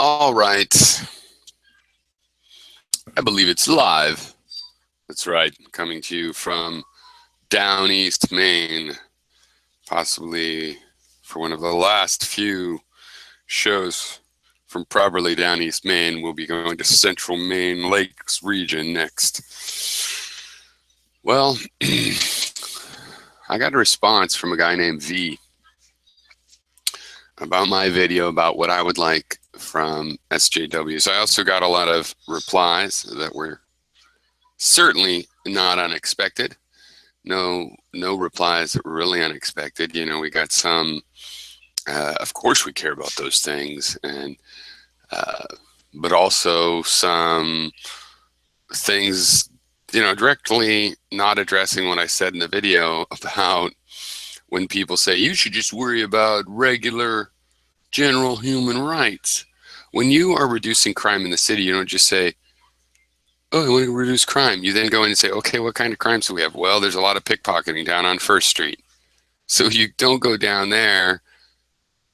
All right. I believe it's live. That's right. Coming to you from down East Maine, possibly for one of the last few shows from properly down East Maine. We'll be going to Central Maine Lakes region next. Well, I got a response from a guy named V about my video about what I would like from SJWs. I also got a lot of replies that were certainly not unexpected. No replies that were really unexpected. You know, we got some, of course we care about those things, and but also some things, you know, directly not addressing what I said in the video about when people say you should just worry about regular general human rights. When you are reducing crime in the city, you don't just say, oh, I want to reduce crime. You then go in and say, okay, what kind of crimes do we have? Well, there's a lot of pickpocketing down on First Street. So you don't go down there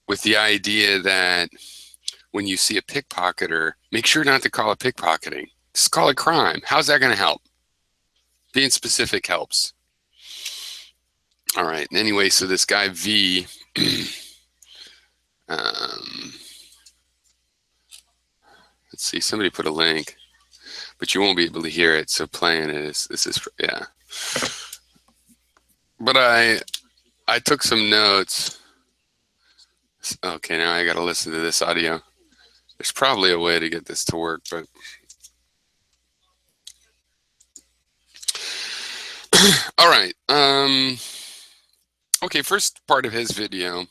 with the idea that when you see a pickpocketer, make sure not to call it pickpocketing. Just call it crime. How's that going to help? Being specific helps. All right. Anyway, so this guy V, let's see, somebody put a link, but you won't be able to hear it. So playing it is, this is, yeah. But I took some notes. Okay, now I got to listen to this audio. There's probably a way to get this to work, but. All right. Okay, first part of his video,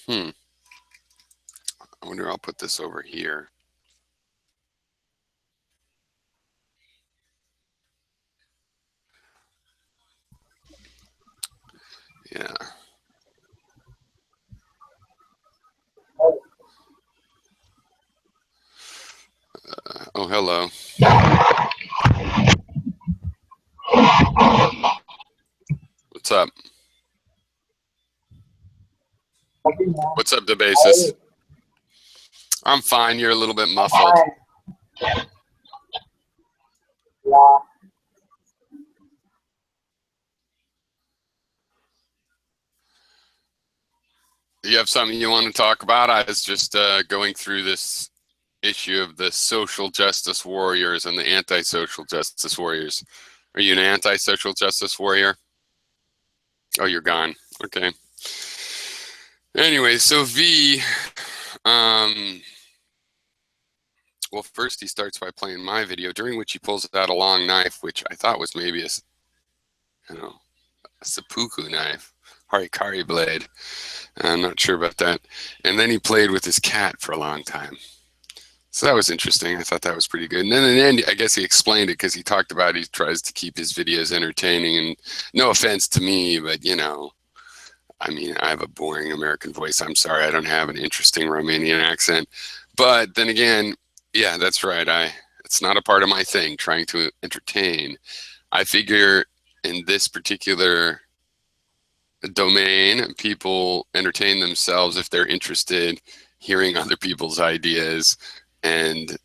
I wonder, I'll put this over here. Yeah. Oh, hello. What's up? What's up, DeBasis? I'm fine. You're a little bit muffled. Do you have something you want to talk about? I was just going through this issue of the social justice warriors and the anti-social justice warriors. Are you an anti-social justice warrior? Oh, you're gone. Okay. Anyway, so V, well, first he starts by playing my video, during which he pulls out a long knife, which I thought was maybe a seppuku knife, harikari blade. I'm not sure about that. And then he played with his cat for a long time. So that was interesting. I thought that was pretty good. And then in the end, I guess he explained it because he talked about he tries to keep his videos entertaining. And no offense to me, but, you know, I mean, I have a boring American voice. I'm sorry, I don't have an interesting Romanian accent. But then again, yeah, that's right. It's not a part of my thing, trying to entertain. I figure in this particular domain, people entertain themselves if they're interested, hearing other people's ideas and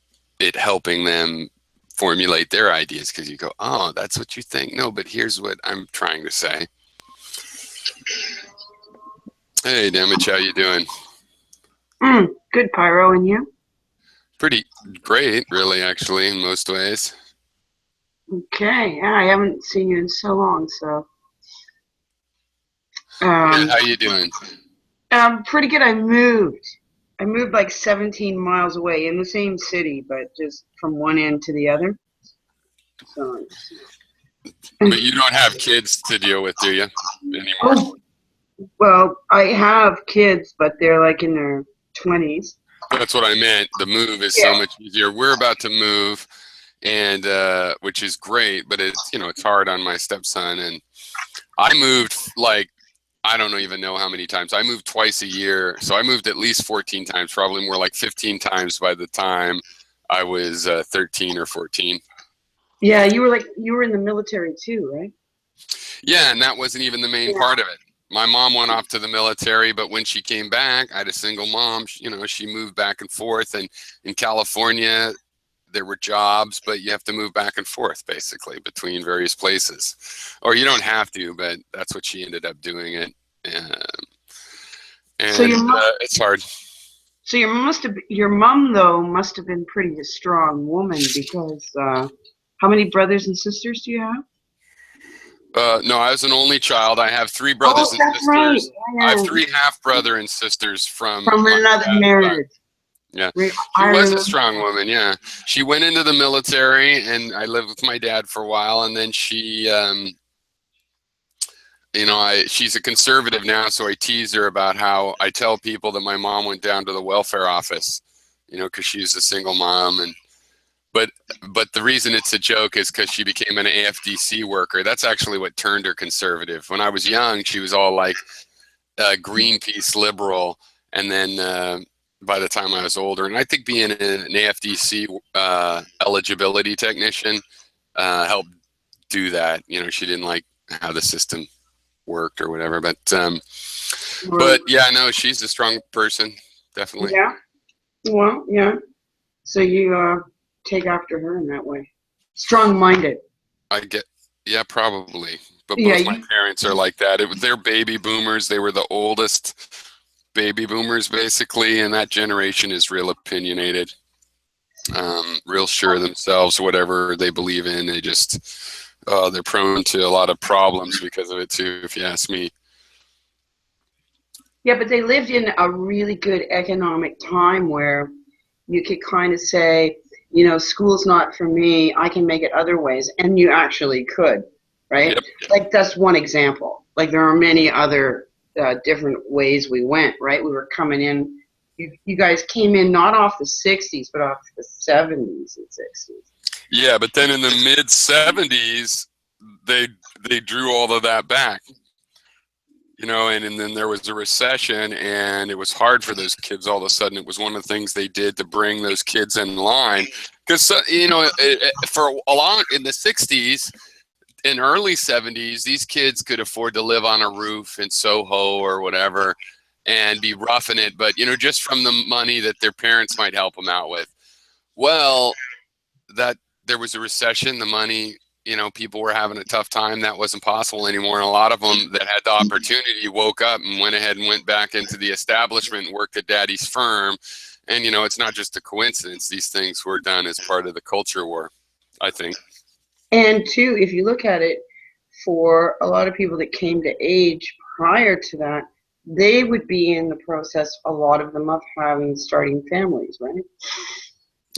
it helping them formulate their ideas, because you go, oh, that's what you think. No, but here's what I'm trying to say. Hey, Damage, how you doing? Good, Pyro, and you? Pretty great, really, actually, in most ways. Okay, yeah, I haven't seen you in so long, so. Yeah, how you doing? Pretty good. I moved like 17 miles away in the same city, but just from one end to the other. So. But you don't have kids to deal with, do you, anymore? Oh, well, I have kids, but they're like in their 20s. That's what I meant. The move is so much easier. We're about to move, and which is great, but it's, you know, it's hard on my stepson. And I moved like, I don't even know how many times. I moved twice a year, so I moved at least 14 times, probably more like 15 times by the time I was 13 or 14. Yeah, you were in the military too, right? Yeah, and that wasn't even the main part of it. My mom went off to the military, but when she came back, I had a single mom. You know, she moved back and forth, and in California, there were jobs, but you have to move back and forth basically between various places, or you don't have to, but that's what she ended up doing it. And So it's hard. So your mom though must have been pretty a strong woman, because how many brothers and sisters do you have? No, I was an only child. I have 3 Oh, brothers and that's right. sisters. I have 3 half-brother and sisters from my Another dad's side. marriage. Yeah, I she was a remember. strong woman. Yeah, she went into the military, and I lived with my dad for a while, and then she, you know, she's a conservative now, so I tease her about how I tell people that my mom went down to the welfare office, you know, because she's a single mom, and but the reason it's a joke is because she became an AFDC worker. That's actually what turned her conservative. When I was young, she was all like Greenpeace liberal, and then by the time I was older, and I think being an AFDC eligibility technician helped do that. You know, she didn't like how the system worked or whatever, but yeah, no, she's a strong person, definitely. Yeah. Well, yeah. So you take after her in that way. Strong-minded. Yeah, probably. But Yeah, both my parents are like that. They're baby boomers. They were the oldest baby boomers, basically, and that generation is real opinionated, real sure of themselves, whatever they believe in. They just, they're prone to a lot of problems because of it, too, if you ask me. Yeah, but they lived in a really good economic time where you could kind of say, you know, school's not for me, I can make it other ways. And you actually could, right? Yep. Like, that's one example. Like, there are many other different ways we went, right? We were coming in, you guys came in not off the 60s, but off the 70s and 60s. Yeah, but then in the mid-70s, they drew all of that back. You know, and then there was a recession, and it was hard for those kids all of a sudden. It was one of the things they did to bring those kids in line. Because, you know, for a long, in the 60s and early 70s, these kids could afford to live on a roof in Soho or whatever and be roughing it. But, you know, just from the money that their parents might help them out with. Well, that there was a recession, the money, you know, people were having a tough time. That wasn't possible anymore. And a lot of them that had the opportunity woke up and went ahead and went back into the establishment and worked at daddy's firm. And, you know, it's not just a coincidence. These things were done as part of the culture war, I think. And two, if you look at it, for a lot of people that came to age prior to that, they would be in the process, a lot of them, of starting families, right?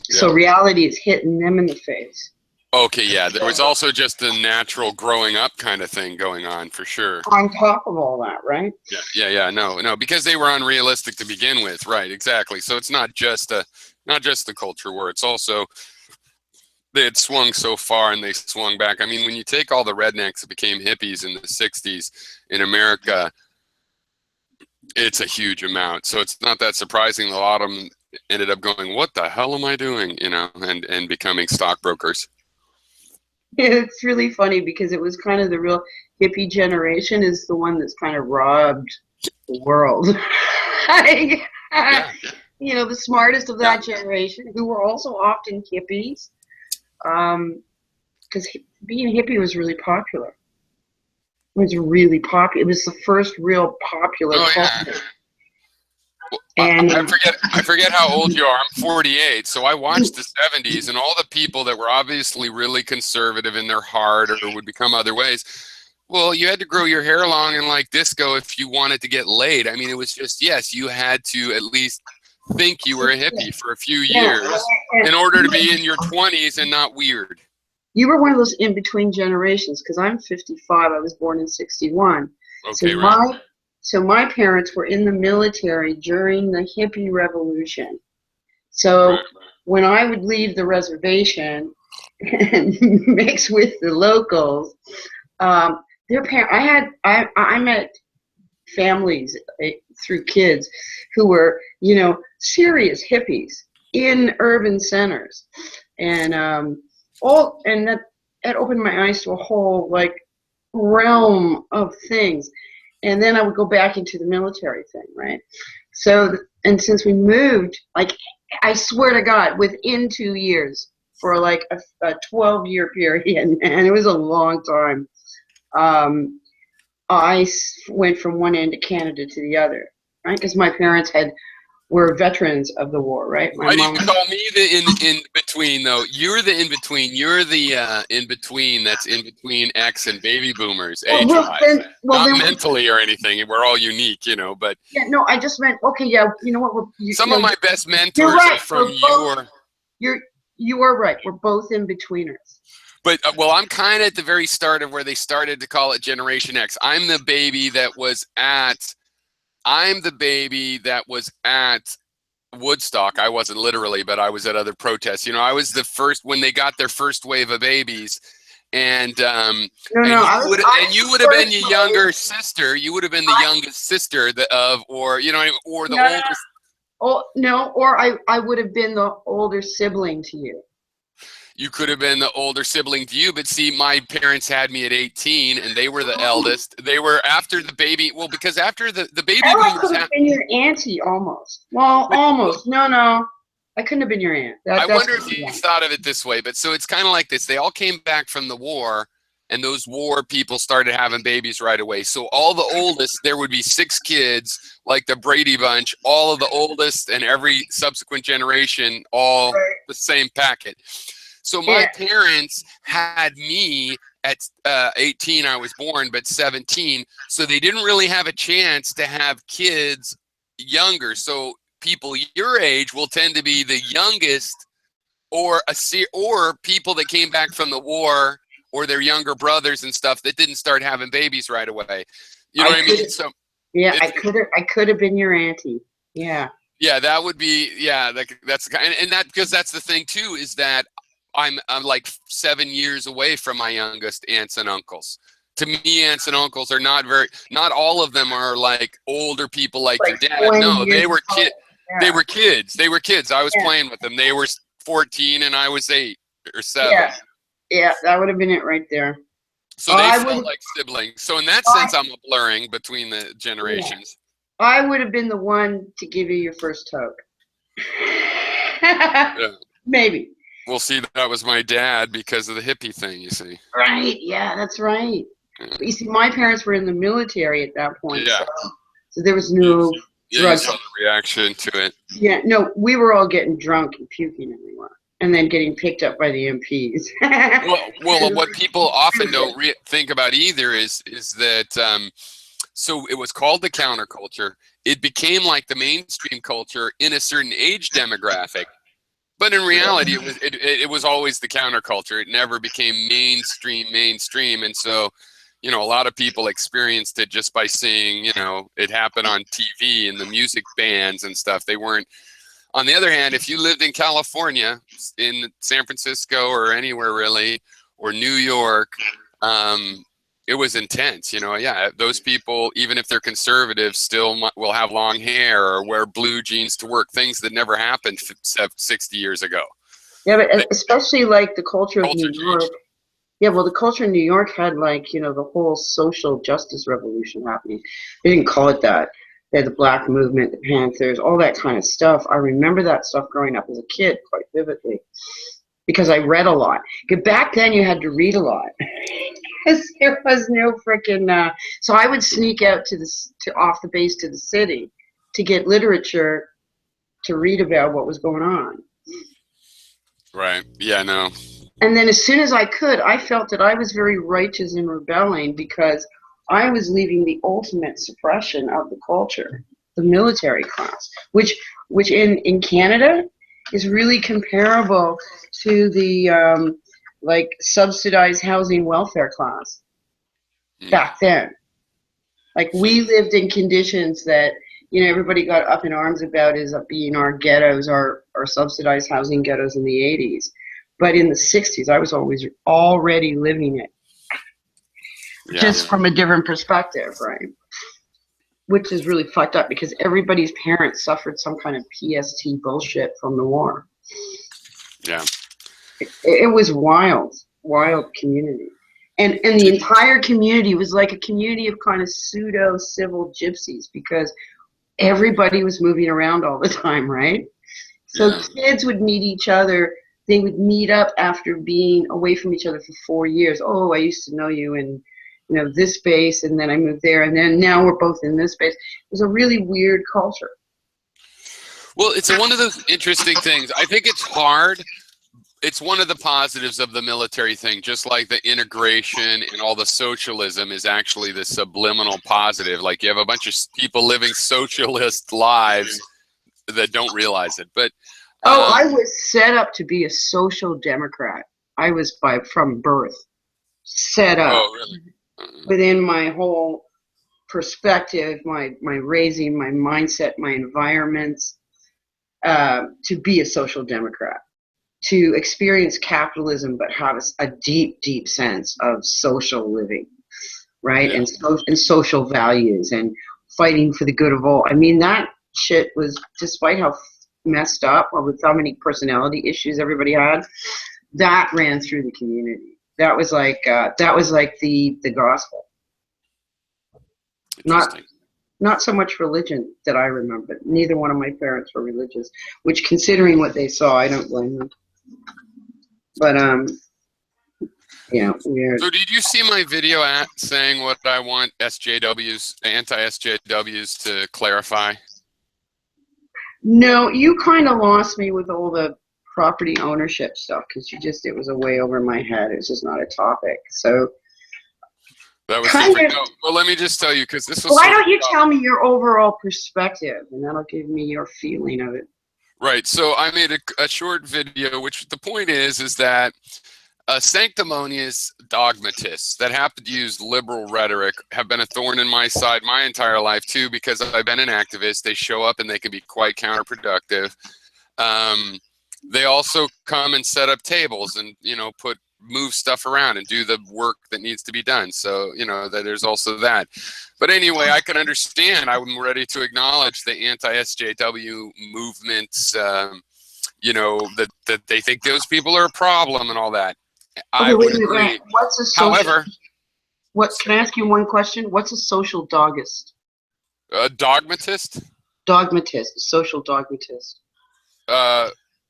Yeah. So reality is hitting them in the face. Okay, yeah, there was also just a natural growing up kind of thing going on, for sure. On top of all that, right? Yeah, no, because they were unrealistic to begin with, right? Exactly. So it's not just the culture war. It's also they had swung so far and they swung back. I mean, when you take all the rednecks that became hippies in the 60s in America, it's a huge amount. So it's not that surprising. A lot of them ended up going, "What the hell am I doing?" You know, and becoming stockbrokers. It's really funny because it was kind of the real hippie generation is the one that's kind of robbed the world. You know, the smartest of that generation, who were also often hippies, because being hippie was really popular. It was really popular. It was the first real popular culture. And I forget how old you are. I'm 48, so I watched the 70s, and all the people that were obviously really conservative in their heart or would become other ways. Well, you had to grow your hair long and like disco if you wanted to get laid. I mean, it was just, yes, you had to at least think you were a hippie for a few years in order to be in your 20s and not weird. You were one of those in-between generations, because I'm 55. I was born in 61. Okay, So my parents were in the military during the hippie revolution. So when I would leave the reservation and mix with the locals, I met families through kids who were, you know, serious hippies in urban centers, and that opened my eyes to a whole like realm of things. and then I would go back into the military thing, right? So, and since we moved, like, I swear to God, within 2 years, for like a 12-year period, and it was a long time, I went from one end of Canada to the other, right? Because my parents were veterans of the war, right? Why do you call me the in between though? You're the in between. You're the in between. That's in between X and baby boomers, age-wise. Not mentally or anything. We're all unique, you know. But yeah, no, I just meant okay. Yeah, you know what? Some of my best mentors are from You are right. We're both in betweeners. But well, I'm kind of at the very start of where they started to call it Generation X. I'm the baby that was at Woodstock. I wasn't literally, but I was at other protests. You know, I was the first when they got their first wave of babies, and you would have been your younger sister. You would have been the youngest sister or the oldest. Oh no, or I would have been the older sibling to you. You could have been the older sibling to you, but see, my parents had me at 18, and they were the eldest. They were after the baby. Well, because after the baby boomers, I could have been your auntie almost. Well, almost. No, I couldn't have been your aunt. I wonder if you thought of it this way, but so it's kind of like this. They all came back from the war, and those war people started having babies right away. So all the oldest, there would be 6 kids, like the Brady Bunch, all of the oldest and every subsequent generation, all the same packet. So my parents had me at 18, I was born, but 17. So they didn't really have a chance to have kids younger. So people your age will tend to be the youngest, or people that came back from the war, or their younger brothers and stuff that didn't start having babies right away. You know what I mean? So yeah, I could have been your auntie. Yeah. Yeah, that would be that's and that because that's the thing too, is that I'm like 7 years away from my youngest aunts and uncles. To me, aunts and uncles are not all of them are like older people like your dad. No, they were kids. Yeah. They were kids. I was playing with them. They were 14 and I was 8 or 7. Yeah, that would have been it right there. So they felt like siblings. So in that sense, I'm a blurring between the generations. Yeah. I would have been the one to give you your first toke. Maybe. Well, see, that was my dad because of the hippie thing, you see. Right, yeah, that's right. Yeah. But you see, my parents were in the military at that point, so there was no you saw the reaction to it. Yeah, no, we were all getting drunk and puking everywhere, and then getting picked up by the MPs. well, what people often don't think about either is that, so it was called the counterculture. It became like the mainstream culture in a certain age demographic. But in reality, it was always the counterculture. It never became mainstream. And so, you know, a lot of people experienced it just by seeing, you know, it happen on TV and the music bands and stuff. They weren't. On the other hand, if you lived in California, in San Francisco or anywhere really, or New York, it was intense, you know. Yeah, those people, even if they're conservative, still will have long hair or wear blue jeans to work, things that never happened 60 years ago. Yeah, but especially like the culture of New York. Yeah, well, the culture in New York had, like, you know, the whole social justice revolution happening. They didn't call it that. They had the Black movement, the Panthers, all that kind of stuff. I remember that stuff growing up as a kid quite vividly because I read a lot. Back then, you had to read a lot. There was no freaking so I would sneak out to off the base to the city to get literature to read about what was going on. Right. Yeah, no. And then as soon as I could, I felt that I was very righteous in rebelling because I was leaving the ultimate suppression of the culture, the military class, which in Canada is really comparable to the like subsidized housing welfare class back then. Like, we lived in conditions that, you know, everybody got up in arms about as being our ghettos, our subsidized housing ghettos in the 80s. But in the 60s, I was already living it. Just from a different perspective, right? Which is really fucked up because everybody's parents suffered some kind of PST bullshit from the war. Yeah. It was wild community. And the entire community was like a community of kind of pseudo civil gypsies, because everybody was moving around all the time, right? So Yeah. kids would meet each other. They would meet up after being away from each other for 4 years. Oh, I used to know you in, this space, and then I moved there, and then now we're both in this space. It was a really weird culture. Well, it's one of those interesting things. I think it's hard. It's one of the positives of the military thing, just like the integration and all the socialism is actually the subliminal positive. Like you have a bunch of people living socialist lives that don't realize it. But I was set up to be a social democrat. I was from birth set up. Oh, really? Within my whole perspective, my raising, my mindset, my environments, to be a social democrat, to experience capitalism but have a deep, deep sense of social living, right? Yeah. And social values and fighting for the good of all. I mean, that shit was, despite how messed up or with how many personality issues everybody had, that ran through the community. That was like the gospel. Not so much religion that I remember. Neither one of my parents were religious, which, considering what they saw, I don't blame them. But weird. So did you see my video saying what I want anti-SJWs to clarify? No, you kind of lost me with all the property ownership stuff, because it was a way over my head. It was just not a topic. So that was different. No, well, let me just tell you, because this was. Why don't you tell me your overall perspective, and that'll give me your feeling of it. Right. So I made a short video, which the point is that sanctimonious dogmatists that happen to use liberal rhetoric have been a thorn in my side my entire life too, because I've been an activist. They show up and they can be quite counterproductive. They also come and set up tables and move stuff around and do the work that needs to be done. So that there's also that. But anyway, I can understand. I'm ready to acknowledge the anti-SJW movements. That they think those people are a problem and all that. I would agree. What's a social, However, can I ask you one question? What's a social dogist? A dogmatist? Dogmatist, social dogmatist.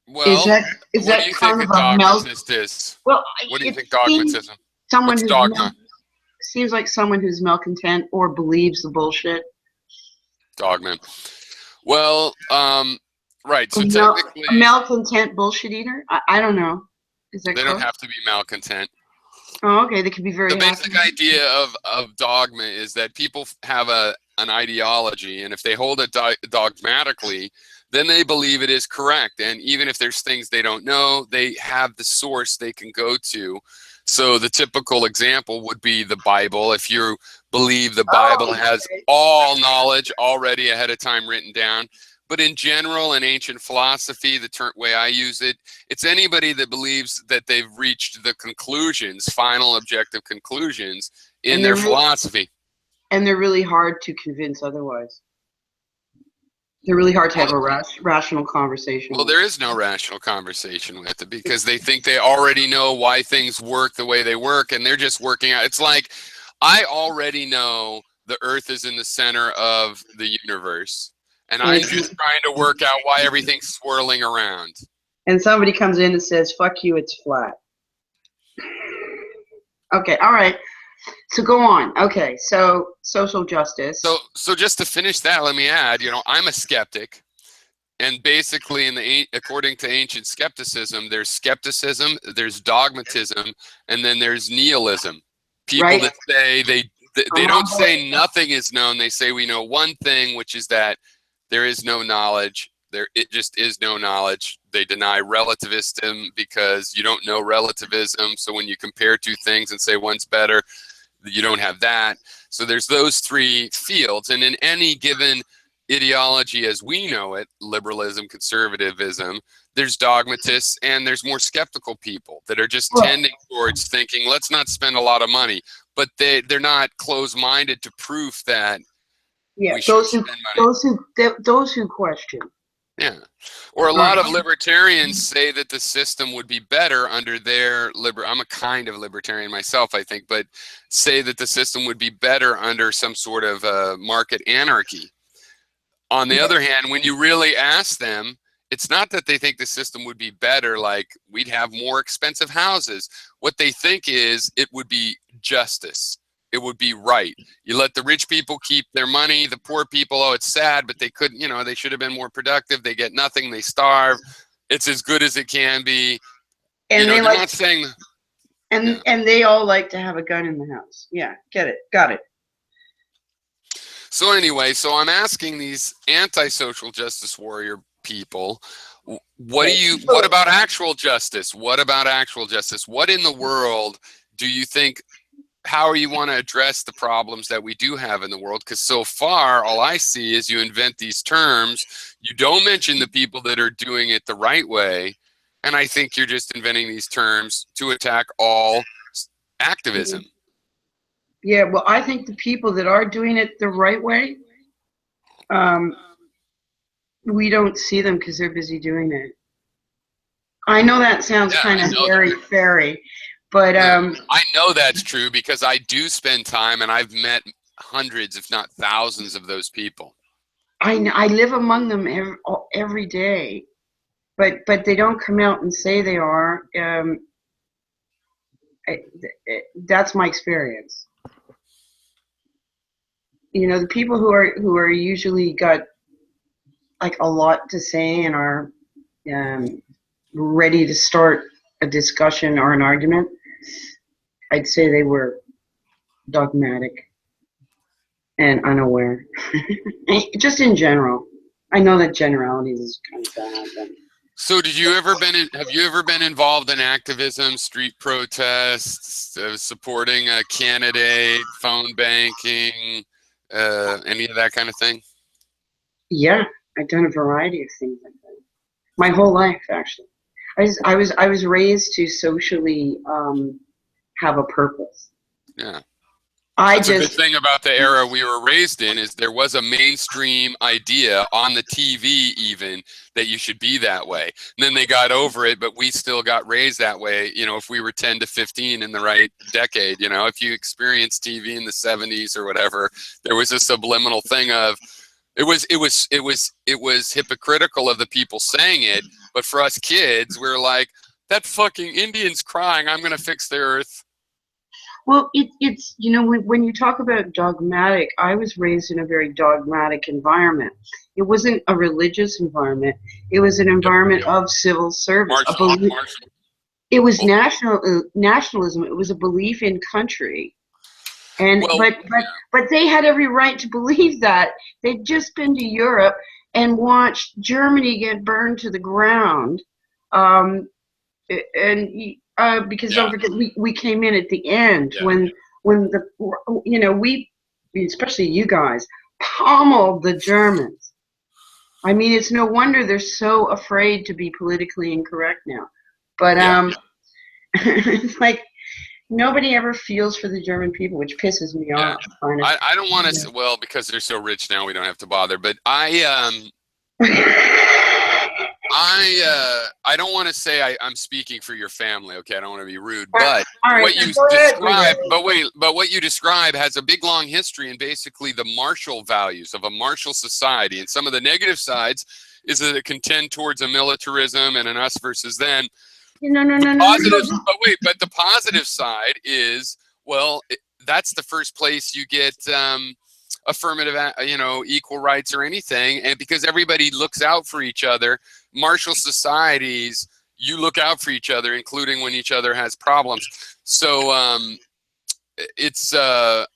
Well, is that what do you think a dogmatist is? Well, what do you think dogmatism? What's dogma? Seems like someone who's malcontent or believes the bullshit. Dogma. Well, right. So technically, a malcontent bullshit eater. I don't know. Is that they don't have to be malcontent. Oh, okay. They could be very. The basic idea of dogma is that people have an ideology, and if they hold it dogmatically, then they believe it is correct. And even if there's things they don't know, they have the source they can go to. So the typical example would be the Bible. If you believe the Bible has all knowledge already ahead of time written down. But in general, in ancient philosophy, the way I use it, it's anybody that believes that they've reached the conclusions, final objective conclusions in their philosophy. And they're really hard to convince otherwise. They're really hard to have a rational conversation. Well, there is no rational conversation with it, because they think they already know why things work the way they work, and they're just working out. It's like, I already know the Earth is in the center of the universe, and I'm just trying to work out why everything's swirling around. And somebody comes in and says, "Fuck you, it's flat." Okay, all right. So go on. Okay, so social justice. So just to finish that, let me add, I'm a skeptic, and basically according to ancient skepticism, there's dogmatism, and then there's nihilism. People that say they don't say nothing is known. They say we know one thing, which is that there is no knowledge. It just is no knowledge. They deny relativism because you don't know relativism. So when you compare two things and say one's better, you don't have that. So there's those three fields. And in any given ideology as we know it, liberalism, conservatism, there's dogmatists and there's more skeptical people that are just tending towards thinking, let's not spend a lot of money. But they're not closed-minded to proof that we should spend money. Those who question. Yeah. Or a lot of libertarians say that the system would be better under their I'm a kind of libertarian myself, I think, but say that the system would be better under some sort of market anarchy. On the other hand, when you really ask them, it's not that they think the system would be better, like we'd have more expensive houses. What they think is it would be justice. It would be right. You let the rich people keep their money, the poor people, oh, it's sad, but they couldn't, you know, they should have been more productive. They get nothing, they starve. It's as good as it can be. And you know, they they're like, not saying, and they all like to have a gun in the house. Yeah, get it, got it. So anyway, so I'm asking these anti-social justice warrior people, what about actual justice? What about actual justice? What in the world do you think, how you want to address the problems that we do have in the world? Because so far, all I see is you invent these terms. You don't mention the people that are doing it the right way. And I think you're just inventing these terms to attack all activism. Yeah, well, I think the people that are doing it the right way, we don't see them because they're busy doing it. I know that sounds kind of hairy-fairy, but I know that's true because I do spend time, and I've met hundreds, if not thousands, of those people. I live among them every day, but they don't come out and say they are. That's my experience. You know, the people who are usually got like a lot to say and are ready to start a discussion or an argument, I'd say they were dogmatic and unaware. Just in general. I know that generalities is kind of bad. But. So have you ever been involved in activism, street protests, supporting a candidate, phone banking, any of that kind of thing? Yeah, I've done a variety of things like that. My whole life, actually. I was raised to socially have a purpose. Yeah. That's a good thing about the era we were raised in, is there was a mainstream idea on the TV even that you should be that way. And then they got over it, but we still got raised that way. You know, if we were 10 to 15 in the right decade, you know, if you experienced TV in the 70s or whatever, there was a subliminal thing of, it was hypocritical of the people saying it, but for us kids, we were like, that fucking Indian's crying, I'm going to fix the earth. Well, it's you know, when you talk about dogmatic, I was raised in a very dogmatic environment. It wasn't a religious environment. It was an environment of civil service. It was nationalism. It was a belief in country. And but they had every right to believe that. They'd just been to Europe and watched Germany get burned to the ground. Because don't forget, we came in at the end when the, you know, we, especially you guys, pummeled the Germans. I mean, it's no wonder they're so afraid to be politically incorrect now. But it's like nobody ever feels for the German people, which pisses me off. I don't want to, well, because they're so rich now, we don't have to bother. But I don't want to say I'm speaking for your family, okay? I don't want to be rude, but what you describe has a big long history in basically the Marshall values of a Marshall society, and some of the negative sides is that it can tend towards a militarism and an us versus them. No. But the positive side is, well, that's the first place you get affirmative, you know, equal rights or anything, and because everybody looks out for each other. Marshall societies, you look out for each other, including when each other has problems. So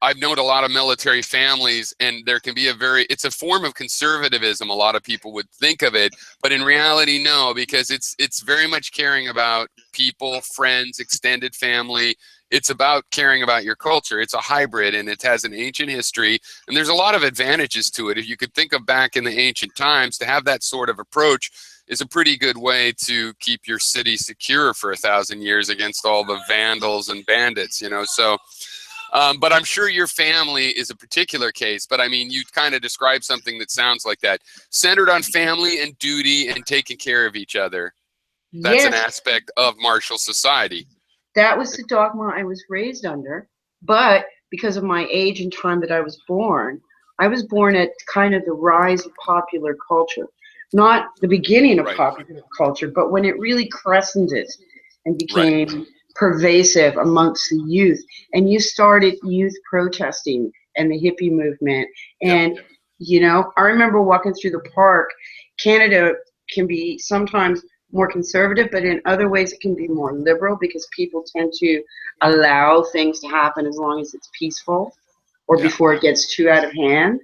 I've known a lot of military families, and there can be it's a form of conservatism. A lot of people would think of it, but in reality, no, because it's very much caring about people, friends, extended family. It's about caring about your culture. It's a hybrid, and it has an ancient history, and there's a lot of advantages to it. If you could think of back in the ancient times, to have that sort of approach is a pretty good way to keep your city secure for 1,000 years against all the vandals and bandits, you know. So But I'm sure your family is a particular case. But I mean, you kind of described something that sounds like that, centered on family and duty and taking care of each other. That's an Yes, aspect of martial society. that was the dogma I was raised under. But because of my age and time that I was born at kind of the rise of popular culture. Not the beginning of Right. popular culture, but when it really crescented and Right. became pervasive amongst the youth. And you started youth protesting and the hippie movement. Yep. And, you know, I remember walking through the park. Canada can be sometimes more conservative, but in other ways it can be more liberal because people tend to allow things to happen as long as it's peaceful or Yeah. before it gets too out of hand.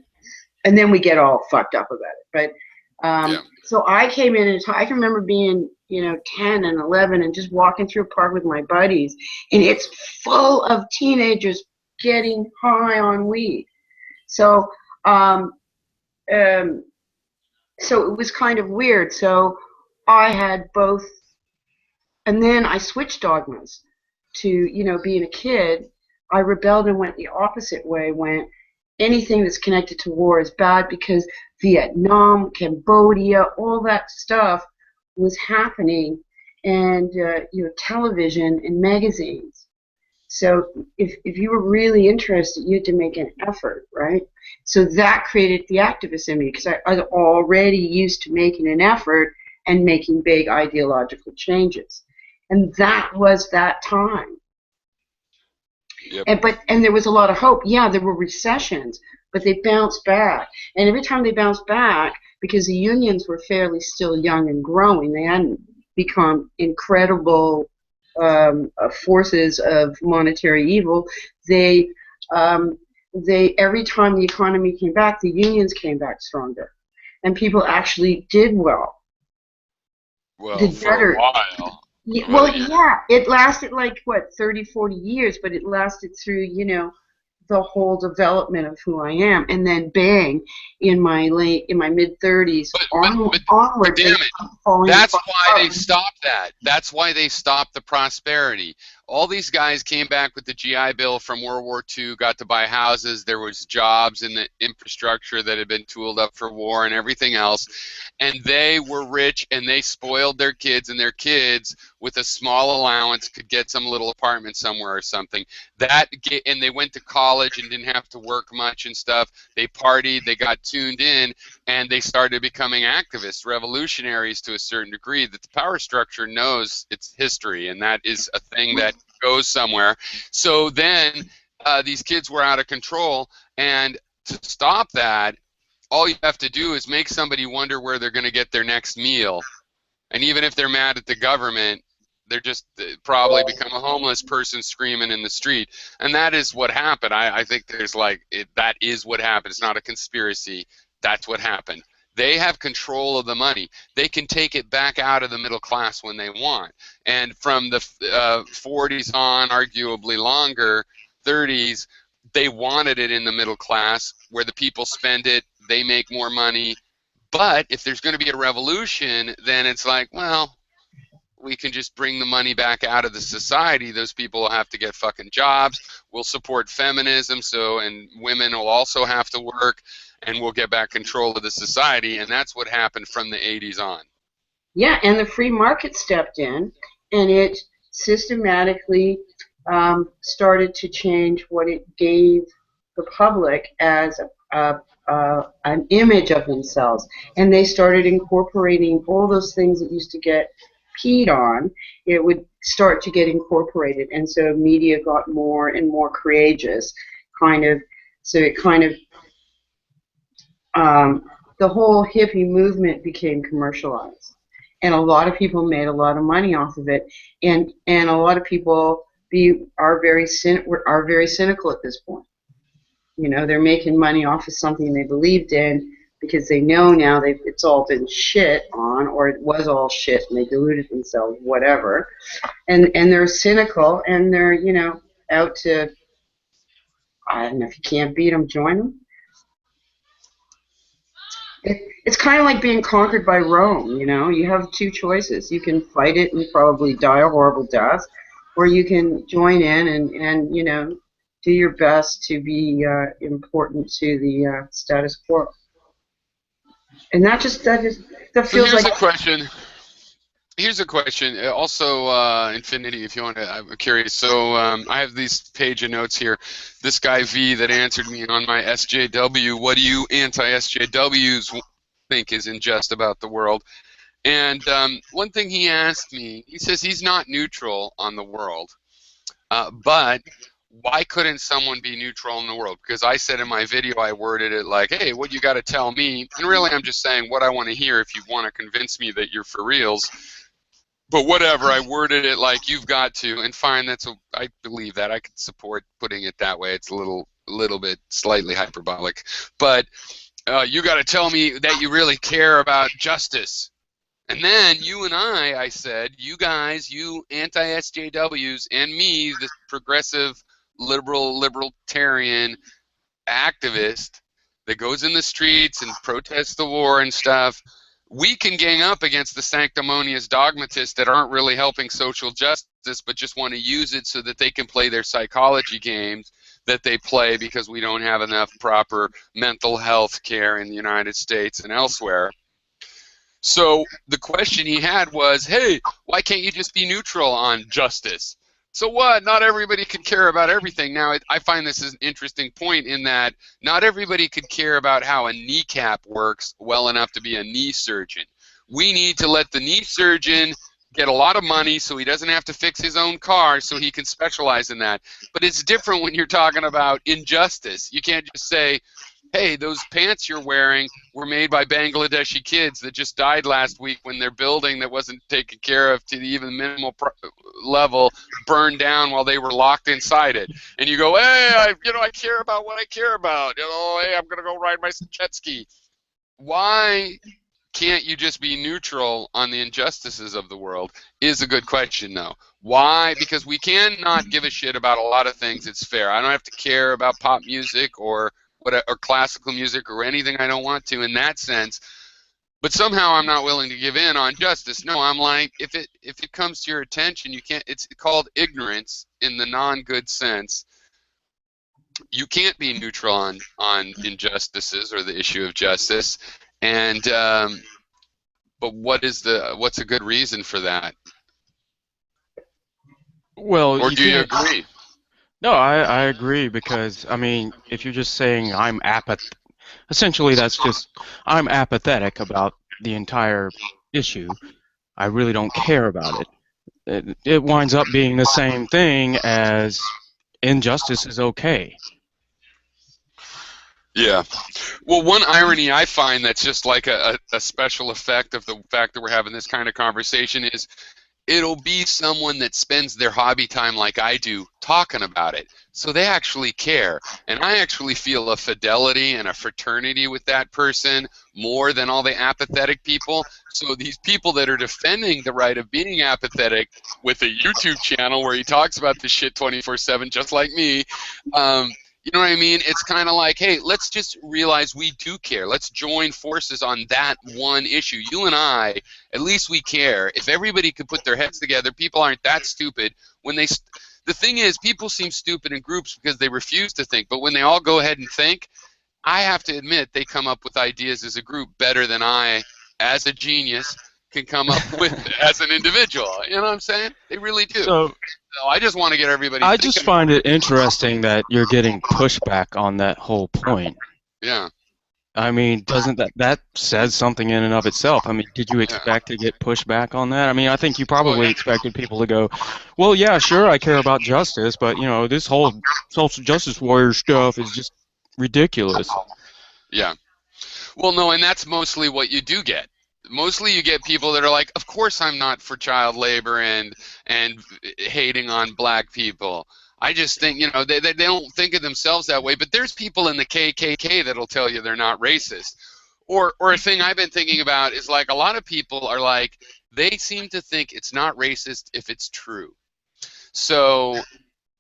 And then we get all fucked up about it. But Yeah. so I came in and I can remember being, you know, 10 and 11 and just walking through a park with my buddies, and it's full of teenagers getting high on weed. So, so it was kind of weird. So I had both, and then I switched dogmas to, you know, being a kid. I rebelled and went the opposite way, went anything that's connected to war is bad because Vietnam, Cambodia, all that stuff was happening, and you know, television and magazines. So if you were really interested, you had to make an effort, right? So that created the activist in me because I was already used to making an effort and making big ideological changes, and that was that time. Yep. And there was a lot of hope. Yeah, there were recessions, but they bounced back. And every time they bounced back, because the unions were fairly still young and growing, they hadn't become incredible forces of monetary evil. They every time the economy came back, the unions came back stronger, and people actually did well. Well, Did for better. a while. Yeah, well, yeah, it lasted like what 30, 40 years, but it lasted through, you know, the whole development of who I am, and then bang, in my mid 30s onward, damn it, that's why they stopped that. That's why they stopped the prosperity. All these guys came back with the GI Bill from World War II, got to buy houses. There was jobs in the infrastructure that had been tooled up for war and everything else. And they were rich, and they spoiled their kids, and their kids, with a small allowance, could get some little apartment somewhere or something. And they went to college and didn't have to work much and stuff. They partied, they got tuned in, and they started becoming activists, revolutionaries to a certain degree. That the power structure knows its history, and that is a thing that goes somewhere. So then these kids were out of control, and to stop that, all you have to do is make somebody wonder where they're going to get their next meal. And even if they're mad at the government, they're just probably become a homeless person screaming in the street. And that is what happened. I think there's that is what happened. It's not a conspiracy. That's what happened. They have control of the money. They can take it back out of the middle class when they want. And from the 40s on, arguably longer, 30s, they wanted it in the middle class where the people spend it, they make more money. But if there's going to be a revolution, then it's like, well, we can just bring the money back out of the society. Those people will have to get fucking jobs. We'll support feminism, and women will also have to work, and we'll get back control of the society. And that's what happened from the 80s on. Yeah, and the free market stepped in, and it systematically started to change what it gave the public as an image of themselves. And they started incorporating all those things that used to get peed on. It would start to get incorporated, and so media got more and more courageous, so it the whole hippie movement became commercialized, and a lot of people made a lot of money off of it, and a lot of people are very cynical at this point. You know, they're making money off of something they believed in because they know now it's all been shit on, or it was all shit and they deluded themselves, whatever. And they're cynical, and they're, you know, out to, I don't know, if you can't beat them, join them. It's kind of like being conquered by Rome, you know. You have two choices. You can fight it and probably die a horrible death, or you can join in and you know, do your best to be important to the status quo. And that So feels here's like. a question. Here's a question. Also, Infinity, if you want to, I'm curious. So I have these page of notes here. This guy V that answered me on my SJW. What do you anti-SJWs think is unjust about the world? And one thing he asked me, he says he's not neutral on the world, but why couldn't someone be neutral in the world? Because I said in my video, I worded it like, hey, what you got to tell me, and really I'm just saying what I want to hear if you want to convince me that you're for reals. But whatever, I worded it like you've got to, and fine, I believe that. I could support putting it that way. It's a little bit slightly hyperbolic. But you got to tell me that you really care about justice. And then you and I said, you guys, you anti-SJWs, and me, the progressive, libertarian activist that goes in the streets and protests the war and stuff, we can gang up against the sanctimonious dogmatists that aren't really helping social justice but just want to use it so that they can play their psychology games that they play because we don't have enough proper mental health care in the United States and elsewhere. So the question he had was, hey, why can't you just be neutral on justice? So what? Not everybody could care about everything. Now, I find this is an interesting point in that not everybody could care about how a kneecap works well enough to be a knee surgeon. We need to let the knee surgeon get a lot of money so he doesn't have to fix his own car so he can specialize in that. But it's different when you're talking about injustice. You can't just say, hey, those pants you're wearing were made by Bangladeshi kids that just died last week when their building that wasn't taken care of to the even minimal level burned down while they were locked inside it. And you go, hey, I care about what I care about. Hey, I'm going to go ride my jet ski. Why can't you just be neutral on the injustices of the world is a good question, though. Why? Because we cannot give a shit about a lot of things. It's fair. I don't have to care about pop music or classical music or anything I don't want to in that sense, but somehow I'm not willing to give in on justice. No, I'm like, if it comes to your attention, you can't. It's called ignorance in the non-good sense. You can't be neutral on injustices or the issue of justice, and but what's a good reason for that? Well, Or do you agree? No, I agree because, I mean, if you're just saying essentially that's just, I'm apathetic about the entire issue. I really don't care about it. It winds up being the same thing as injustice is okay. Yeah. Well, one irony I find that's just like a special effect of the fact that we're having this kind of conversation is it'll be someone that spends their hobby time like I do talking about it. So they actually care. And I actually feel a fidelity and a fraternity with that person more than all the apathetic people. So these people that are defending the right of being apathetic with a YouTube channel where he talks about this shit 24/7 just like me, you know what I mean? It's kind of like, hey, let's just realize we do care. Let's join forces on that one issue. You and I, at least we care. If everybody could put their heads together, people aren't that stupid. The thing is, people seem stupid in groups because they refuse to think. But when they all go ahead and think, I have to admit they come up with ideas as a group better than I, as a genius, can come up with as an individual. You know what I'm saying? They really do. So I just want to get everybody I just find it interesting that you're getting pushback on that whole point. Yeah. I mean, doesn't that says something in and of itself? I mean, did you expect to get pushback on that? I mean, I think you probably expected people to go, well, yeah, sure, I care about justice, but, you know, this whole social justice warrior stuff is just ridiculous. Yeah. Well, no, and that's mostly what you do get. Mostly you get people that are like, of course I'm not for child labor and hating on black people. I just think, you know, they don't think of themselves that way. But there's people in the KKK that'll tell you they're not racist. Or a thing I've been thinking about is like a lot of people are like, they seem to think it's not racist if it's true. So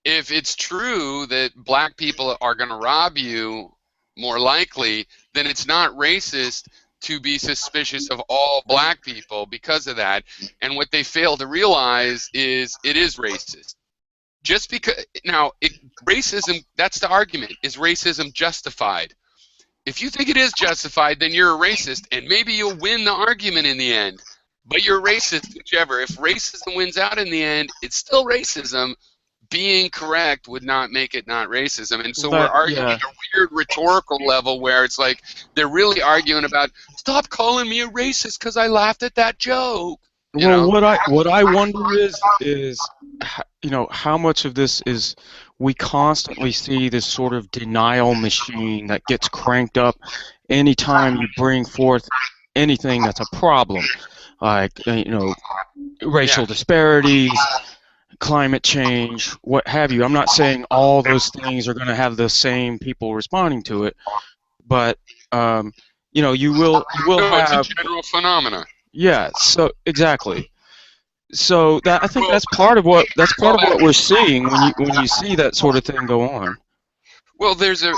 if it's true that black people are going to rob you more likely, then it's not racist to be suspicious of all black people because of that. And what they fail to realize is it is racist. just because now racism, that's the argument. Is racism justified? If you think it is justified, then you're a racist, and maybe you'll win the argument in the end. But you're racist, whichever. If racism wins out in the end, it's still racism. Being correct would not make it not racism. And so we're arguing at a weird rhetorical level where it's like they're really arguing about, stop calling me a racist because I laughed at that joke. Well, what I wonder is you know, how much of this is we constantly see this sort of denial machine that gets cranked up anytime you bring forth anything that's a problem, like you know, racial disparities, climate change, what have you. I'm not saying all those things are going to have the same people responding to it, but you know, you will have. It's a general phenomena. Yeah. So exactly. So that I think that's part of what we're seeing when you see that sort of thing go on. Well, there's a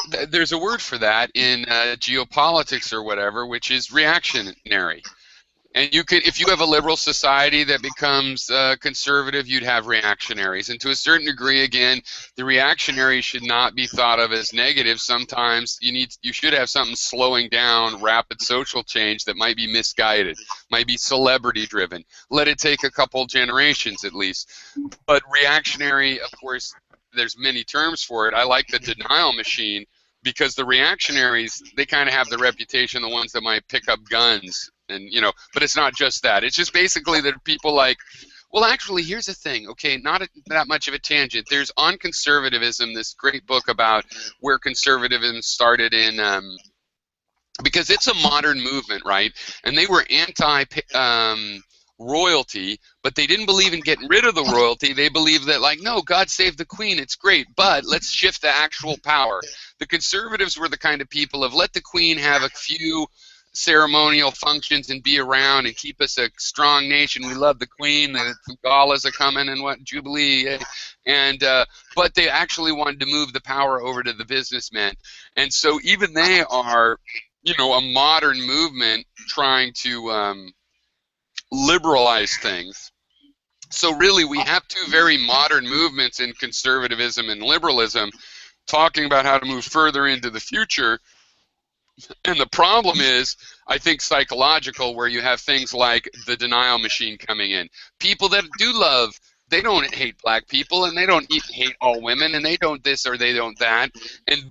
word for that in geopolitics or whatever, which is reactionary. And you could, if you have a liberal society that becomes conservative, you'd have reactionaries. And to a certain degree, again, the reactionary should not be thought of as negative. Sometimes you should have something slowing down rapid social change that might be misguided, might be celebrity driven. Let it take a couple generations at least. But reactionary, of course, there's many terms for it. I like the denial machine because the reactionaries, they kind of have the reputation, the ones that might pick up guns. And you know, but it's not just that. It's just basically that people like, well, actually, here's the thing. Okay, not that much of a tangent. There's On Conservatism, this great book about where conservatism started in, because it's a modern movement, right? And they were anti-royalty, but they didn't believe in getting rid of the royalty. They believed that, like, no, God save the Queen. It's great, but let's shift the actual power. The conservatives were the kind of people of let the Queen have a few ceremonial functions and be around and keep us a strong nation. We love the Queen. The galas are coming and what Jubilee, and but they actually wanted to move the power over to the businessmen, and so even they are, you know, a modern movement trying to liberalize things. So really, we have two very modern movements in conservatism and liberalism, talking about how to move further into the future. And the problem is, I think, psychological, where you have things like the denial machine coming in. People that do love, they don't hate black people, and they don't hate all women, and they don't this or they don't that.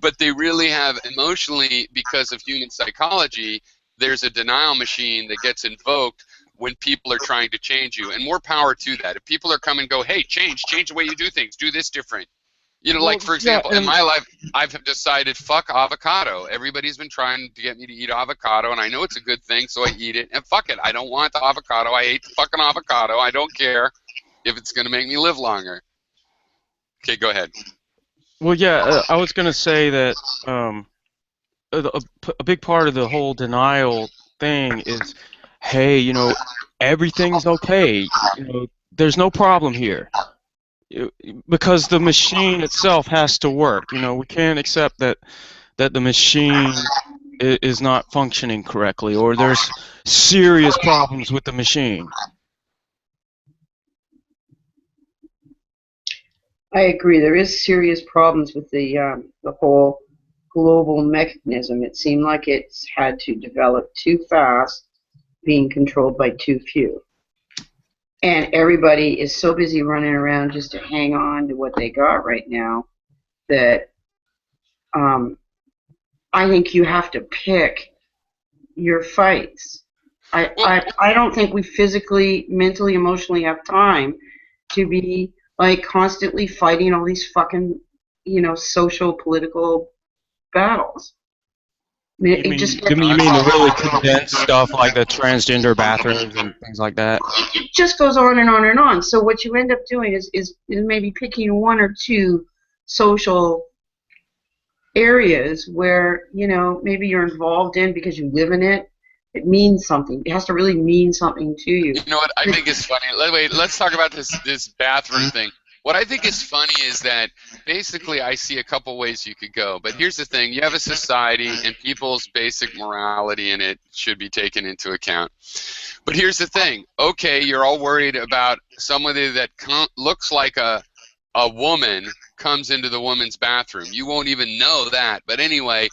But they really have emotionally, because of human psychology, there's a denial machine that gets invoked when people are trying to change you. And more power to that. If people are coming and go, hey, change the way you do things, do this different. You know, like, for example, in my life, I've decided, fuck avocado. Everybody's been trying to get me to eat avocado, and I know it's a good thing, so I eat it. And fuck it, I don't want the avocado. I hate the fucking avocado. I don't care if it's going to make me live longer. Okay, go ahead. Well, yeah, I was going to say that a big part of the whole denial thing is, hey, you know, everything's okay. You know, there's no problem here. Because the machine itself has to work. You know, we can't accept that the machine is not functioning correctly, or there's serious problems with the machine. I agree. There is serious problems with the whole global mechanism. It seemed like it's had to develop too fast, being controlled by too few. And everybody is so busy running around just to hang on to what they got right now that I think you have to pick your fights. I don't think we physically, mentally, emotionally have time to be like constantly fighting all these fucking, you know, social, political battles. You mean the really condensed stuff like the transgender bathrooms and things like that? It just goes on and on and on. So what you end up doing is maybe picking one or two social areas where, you know, maybe you're involved in because you live in it. It means something. It has to really mean something to you. You know what I think is funny? Wait, let's talk about this bathroom thing. What I think is funny is that basically I see a couple ways you could go. But here's the thing. You have a society, and people's basic morality in it should be taken into account. But here's the thing. Okay, you're all worried about somebody that looks like a a woman comes into the woman's bathroom. You won't even know that. But anyway,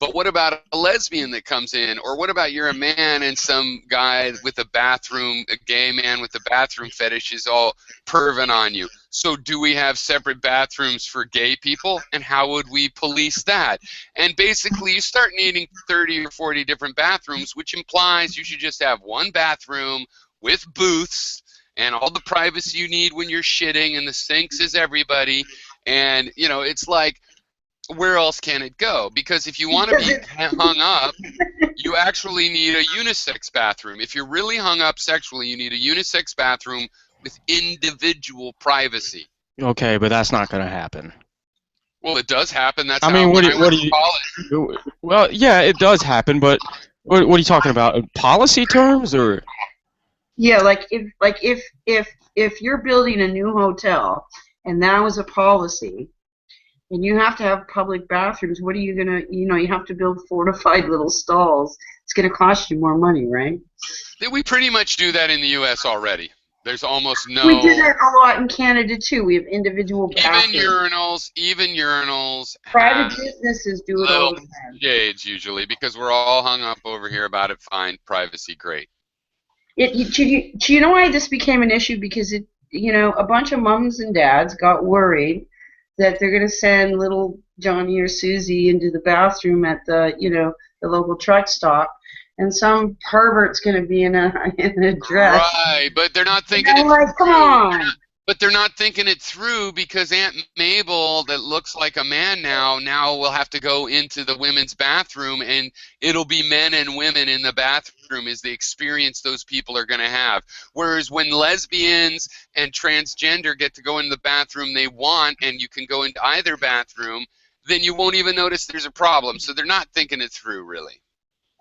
but what about a lesbian that comes in? Or what about you're a man and some guy with a bathroom, a gay man with a bathroom fetish is all perving on you? So do we have separate bathrooms for gay people? And how would we police that? And basically you start needing 30 or 40 different bathrooms, which implies you should just have one bathroom with booths and all the privacy you need when you're shitting, and the sinks is everybody. And, you know, it's like, where else can it go? Because if you want to be hung up, you actually need a unisex bathroom. If you're really hung up sexually, you need a unisex bathroom with individual privacy. Okay, but that's not going to happen. Well, it does happen. That's I mean, what do you college. Well, yeah, it does happen, but what are you talking about? In policy terms, or? Yeah, like if you're building a new hotel and that was a policy, and you have to have public bathrooms, what are you gonna? You know, you have to build fortified little stalls. It's gonna cost you more money, right? We pretty much do that in the U.S. already. There's almost no. We do that a lot in Canada too. We have individual bathrooms. Even urinals. Private businesses do it all the time. Shades usually, because we're all hung up over here about it. Fine, privacy, great. Do you know why this became an issue? Because a bunch of mums and dads got worried that they're going to send little Johnny or Susie into the bathroom at the local truck stop, and some pervert's going to be in a dress. Right, but they're not thinking it like, come on. But they're not thinking it through, because Aunt Mabel, that looks like a man now will have to go into the women's bathroom, and it'll be men and women in the bathroom is the experience those people are going to have. Whereas when lesbians and transgender get to go in the bathroom they want, and you can go into either bathroom, then you won't even notice there's a problem. So they're not thinking it through, really.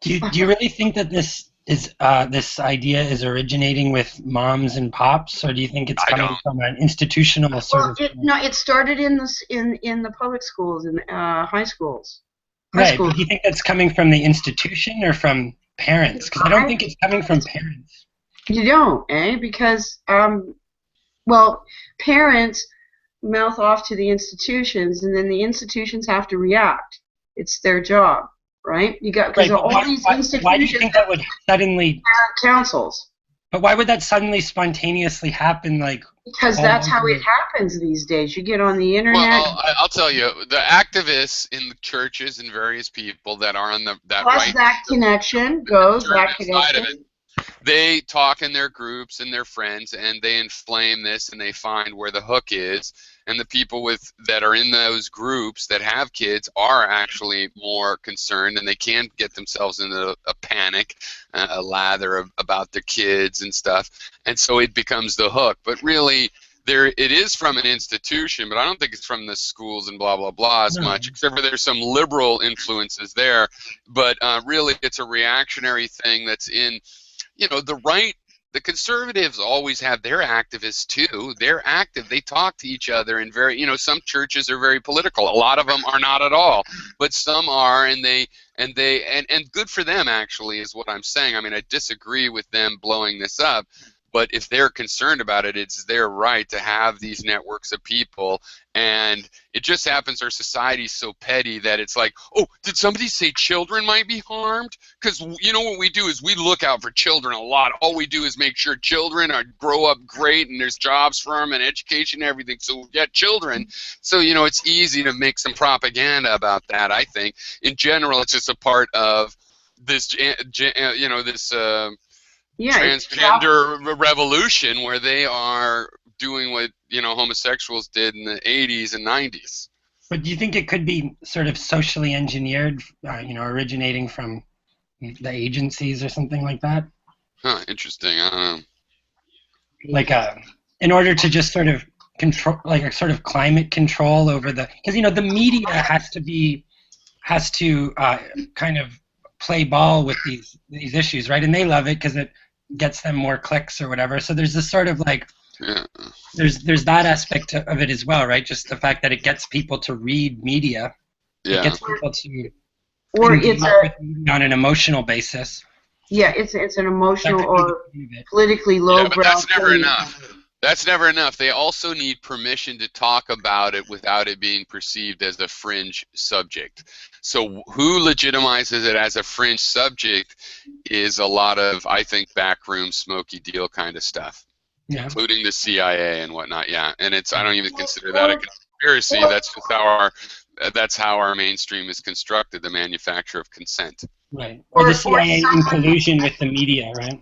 Do you really think that this idea is originating with moms and pops, or do you think it's coming from an institutional sort of? No, it started in the public schools and high schools. Right, but do you think that's coming from the institution or from parents? Because I don't think it's coming from parents. You don't, Because parents mouth off to the institutions, and then the institutions have to react. It's their job. Right? You got because all these institutions. Why do you think that would suddenly? Councils. But why would that suddenly spontaneously happen? Because that's how it happens these days. You get on the internet. Well, I'll tell you, the activists in the churches and various people that are on that plus that connection goes that connection. They talk in their groups and their friends, and they inflame this, and they find where the hook is. And the people that are in those groups that have kids are actually more concerned, and they can get themselves into a panic, a lather about their kids and stuff. And so it becomes the hook. But really, it is from an institution, but I don't think it's from the schools and blah, blah, blah as much, except for there's some liberal influences there. But really, it's a reactionary thing that's in, the right. The conservatives always have their activists too. They're active. They talk to each other, and some churches are very political. A lot of them are not at all, but some are, and good for them actually is what I'm saying. I mean, I disagree with them blowing this up, but if they're concerned about it, it's their right to have these networks of people. And it just happens our society's so petty that it's like, oh, did somebody say children might be harmed? Because what we do is we look out for children a lot. All we do is make sure children grow up great, and there's jobs for them and education and everything. So we get children. So it's easy to make some propaganda about that. I think in general, it's just a part of this, transgender revolution, where they are doing what homosexuals did in the 80s and 90s. But do you think it could be sort of socially engineered, originating from the agencies or something like that? Huh, interesting. I don't know. In order to just sort of control, a sort of climate control over because the media has to kind of play ball with these issues, right? And they love it because it gets them more clicks or whatever. So there's this sort of there's that aspect of it as well, right? Just the fact that it gets people to read media. Yeah. It gets people to on an emotional basis. Yeah, it's an emotional or politically lowbrow. Yeah, but that's never enough. That's never enough. They also need permission to talk about it without it being perceived as a fringe subject. So who legitimizes it as a fringe subject is a lot of, I think, backroom smoky deal kind of stuff, including the CIA and whatnot. Yeah, and I don't even consider that a conspiracy. That's just how our mainstream is constructed, the manufacture of consent. Right. Or the CIA in collusion with the media, right?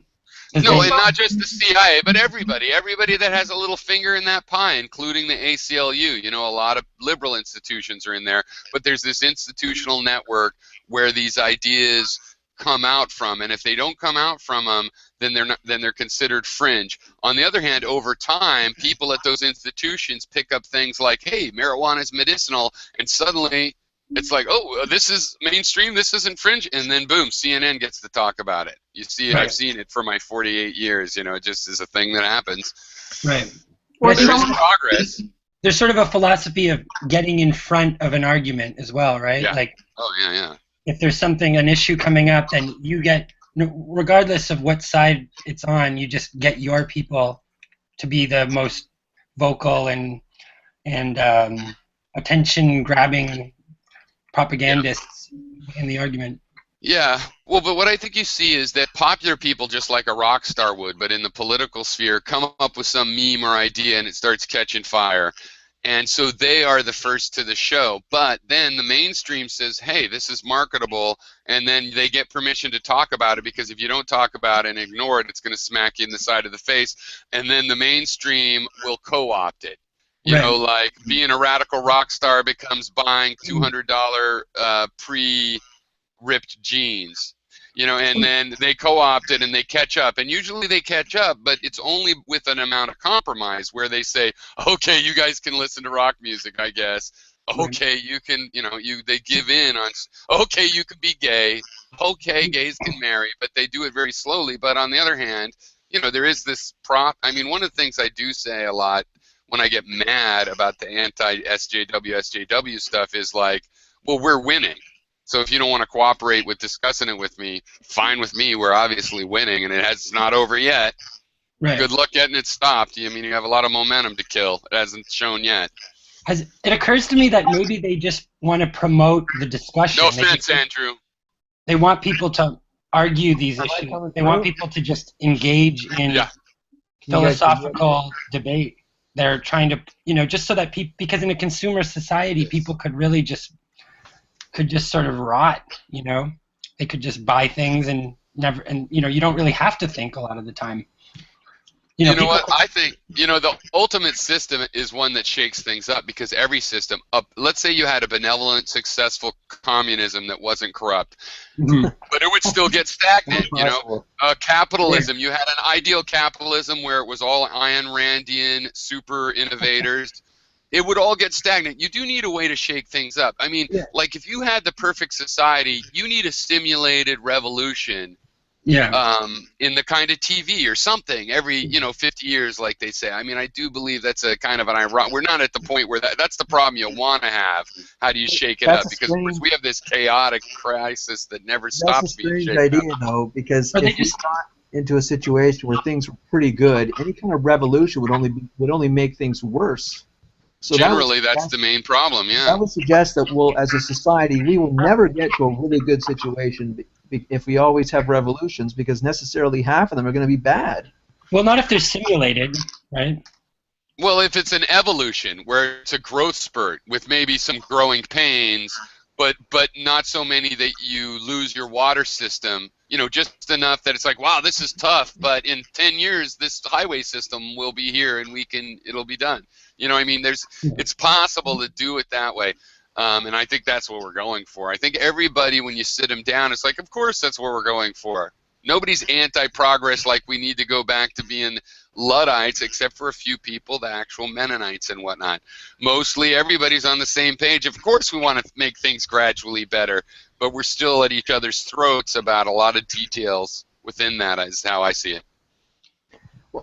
No, and not just the CIA, but everybody that has a little finger in that pie, including the ACLU. You know, a lot of liberal institutions are in there, but there's this institutional network where these ideas come out from, and if they don't come out from them, then they're considered fringe. On the other hand, over time, people at those institutions pick up things like, hey, marijuana is medicinal, and suddenly it's like, oh, this is mainstream, this isn't fringe, and then boom, CNN gets to talk about it. You see it, I've seen it for my 48 years, you know, it just is a thing that happens. Right. Or there is progress. There's sort of a philosophy of getting in front of an argument as well, right? Yeah. Like, oh, yeah, yeah. If there's an issue coming up, then you get, regardless of what side it's on, you just get your people to be the most vocal and attention-grabbing propagandists in the argument. Yeah, well, but what I think you see is that popular people, just like a rock star would, but in the political sphere, come up with some meme or idea and it starts catching fire. And so they are the first to the show. But then the mainstream says, hey, this is marketable, and then they get permission to talk about it, because if you don't talk about it and ignore it, it's going to smack you in the side of the face, and then the mainstream will co-opt it. You know, like being a radical rock star becomes buying $200 pre-ripped jeans. You know, and then they co-opt it and they catch up, and usually they catch up, but it's only with an amount of compromise where they say, okay, you guys can listen to rock music, I guess. Okay, you can, you know, they give in on, okay, you can be gay. Okay, gays can marry, but they do it very slowly. But on the other hand, you know, there is this I mean, one of the things I do say a lot when I get mad about the anti-SJW stuff is like, well, we're winning. So if you don't want to cooperate with discussing it with me, fine with me. We're obviously winning, and it's not over yet. Right. Good luck getting it stopped. I mean, you have a lot of momentum to kill. It hasn't shown yet. It occurs to me that maybe they just want to promote the discussion. No offense, Andrew. They want people to argue these issues. They want people to just engage in philosophical debate. They're trying to, you know, just so that people, because in a consumer society, people could really just sort of rot, you know. They could just buy things and never, and you know, you don't really have to think a lot of the time. You know what? I think, you know, the ultimate system is one that shakes things up, because every system, let's say you had a benevolent, successful communism that wasn't corrupt, but it would still get stagnant, you know. Capitalism, you had an ideal capitalism where it was all Ayn Randian, super innovators. It would all get stagnant. You do need a way to shake things up. I mean, like if you had the perfect society, you need a stimulated revolution. In the kind of TV or something every, you know, 50 years, like they say. I mean, I do believe that's a kind of an ironic. We're not at the point where that's the problem you want to have. How do you shake it up? Because we have this chaotic crisis that never stops being shaken up. That's a strange idea, though, because if you got into a situation where things were pretty good, any kind of revolution would only make things worse. So generally, that's the main problem, yeah. That would suggest that, well, as a society, we will never get to a really good situation if we always have revolutions, because necessarily half of them are going to be bad. Well, not if they're simulated, right? Well, if it's an evolution where it's a growth spurt with maybe some growing pains, but not so many that you lose your water system, you know, just enough that it's like, wow, this is tough, but in 10 years this highway system will be here and it'll be done. You know what I mean? It's possible to do it that way. And I think that's what we're going for. I think everybody, when you sit them down, it's like, of course that's what we're going for. Nobody's anti-progress like we need to go back to being Luddites, except for a few people, the actual Mennonites and whatnot. Mostly everybody's on the same page. Of course we want to make things gradually better, but we're still at each other's throats about a lot of details within that, is how I see it.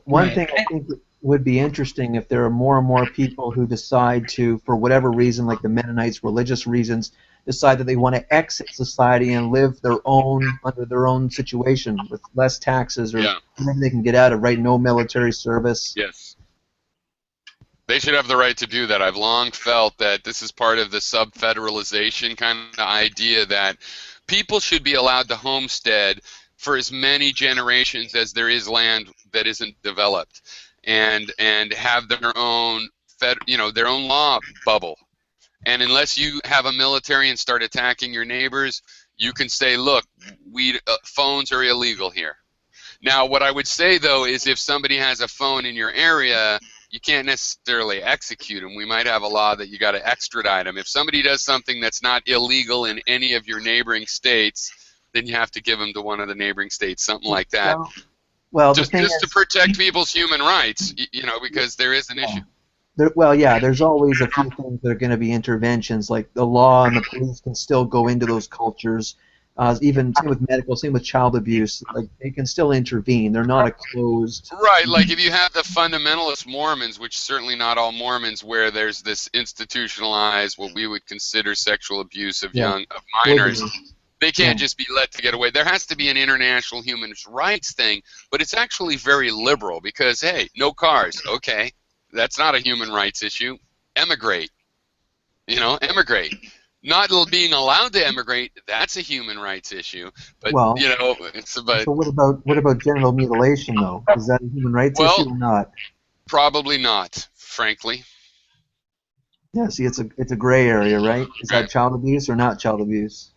One thing I think would be interesting, if there are more and more people who decide to, for whatever reason, like the Mennonites, religious reasons, decide that they want to exit society and live under their own situation with less taxes, or maybe they can get out of no military service. Yes. They should have the right to do that. I've long felt that this is part of the sub-federalization kind of idea that people should be allowed to homestead for as many generations as there is land that isn't developed, and have their own their own law bubble. And unless you have a military and start attacking your neighbors, you can say, look, phones are illegal here. Now, what I would say, though, is if somebody has a phone in your area, you can't necessarily execute them. We might have a law that you got to extradite them. If somebody does something that's not illegal in any of your neighboring states, then you have to give them to one of the neighboring states, something like that. Well, just to protect people's human rights, because there is an issue. There's always a few things that are going to be interventions, like the law and the police can still go into those cultures. Even same with medical, same with child abuse. Like they can still intervene. They're not a closed. Right. Like if you have the fundamentalist Mormons, which certainly not all Mormons, where there's this institutionalized, what we would consider sexual abuse of minors. They can't just be let to get away. There has to be an international human rights thing, but it's actually very liberal because, hey, no cars. Okay, that's not a human rights issue. Emigrate. Emigrate. Not being allowed to emigrate, that's a human rights issue. But, So what about genital mutilation, though? Is that a human rights issue or not? Probably not, frankly. Yeah, see, it's a gray area, right? Is that child abuse or not child abuse?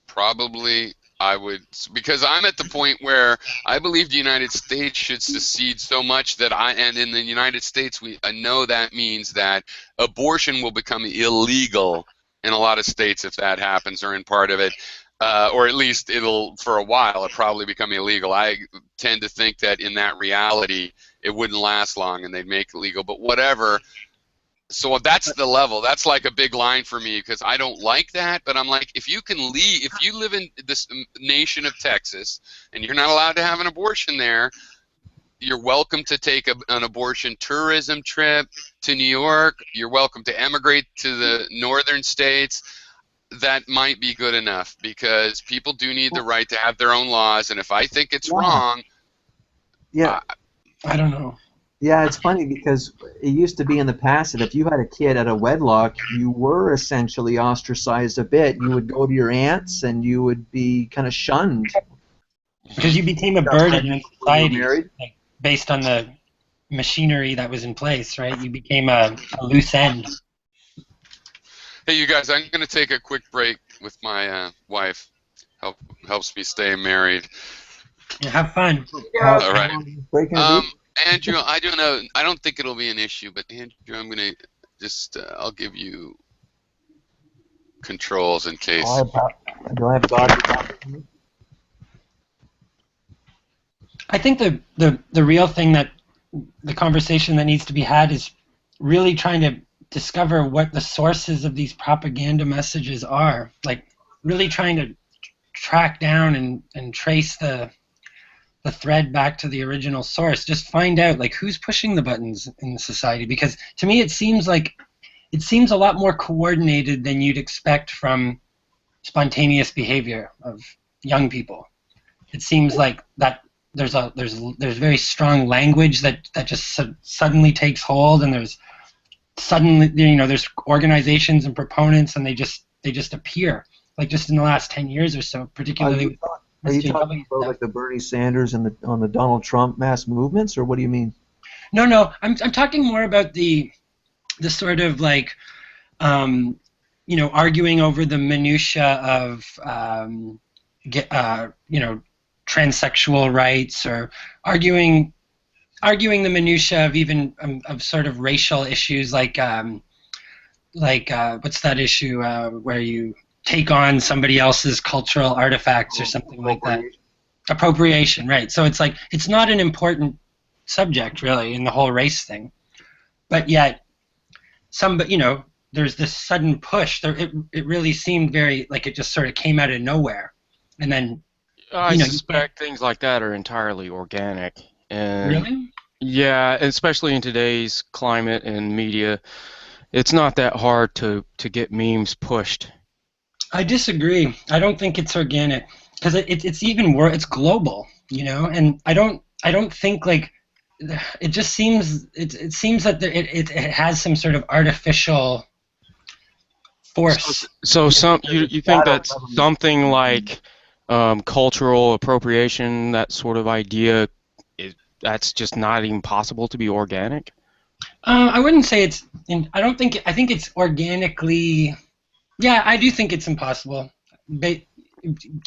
Probably, I would, because I'm at the point where I believe the United States should secede so much that and in the United States, I know that means that abortion will become illegal in a lot of states if that happens, or in part of it, or at least for a while, it'll probably become illegal. I tend to think that in that reality, it wouldn't last long and they'd make it legal, but whatever. So that's the level. That's like a big line for me because I don't like that. But I'm like, if you live in this nation of Texas and you're not allowed to have an abortion there, you're welcome to take an abortion tourism trip to New York. You're welcome to emigrate to the northern states. That might be good enough because people do need the right to have their own laws. And if I think it's wrong, I don't know. Yeah, it's funny because it used to be in the past that if you had a kid at a wedlock, you were essentially ostracized a bit. You would go to your aunts and you would be kind of shunned. Because you became a burden in society based on the machinery that was in place, right? You became a loose end. Hey, you guys, I'm going to take a quick break with my wife. Helps me stay married. Yeah, have fun. All right. Andrew, I don't know. I don't think it'll be an issue, but Andrew, I'm going to just, I'll give you controls in case. Do I have God? I think the real thing that the conversation that needs to be had is really trying to discover what the sources of these propaganda messages are. Like really trying to track down and trace the thread back to the original source. Just find out like who's pushing the buttons in society, because to me it seems a lot more coordinated than you'd expect from spontaneous behavior of young people. It seems like that there's very strong language that just suddenly takes hold, and there's organizations and proponents, and they just appear like just in the last 10 years or so, particularly. Are you talking about like the Bernie Sanders and on the Donald Trump mass movements, or what do you mean? No. I'm talking more about the sort of like, arguing over the minutia of, transsexual rights, or arguing the minutia of even of sort of racial issues, like what's that issue where you take on somebody else's cultural artifacts or something like that. Appropriation, right. So it's like, it's not an important subject really in the whole race thing. But yet, there's this sudden push. It really seemed very, like it just sort of came out of nowhere. And then, I suspect things like that are entirely organic. And really? Yeah, especially in today's climate and media, it's not that hard to get memes pushed. I disagree. I don't think it's organic because it's even worse. It's global, and I don't think like it just seems it seems that it has some sort of artificial force. So you think that something like cultural appropriation, that sort of idea, that's just not even possible to be organic? I wouldn't say it's. I don't think. I think it's organically. Yeah, I do think it's impossible. But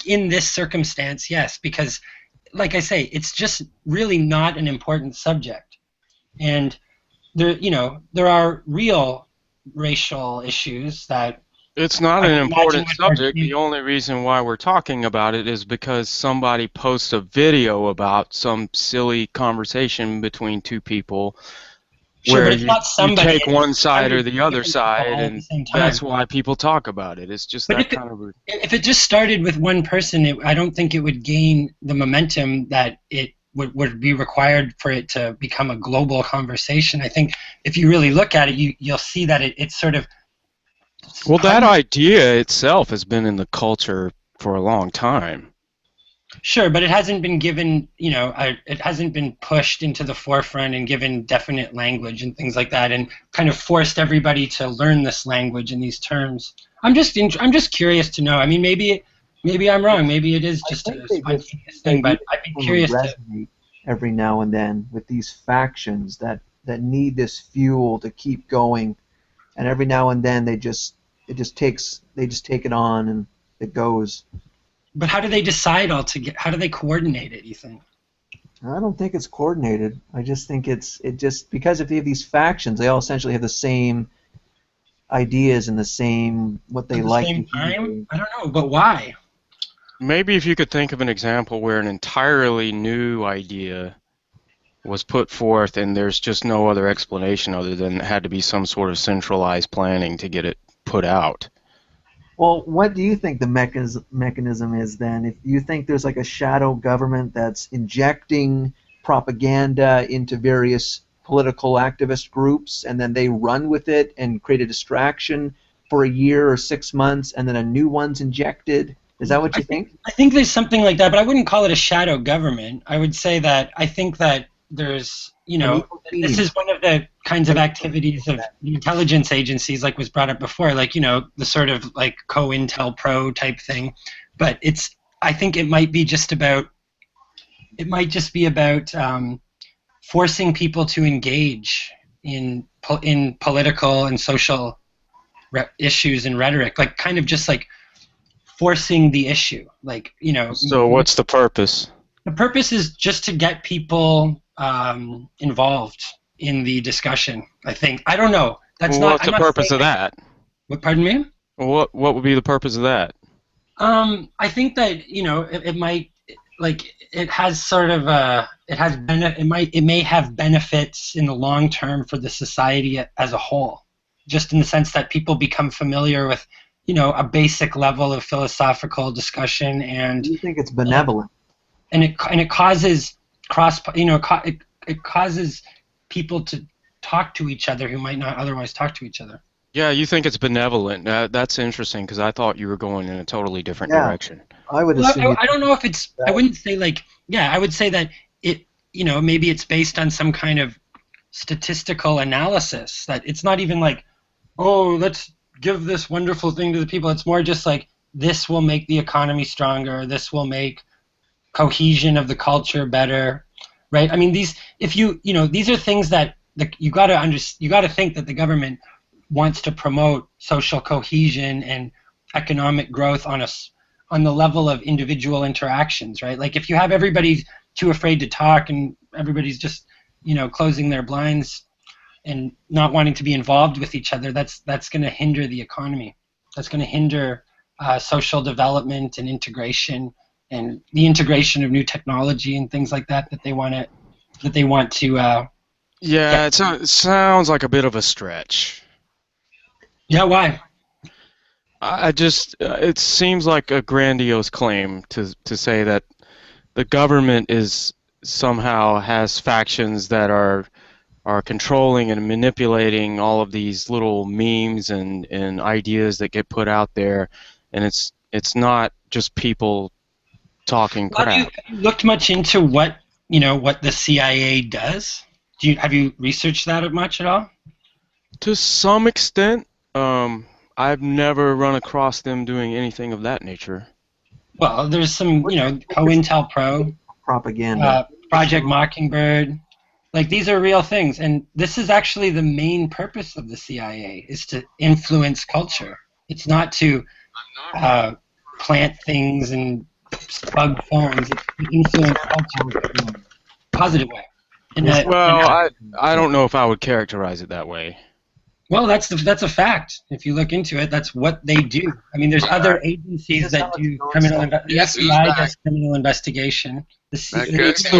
in this circumstance, yes, because, like I say, it's just really not an important subject, and there are real racial issues that. It's not an important subject. The only reason why we're talking about it is because somebody posts a video about some silly conversation between two people. Sure, where but it's not somebody. You take one side or the other side, and that's why people talk about it. It's just that kind of. If it just started with one person, I don't think it would gain the momentum that it would be required for it to become a global conversation. I think if you really look at it, you'll see that it's sort of. Well, that idea itself has been in the culture for a long time. Sure, but it hasn't been given, it hasn't been pushed into the forefront and given definite language and things like that, and kind of forced everybody to learn this language and these terms. I'm just curious to know. I mean, maybe I'm wrong. Maybe it is just a spontaneous thing, but I'd be curious to. Every now and then with these factions that need this fuel to keep going, and every now and then they just take it on and it goes. But how do they decide how do they coordinate it, you think? I don't think it's coordinated. I just think because if they have these factions, they all essentially have the same ideas and the same what they like. At the same time? I don't know, but why? Maybe if you could think of an example where an entirely new idea was put forth and there's just no other explanation other than it had to be some sort of centralized planning to get it put out. Well, what do you think the mechanism is then? If you think there's like a shadow government that's injecting propaganda into various political activist groups, and then they run with it and create a distraction for a year or 6 months, and then a new one's injected, is that what you think? I think there's something like that, but I wouldn't call it a shadow government. I would say that I think that there's, this is one of the kinds of activities of the intelligence agencies, like was brought up before, like, the sort of like COINTELPRO type thing. But I think it might just be about forcing people to engage in political and social issues and rhetoric, like kind of just like forcing the issue, like, So what's the purpose? The purpose is just to get people involved in the discussion, I think. I don't know. What's the purpose of that? What? Pardon me? What would be the purpose of that? I think that it might, like, it has sort of it may have benefits in the long term for the society as a whole, just in the sense that people become familiar with a basic level of philosophical discussion, and you think it's benevolent, and it causes it causes people to talk to each other who might not otherwise talk to each other. Yeah, you think it's benevolent. That's interesting, because I thought you were going in a totally different direction. I would assume. I don't know if it's. I wouldn't say like. Yeah, I would say that it. Maybe it's based on some kind of statistical analysis. That it's not even like, oh, let's give this wonderful thing to the people. It's more just like, this will make the economy stronger. This will make cohesion of the culture better, right? I mean, these are things that you got to think that the government wants to promote social cohesion and economic growth on the level of individual interactions, right? Like, if you have everybody too afraid to talk and everybody's just closing their blinds and not wanting to be involved with each other, that's going to hinder the economy. That's going to hinder social development and integration, and the integration of new technology and things like that they want to. Yeah, it sounds like a bit of a stretch. Yeah, why? It seems like a grandiose claim to say that the government somehow has factions that are controlling and manipulating all of these little memes and ideas that get put out there, and it's not just people talking crap. Have you looked much into what you know, what the CIA does? Have you researched that much at all? To some extent, I've never run across them doing anything of that nature. Well, there's some, you know, COINTELPRO, propaganda, Project Mockingbird. Like, these are real things, and this is actually the main purpose of the CIA, is to influence culture. It's not to plant things and bug phones. It's to influence culture in a positive way. I don't know if I would characterize it that way. Well, that's a fact. If you look into it, that's what they do. I mean, there's other agencies that do criminal investigation. The FBI does criminal investigation. It's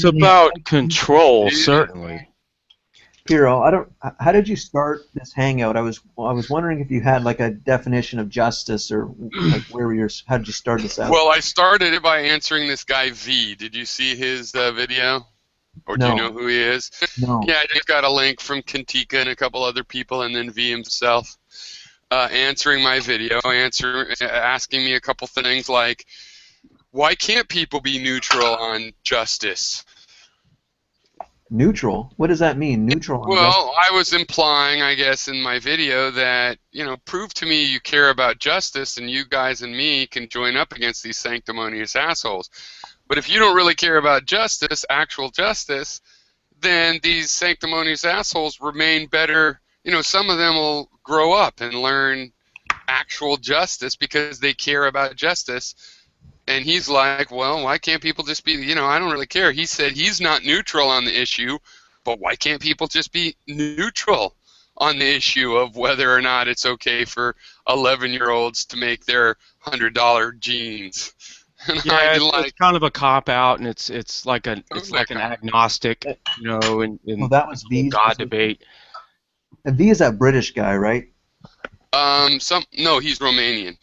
about control, certainly. Hero, how did you start this hangout? I was wondering if you had like a definition of justice, or like how did you start this out? Well, I started it by answering this guy V. Did you see his video? Or do you know who he is? No. Yeah, I just got a link from Kantika and a couple other people, and then V himself answering my video, asking me a couple things like, why can't people be neutral on justice? Neutral? What does that mean? Neutral on justice? Well, I was implying, I guess, in my video that, you know, prove to me you care about justice, and you guys and me can join up against these sanctimonious assholes. But if you don't really care about justice, actual justice, then these sanctimonious assholes remain better. You know, some of them will grow up and learn actual justice because they care about justice. And he's like, well, why can't people just be, you know, I don't really care. He said he's not neutral on the issue, but why can't people just be neutral on the issue of whether or not it's okay for 11-year-olds to make their $100 jeans? Yeah, it's kind of a cop out, and it's like an agnostic, you know, in that was V's God debate. And V is that British guy, right? No, he's Romanian.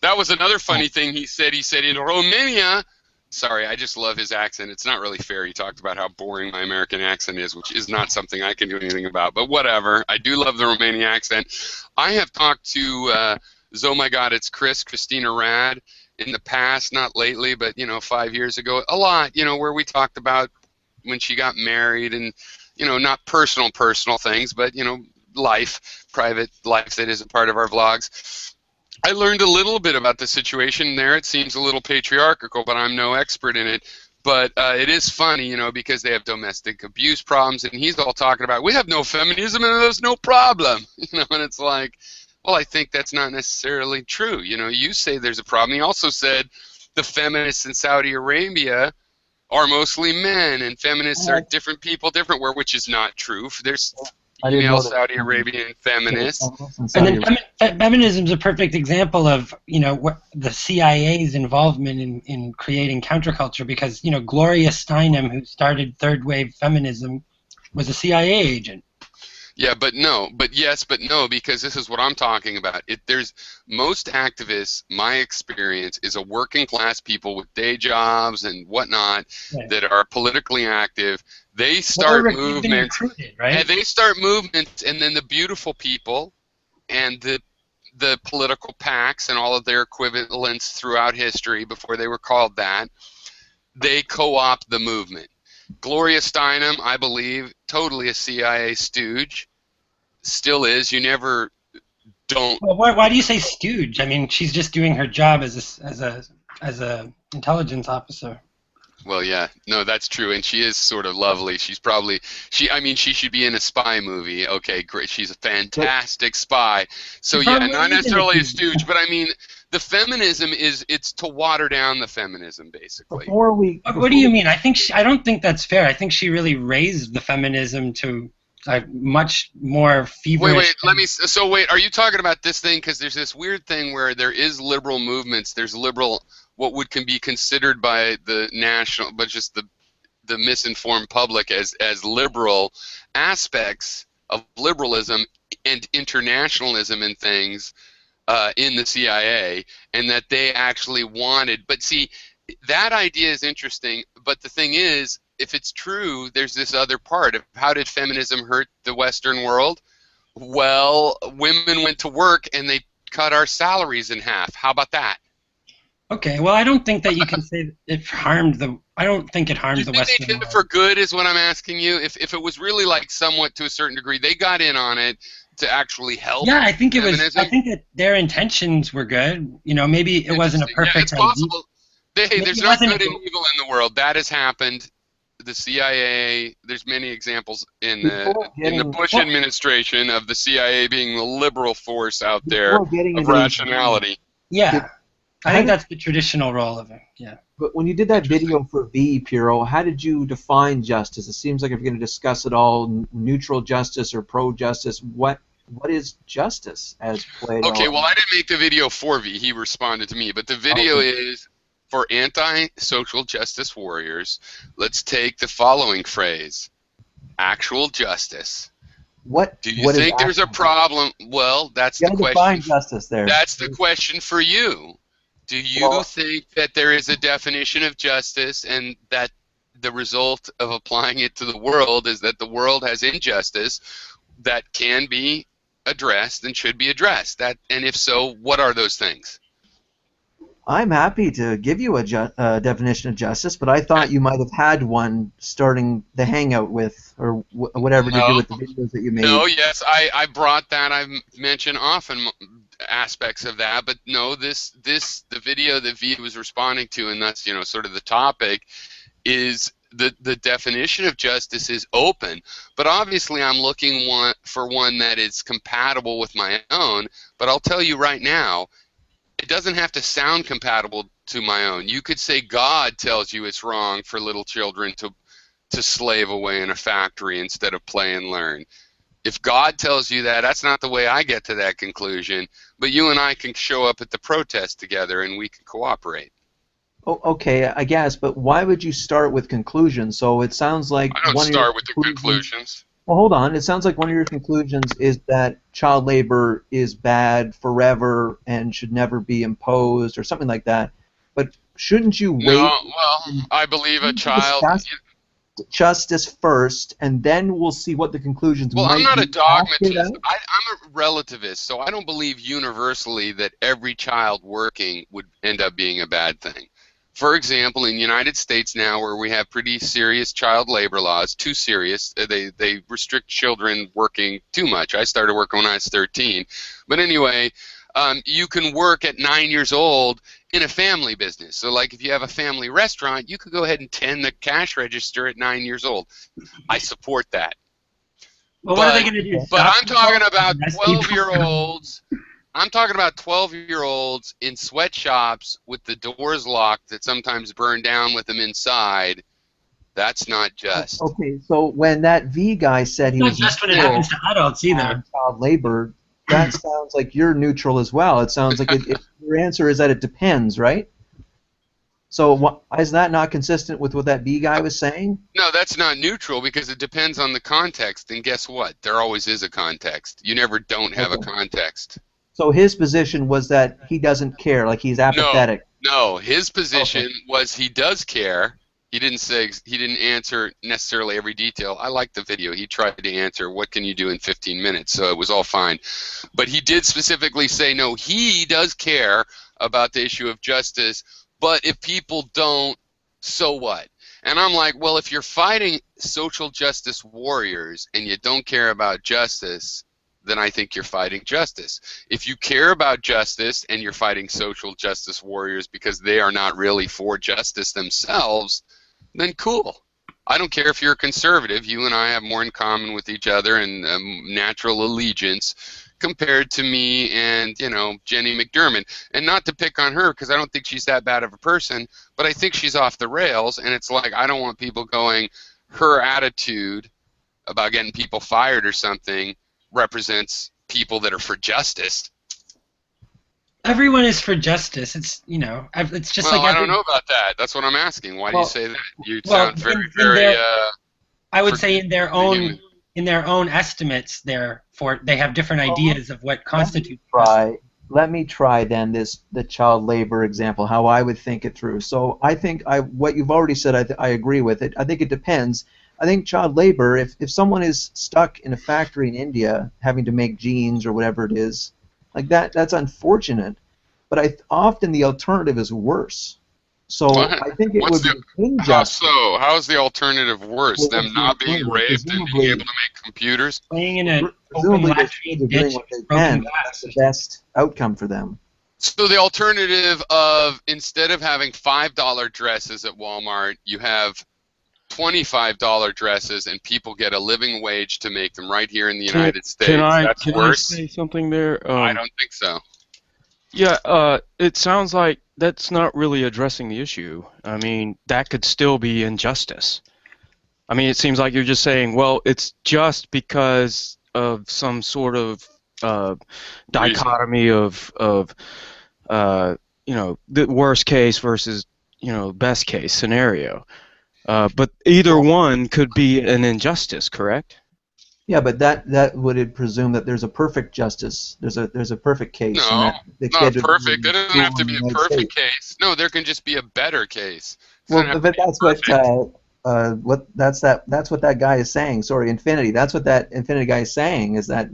That was another funny thing he said. He said in Romania. Sorry, I just love his accent. It's not really fair. He talked about how boring my American accent is, which is not something I can do anything about. But whatever. I do love the Romanian accent. I have talked to Oh My God, It's Christina Rad, in the past, not lately, but, you know, 5 years ago, a lot, you know, where we talked about when she got married and, you know, not personal things, but, you know, private life that is a part of our vlogs. I learned a little bit about the situation there. It seems a little patriarchal, but I'm no expert in it. But it is funny, you know, because they have domestic abuse problems, and he's all talking about, we have no feminism and there's no problem, you know, and it's like, well, I think that's not necessarily true. You know, you say there's a problem. He also said the feminists in Saudi Arabia are mostly men, and feminists are different people, which is not true. There's female Saudi Arabian feminists. And then feminism is a perfect example of, you know, what the CIA's involvement in creating counterculture, because, you know, Gloria Steinem, who started third wave feminism, was a CIA agent. Yeah, but yes, but no, because this is what I'm talking about. There's most activists, my experience, is a working class people with day jobs and whatnot that are politically active. They start movements, right? And they start movements, and then the beautiful people and the political PACs and all of their equivalents throughout history, before they were called that, they co-opt the movement. Gloria Steinem, I believe, totally a CIA stooge. Still is. You never don't. Well, why do you say stooge? I mean, she's just doing her job as a intelligence officer. Well, yeah, no, that's true, and she is sort of lovely. She's probably I mean, she should be in a spy movie. Okay, great. She's a fantastic spy. So yeah, not necessarily a stooge, but I mean, the feminism it's to water down the feminism, basically. What do you mean? I don't think that's fair. I think she really raised the feminism to much more feverish. Wait, are you talking about this thing? Because there's this weird thing where there is liberal movements. There's liberal, what can be considered by the national, but just the misinformed public as liberal aspects of liberalism and internationalism and things in the CIA, and that they actually wanted. But see, that idea is interesting, but the thing is, if it's true, there's this other part of how did feminism hurt the Western world? Well, women went to work and they cut our salaries in half. How about that? Okay, well, I don't think that you can say it harmed the. I don't think it harmed You the think they Western did it world. for good is what I'm asking you? If it was really like somewhat to a certain degree, they got in on it to actually help Yeah, I think it was. I feminism? think that their intentions were good. You know, maybe it wasn't a Interesting. Yeah, it's perfect idea. possible. Maybe There's it not wasn't. good and evil in the world. That has happened. The CIA. There's many examples in Before the getting Bush administration of the CIA being the liberal force out there before getting of into these, rationality. Yeah, I how think did, that's the traditional role of it. Yeah. but when you did that Interesting. video for V, Piero, how did you define justice? It seems like if you're going to discuss it all, neutral justice or pro-justice, what is justice as Plato? Okay, well, I didn't make the video for V. He responded to me, but the video is for anti-social justice warriors. Let's take the following phrase: actual justice. What Do you what is think there's a actual- problem? Well, that's You the got to define question. justice there. That's the question for you. Do you Well- think that there is a definition of justice and that the result of applying it to the world is that the world has injustice that can be addressed and should be addressed? And if so, what are those things? I'm happy to give you a definition of justice, but I thought you might have had one starting the hangout with, or whatever to do with the videos that you made. No, yes, I brought that. I've mentioned often aspects of that, but no, the video that V was responding to, and that's sort of the topic, is the definition of justice is open, but obviously I'm looking for one that is compatible with my own. But I'll tell you right now, it doesn't have to sound compatible to my own. You could say God tells you it's wrong for little children to slave away in a factory instead of play and learn. If God tells you that, that's not the way I get to that conclusion, but you and I can show up at the protest together and we can cooperate. Oh, okay, I guess, but why would you start with conclusions? So it sounds like I don't one of your start with the conclusions. Well, hold on. It sounds like one of your conclusions is that child labor is bad forever and should never be imposed or something like that. But shouldn't you wait? No, well, I believe a child. discuss justice first, and then we'll see what the conclusions Well, might I'm not be a dogmatist. after that? I'm a relativist, so I don't believe universally that every child working would end up being a bad thing. For example, in the United States now, where we have pretty serious child labor laws, too serious, they restrict children working too much. I started working when I was 13. But anyway, you can work at 9 years old in a family business. So like if you have a family restaurant, you could go ahead and tend the cash register at 9 years old. I support that. Well, what are they going to do? But Stop I'm talking about arrest people? 12-year-olds. I'm talking about 12-year-olds in sweatshops with the doors locked that sometimes burn down with them inside. That's not just. Okay, so when that V guy said he Not was just when it neutral happens to adults either. on child labor, that sounds like you're neutral as well. It sounds like your answer is that it depends, right? So is that not consistent with what that V guy was saying? No, that's not neutral because it depends on the context. And guess what? There always is a context. You never don't have a context. So his position was that he doesn't care, like he's apathetic. No, his position was he does care. He didn't answer necessarily every detail. I liked the video. He tried to answer what can you do in 15 minutes, so it was all fine. But he did specifically say no, he does care about the issue of justice, but if people don't, so what? And I'm like, well, if you're fighting social justice warriors and you don't care about justice, then I think you're fighting justice. If you care about justice and you're fighting social justice warriors because they are not really for justice themselves, then cool. I don't care if you're a conservative. You and I have more in common with each other and natural allegiance compared to me and, Jenny McDermott. And not to pick on her because I don't think she's that bad of a person, but I think she's off the rails, and it's like I don't want people going, her attitude about getting people fired or something represents people that are for justice. Everyone is for justice. It's it's just well, like I don't know about that. That's what I'm asking. Why do you say that? You well, sound very, in very. I would say in their own estimates, they have different ideas of what constitutes. Let me try then the child labor example, how I would think it through. So I think what you've already said, I agree with it. I think it depends. I think child labor, if someone is stuck in a factory in India having to make jeans or whatever it is, like that's unfortunate. but often the alternative is worse. So I think it would be unjust. How so? How is the alternative worse? Well, Them not being raped and being able to make computers? Playing in an Presumably open they're doing what they can. That's the best outcome for them. So the alternative of, instead of having $5 dresses at Walmart, you have $25 dresses, and people get a living wage to make them right here in the United States. Can I worse? say something there? I don't think so. Yeah, it sounds like that's not really addressing the issue. I mean, that could still be injustice. I mean, it seems like you're just saying, well, it's just because of some sort of dichotomy of you know, the worst case versus, you know, best case scenario. But either one could be an injustice, correct? Yeah, but that would presume that there's a perfect justice. There's a perfect case. No, not perfect. There doesn't have to be a perfect States. case. No, there can just be a better case. Well, but that's what that guy is saying. Sorry, Infinity. That's what that Infinity guy is saying. Is that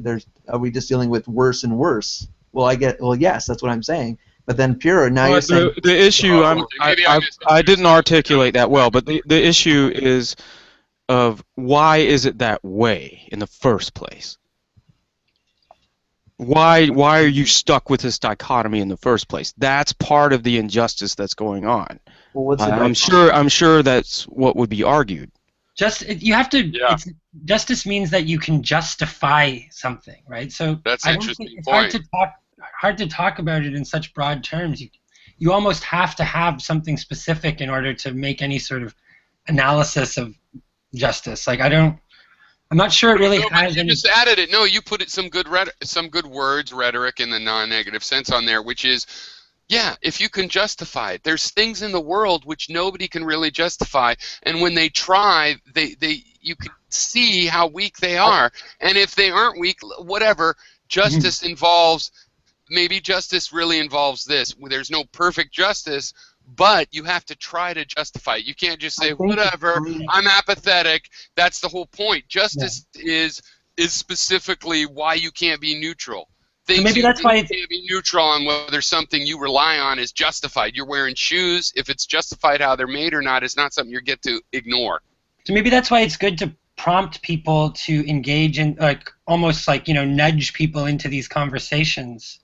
are we just dealing with worse and worse? Well, yes, that's what I'm saying. But then Pure, now you're saying the issue. I didn't articulate that well, but the issue is of why is it that way in the first place? Why are you stuck with this dichotomy in the first place? That's part of the injustice that's going on. Well, what's I'm sure that's what would be argued. You have to. Yeah. Justice means that you can justify something, right? So that's an interesting it's point. hard to talk about it in such broad terms. You almost have to have something specific in order to make any sort of analysis of justice. Like I'm not sure it really has. You just added it. No, you put it some good words, rhetoric in the non-negative sense on there, which is, yeah, if you can justify it. There's things in the world which nobody can really justify, and when they try, you can see how weak they are. And if they aren't weak, whatever, justice involves. Maybe justice really involves this. There's no perfect justice, but you have to try to justify it. You can't just say, whatever, I'm apathetic. That's the whole point. Justice is specifically why you can't be neutral. So maybe that's why you can't be neutral on whether something you rely on is justified. You're wearing shoes. If it's justified how they're made or not, it's not something you get to ignore. So maybe that's why it's good to prompt people to engage in, almost nudge people into these conversations.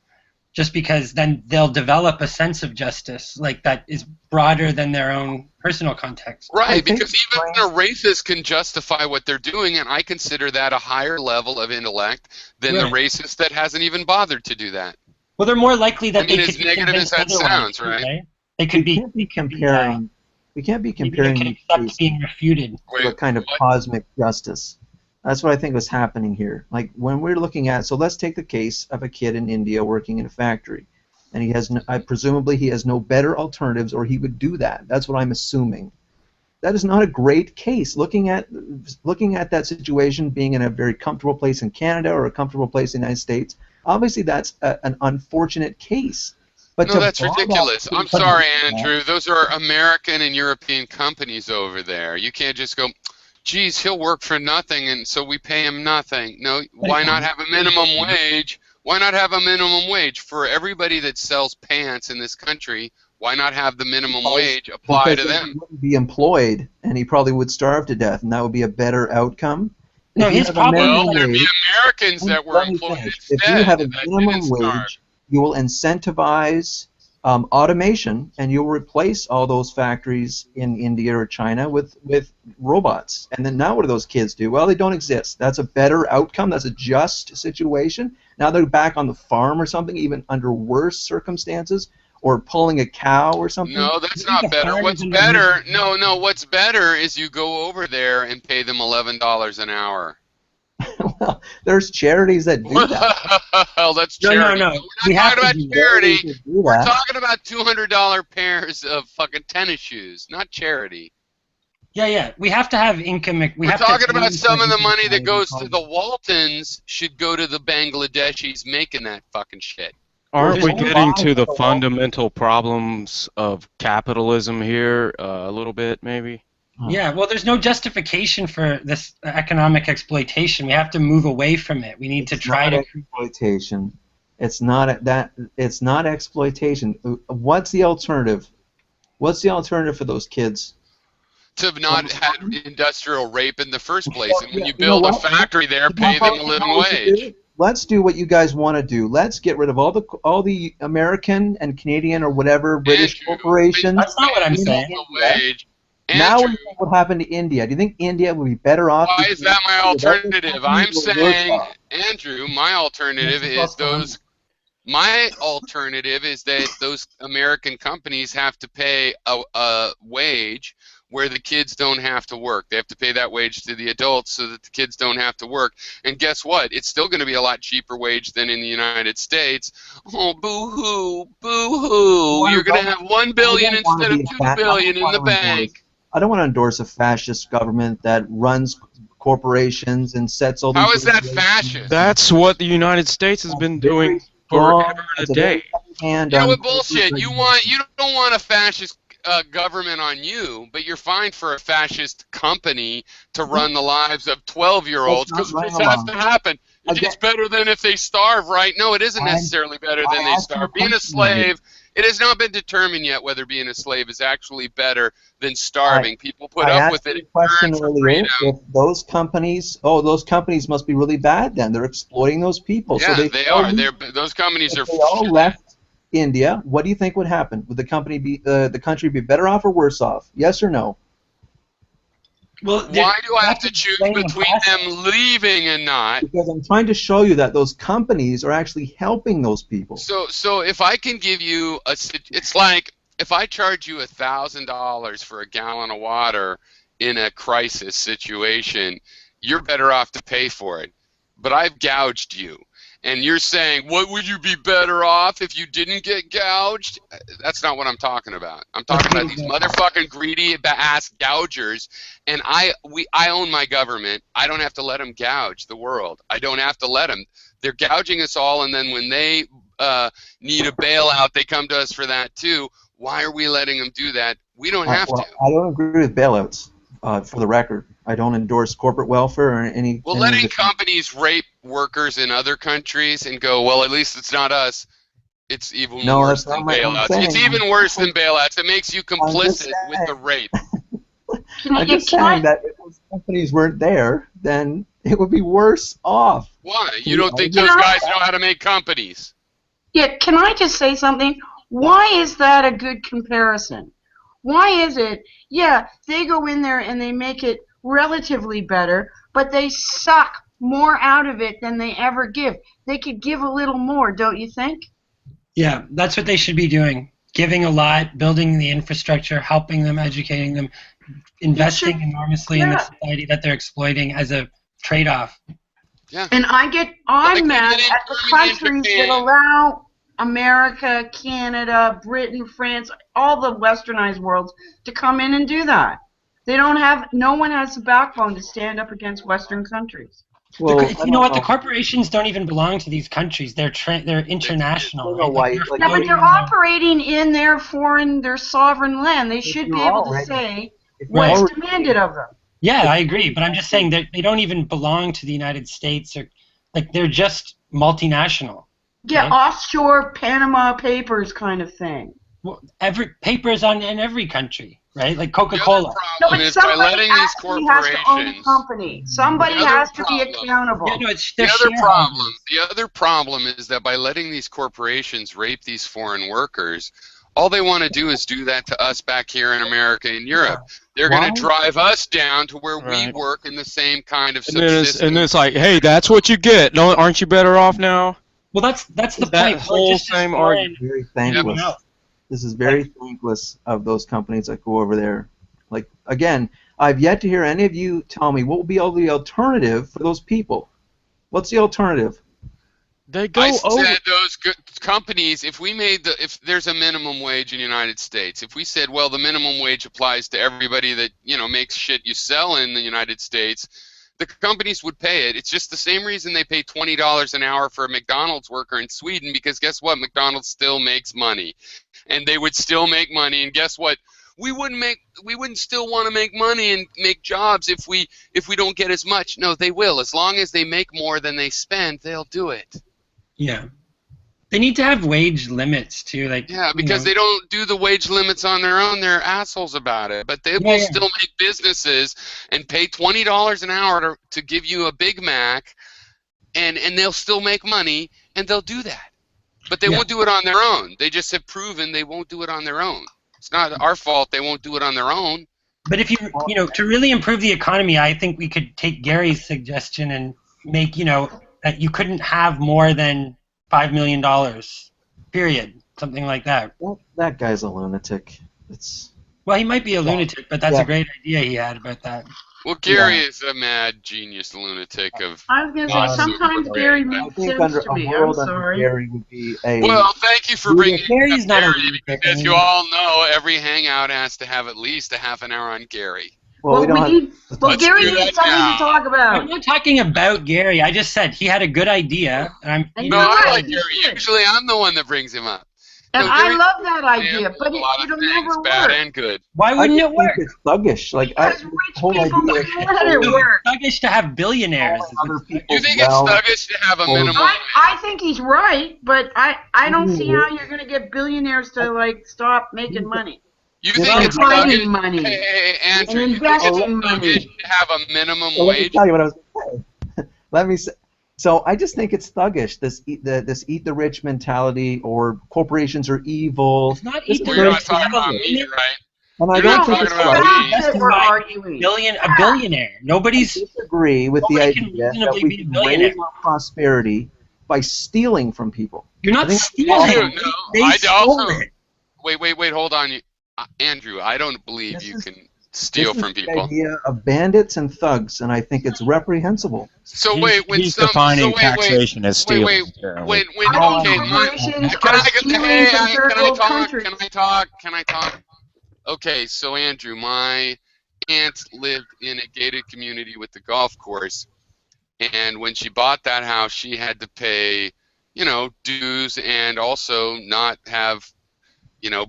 Just because then they'll develop a sense of justice that is broader than their own personal context. Right, because even a racist can justify what they're doing, and I consider that a higher level of intellect than the racist that hasn't even bothered to do that. Well, they're more likely that they could be negative as that sounds, right? They could be. We can't be comparing being refuted to a kind of cosmic justice. That's what I think was happening here. Like when we're looking at, so let's take the case of a kid in India working in a factory, and he has, presumably he has no better alternatives, or he would do that. That's what I'm assuming. That is not a great case. Looking at that situation, being in a very comfortable place in Canada or a comfortable place in the United States, obviously that's an unfortunate case. But no, that's ridiculous. I'm sorry, Andrew. Those are American and European companies over there. You can't just go, geez, he'll work for nothing, and so we pay him nothing. No, why not have a minimum wage? Why not have a minimum wage for everybody that sells pants in this country? Why not have the minimum wage apply to them? He wouldn't be employed, and he probably would starve to death, and that would be a better outcome. No, his problem. Well, there'd be Americans that were employed instead. If you have a minimum wage, you will incentivize automation, and you'll replace all those factories in India or China with robots. And then now what do those kids do? Well, they don't exist. That's a better outcome. That's a just situation. Now they're back on the farm or something, even under worse circumstances, or pulling a cow or something. No, that's not better. What's better? No. What's better is you go over there and pay them $11 an hour. Well, there's charities that do that. Well, that's charity. No. We're not talking about charity. We're talking about $200 pairs of fucking tennis shoes, not charity. Yeah. We have to have income. We're talking about some of the money that goes to the Waltons should go to the Bangladeshis making that fucking shit. Aren't we getting to the fundamental problems of capitalism here a little bit, maybe? Yeah, well, there's no justification for this economic exploitation. We have to move away from it. We need to try to exploitation. It's not that. It's not exploitation. What's the alternative? What's the alternative for those kids? To not have industrial rape in the first place, and when you You know build a what? factory there, pay them a living wage. Let's do what you guys want to do. Let's get rid of all the American and Canadian or whatever British corporations. That's not what I'm saying. Now we think what happened to India. Do you think India would be better off? Why is that my alternative? I'm saying, Andrew, my alternative is those. My alternative is that those American companies have to pay a wage where the kids don't have to work. They have to pay that wage to the adults so that the kids don't have to work. And guess what? It's still going to be a lot cheaper wage than in the United States. Oh, boo-hoo, boo-hoo. You're going to have $1 billion instead of $2 billion in the bank. I don't want to endorse a fascist government that runs corporations and sets all these... How is that fascist? That's what the United States has been doing forever and a day. You know what bullshit? You don't want a fascist government on you, but you're fine for a fascist company to run the lives of 12-year-olds because this has to happen. It's better than if they starve, right? No, it isn't necessarily better than they starve. Being a slave, it has not been determined yet whether being a slave is actually better than starving. People put up with it. I asked the question earlier, if those companies, those companies must be really bad then. They're exploiting those people. Yeah, so they are. Those companies are... If they all left India, what do you think would happen? Would the country be better off or worse off? Yes or no? Well, why do I have to choose between them leaving and not? Because I'm trying to show you that those companies are actually helping those people. So if I can give you it's like if I charge you $1,000 for a gallon of water in a crisis situation, you're better off to pay for it. But I've gouged you. And you're saying, what would you be better off if you didn't get gouged? That's not what I'm talking about. I'm talking about these motherfucking greedy ass gougers. And I own my government. I don't have to let them gouge the world. I don't have to let them. They're gouging us all, and then when they need a bailout, they come to us for that too. Why are we letting them do that? We don't have to. I don't agree with bailouts, for the record. I don't endorse corporate welfare or any... Well, letting companies rape workers in other countries and go, well, at least it's not us. It's even worse than bailouts. It's even worse than bailouts. It makes you complicit with the rape. I'm just saying that if those companies weren't there, then it would be worse off. Why? You don't think those guys know how to make companies? Yeah, can I just say something? Why is that a good comparison? Why is it, yeah, they go in there and they make it relatively better, but they suck more out of it than they ever give. They could give a little more, don't you think? Yeah, that's what they should be doing. Giving a lot, building the infrastructure, helping them, educating them, investing enormously in the society that they're exploiting as a trade-off. Yeah. And I'm mad at the countries that allow America, Canada, Britain, France, all the westernized worlds to come in and do that. They don't have, no one has the backbone to stand up against Western countries. Well, you know what? The corporations don't even belong to these countries. They're international. Right? Yeah, but they're operating in their sovereign land. They should be able to say what's demanded of them. Yeah, I agree. But I'm just saying that they don't even belong to the United States. Or like they're just multinational. Yeah, right? Offshore Panama Papers kind of thing. Well, every papers in every country, right? Like Coca-Cola. No, but somebody actually has to own a company. Somebody has to be accountable. Yeah, no, the other problem is that by letting these corporations rape these foreign workers, all they want to do is do that to us back here in America and Europe. Yeah. They're going to drive us down to where we work in the same kind of subsistence. And it's like, hey, that's what you get. No, aren't you better off now? Well, that's the point. That whole same argument. Very thankless. This is very thankless of those companies that go over there. Like, again, I've yet to hear any of you tell me what will be the alternative for those people. What's the alternative? I said those companies, if there's a minimum wage in the United States, if we said, well, the minimum wage applies to everybody that, makes shit you sell in the United States, the companies would pay it. It's just the same reason they pay $20 an hour for a McDonald's worker in Sweden, because guess what? McDonald's still makes money. And they would still make money, and guess what? We wouldn't still want to make money and make jobs if we don't get as much. No, they will. As long as they make more than they spend, they'll do it. Yeah. They need to have wage limits too, like Yeah, because they don't do the wage limits on their own. They're assholes about it. But they will still make businesses and pay $20 an hour to give you a Big Mac, and they'll still make money, and they'll do that. But they won't do it on their own. They just have proven they won't do it on their own. It's not our fault they won't do it on their own. But if to really improve the economy, I think we could take Gary's suggestion and make, that you couldn't have more than $5 million, period, something like that. Well, that guy's a lunatic. Well, he might be a lunatic, but that's a great idea he had about that. Well, Gary is a mad genius lunatic of. I was going to say, sometimes Gary makes sense to me. I'm sorry. Gary would be a. Well, thank you for bringing Gary's not Gary, a lunatic. because you all know every hangout has to have at least a half an hour on Gary. Well, Gary needs something to talk about. I'm not talking about Gary. I just said he had a good idea. I like Gary. Usually I'm the one that brings him up. And I love that idea, but it'll never work. Bad and good. Why wouldn't it work? It's thuggish. Because rich people don't let it work. It's thuggish to have billionaires. You think it's thuggish to have a minimum? I think he's right, but I don't see how you're going to get billionaires to stop making money. You think it's thuggish? Money. Hey, Andrew, and you think it's investing money. thuggish to have a minimum wage? Let me tell you what I was going to say. Let me say. So I just think it's thuggish, this eat the rich mentality, or corporations are evil. It's not eat the You're rich. not talking about me, right? And I don't think it's a billionaire. Nobody's disagree with the idea that we can raise our prosperity by stealing from people. You're not stealing. They stole it. Wait, hold on. Andrew, I don't believe you can steal from people. The idea of bandits and thugs, and I think it's reprehensible. So he's defining taxation as stealing. Can I talk? Okay, so Andrew, my aunt lived in a gated community with the golf course, and when she bought that house, she had to pay, dues, and also not have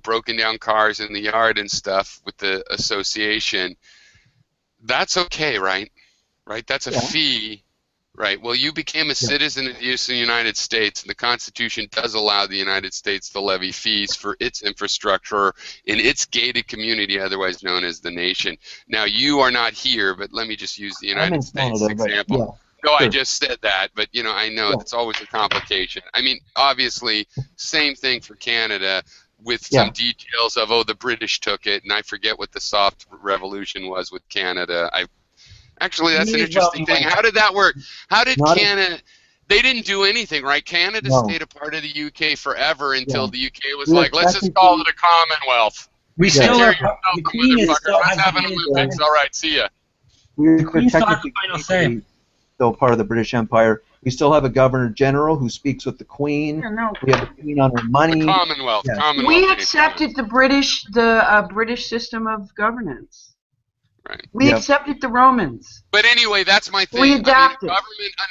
broken down cars in the yard and stuff with the association. That's okay, right? Right? That's a fee, right? Well, you became a citizen of the United States, and the Constitution does allow the United States to levy fees for its infrastructure in its gated community, otherwise known as the nation. Now, you are not here, but let me just use the United States example. No, I just said that, but I know it's always a complication. I mean, obviously, same thing for Canada, with some details of, the British took it, and I forget what the soft revolution was with Canada. Actually, that's an interesting thing. How did that work? How did Canada? They didn't do anything, right? Canada stayed a part of the UK forever until the UK was like, let's just call it a Commonwealth. We still the Queen is still let's have an Olympics. All right, see ya. The Queen still has the final say. Still part of the British Empire. We still have a Governor General who speaks with the Queen. We have the Queen on her money. The Commonwealth. Yeah. Commonwealth. We accepted the British system of governance. Right. We accepted the Romans. But anyway, that's my thing. We adapted. A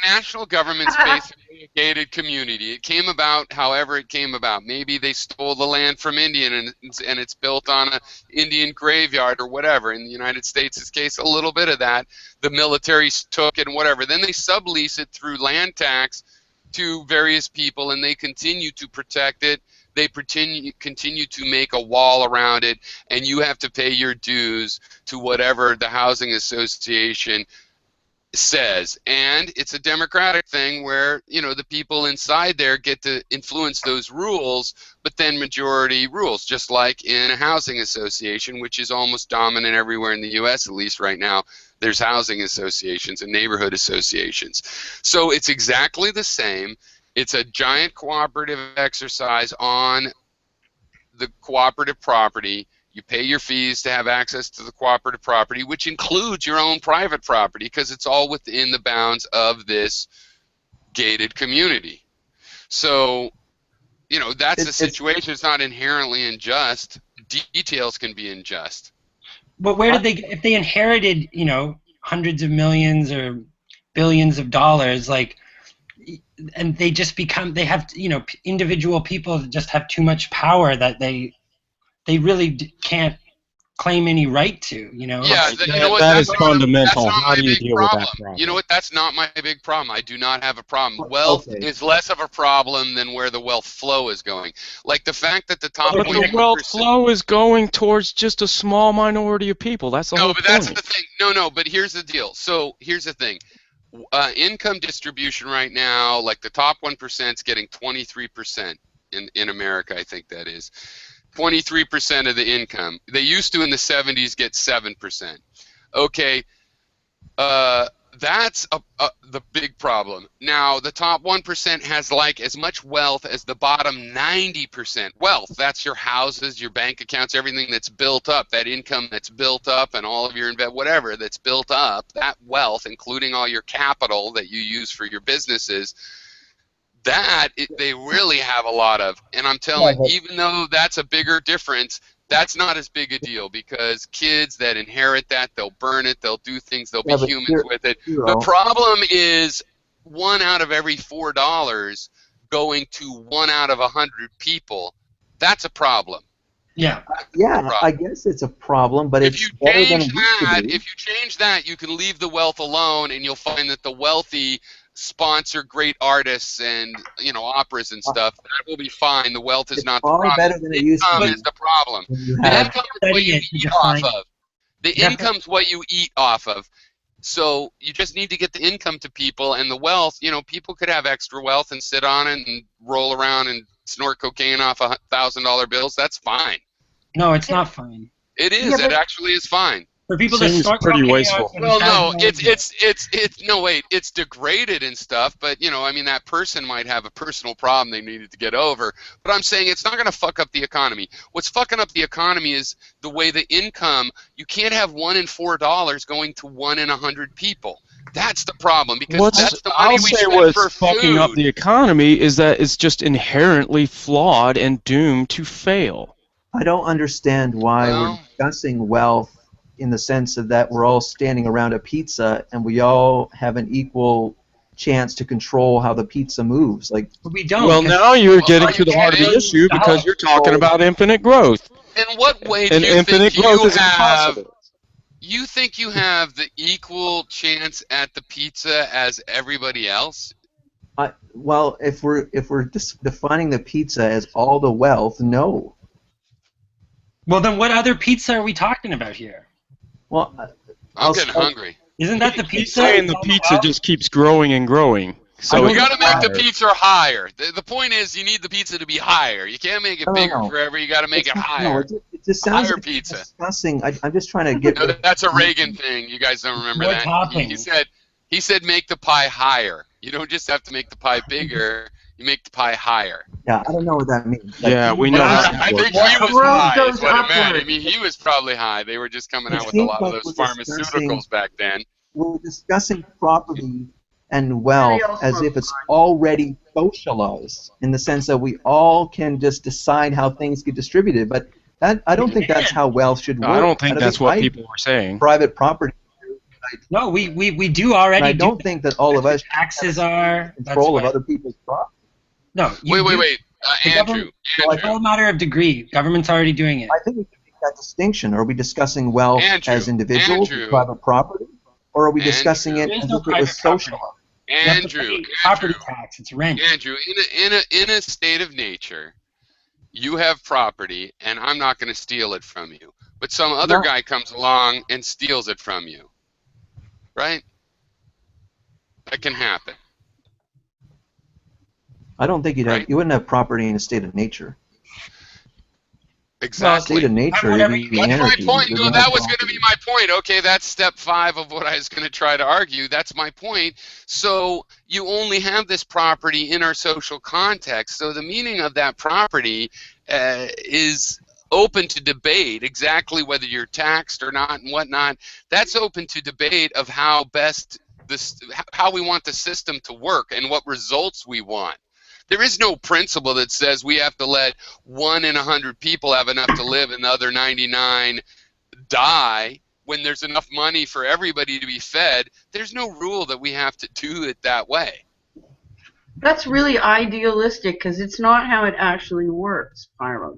national government's basically a gated community. It came about however it came about. Maybe they stole the land from Indian and it's built on an Indian graveyard or whatever. In the United States' case, a little bit of that. The military took it and whatever. Then they sublease it through land tax to various people, and they continue to protect it. They continue to make a wall around it, and you have to pay your dues to whatever the housing association says. And it's a democratic thing where, the people inside there get to influence those rules, but then majority rules, just like in a housing association, which is almost dominant everywhere in the U.S., at least right now. There's housing associations and neighborhood associations. So it's exactly the same. It's a giant cooperative exercise on the cooperative property. You pay your fees to have access to the cooperative property, which includes your own private property, because it's all within the bounds of this gated community. So, that's the situation. It's not inherently unjust. Details can be unjust. But where did if they inherited, hundreds of millions or billions of dollars, and they just they have, individual people just have too much power that they really can't claim any right to, you know? Yeah, Right. you know what? That That's is not fundamental. that's not How my do you big deal with problem. that problem? You know what? That's not my big problem. I do not have a problem. Well, Wealth okay. is less of a problem than where the wealth flow is going. Like the fact that the top But the 0.1%. wealth flow is going towards just a small minority of people. That's the No, whole but point. that's the thing. No, but here's the deal. So here's the thing. Income distribution right now, like the top 1% is getting 23% in America, I think that is. 23% of the income. They used to in the 70s get 7%. Okay, that's the big problem. Now, the top 1% has like as much wealth as the bottom 90% wealth. That's your houses, your bank accounts, everything that's built up, that income that's built up, and all of your whatever that's built up, that wealth, including all your capital that you use for your businesses. They really have a lot of, and I'm telling, even though that's a bigger difference, that's not as big a deal because kids that inherit that, they'll burn it, they'll do things, they'll be humans with it. The problem is 1 out of every $4 going to 1 out of 100 people. That's a problem. Yeah. Yeah, I guess it's a problem, but it's better than it used to be. If you change that, you can leave the wealth alone, and you'll find that the wealthy sponsor great artists and operas and stuff. That will be fine. The wealth is not the problem. Better than it used to be. Income is the problem. The income is what you eat off of. The income's what you eat off of. So you just need to get the income to people, and the wealth. People could have extra wealth and sit on it and roll around and snort cocaine off $1,000 bills. That's fine. No, it's not fine. It is. It actually is fine. For people that Seems snort pretty cocaine wasteful. Well, no, it's degraded and stuff, but that person might have a personal problem they needed to get over. But I'm saying it's not going to fuck up the economy. What's fucking up the economy is the way the income. You can't have $1 in $4 going to 1 in 100 people. That's the problem because that's the money we spend for fucking up the economy is that it's just inherently flawed and doomed to fail. I don't understand why we're discussing wealth in the sense of that we're all standing around a pizza and we all have an equal chance to control how the pizza moves. Like we don't. Well, now you're getting to the heart of the issue because you're talking about infinite growth. In what way do you think you think you have the equal chance at the pizza as everybody else? Well, if we're defining the pizza as all the wealth, no. Well, then what other pizza are we talking about here? Well, I'm getting hungry. Isn't that the pizza? He's saying the pizza just keeps growing and growing. So we got to make the pizza higher. The point is, you need the pizza to be higher. You can't make it bigger forever. You got to make it higher. No, it just sounds higher like pizza. Discussing. I'm just trying to get. No, that's a Reagan thing. You guys don't remember More that? toppings. He said make the pie higher. You don't just have to make the pie bigger. You make the pie higher. Yeah, I don't know what that means. Yeah, we know. I think he was high. Is what it meant. I mean, he was probably high. They were just coming out with a lot of those pharmaceuticals back then. We're discussing property and wealth as if it's already socialized in the sense that we all can just decide how things get distributed. But I don't think that's how wealth should work. I don't think that's what people were saying. Private property. No, we do already. I don't think that all of us taxes are control of other people's property. No. Wait. Andrew. It's all a matter of degree. Government's already doing it. I think we can make that distinction. Are we discussing wealth as individuals, private property, or are we discussing it as if it was social? Andrew, property tax. It's rent. Andrew, in a state of nature, you have property, and I'm not going to steal it from you. But some other guy comes along and steals it from you. Right? That can happen. I don't think you wouldn't have property in a state of nature. Exactly. State of nature. That's my point. No, that was going to be my point. Okay, that's step 5 of what I was going to try to argue. That's my point. So you only have this property in our social context. So the meaning of that property is open to debate, exactly whether you're taxed or not and whatnot. That's open to debate of how we want the system to work and what results we want. There is no principle that says we have to let 1 in 100 people have enough to live and the other 99 die when there's enough money for everybody to be fed. There's no rule that we have to do it that way. That's really idealistic because it's not how it actually works, Pyro.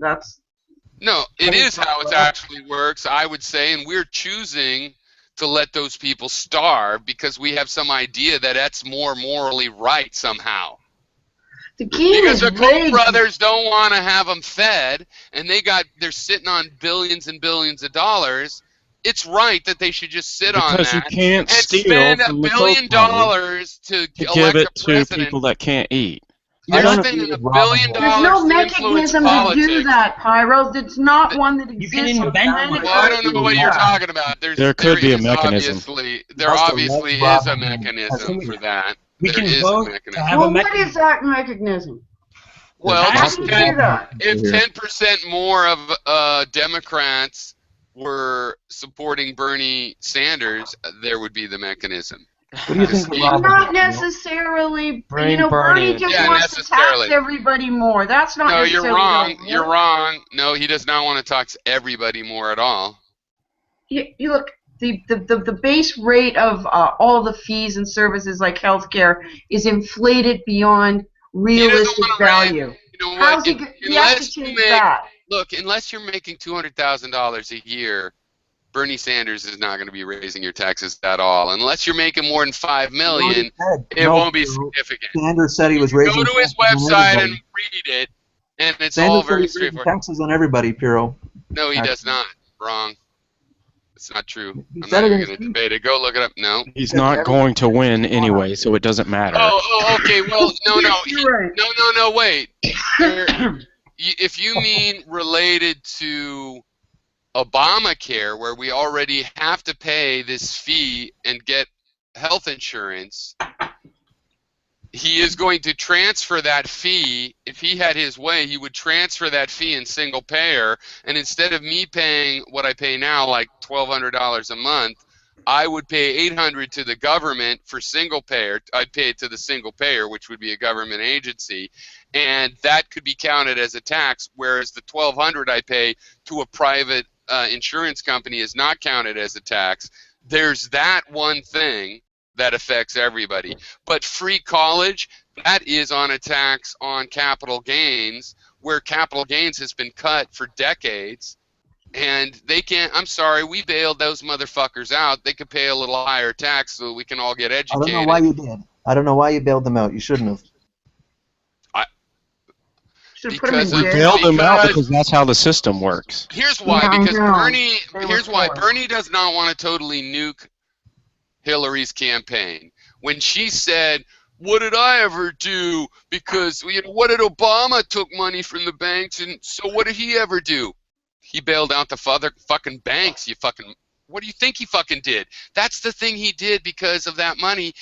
No, it is how it actually works, I would say, and we're choosing to let those people starve because we have some idea that that's more morally right somehow. The game Because is the Koch rigged. brothers don't want to have them fed, and they're sitting on billions and billions of dollars. It's right that they should just sit on Because you that can't and steal spend $1 from the billion Koch brothers to to give elect it a to president. people that can't eat. You're I don't spending agree $1 with billion Robin. There's no to influence mechanism to do politics. that, Pyro. It's not one that You can exists on invent planet one. Well, I don't Earth know to what do you're that. talking about. There could be a mechanism. There Also, obviously let is a Robin- mechanism for that. We There can is a vote to mechanism. have Well, a what mechanism. is that mechanism? Well, How just do you 10, do that? if 10% more of Democrats were supporting Bernie Sanders, there would be the mechanism. What do you think of Steve- Robin? Not necessarily. Brain Bernie burning. just Yeah, wants to necessarily. tax everybody more. That's not No, necessarily you're wrong. the You're wrong. No, he does not want to tax everybody more at all. You look, the base rate of all the fees and services like healthcare is inflated beyond realistic wanna value. You know How's what? he? He has to change that. Look, unless you're making $200,000 a year, Bernie Sanders is not going to be raising your taxes at all. Unless you're making more than $5 million, it won't be significant. Sanders said he was raising. Go to his taxes on website and everybody. read it, and it's Sanders all said very he's raising straightforward. taxes on everybody, Piro. No, he does Actually. not. Wrong. It's not true. He I'm said not it even in his going to speech. debate it. Go look it up. No. He's not going to win anyway, so it doesn't matter. Oh, okay. Well, no. You're right. No, wait. If you mean related to Obamacare, where we already have to pay this fee and get health insurance, he is going to transfer that fee. If he had his way, he would transfer that fee in single payer, and instead of me paying what I pay now, like $1,200 a month, I would pay $800 to the government for single payer. I'd pay it to the single payer, which would be a government agency, and that could be counted as a tax, whereas the $1,200 I pay to a private insurance company is not counted as a tax. There's that one thing that affects everybody. But free college, that is on a tax on capital gains, where capital gains has been cut for decades. And they can't, I'm sorry, we bailed those motherfuckers out. They could pay a little higher tax so we can all get educated. I don't know why you did. I don't know why you bailed them out. You shouldn't have. Should put him in Because We of- jail. bailed them out because- because that's how the system works. Here's why, No, because no. Bernie, They were here's why forced. Bernie does not want to totally nuke Hillary's campaign. When she said, "What did I ever do? Because what did Obama took money from the banks, and so what did he ever do? He bailed out the fucking banks. What do you think he fucking did? That's the thing he did because of that money."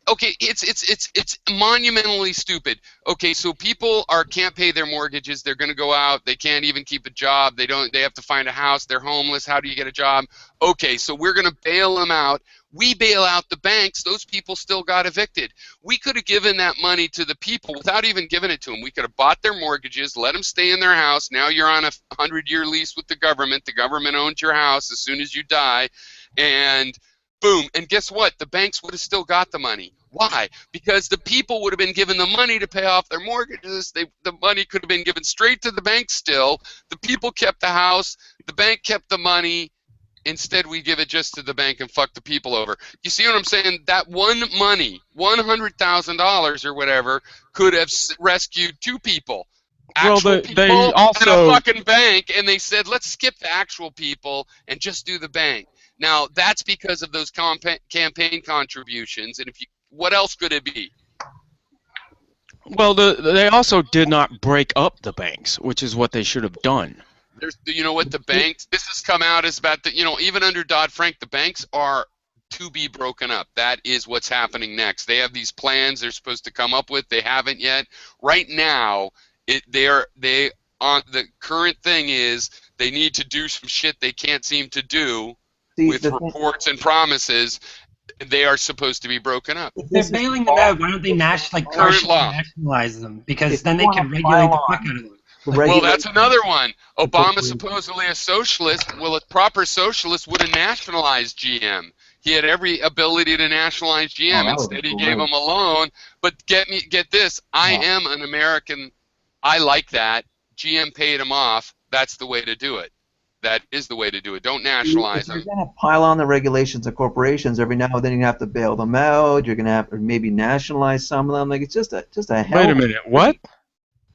Okay, it's monumentally stupid. Okay, so people can't pay their mortgages. They're going to go out. They can't even keep a job. They have to find a house. They're homeless. How do you get a job? Okay, so we're going to bail them out. We bail out the banks. Those people still got evicted. We could have given that money to the people without even giving it to them. We could have bought their mortgages, let them stay in their house. Now you're on a 100-year lease with the government. The government owns your house as soon as you die, and boom. And guess what? The banks would have still got the money. Why? Because the people would have been given the money to pay off their mortgages. The money could have been given straight to the bank still. The people kept the house. The bank kept the money. Instead, we give it just to the bank and fuck the people over. You see what I'm saying? That one money, $100,000 or whatever, could have rescued two people. Actual people they and also a fucking bank, and they said, let's skip the actual people and just do the bank. Now, that's because of those campaign contributions, and what else could it be? Well, they also did not break up the banks, which is what they should have done. You know what, the banks, this has come out as about, even under Dodd-Frank, the banks are to be broken up. That is what's happening next. They have these plans they're supposed to come up with. They haven't yet. Right now, the current thing is they need to do some shit they can't seem to do with reports and promises. They are supposed to be broken up. If they're bailing them out, why don't they nationalize them? Because then they can regulate the fuck out of them. Well, that's another one. Obama's supposedly a socialist. Well, a proper socialist would have nationalized GM. He had every ability to nationalize GM. Instead, he gave them a loan. But get this. I am an American. I like that. GM paid him off. that's the way to do it. That is the way to do it. Don't nationalize If you're them. going to pile on the regulations of corporations every now and then, you have to bail them out. You're going to have to maybe nationalize some of them. Like, it's just a hell. Wait a minute. What?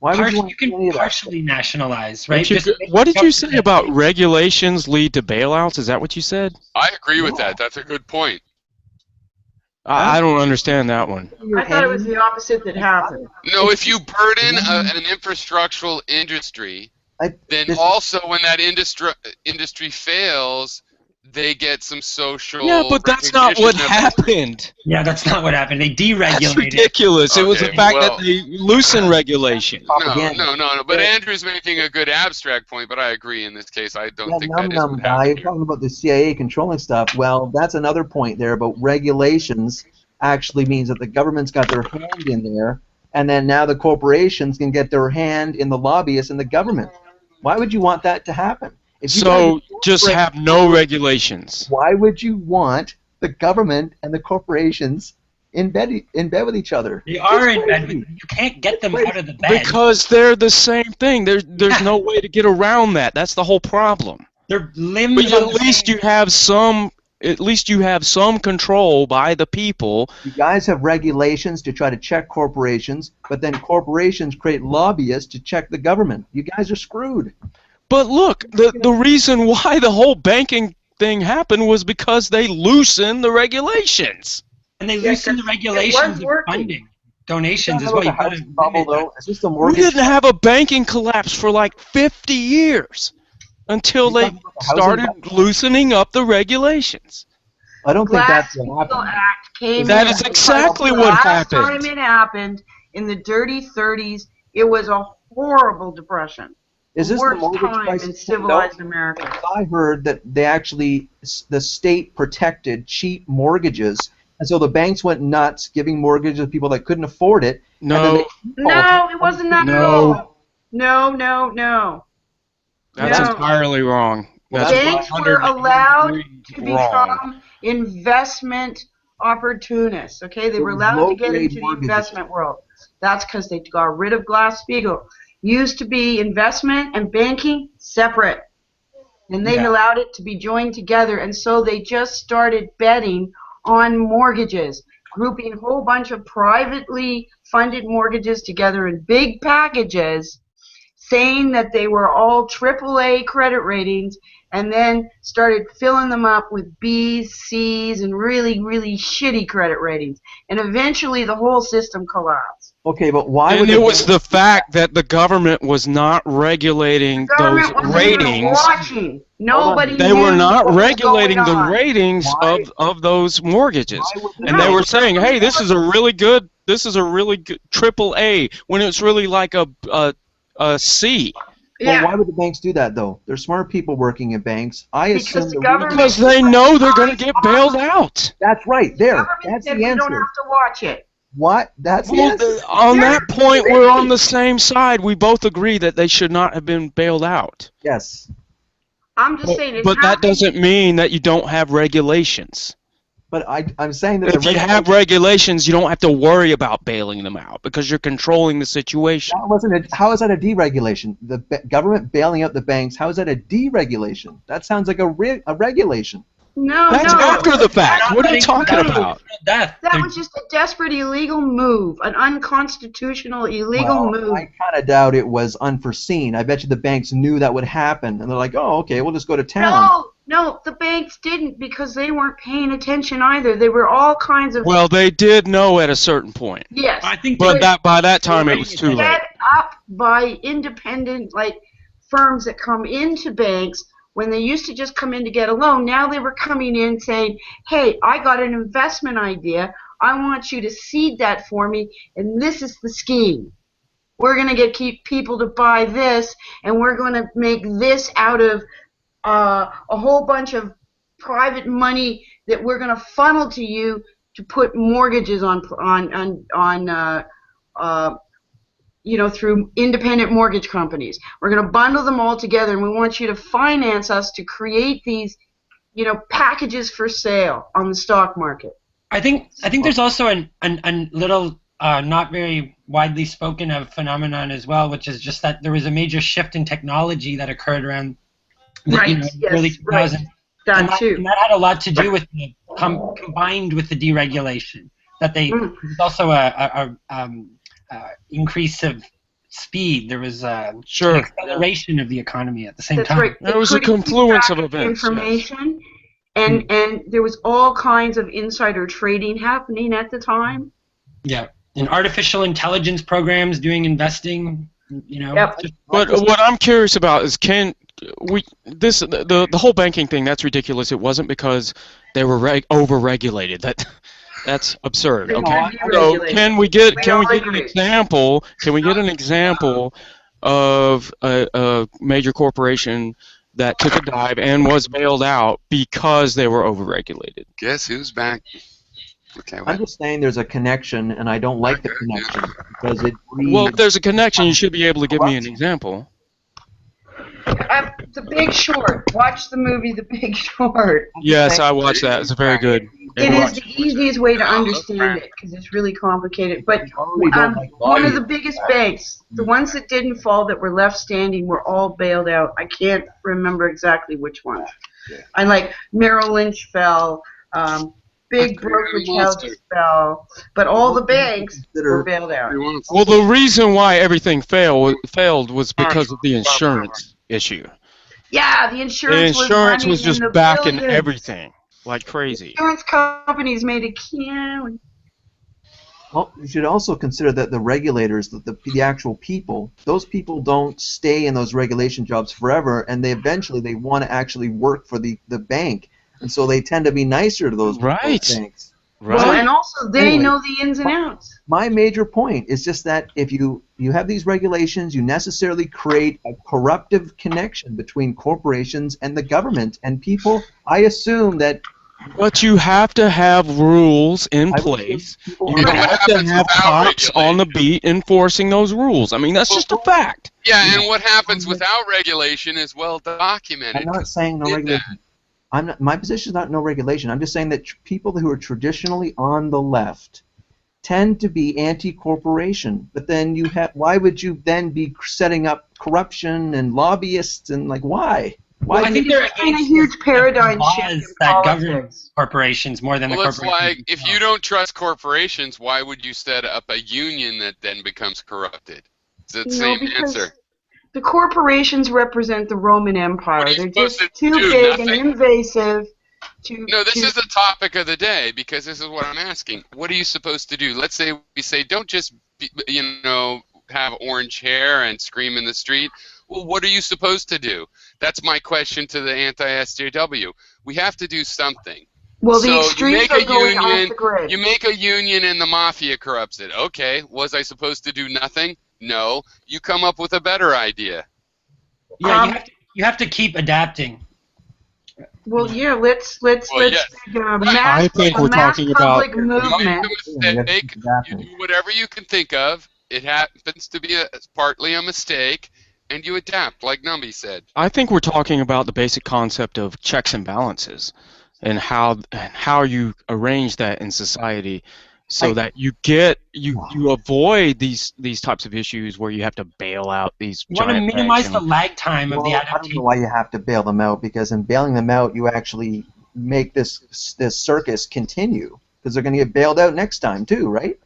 Why would you want You to do any can of that? partially nationalize, right? What did you say about regulations lead to bailouts? Is that what you said? I agree with that. That's a good point. I don't understand that one. I thought it was the opposite that happened. No, if you burden an infrastructural industry, then also when that industry fails, they get some social. Yeah, but that's not what happened. Yeah, that's not what happened. They deregulated. That's ridiculous. It was the fact that they loosen regulation. No. But Andrew's making a good abstract point, but I agree in this case. I don't think that is what guy happened. talking about the CIA controlling stuff. Well, that's another point there. But regulations actually means that the government's got their hand in there, and then now the corporations can get their hand in the lobbyists and the government. Why would you want that to happen? So just have no regulations. Why would you want the government and the corporations in bed with each other? They are in bed with you. You can't get them out of the bed. Because they're the same thing. There's no way to get around that. That's the whole problem. They're limbs. But at least you have some. At least you have some control by the people. You guys have regulations to try to check corporations, but then corporations create lobbyists to check the government. You guys are screwed. But look, the reason why the whole banking thing happened was because they loosened the regulations. And they loosened the regulations of funding. Donations is what you got to We didn't have a banking collapse for like 50 years until they started loosening up the regulations. I don't think that's what happened. Act came that is exactly what happened. Last time it happened, in the dirty 30s, it was a horrible depression. Is this the mortgage time crisis? in civilized America? I heard that the state protected cheap mortgages, and so the banks went nuts giving mortgages to people that couldn't afford it. No, it wasn't that at all. No. That's entirely wrong. Banks were allowed to become investment opportunists. Okay, they were allowed to get into the investment world. That's because they got rid of Glass-Steagall. Used to be investment and banking separate, and they allowed it to be joined together, and so they just started betting on mortgages, grouping a whole bunch of privately funded mortgages together in big packages, saying that they were all AAA credit ratings, and then started filling them up with B's, C's, and really, really shitty credit ratings. And eventually the whole system collapsed. Okay, but why? And it was the fact that the government was not regulating those ratings. Nobody. They were not regulating the ratings of those mortgages, and they were saying, "Hey, this is a really good AAA," when it's really like a C. Well, why would the banks do that, though? There's smart people working in banks. Because they know they're going to get bailed out. That's right. That's the answer. You don't have to watch it. What? That's the answer. On that point, we're on the same side. We both agree that they should not have been bailed out. Yes. I'm just saying. But that doesn't mean that you don't have regulations. But I'm saying that if you have regulations, you don't have to worry about bailing them out because you're controlling the situation. How is that a deregulation? The government bailing out the banks, how is that a deregulation? That sounds like a regulation. That's after the fact. What are you talking about? That was just a desperate illegal move, an unconstitutional illegal move. I kind of doubt it was unforeseen. I bet you the banks knew that would happen, and they're like, oh, okay, we'll just go to town. No, the banks didn't because they weren't paying attention either. They were all kinds of... Well, they did know at a certain point. Yes. But by that time it was too late. Set up by independent firms that come into banks. When they used to just come in to get a loan, now they were coming in saying, hey, I got an investment idea. I want you to seed that for me, and this is the scheme. We're going to keep people to buy this, and we're going to make this out of a whole bunch of private money that we're going to funnel to you to put mortgages on through independent mortgage companies. We're going to bundle them all together, and we want you to finance us to create these, packages for sale on the stock market. I think there's also a little not very widely spoken of phenomenon as well, which is just that there was a major shift in technology that occurred around the early 2000s. That too. And that had a lot to do with the combined with the deregulation. That there was also a increase of speed. There was an acceleration of the economy at the same time. Right. There was a confluence of events. Information, and there was all kinds of insider trading happening at the time. Yeah, and artificial intelligence programs doing investing. Yep. But what I'm curious about is the whole banking thing, that's ridiculous. It wasn't because they were over-regulated. That's absurd. Okay. So can we get an example? Can we get an example of a major corporation that took a dive and was bailed out because they were over-regulated? Guess who's back? Okay, I'm just saying there's a connection, and I don't like the connection because it. Well, if there's a connection, you should be able to give me an example. The Big Short. Watch the movie The Big Short. Yes, I watched that. It's very good. It is the easiest way to understand it because it's really complicated. But one of the biggest banks, the ones that didn't fall that were left standing, were all bailed out. I can't remember exactly which ones. And like Merrill Lynch fell, big brokerage houses fell, but all the banks were bailed out. Well, the reason why everything failed was because of the insurance issue. Yeah, the insurance was just backing everything like crazy. Insurance companies made a killing. Well, you should also consider that the regulators, the actual people, those people don't stay in those regulation jobs forever, and they eventually want to actually work for the bank, and so they tend to be nicer to those banks. Right. Well, and also they know the ins and outs. My major point is just that if you have these regulations, you necessarily create a corruptive connection between corporations and the government and people. I assume that. But you have to have rules in place. You have to have cops on the beat enforcing those rules. I mean, that's just a fact. Yeah, and what happens without regulation is well documented. I'm not saying no regulation. My position is not no regulation. I'm just saying that people who are traditionally on the left tend to be anti-corporation. But then why would you then be setting up corruption and lobbyists and why? Well, I think there are a huge paradigm shift that govern corporations more than the corporations. It's like if you don't trust corporations, why would you set up a union that then becomes corrupted? It's the same answer. The corporations represent the Roman Empire. They're just too big and invasive. No, this is the topic of the day because this is what I'm asking. What are you supposed to do? Let's say we say don't just have orange hair and scream in the street. Well, what are you supposed to do? That's my question to the anti-SJW. We have to do something. Well, the extremes are going off the grid. You make a union and the mafia corrupts it. Okay, was I supposed to do nothing? No. You come up with a better idea. Yeah, you have to keep adapting. Well, yeah, let's I think we're talking about movement. You do whatever you can think of. It happens to be partly a mistake. And you adapt, like Numby said. I think we're talking about the basic concept of checks and balances and how you arrange that in society so that you avoid these types of issues where you have to bail out these You want to minimize the lag time of the adaptation. I don't know why you have to bail them out, because in bailing them out, you actually make this circus continue, because they're going to get bailed out next time too, right?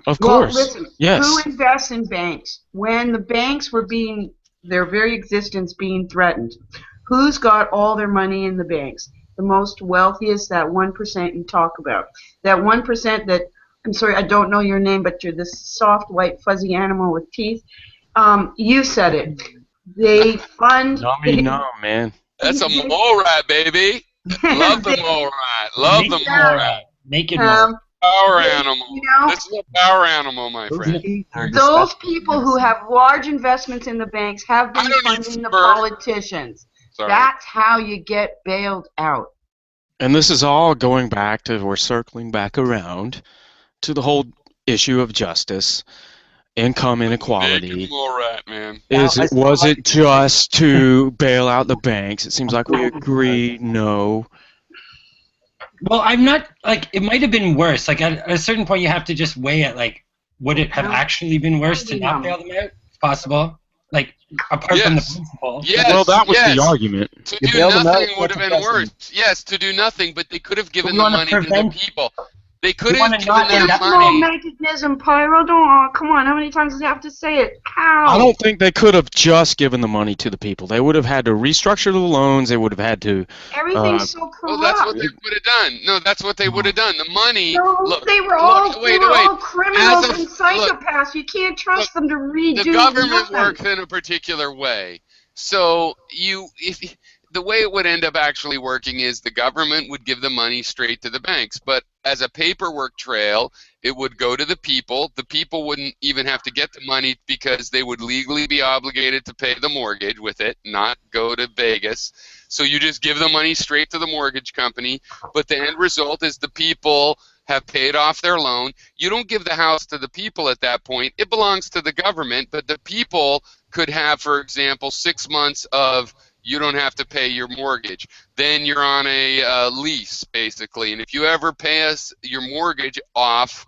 Of course. Well, listen, yes. Who invests in banks? When the banks were their very existence being threatened, who's got all their money in the banks? The most wealthiest, that 1% you talk about. That 1% that, I'm sorry, I don't know your name, but you're this soft, white, fuzzy animal with teeth. You said it. They fund... No, man. That's a mole rat, baby. Love the mole rat. Love the mole rat. Naked mole. Power animal. This is a power animal, my friend. Those people who have large investments in the banks have been funding the politicians. Sorry. That's how you get bailed out. And this is all going back to, we're circling back around to the whole issue of justice, income inequality. Rat, man. Was it just to bail out the banks? It seems like we agree, no. Well, I'm not, it might have been worse. At a certain point, you have to just weigh it, would it have actually been worse to not bail them out? It's possible. Like, apart from the principle. Yes, well, that was the argument. To do nothing would have been worse. Yes, to do nothing, but they could have given the money to the people. They could have given them money. Mechanism, Pyro. Don't. Come on. How many times do you have to say it? How? I don't think they could have just given the money to the people. They would have had to restructure the loans. They would have had to. Everything's so corrupt. Well, that's what they would have done. No, that's what they would have done. The money. No, they were all criminals and psychopaths. You can't trust them to redo. The government works in a particular way. So the way it would end up actually working is the government would give the money straight to the banks, but as a paperwork trail, it would go to the people. The people wouldn't even have to get the money because they would legally be obligated to pay the mortgage with it, not go to Vegas. So you just give the money straight to the mortgage company, but the end result is the people have paid off their loan. You don't give the house to the people at that point. It belongs to the government, but the people could have, for example, 6 months of you don't have to pay your mortgage. Then you're on a lease, basically. And if you ever pay us your mortgage off,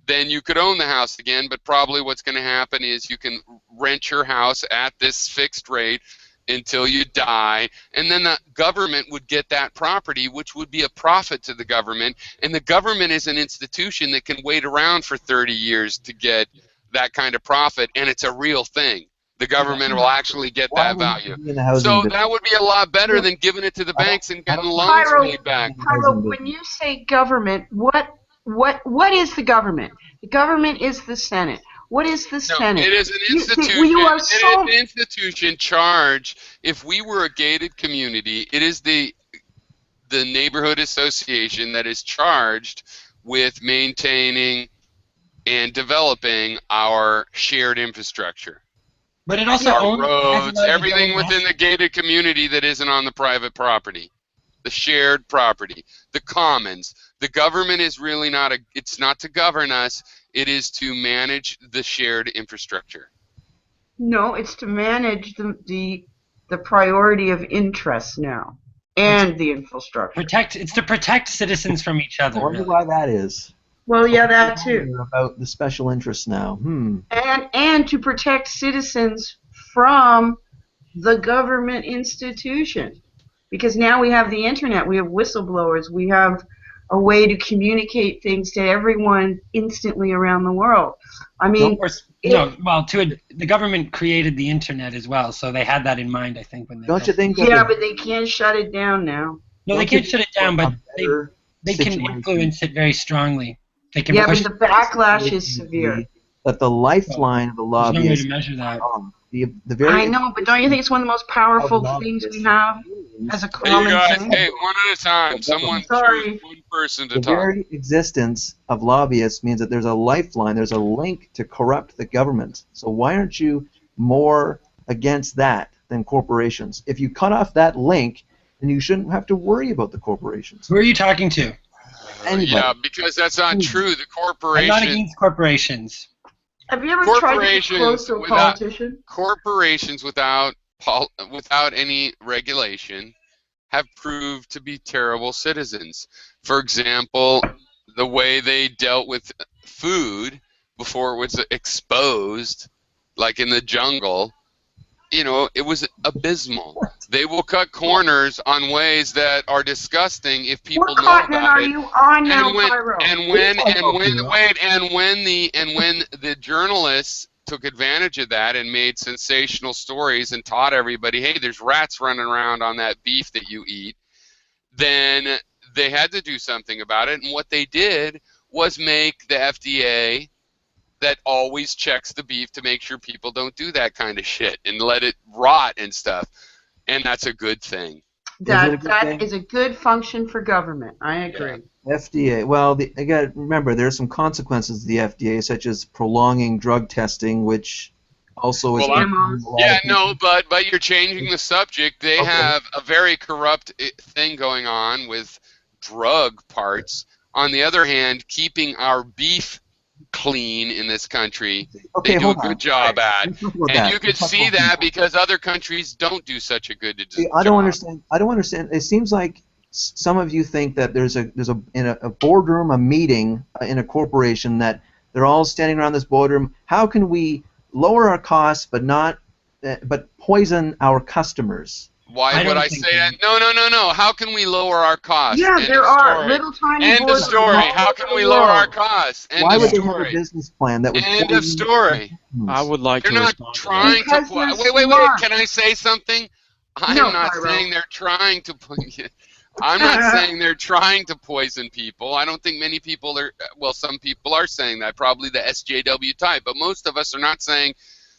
then you could own the house again. But probably what's going to happen is you can rent your house at this fixed rate until you die. And then the government would get that property, which would be a profit to the government. And the government is an institution that can wait around for 30 years to get that kind of profit. And it's a real thing. The government will actually get that value. So that would be a lot better than giving it to the banks and getting loans paid back. Pyro, when you say government, what is the government? The government is the Senate. What is the Senate? It is an institution. It is an institution charged. If we were a gated community, it is the neighborhood association that is charged with maintaining and developing our shared infrastructure. But it also our roads, everything within the gated community that isn't on the private property, the shared property, the commons. The government is really it's not to govern us, it is to manage the shared infrastructure. No, it's to manage the priority of interest now and the infrastructure. It's to protect citizens from each other. I wonder why that is. Well, yeah, that too. About the special interests now. And to protect citizens from the government institution. Because now we have the internet, we have whistleblowers, we have a way to communicate things to everyone instantly around the world. I mean, the government created the internet as well, so they had that in mind, I think. When they Don't you think? Yeah, but they can't shut it down now. No, they can't shut it down, but they can influence it very strongly. They can but the backlash is severe. But the lifeline of the lobby is no way to measure that. I know, but don't you think it's one of the most powerful things we have as a common thing? Hey, one at a time. Someone choose one person to talk. The very existence of lobbyists means that there's a lifeline, there's a link to corrupt the government. So why aren't you more against that than corporations? If you cut off that link, then you shouldn't have to worry about the corporations. Who are you talking to? Anybody. Yeah, because that's not true. The corporation. I'm not against corporations. Have you ever tried to get close to a politician? Corporations without any regulation have proved to be terrible citizens. For example, the way they dealt with food before it was exposed, like in the jungle, it was abysmal. They will cut corners on ways that are disgusting if people know about it. Are you on now, Pyro? And when the journalists took advantage of that and made sensational stories and taught everybody, hey, there's rats running around on that beef that you eat, then they had to do something about it. And what they did was make the FDA that always checks the beef to make sure people don't do that kind of shit and let it rot and stuff. And that's a good thing. That is a good function for government. I agree. Yeah. FDA. Well, you got to remember there are some consequences to the FDA, such as prolonging drug testing, which also is. But you're changing the subject. They have a very corrupt thing going on with drug parts. On the other hand, keeping our beef clean in this country, they do a good job at, and you could see that because other countries don't do such a good job. I don't understand. It seems like some of you think that there's in a boardroom, a meeting in a corporation that They're all standing around this boardroom. How can we lower our costs but poison our customers? Why would I say that? No. How can we lower our costs? Yeah, End there of are story. little tiny End of boards story. all How over can the we lower our world. costs? End Why of would they have a story. business plan that would End of story. I would like They're to not respond trying to that. Because they're wait. smart. Can I say something? I'm No, not Pyro. saying they're trying to. I'm not saying they're trying to poison people. I don't think many people are. Well, some people are saying that, probably the SJW type, but most of us are not saying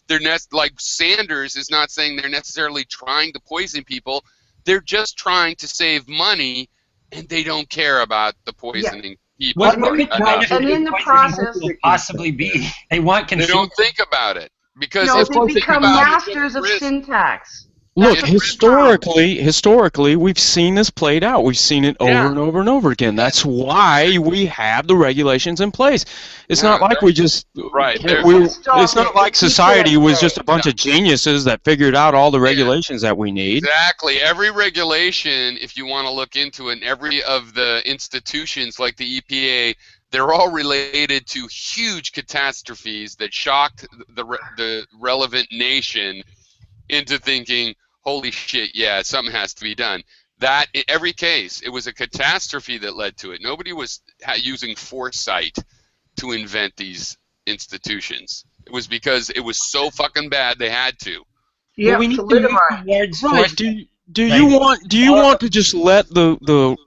they're like Sanders is not saying they're necessarily trying to poison people. They're just trying to save money, and they don't care about the poisoning people. What could the enough. And in the process, possibly be? They want They consumers. don't think about it because no, if they you think become about it, masters of risk- syntax. Look, That's the problem. historically, we've seen this played out. We've seen it over and over and over again. That's why we have the regulations in place. It's not like we just right. It's not like society was just a bunch of geniuses that figured out all the regulations that we need. Exactly. Every regulation, if you want to look into it, and every of the institutions like the EPA, they're all related to huge catastrophes that shocked the relevant nation into thinking, holy shit, yeah, something has to be done. That, in every case, it was a catastrophe that led to it. Nobody was using foresight to invent these institutions. It was because it was so fucking bad they had to. Yeah, we need to move towards Right. Do you want to just let the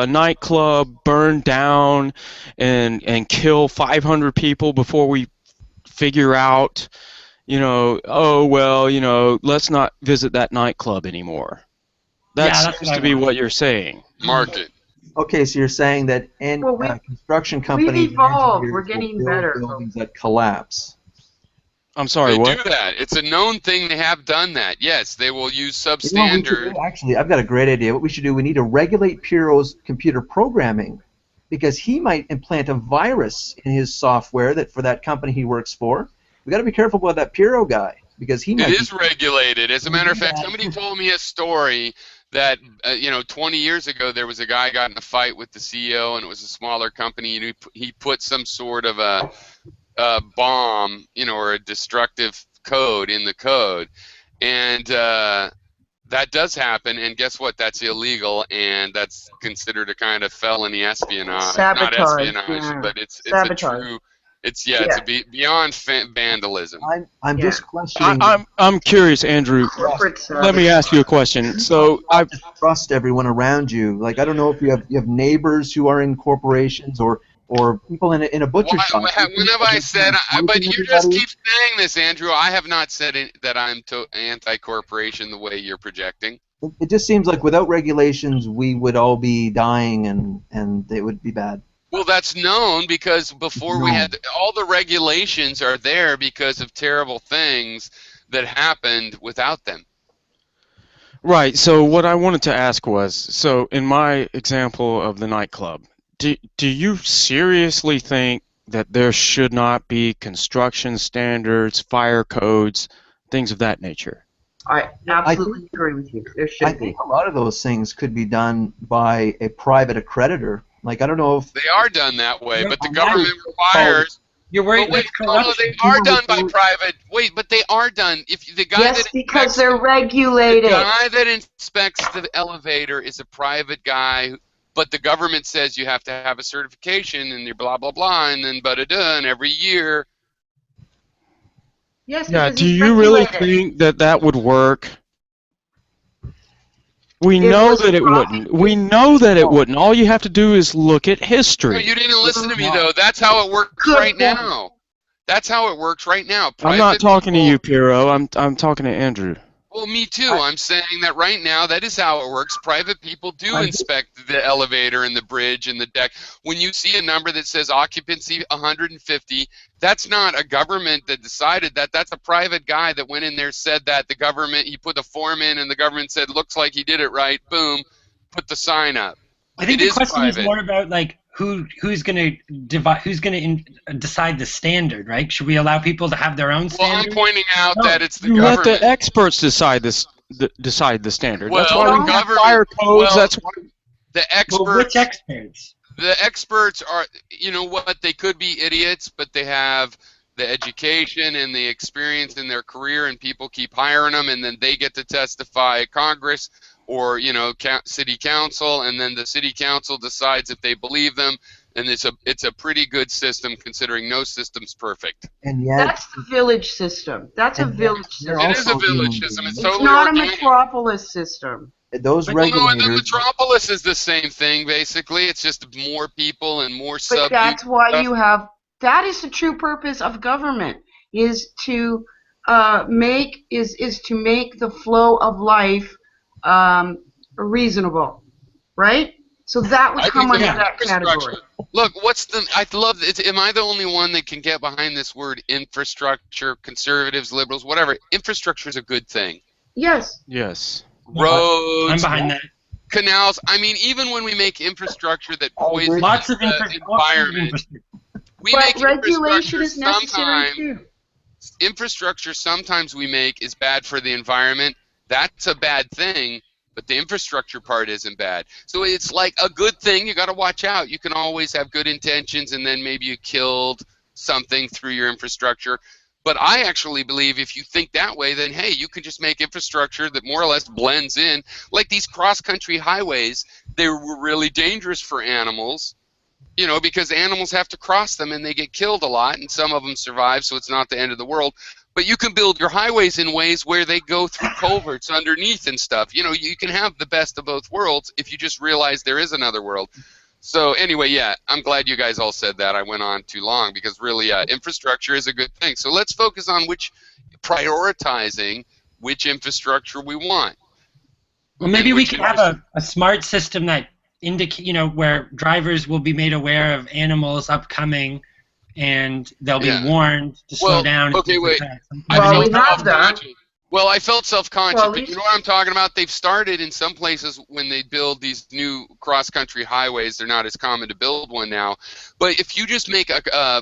nightclub burn down and kill 500 people before we figure out, let's not visit that nightclub anymore? That seems to be what you're saying. Market. Okay, so you're saying that construction companies we've evolved. and We're engineers getting will build better. buildings that collapse. I'm sorry, They what? do that. It's a known thing. They have done that. Yes, they will use You know what we should substandard. do? Actually, I've got a great idea. What we should do, we need to regulate Piro's computer programming, because he might implant a virus in his software for that company he works for. We got to be careful about that Piro guy, because he might It is regulated. As a matter of fact, somebody told me a story that 20 years ago there was a guy got in a fight with the CEO, and it was a smaller company, and he put some sort of a bomb, or a destructive code in the code, and that does happen. And guess what? That's illegal, and that's considered a kind of felony espionage. Sabotage, Not espionage, yeah. but it's Sabotage. a true. It's beyond vandalism. I'm just questioning. I'm curious, Andrew. Corporate Let me ask you a question. So I trust everyone around you. Like, I don't know if you have neighbors who are in corporations or people in a butcher shop. When have I said? But you just keep saying this, Andrew. I have not said that I'm anti-corporation the way you're projecting. It just seems like without regulations, we would all be dying, and it would be bad. Well, that's known, because before we had all the regulations are there because of terrible things that happened without them. Right. So what I wanted to ask was, so in my example of the nightclub, do you seriously think that there should not be construction standards, fire codes, things of that nature? I absolutely agree with you. There should I think a lot of those things could be done by a private accreditor. Like, I don't know if they are done that way, but the government requires. You're worried wait, they are done by private. Wait, but they are done. If the guy because they're regulated. The guy that inspects the elevator is a private guy, but the government says you have to have a certification and you're blah blah blah, and then and every year. Yes. Yeah. Do you really think that would work? We know that it wouldn't. We know that it wouldn't. All you have to do is look at history. No, you didn't listen to me, though. That's how it works right now. That's how it works right now. I'm not talking to you, Piro. I'm talking to Andrew. Well, me too. I'm saying that right now, that is how it works. Private people do inspect the elevator and the bridge and the deck. When you see a number that says occupancy 150, that's not a government that decided that. That's a private guy that went in there, said that. The government, he put the form in, and the government said, looks like he did it right. Boom, put the sign up. I think the question is more about, like, who's going to decide the standard, right? Should we allow people to have their own standard? Well, I'm pointing out that it's the you government. let the experts decide the standard. Well, that's why the we have government, fire codes. well, That's why the experts. Well, which experts? the experts are, you know what, they could be idiots, but they have the education and the experience in their career, and people keep hiring them, and then they get to testify at Congress or, you know, city council, and then the city council decides if they believe them, and it's a pretty good system considering no system's perfect. And yet, That's the village system. That's a village system. It is a also village human system. It's beings. It's totally not a organic. metropolis system. Those Well, no, the regulators. metropolis is the same thing, basically. It's just more people and more But that's why stuff. you have. That is the true purpose of government: is to make the flow of life reasonable, right? So that would I come think under the that category. infrastructure. Look, I love it. Am I the only one that can get behind this word infrastructure? Conservatives, liberals, whatever. Infrastructure is a good thing. Yes. Yes. Roads, I'm behind that. canals. I mean, even when we make infrastructure that poisons Lots of the environment, we make But regulation infrastructure is necessary sometimes. too. Infrastructure sometimes we make is bad for the environment. That's a bad thing, but the infrastructure part isn't bad. So it's like a good thing. You got to watch out. You can always have good intentions, and then maybe you killed something through your infrastructure. But I actually believe if you think that way, then hey, you can just make infrastructure that more or less blends in. Like these cross-country highways, they were really dangerous for animals. You know, because animals have to cross them and they get killed a lot, and some of them survive, so it's not the end of the world. But you can build your highways in ways where they go through culverts underneath and stuff. You know, you can have the best of both worlds if you just realize there is another world. So anyway, yeah, I'm glad you guys all said that. I went on too long because really infrastructure is a good thing. So let's focus on prioritizing which infrastructure we want. Well, maybe we could have a smart system that indicate, you know, where drivers will be made aware of animals upcoming, and they'll be warned to slow down. Okay, wait. Well, we have that. Well, I felt self-conscious, Well, but you know what I'm talking about? They've started in some places when they build these new cross-country highways. They're not as common to build one now. But if you just make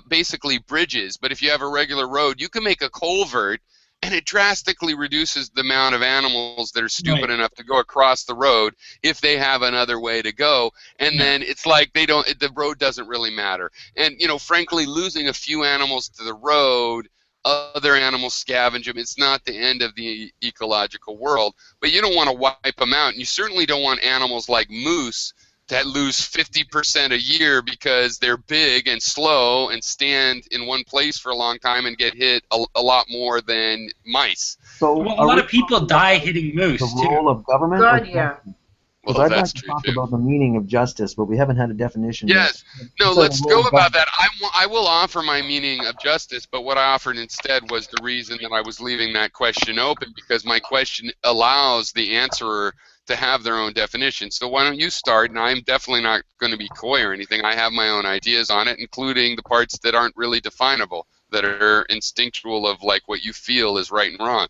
basically bridges, but if you have a regular road, you can make a culvert, and it drastically reduces the amount of animals that are stupid enough to go across the road if they have another way to go. And then it's like the road doesn't really matter. And, you know, frankly, losing a few animals to the road, other animals scavenge them. It's not the end of the ecological world, but you don't want to wipe them out. And you certainly don't want animals like moose that lose 50% a year because they're big and slow and stand in one place for a long time and get hit a lot more than mice. So well, a lot of people die hitting moose, the role of government? God, yeah. Because Well, I'd like that's to true talk too. about the meaning of justice, but we haven't had a definition Yes. yet. No, So let's the go role of about that. government- I will offer my meaning of justice, but what I offered instead was the reason that I was leaving that question open, because my question allows the answerer to have their own definition. So why don't you start? And I'm definitely not going to be coy or anything. I have my own ideas on it, including the parts that aren't really definable, that are instinctual of like what you feel is right and wrong.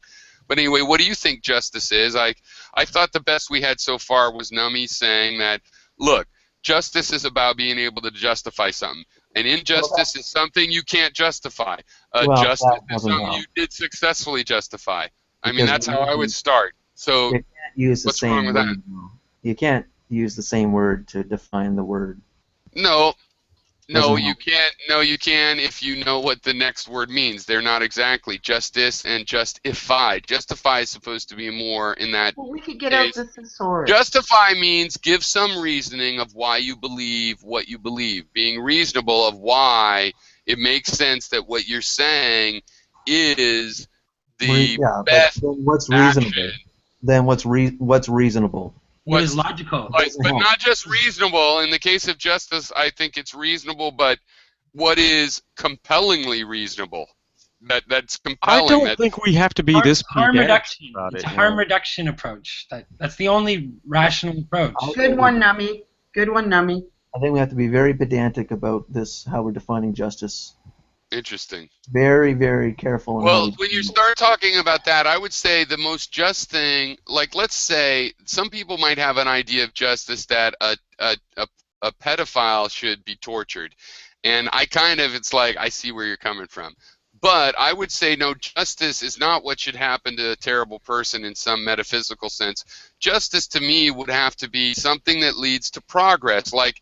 But anyway, what do you think justice is? I thought the best we had so far was Numi saying that, look, justice is about being able to justify something. And injustice is something you can't justify. Justice is something you did successfully justify. I mean, that's how I would start. So you can't use the what's wrong same with word. that? You can't use the same word to define the word. No, Doesn't you can't. No, you can if you know what the next word means. They're not exactly justice and justify. Justify is supposed to be more in that. Well, we could get out the thesaurus. Justify means give some reasoning of why you believe what you believe. Being reasonable of why it makes sense that what you're saying is the best. But then what's reasonable? Action. Then what's reasonable? What is logical? But not just reasonable. In the case of justice, I think it's reasonable, but what is compellingly reasonable? That's compelling. I don't think we have to be this harm reduction. about It's it. a harm reduction approach. That's the only rational approach. Good one, Numi. Good one, Numi. I think we have to be very pedantic about this, how we're defining justice. Interesting. Very, very careful. Well, when you start talking about that, I would say the most just thing, like let's say some people might have an idea of justice that a pedophile should be tortured. And it's like, I see where you're coming from. But I would say no, justice is not what should happen to a terrible person in some metaphysical sense. Justice to me would have to be something that leads to progress. Like,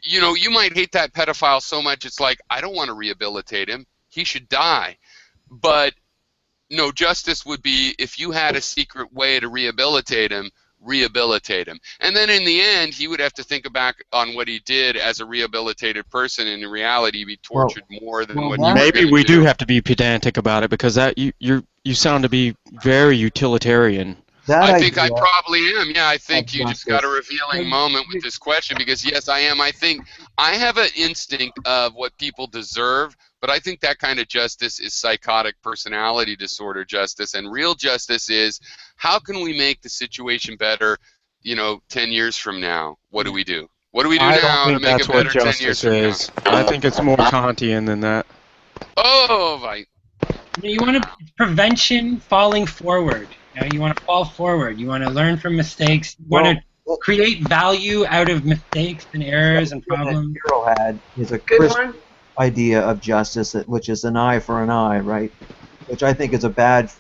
you know, you might hate that pedophile so much it's like, I don't want to rehabilitate him. He should die. But no, justice would be if you had a secret way to rehabilitate him, rehabilitate him. And then in the end, he would have to think back on what he did as a rehabilitated person, and in reality be tortured more than what you maybe were we do. do have to be pedantic about it, because that you sound to be very utilitarian. I think I probably am. Yeah, I think you just got a justice. revealing moment with this question, because yes, I am. I think I have an instinct of what people deserve, but I think that kind of justice is psychotic personality disorder justice, and real justice is how can we make the situation better, you know, 10 years from now? What do we do? What do we do I don't now to think make that's it what better 10 years justice from now? is. I think it's more Kantian than that. Oh, right. You want to prevention, falling forward. You know, you want to fall forward. You want to learn from mistakes. You want to create value out of mistakes and errors and problems. Hero had is a Good Christian one. idea of justice, which is an eye for an eye, right? Which I think is a bad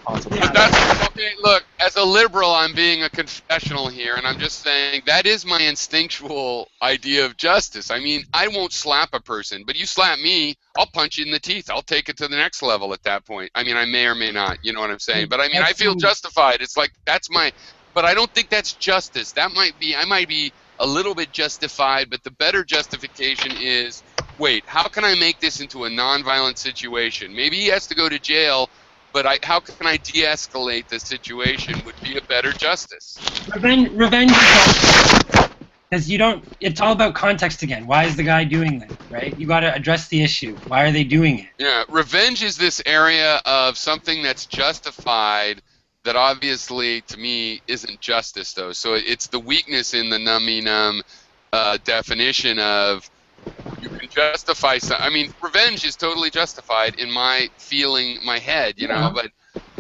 concept. But that's okay. Look, as a liberal, I'm being a confessional here, and I'm just saying that is my instinctual idea of justice. I mean, I won't slap a person, but you slap me, I'll punch you in the teeth. I'll take it to the next level at that point. I mean, I may or may not. You know what I'm saying? But I mean, I feel justified. It's like that's my. But I don't think that's justice. That might be. I might be a little bit justified, but the better justification is. Wait, how can I make this into a nonviolent situation? Maybe he has to go to jail, but how can I de-escalate the situation would be a better justice. Revenge because you don't. It's all about context again. Why is the guy doing that? Right? You got to address the issue. Why are they doing it? Yeah, revenge is this area of something that's justified that obviously, to me, isn't justice, though. So it's the weakness in the nummy-numb definition of you can justify some. I mean, revenge is totally justified in my feeling, my head, you know.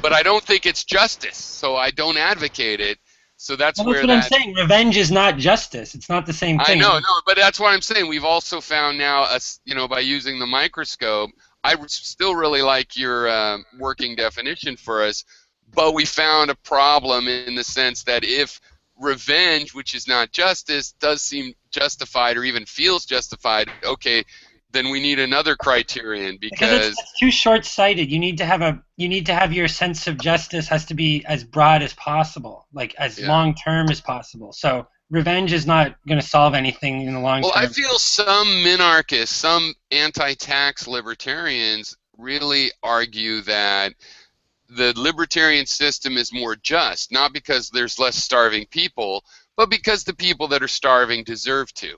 But I don't think it's justice, so I don't advocate it. So that's where what I'm saying. Revenge is not justice. It's not the same thing. I know, but that's what I'm saying. We've also found now, you know, by using the microscope. I still really like your working definition for us, but we found a problem in the sense that if revenge, which is not justice, does seem justified or even feels justified, okay, then we need another criterion because it's too short-sighted. You need to have your sense of justice has to be as broad as possible, like as long-term as possible. So revenge is not going to solve anything in the long term. Well, I feel some minarchists, some anti-tax libertarians really argue that the libertarian system is more just, not because there's less starving people, but because the people that are starving deserve to.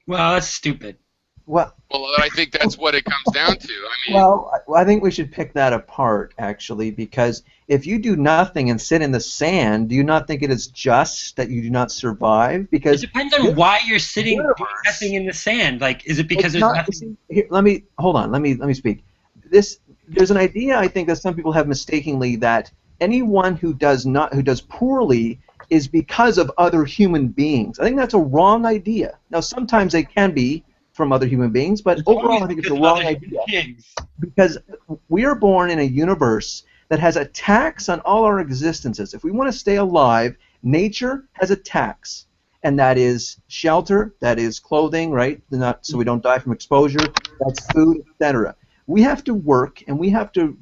Well, that's stupid. Well, I think that's what it comes down to. I mean, well, I think we should pick that apart, actually, because if you do nothing and sit in the sand, do you not think it is just that you do not survive? Because it depends on why you're sitting doing nothing in the sand. Like, is it because there's nothing? Here, let me speak. There's an idea I think that some people have mistakenly that anyone who does poorly is because of other human beings. I think that's a wrong idea. Now, sometimes they can be from other human beings, but overall I think it's a wrong idea. Because we are born in a universe that has a tax on all our existences. If we want to stay alive, nature has a tax, and that is shelter, that is clothing, right? So we don't die from exposure, that's food, etc. We have to work, and we have to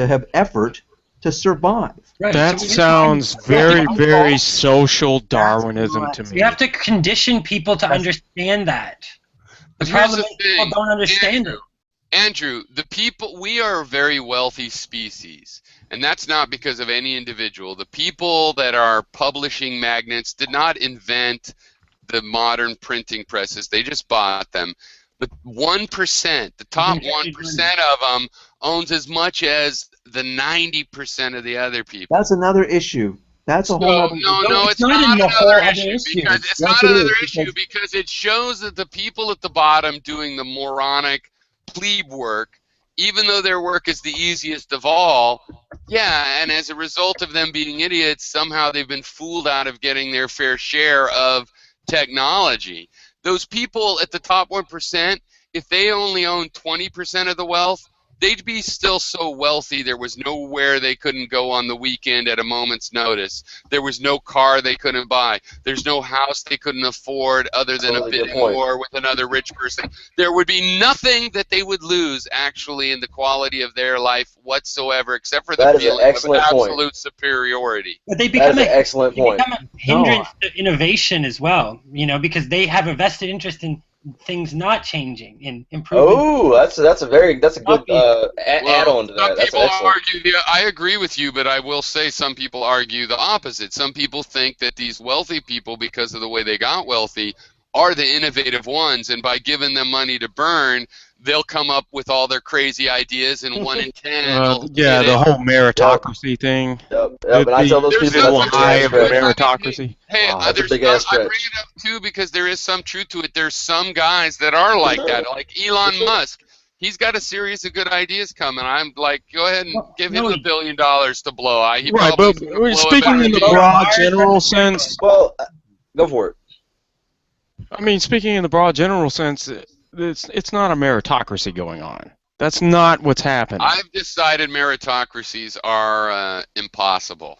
have effort to survive. Right. That sounds very, very social Darwinism to me. You have to condition people to understand that. The problem is people don't understand it. Andrew, we are a very wealthy species, and that's not because of any individual. The people that are publishing magnates did not invent the modern printing presses. They just bought them. But 1%, the top 1% of them owns as much as the 90% of the other people. That's another issue. That's a whole other issue. No, it's not another issue. Because it's not another issue because it shows that the people at the bottom doing the moronic plebe work, even though their work is the easiest of all, and as a result of them being idiots, somehow they've been fooled out of getting their fair share of technology. Those people at the top 1%, if they only own 20% of the wealth, they'd be still so wealthy there was nowhere they couldn't go on the weekend at a moment's notice. There was no car they couldn't buy. There's no house they couldn't afford other than a bidding war with another rich person. There would be nothing that they would lose actually in the quality of their life whatsoever, except for the feeling of absolute superiority. But they become an excellent point. Become a hindrance to innovation as well, you know, because they have a vested interest in things not changing and improving. Oh, that's a good add-on to that. That's excellent. I agree with you, but I will say some people argue the opposite. Some people think that these wealthy people, because of the way they got wealthy, are the innovative ones, and by giving them money to burn, they'll come up with all their crazy ideas, and 1 in 10. Yeah, the whole meritocracy thing. But I tell those people that's high of meritocracy. Hey, I bring it up too because there is some truth to it. There's some guys that are like that, like Elon Musk. He's got a series of good ideas coming. I'm like, go ahead and give him $1 billion to blow. Right, but speaking in the broad general sense. Well, go for it. I mean, speaking in the broad general sense, it's not a meritocracy going on. That's not what's happening. I've decided meritocracies are impossible.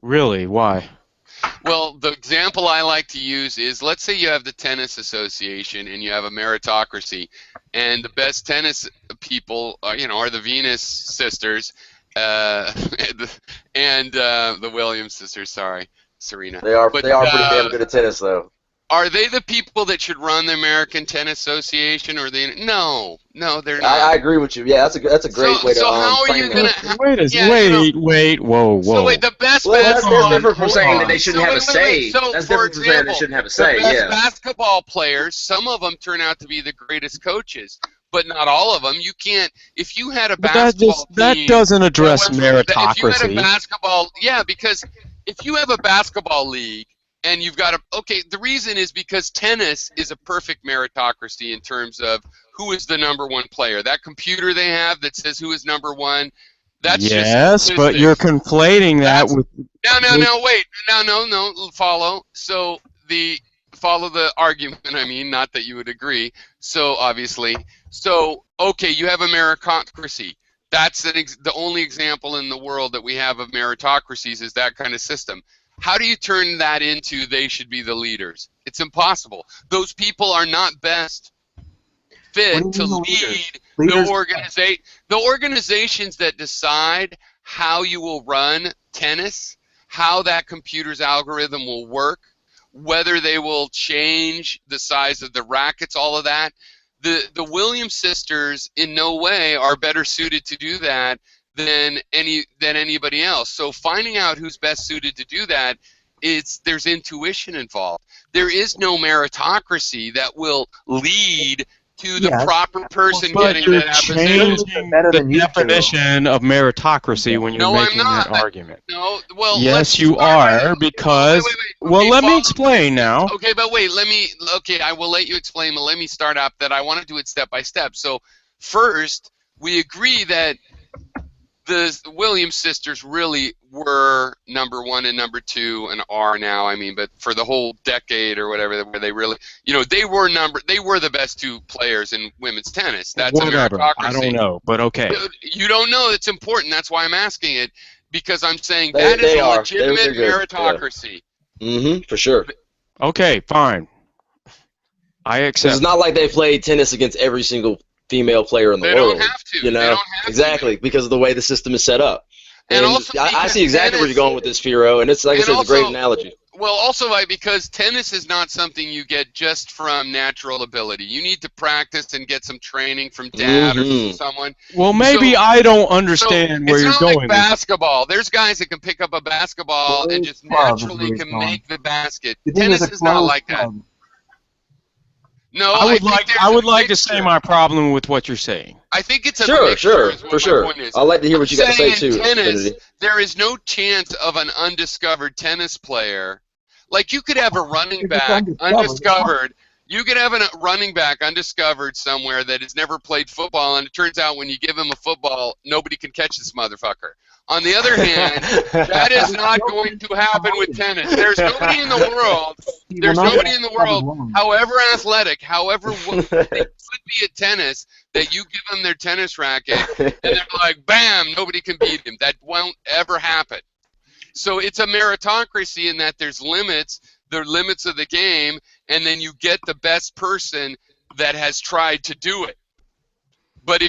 Really? Why? Well, the example I like to use is, let's say you have the tennis association and you have a meritocracy, and the best tennis people, are the Venus sisters, and the Williams sisters. Sorry, Serena. They are pretty damn good at tennis, though. Are they the people that should run the American Tennis Association, or no, they're not. I agree with you. Yeah, that's a great way to. So how are you gonna? Wait, whoa. So wait, the best. Well, that's different from saying that they shouldn't have a say. That's different from saying they shouldn't have a say. The best basketball players, some of them turn out to be the greatest coaches, but not all of them. You can't. If you had a basketball team, that doesn't address meritocracy. If you had a basketball, because if you have a basketball league. And you've got the reason is because tennis is a perfect meritocracy in terms of who is the #1 player. That computer they have that says who is #1, that's just but you're conflating that with... No, follow. So follow the argument, not that you would agree. So, obviously. So, you have a meritocracy. That's the only example in the world that we have of meritocracies is that kind of system. How do you turn that into they should be the leaders? It's impossible. Those people are not best fit to lead the organization. The organizations that decide how you will run tennis, how that computer's algorithm will work, whether they will change the size of the rackets, all of that. The Williams sisters in no way are better suited to do that than anybody else. So finding out who's best suited to do that, there's intuition involved. There is no meritocracy that will lead to the proper person getting that opportunity. The definition of meritocracy when you're making that argument. No, well, yes, you are, because let me explain now. Okay, but wait, I will let you explain, but let me start up that I want to do it step by step. So first, we agree that the Williams sisters really were #1 and #2 and are now, but for the whole decade or whatever, where they really, they were the best 2 players in women's tennis. That's whatever. A meritocracy. I don't know, but okay. You don't know. It's important. That's why I'm asking it, because I'm saying that is a legitimate meritocracy. Yeah. For sure. Okay, fine. I accept. It's not like they played tennis against every single female player in the world. They don't have to. They don't have exactly, because of the way the system is set up. And also I see exactly where you're going with this, Firo, and it's, like I said, it's a great analogy. Well, also, because tennis is not something you get just from natural ability. You need to practice and get some training from dad or someone. Well, maybe I don't understand where you're going. It's not like basketball. There's guys that can pick up a basketball and just naturally can make the basket. Tennis is not like that. No, I would like to say my problem with what you're saying. I think it's a mixture. For sure. I'd like to hear what you got to say too. Tennis, there is no chance of an undiscovered tennis player. Like, you could have a running back, undiscovered. You could have a running back undiscovered somewhere that has never played football, and it turns out when you give him a football, nobody can catch this motherfucker. On the other hand, that is not going to happen with tennis. There's nobody in the world. There's nobody in the world, however athletic, however they could be at tennis, that you give them their tennis racket, and they're like, bam, nobody can beat him. That won't ever happen. So it's a meritocracy in that there's limits. The limits of the game, and then you get the best person that has tried to do it. But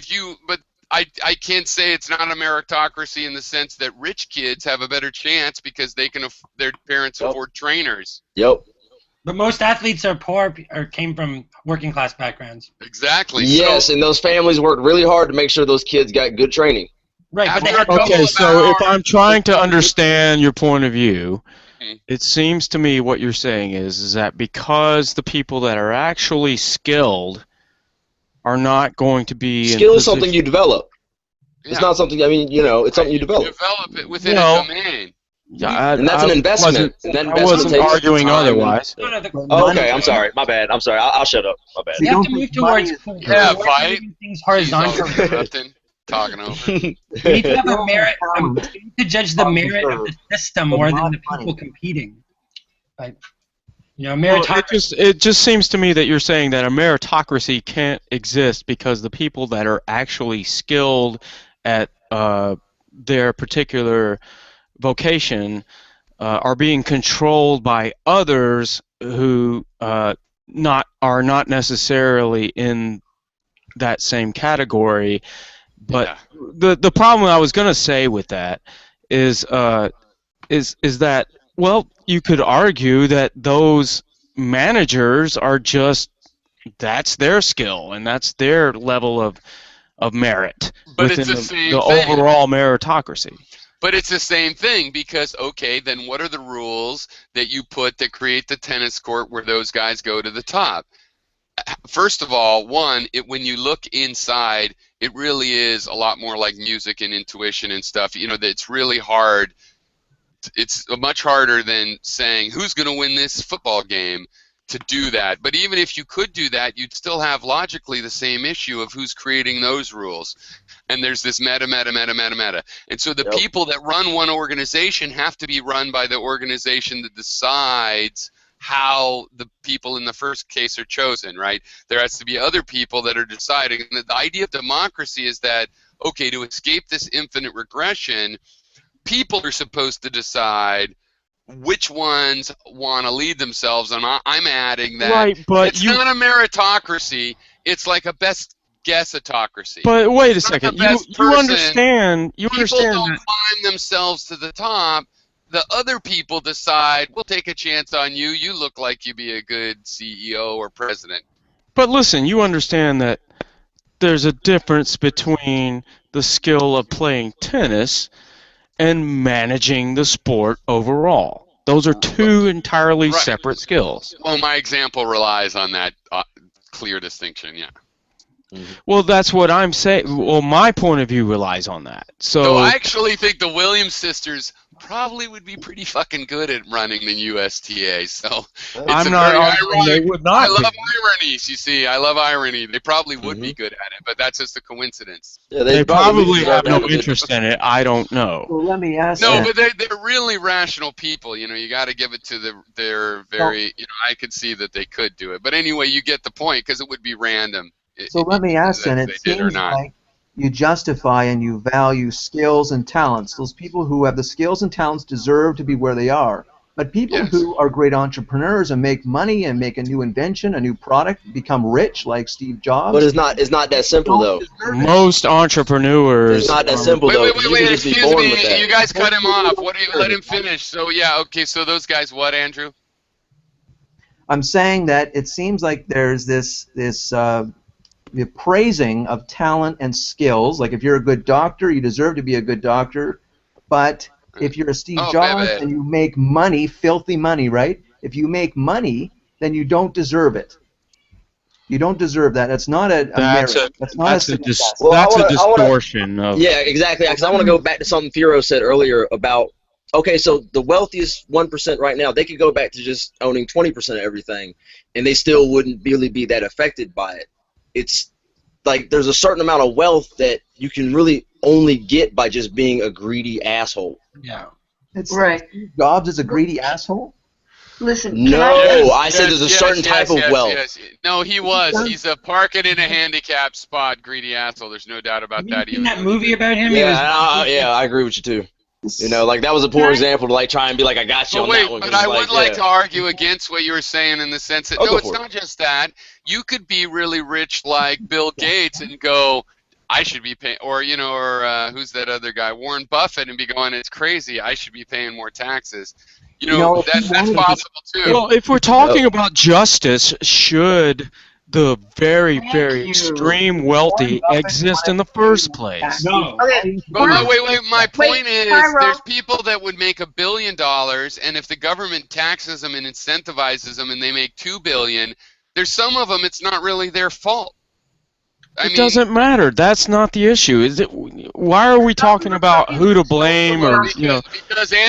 I can't say it's not a meritocracy in the sense that rich kids have a better chance because they can their parents afford trainers. Yep. But most athletes are poor or came from working class backgrounds. Exactly. Yes, and those families worked really hard to make sure those kids got good training. Right. But they had okay, so if I'm trying to understand your point of view, it seems to me what you're saying is that because the people that are actually skilled are not going to be skill is something you develop. It's not something, I mean, you know, it's something you develop. You develop it within a domain. Yeah, and that's an investment. I wasn't arguing otherwise. Okay, I'm sorry. My bad. I'm sorry. I'll shut up. My bad. You have to move towards fight. things horizontal. Talking over. You need to have a merit. You need to judge the merit of the system more than the people competing. Like, you know, meritocracy. It just seems to me that you're saying that a meritocracy can't exist because the people that are actually skilled at their particular vocation are being controlled by others who are not necessarily in that same category. But the problem I was going to say with that is that, well, you could argue that those managers are just, that's their skill and that's their level of merit within the overall meritocracy. But it's the same thing because, okay, then what are the rules that you put that create the tennis court where those guys go to the top? First of all, when you look inside, it really is a lot more like music and intuition and stuff. You know, that it's really hard. It's much harder than saying who's going to win this football game to do that. But even if you could do that, you'd still have logically the same issue of who's creating those rules. And there's this meta. And so the people that run one organization have to be run by the organization that decides how the people in the first case are chosen, right? There has to be other people that are deciding. And the idea of democracy is that, okay, to escape this infinite regression, people are supposed to decide which ones want to lead themselves. And I'm adding that it's not a meritocracy, it's like a best guessatocracy. But wait a second, you understand people don't climb themselves to the top. The other people decide, we'll take a chance on you. You look like you'd be a good CEO or president. But listen, you understand that there's a difference between the skill of playing tennis and managing the sport overall. Those are two entirely separate skills. Well, my example relies on that clear distinction, yeah. Well, that's what I'm saying. Well, my point of view relies on that. So I actually think the Williams sisters probably would be pretty fucking good at running the USTA. So I'm not arguing they would not. I love ironies. You see, I love irony. They probably would be good at it, but that's just a coincidence. Yeah, they probably have no interest in it. I don't know. Well, let me ask. No, but they're really rational people. You know, you got to give it to their very. You know, I could see that they could do it, but anyway, you get the point because it would be random. So let me ask then, it seems like you justify and you value skills and talents. Those people who have the skills and talents deserve to be where they are. But people who are great entrepreneurs and make money and make a new invention, a new product, become rich like Steve Jobs. But it's not that simple though. Most entrepreneurs. It's not that simple though. Wait, excuse me. You guys cut him off. What do you let him finish? So okay. So those guys, what, Andrew? I'm saying that it seems like there's this the praising of talent and skills. Like if you're a good doctor, you deserve to be a good doctor. But if you're a Steve Jobs and you make money, filthy money, right? If you make money, then you don't deserve it. You don't deserve that. That's not a merit. That's a distortion. Yeah, exactly. Because I want to go back to something Firo said earlier about okay, so the wealthiest 1% right now, they could go back to just owning 20% of everything, and they still wouldn't really be that affected by it. It's like there's a certain amount of wealth that you can really only get by just being a greedy asshole. Yeah. It's Right. Jobs is a greedy asshole? Listen. No, I said there's a certain type of wealth. Yes. No, he was. He's a park it in a handicapped spot, greedy asshole. There's no doubt about that. Have you seen that movie about him? Yeah, yeah, I agree with you too. You know, like that was a poor example to like try and be like, I got you on that one. But I would like to argue against what you were saying in the sense that no, it's not just that. You could be really rich like Bill Gates and go, I should be paying, or you know, or who's that other guy, Warren Buffett, and be going, it's crazy. I should be paying more taxes. You know, that's possible too. Well, if we're talking about justice, should the very, very extreme wealthy exist in the first place? No. Okay. Well, wait. My point is, there's people that would make $1 billion, and if the government taxes them and incentivizes them, and they make $2 billion, there's some of them it's not really their fault. It doesn't matter. That's not the issue. Is it? Why are we talking about who to blame, or you know?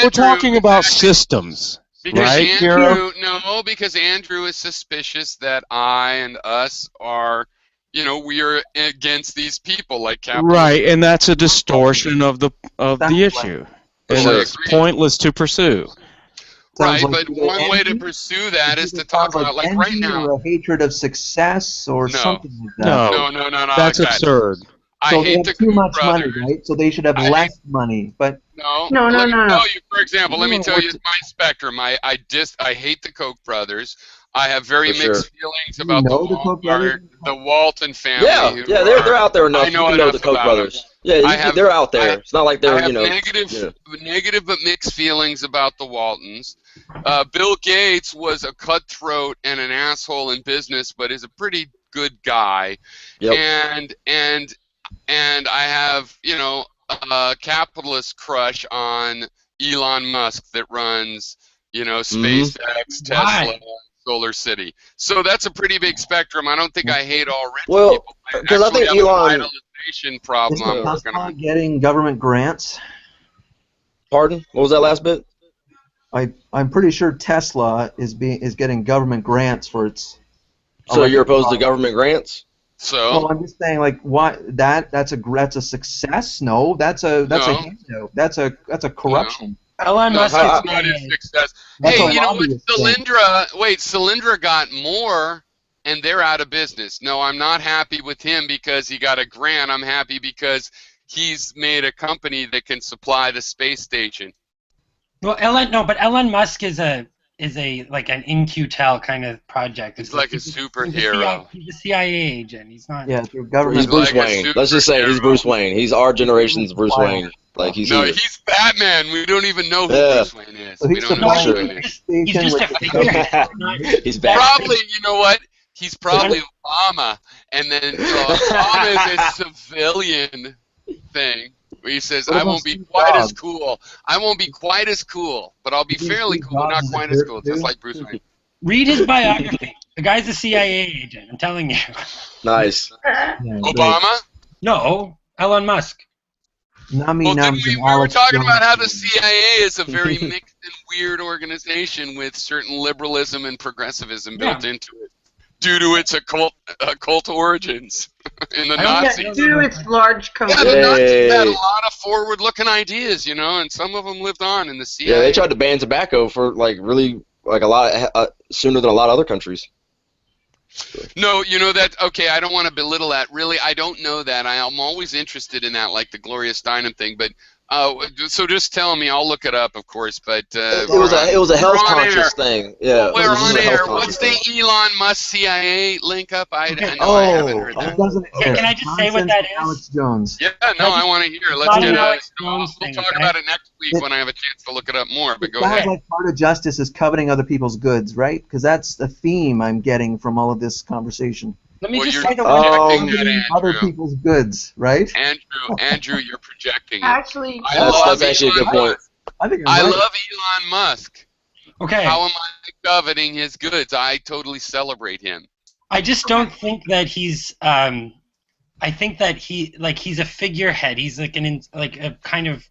We're talking about systems. Because right, because Andrew is suspicious that I and us are, you know, we are against these people like capitalism. Right, and that's a distortion of the issue, and it's pointless to pursue. Right, but one way to pursue that is to talk about, like right now, or a hatred of success or something like that. No. That's absurd. So I they hate have the too much brothers. money, right? So they should have less money. But No. For example, let me tell you my spectrum. I hate the Koch brothers. I have very mixed feelings about the Walton family. Yeah, they're out there enough. You know the Koch brothers. Yeah, they're out there. It's not like they're, you know. Negative but mixed feelings about the Waltons. Bill Gates was a cutthroat and an asshole in business, but is a pretty good guy. Yep. And I have, you know, a capitalist crush on Elon Musk that runs, you know, SpaceX, Tesla, Solar City. So that's a pretty big spectrum. I don't think I hate all rich people. Because I think Elon problem is Tesla getting government grants? Pardon? What was that last bit? I'm pretty sure Tesla is getting government grants for its. So you're opposed to government grants? So well, I'm just saying, like, what that's a success? No, that's a corruption. Elon Musk is not a success. Hey, you know what? Solyndra got more, and they're out of business. No, I'm not happy with him because he got a grant. I'm happy because he's made a company that can supply the space station. Well, Elon Musk is like an in-Q-tel kind of project. He's like a superhero. He's a CIA agent. He's not. Yeah, through government. He's Bruce Wayne. Let's just say he's Bruce Wayne. He's our generation's Bruce Wayne. Like he's Batman. We don't even know who Bruce Wayne is. So we don't know who he is. He's just a figure. He's Batman. Probably, you know what? He's probably Obama, and then Obama is a civilian thing. Where he says, I won't be quite as cool. I won't be quite as cool, but I'll be fairly cool, but not quite as cool, just like Bruce Wayne. Read his biography. The guy's a CIA agent, I'm telling you. Nice. Obama? No, Elon Musk. We were talking about how the CIA is a very mixed and weird organization with certain liberalism and progressivism built into it, due to its occult origins. In the Nazis, due to its large company. Yeah, the Nazis had a lot of forward-looking ideas, you know, and some of them lived on in the CIA. Yeah, they tried to ban tobacco for really a lot sooner than a lot of other countries. No, you know that. Okay, I don't want to belittle that. Really, I don't know that. I'm always interested in that, like the Gloria Steinem thing. But so just tell me. I'll look it up, of course. But it was a health conscious thing. Yeah, we're on air. What's the Elon Musk CIA link up? I haven't heard that. Can I just say what that is? Alex Jones. Yeah, no, I want to hear. Let's get it. We'll talk about it next week when I have a chance to look it up more. But go ahead. Like part of justice is coveting other people's goods, right? Because that's the theme I'm getting from all of this conversation. Let me just say other people's goods, right? Andrew, you're projecting it. Actually, that's actually a good point. I love Elon Musk. Okay. How am I coveting his goods? I totally celebrate him. I just don't think that he's. I think that he's a figurehead. He's like a kind of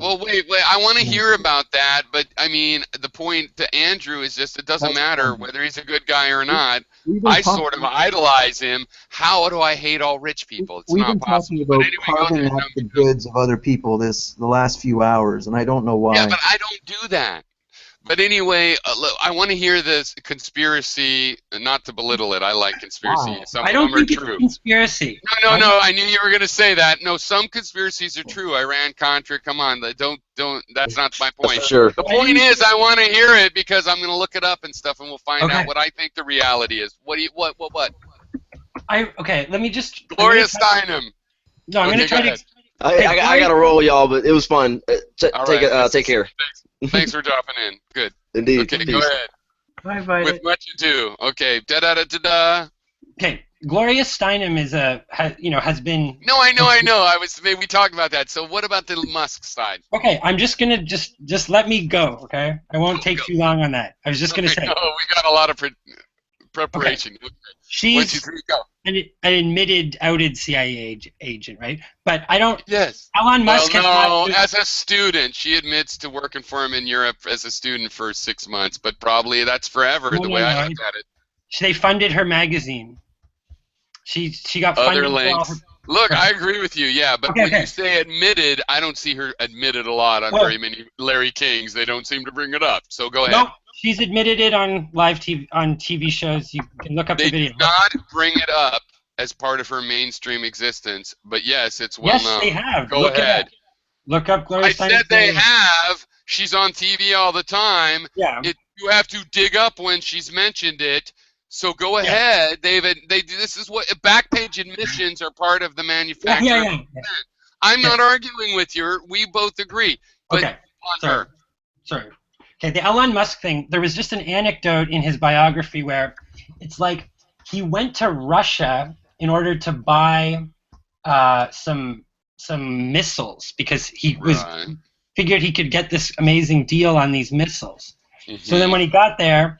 Well, wait. I want to hear about that, but I mean, the point to Andrew is just it doesn't matter whether he's a good guy or not. I sort of idolize him. How do I hate all rich people? It's We've not been possible. talking about But anyway, go carving ahead. up the goods of other people the last few hours, and I don't know why. Yeah, but I don't do that. But anyway, look, I want to hear this conspiracy, not to belittle it. I like conspiracy. Wow. Some I of don't them are think it's true. conspiracy. No, I knew you were going to say that. No, some conspiracies are true. Iran-Contra, come on. Don't, that's not my point. Sure. The point is I want to hear it because I'm going to look it up and stuff, and we'll find Okay. out what I think the reality is. What? Okay, let me just... Gloria Steinem. No, I'm Okay, going to try go to... ahead. I got to roll, y'all, but it was fun. All right. Take care. Thanks for dropping in. Good. Indeed. Okay, go ahead. Bye-bye. With much ado. Okay. Da-da-da-da-da. Okay, Gloria Steinem has been... No, I know. We talked about that. So what about the Musk side? Okay, I'm just gonna just let me go. Okay, I won't take too long on that. I was just gonna say. No, we got a lot of preparation. Okay. She's 1, 2, 3, go. an admitted, outed CIA agent, right? But I don't. Yes. Elon Musk Well, no, has as a student, she admits to working for him in Europe as a student for 6 months, but probably that's forever the way I look at it. They funded her magazine. She got funded. Other links. Look, I agree with you, yeah, but when you say admitted, I don't see her admitted a lot on very many Larry Kings. They don't seem to bring it up. So go ahead. No, she's admitted it on live TV, on TV shows. You can look up the video. They do not bring it up as part of her mainstream existence, but yes, it's well known. Yes, they have. Go ahead. Look up Gloria Steinem. I said they have. She's on TV all the time. Yeah. You have to dig up when she's mentioned it. So go ahead, David. This is what backpage admissions are part of the manufacturing. Yeah. I'm not arguing with you. We both agree. But Sorry. Okay, the Elon Musk thing. There was just an anecdote in his biography where it's like he went to Russia in order to buy some missiles because he figured he could get this amazing deal on these missiles. Mm-hmm. So then when he got there,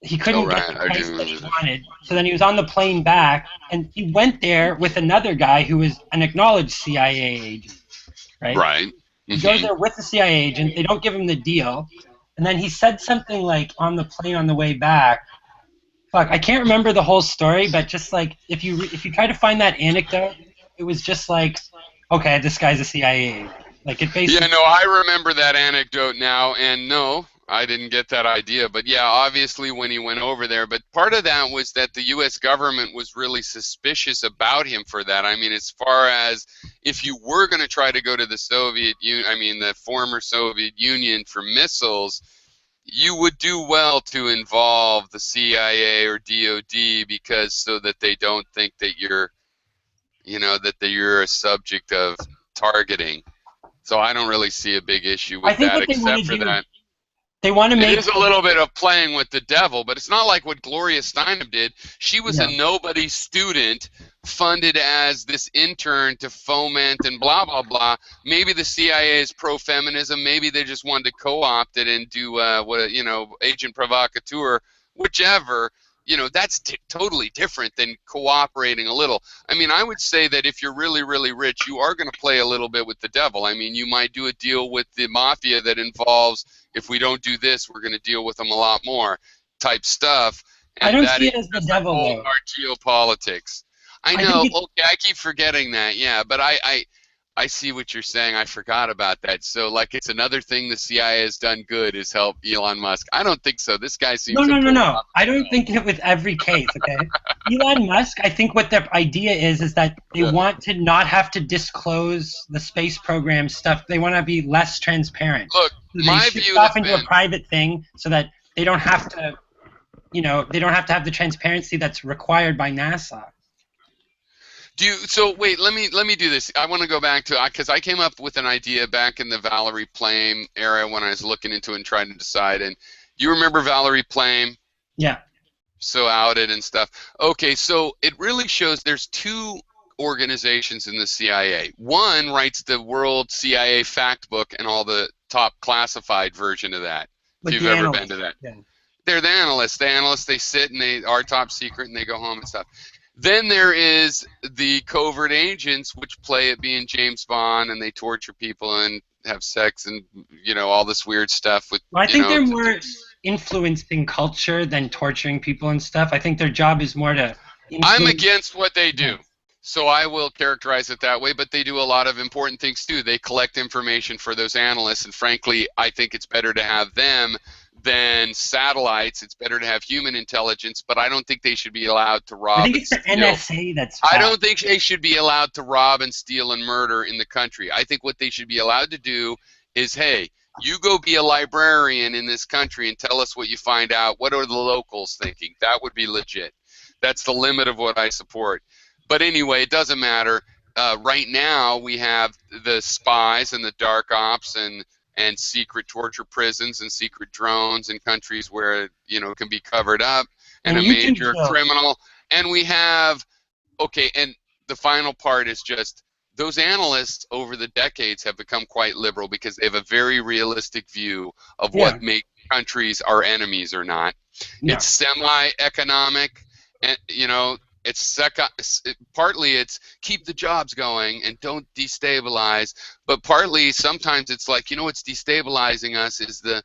he couldn't get the price that he wanted. So then he was on the plane back, and he went there with another guy who was an acknowledged CIA agent, right? Right. Mm-hmm. He goes there with the CIA agent. They don't give him the deal. And then he said something like on the plane on the way back. Fuck, I can't remember the whole story, but just like if you try to find that anecdote, it was just like, okay, this guy's a CIA agent. Like it basically. Yeah, no, I remember that anecdote now, and no, I didn't get that idea. But yeah, obviously when he went over there, but part of that was that the U.S. government was really suspicious about him for that. I mean, as far as if you were going to try to go to the the former Soviet Union for missiles, you would do well to involve the CIA or DOD because so that they don't think that you're a subject of targeting. So I don't really see a big issue with that except for that. They want to make it is a little bit of playing with the devil, but it's not like what Gloria Steinem did. She was a nobody student funded as this intern to foment and blah, blah, blah. Maybe the CIA is pro-feminism. Maybe they just wanted to co-opt it and do, agent provocateur, whichever. That's totally different than cooperating a little. I mean, I would say that if you're really, really rich, you are going to play a little bit with the devil. I mean, you might do a deal with the mafia that involves, if we don't do this, we're going to deal with them a lot more type stuff. And I don't see it as the devil, though. Our geopolitics. I know. Okay, I keep forgetting that. Yeah, but I see what you're saying. I forgot about that. So, like, it's another thing the CIA has done good is help Elon Musk. I don't think so. This guy seems No. I don't think it with every case, okay? Elon Musk, I think what their idea is that they want to not have to disclose the space program stuff. They want to be less transparent. Look, so my they view off into a private thing so that they don't have to, they don't have to have the transparency that's required by NASA. Wait, let me do this. I want to go back to, because I came up with an idea back in the Valerie Plame era when I was looking into it and trying to decide. And you remember Valerie Plame? Yeah. So outed and stuff. Okay, so it really shows there's two organizations in the CIA. One writes the World CIA Fact Book and all the top classified version of that. If you've ever been to that. Yeah. They're the analysts. They sit and they are top secret and they go home and stuff. Then there is the covert agents, which play at being James Bond, and they torture people and have sex and all this weird stuff with. Well, I think they're more influencing culture than torturing people and stuff. I think their job is more to. I'm against what they do, so I will characterize it that way. But they do a lot of important things too. They collect information for those analysts, and frankly, I think it's better to have them than satellites. It's better to have human intelligence, but I don't think they should be allowed to rob. I think it's the NSA that's bad. I don't think they should be allowed to rob and steal and murder in the country. I think what they should be allowed to do is, hey, you go be a librarian in this country and tell us what you find out. What are the locals thinking? That would be legit. That's the limit of what I support. But anyway, it doesn't matter. Right now, we have the spies and the dark ops and secret torture prisons and secret drones in countries where it can be covered up, and a major criminal. And we have, and the final part is just those analysts over the decades have become quite liberal because they have a very realistic view of what makes countries our enemies or not. Yeah. It's semi-economic, and partly it's keep the jobs going and don't destabilize, but partly sometimes it's like, what's destabilizing us is the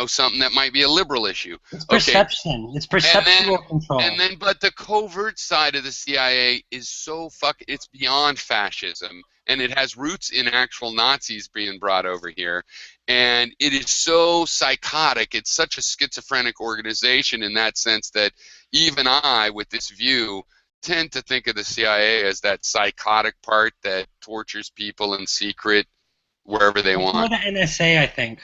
something that might be a liberal issue. It's perception. It's perceptual control. But the covert side of the CIA is so it's beyond fascism, and it has roots in actual Nazis being brought over here, and it is so psychotic. It's such a schizophrenic organization in that sense that even I, with this view, tend to think of the CIA as that psychotic part that tortures people in secret wherever they want. More the NSA, I think.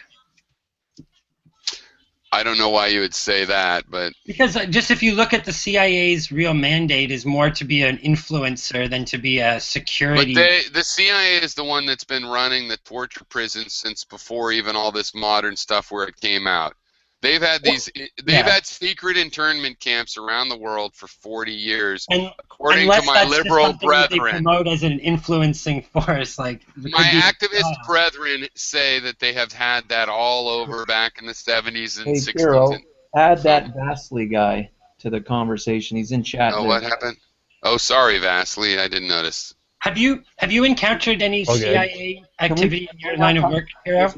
I don't know why you would say that, but because just if you look at the CIA's real mandate is more to be an influencer than to be a security. But the CIA is the one that's been running the torture prisons since before even all this modern stuff where it came out. They've had had secret internment camps around the world for 40 years, and according to my liberal brethren. They promote as an influencing force, like my activist brethren say that they have had that all over back in the 70s and 60s. Kiro, add that Vasily guy to the conversation. He's in chat. Oh, what happened? Oh, sorry, Vasily, I didn't notice. Have you encountered any CIA activity in your line of work, Kiro?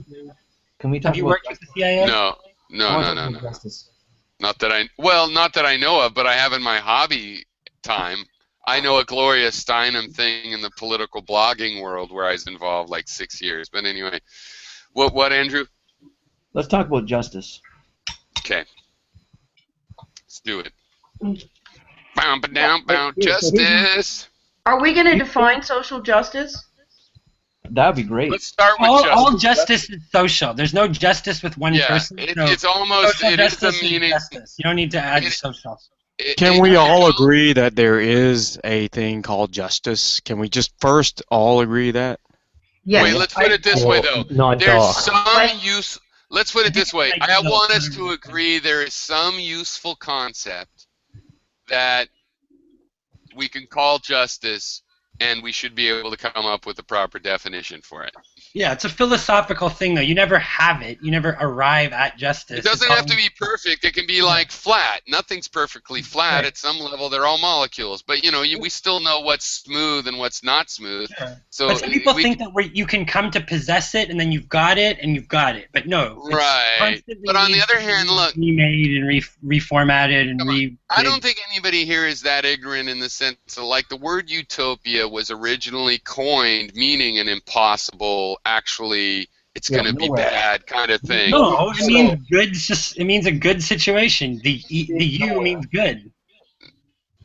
Can we talk Have you worked with the CIA? No. No. Not that I know of, but I have in my hobby time. I know a Gloria Steinem thing in the political blogging world where I was involved like 6 years. But anyway, what, Andrew? Let's talk about justice. Okay. Let's do it. Bound, justice. Are we going to define social justice? That would be great. Let's start with justice. All justice is social. There's no justice with one person. It's almost, it is the meaning. Justice. You don't need to add social. Can we all agree that there is a thing called justice? Can we just first all agree that? Yes. Wait, let's put it this way, though. There's some use. Let's put it this way. I want us to agree there is some useful concept that we can call justice, and we should be able to come up with a proper definition for it. Yeah, it's a philosophical thing, though. You never have it. You never arrive at justice. It doesn't have to be perfect. It can be like flat. Nothing's perfectly flat. Right. At some level, they're all molecules. But, we still know what's smooth and what's not smooth. Sure. So but some people think that you can come to possess it, and then you've got it, and you've got it. But no. Right. But on the other hand, look. Remade and reformatted and I don't think anybody here is that ignorant in the sense of, like, the word utopia was originally coined meaning an impossible, actually, it's going to be bad kind of thing. No, it means good. It means a good situation. The U means good.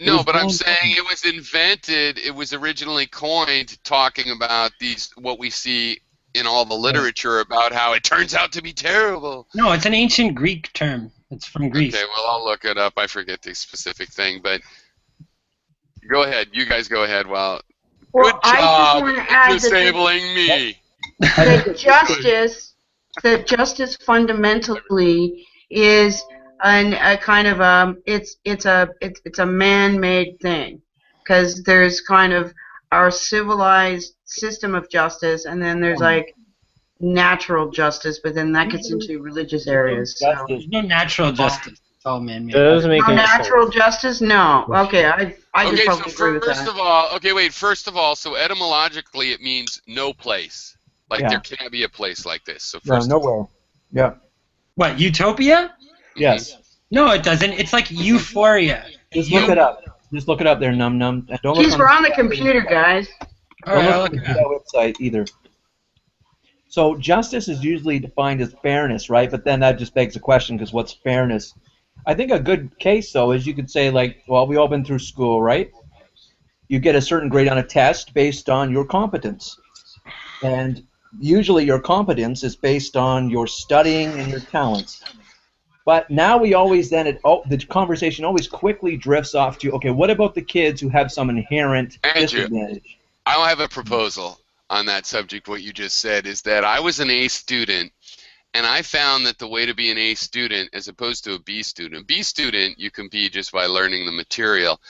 No, but I'm saying it was invented. It was originally coined talking about what we see in all the literature about how it turns out to be terrible. No, it's an ancient Greek term. It's from Greece. Okay, well, I'll look it up. I forget the specific thing, but go ahead. You guys go ahead. Good job I just want to add disabling me. That justice fundamentally is a kind of it's a man-made thing, because there's kind of our civilized system of justice, and then there's like natural justice, but then that gets into religious areas. So. There's no natural justice. It's all man-made. Doesn't make any natural sense. justice? No. Okay, I just so agree with that. first of all, so etymologically it means no place. Like Yeah. there can't be a place like this. So No, first, nowhere. Yeah. What, Utopia? Yes. No, it doesn't. It's like Euphoria. Just look it up. Just look it up there, Num Num. And don't look Jeez, on we're on the computer, guys. All Don't right, look I'll on look the it up. website either. So justice is usually defined as fairness, right? But then that just begs the question, because what's fairness? I think a good case, though, is you could say, like, well, we all been through school, right? You get a certain grade on a test based on your competence. And usually your competence is based on your studying and your talents. But now we always then, the conversation always quickly drifts off to, okay, what about the kids who have some inherent disadvantage? I'll have a proposal on that subject. What you just said is that I was an A student, and I found that the way to be an A student as opposed to a B student, you can be just by learning the material.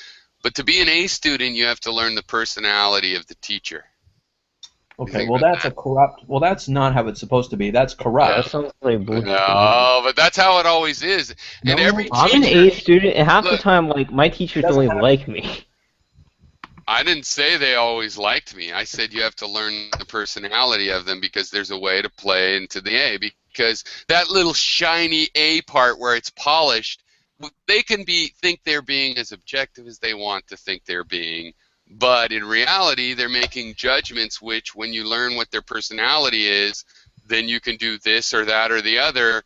But to be an A student, you have to learn the personality of the teacher. Okay, well that's well that's not how it's supposed to be. That's corrupt. That sounds like bullshit. No, but that's how it always is. And every I'm an A student, and half the time, like, my teachers don't even like me. I didn't say they always liked me. I said you have to learn the personality of them, because there's a way to play into the A. Because that little shiny A part where it's polished, they can think they're being as objective as they want to think they're being. But in reality, they're making judgments which, when you learn what their personality is, then you can do this or that or the other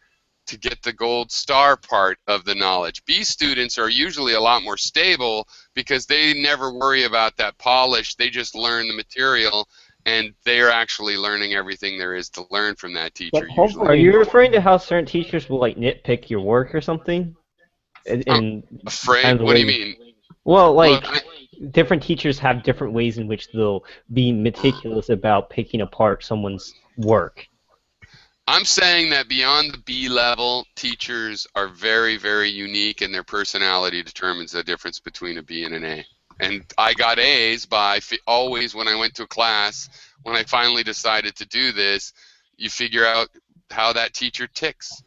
to get the gold star part of the knowledge. B students are usually a lot more stable because they never worry about that polish. They just learn the material, and they're actually learning everything there is to learn from that teacher. Are you referring to how certain teachers will, like, nitpick your work or something? I'm afraid? What do you mean? Well, like, different teachers have different ways in which they'll be meticulous about picking apart someone's work. I'm saying that beyond the B level, teachers are very, very unique, and their personality determines the difference between a B and an A. And I got A's by always, when I went to a class, when I finally decided to do this, you figure out how that teacher ticks.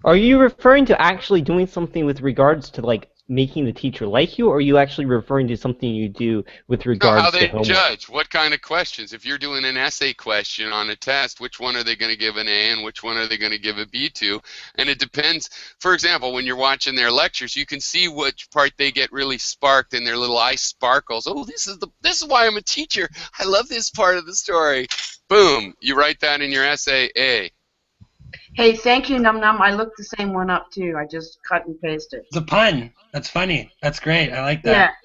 Are you referring to actually doing something with regards to, like, making the teacher like you, or are you actually referring to something you do with regards to how they judge? What kind of questions? If you're doing an essay question on a test, which one are they going to give an A and which one are they going to give a B to? And it depends. For example, when you're watching their lectures, you can see which part they get really sparked and their little eye sparkles. Oh, this is why I'm a teacher. I love this part of the story. Boom, you write that in your essay, A. Hey, thank you, Num Num. I looked the same one up too. I just cut and pasted. It's a pun. That's funny. That's great. I like that.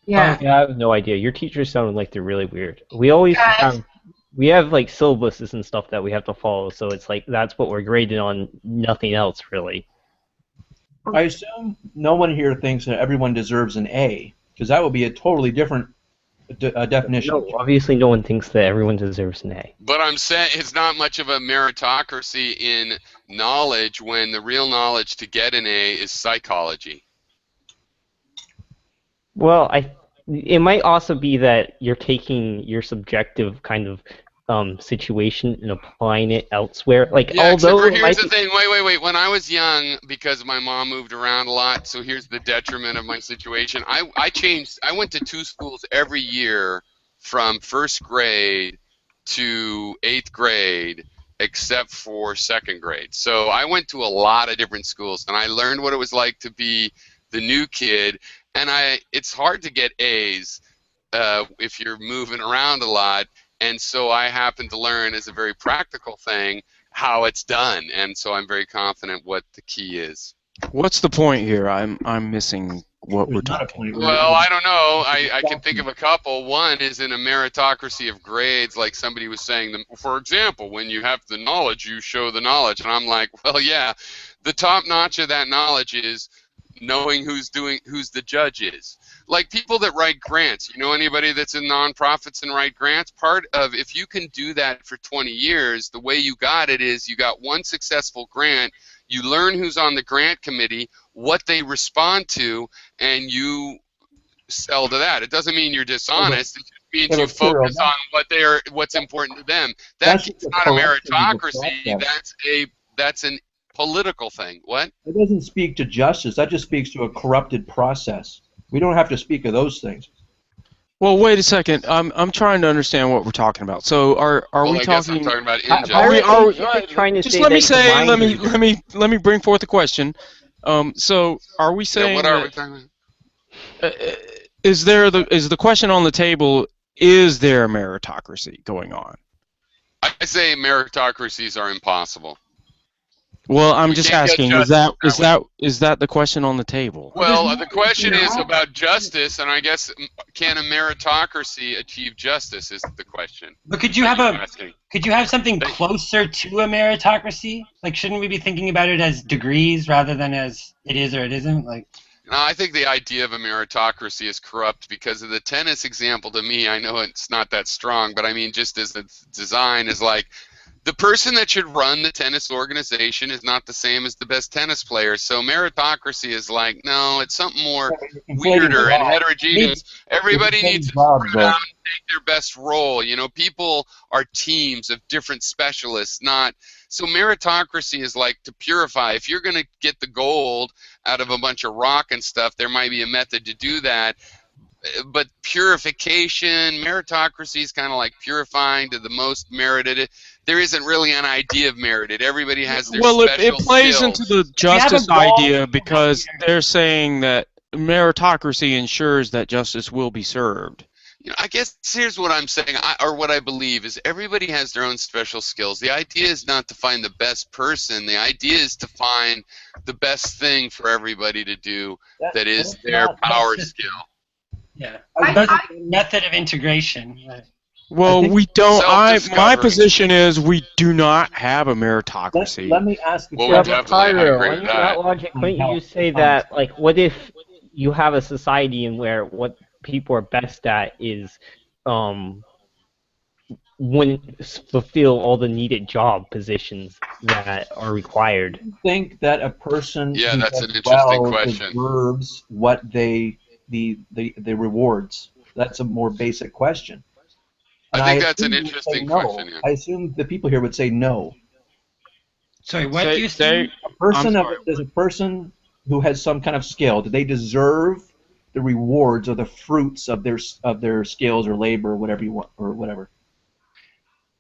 Yeah. I have no idea. Your teachers sound like they're really weird. We always have like syllabuses and stuff that we have to follow, so it's like that's what we're graded on, nothing else really. I assume no one here thinks that everyone deserves an A, because that would be a totally different definition. No, obviously no one thinks that everyone deserves an A. But I'm saying it's not much of a meritocracy in knowledge when the real knowledge to get an A is psychology. Well, it might also be that you're taking your subjective kind of situation and applying it elsewhere. Like, yeah, although here's the thing. Wait. When I was young, because my mom moved around a lot, so here's the detriment of my situation. I went to 2 schools every year from 1st grade to 8th grade, except for 2nd grade. So I went to a lot of different schools, and I learned what it was like to be the new kid. And it's hard to get A's if you're moving around a lot. And so I happen to learn, as a very practical thing, how it's done. And so I'm very confident what the key is. What's the point here? I'm missing what we're talking about. Well, I don't know. I can think of a couple. One is in a meritocracy of grades, like somebody was saying. For example, when you have the knowledge, you show the knowledge. And I'm like, well, yeah, the top notch of that knowledge is knowing who's the judge is. Like people that write grants, you know anybody that's in nonprofits and write grants? Part of, if you can do that for 20 years, the way you got it is you got one successful grant, you learn who's on the grant committee, what they respond to, and you sell to that. It doesn't mean you're dishonest. It just means you focus on what's important to them. That's not a meritocracy. That's an political thing. What? It doesn't speak to justice. That just speaks to a corrupted process. We don't have to speak of those things. Well, wait a second. I'm trying to understand what we're talking about. So are we I guess I'm talking? talking about Are we injustice. trying to Just say let me that say. the mind Let me bring forth a question. So are we Yeah, saying what are we that talking about? is the question on the table? Is there a meritocracy going on? I say meritocracies are impossible. Well, I'm We just can't get asking. justice that way. Is that the question on the table? Well, the question is about justice, and I guess can a meritocracy achieve justice is the question. But could you have something closer to a meritocracy? Like, shouldn't we be thinking about it as degrees rather than as it is or it isn't? Like, No, I think the idea of a meritocracy is corrupt because of the tennis example. To me, I know it's not that strong, but I mean, just as the design is like, the person that should run the tennis organization is not the same as the best tennis player. So meritocracy is like, no, it's something more weirder and heterogeneous. Everybody needs to spread out and take their best role. You know, people are teams of different specialists, not. So meritocracy is like to purify. If you're going to get the gold out of a bunch of rock and stuff, there might be a method to do that. But purification, meritocracy is kind of like purifying to the most merited. There isn't really an idea of merited. Everybody has their special it plays skills. into the justice idea because they're saying that meritocracy ensures that justice will be served. You know, I guess here's what I'm saying, or what I believe is everybody has their own special skills. The idea is not to find the best person. The idea is to find the best thing for everybody to do that is their power skill. Yeah, that's a method of integration. Right. Well, we don't. My position is we do not have a meritocracy. Let me ask you. Well, Cairo, under that logic, couldn't you say that, like, what if you have a society in where what people are best at is wouldn't fulfill all the needed job positions that are required? I think that a person who that's does an interesting well question. deserves what the rewards. That's a more basic question. And I think that's an interesting question. Yeah. I assume the people here would say no. Sorry, what do you say? There's a person who has some kind of skill. Do they deserve the rewards or the fruits of their skills or labor or whatever you want or whatever?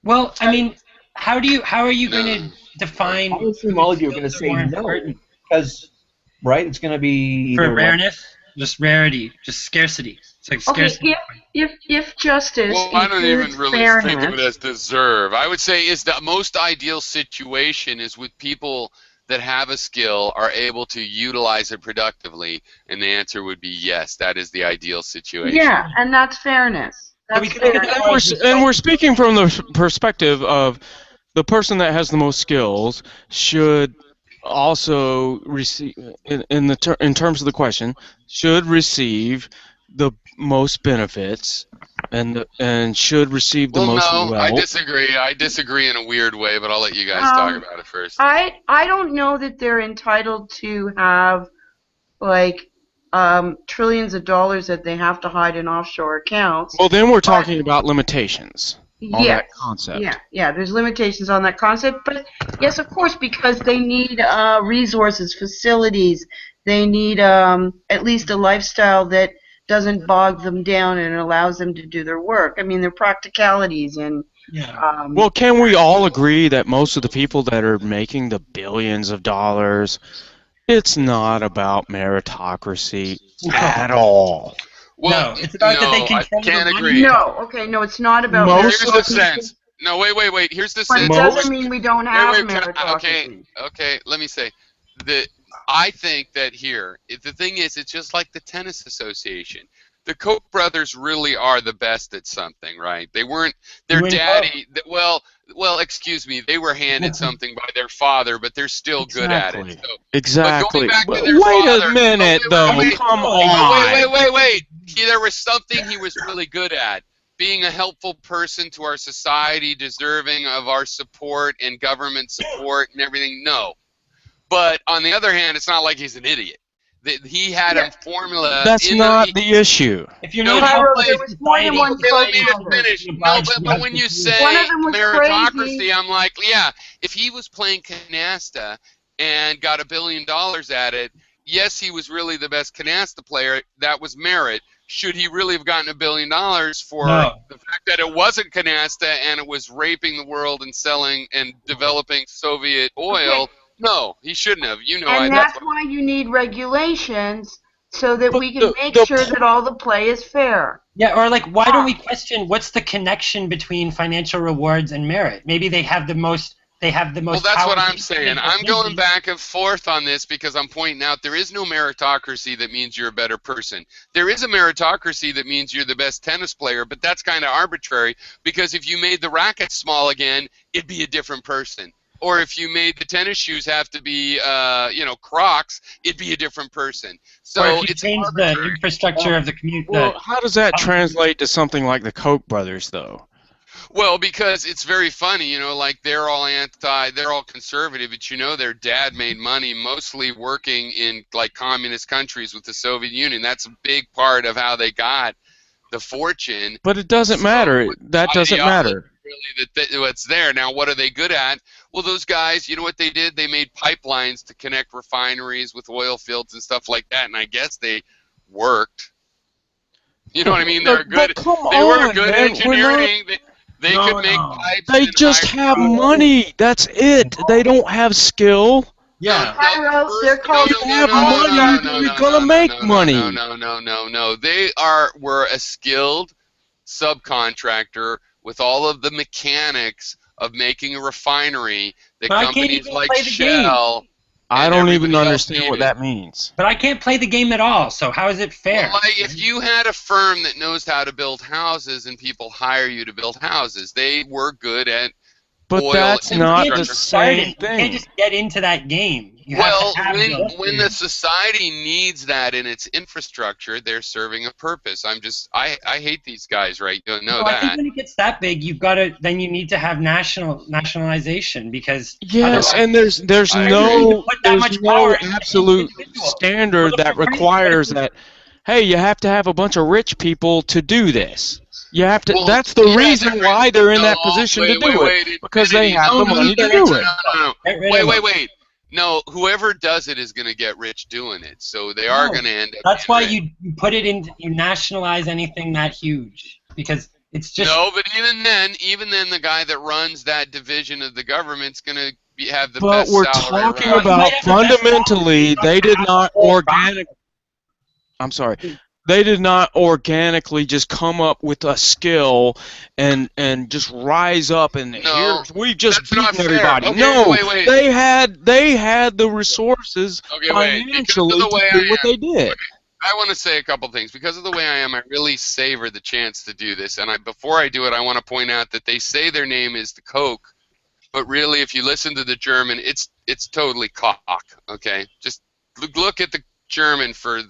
Well, I mean, how are you going to define? I assume all of you are going to say no because, right? It's going to be for rareness, just rarity, just scarcity. It's like scarcity. Okay, if justice well, I don't even really fairness, think of it as deserve. I would say is the most ideal situation is with people that have a skill are able to utilize it productively, and the answer would be yes. That is the ideal situation. Yeah, and that's fairness. That's fairness. And we're speaking from the perspective of the person that has the most skills should also receive, in terms of the question, should receive the most benefits and should receive the most wealth. I disagree. I disagree in a weird way, but I'll let you guys talk about it first. I don't know that they're entitled to have like trillions of dollars that they have to hide in offshore accounts. Well, then we're talking about limitations on that concept. Yeah, there's limitations on that concept, but yes, of course, because they need resources, facilities. They need at least a lifestyle that doesn't bog them down and allows them to do their work. I mean, there are practicalities and. Yeah. Well, can we all agree that most of the people that are making the billions of dollars, it's not about meritocracy at all? Well, no, it's about that they control I can't the agree. No, it's not about Here's the sense. No, wait. Here's the sense. But it doesn't mean we don't have meritocracy. Okay, let me say. I think that here, the thing is, it's just like the tennis association. The Koch brothers really are the best at something, right? They weren't their daddy. Well, excuse me. They were handed something by their father, but they're still good at it. So, exactly. But wait a minute, though. Come on. Wait. There was something he was really good at. Being a helpful person to our society, deserving of our support and government support and everything. No. But on the other hand, it's not like he's an idiot. He had a formula. That's not the issue. If you're not there was more than one let me finish. No, but when you say meritocracy, I'm like, yeah, if he was playing canasta and got $1 billion at it, yes, he was really the best canasta player. That was merit. should he really have gotten $1 billion for No. the fact that it wasn't canasta and it was raping the world and selling and developing Soviet oil? No, he shouldn't have. You know, And that's why you need regulations so that we can make sure that all the play is fair. Yeah, or like, why don't we question what's the connection between financial rewards and merit? Maybe they have the most. Well, that's what I'm saying. I'm going back and forth on this because I'm pointing out there is no meritocracy that means you're a better person. There is a meritocracy that means you're the best tennis player, but that's kind of arbitrary because if you made the racket small again, it'd be a different person. Or if you made the tennis shoes have to be, you know, Crocs, it'd be a different person. So or if you it's change arbitrary. the infrastructure of the community. Well, how does that translate to something like the Koch brothers, though? Well, because it's very funny, you know, like they're all conservative, but you know their dad made money mostly working in like communist countries with the Soviet Union. That's a big part of how they got the fortune. But it doesn't matter. That doesn't matter. Really, what's there. Now, what are they good at? Well, those guys, you know what they did? They made pipelines to connect refineries with oil fields and stuff like that, and I guess they worked. You know what I mean? They're good. They were good at engineering. They could make pipes. They just have money. That's it. They don't have skill. Yeah. They're called. You have money. You're gonna make money. No. They were a skilled subcontractor with all of the mechanics of making a refinery that companies like Shell. I don't even understand what that means. But I can't play the game at all, so how is it fair? Well, like if you had a firm that knows how to build houses and people hire you to build houses, they were good at But oil that's not the infrastructure. same You thing. can't just get into that game. You Well, have to have when the society needs that in its infrastructure, they're serving a purpose. I hate these guys, right? You know I think that. when it gets that big, then you need to have nationalization because Yes, and there's no absolute standard that requires that. Hey, you have to have a bunch of rich people to do this. You have to. Well, that's the reason why they're in that position to do it, because they have the money to do it. No. Wait. No, whoever does it is going to get rich doing it, so they are going to end up. That's why rich. you put it in. You nationalize anything that huge because it's just. No, but even then, the guy that runs that division of the government's going to have the But best we're salary. talking around. about fundamentally, they did not I'm sorry. They did not organically just come up with a skill and just rise up and we've just beaten everybody. Okay, no, wait. they had the resources financially to do what they did. I want to say a couple things. Because of the way I am, I really savor the chance to do this. And before I do it, I want to point out that they say their name is the Coke, but really, if you listen to the German, it's totally cock. Okay, just look at the German for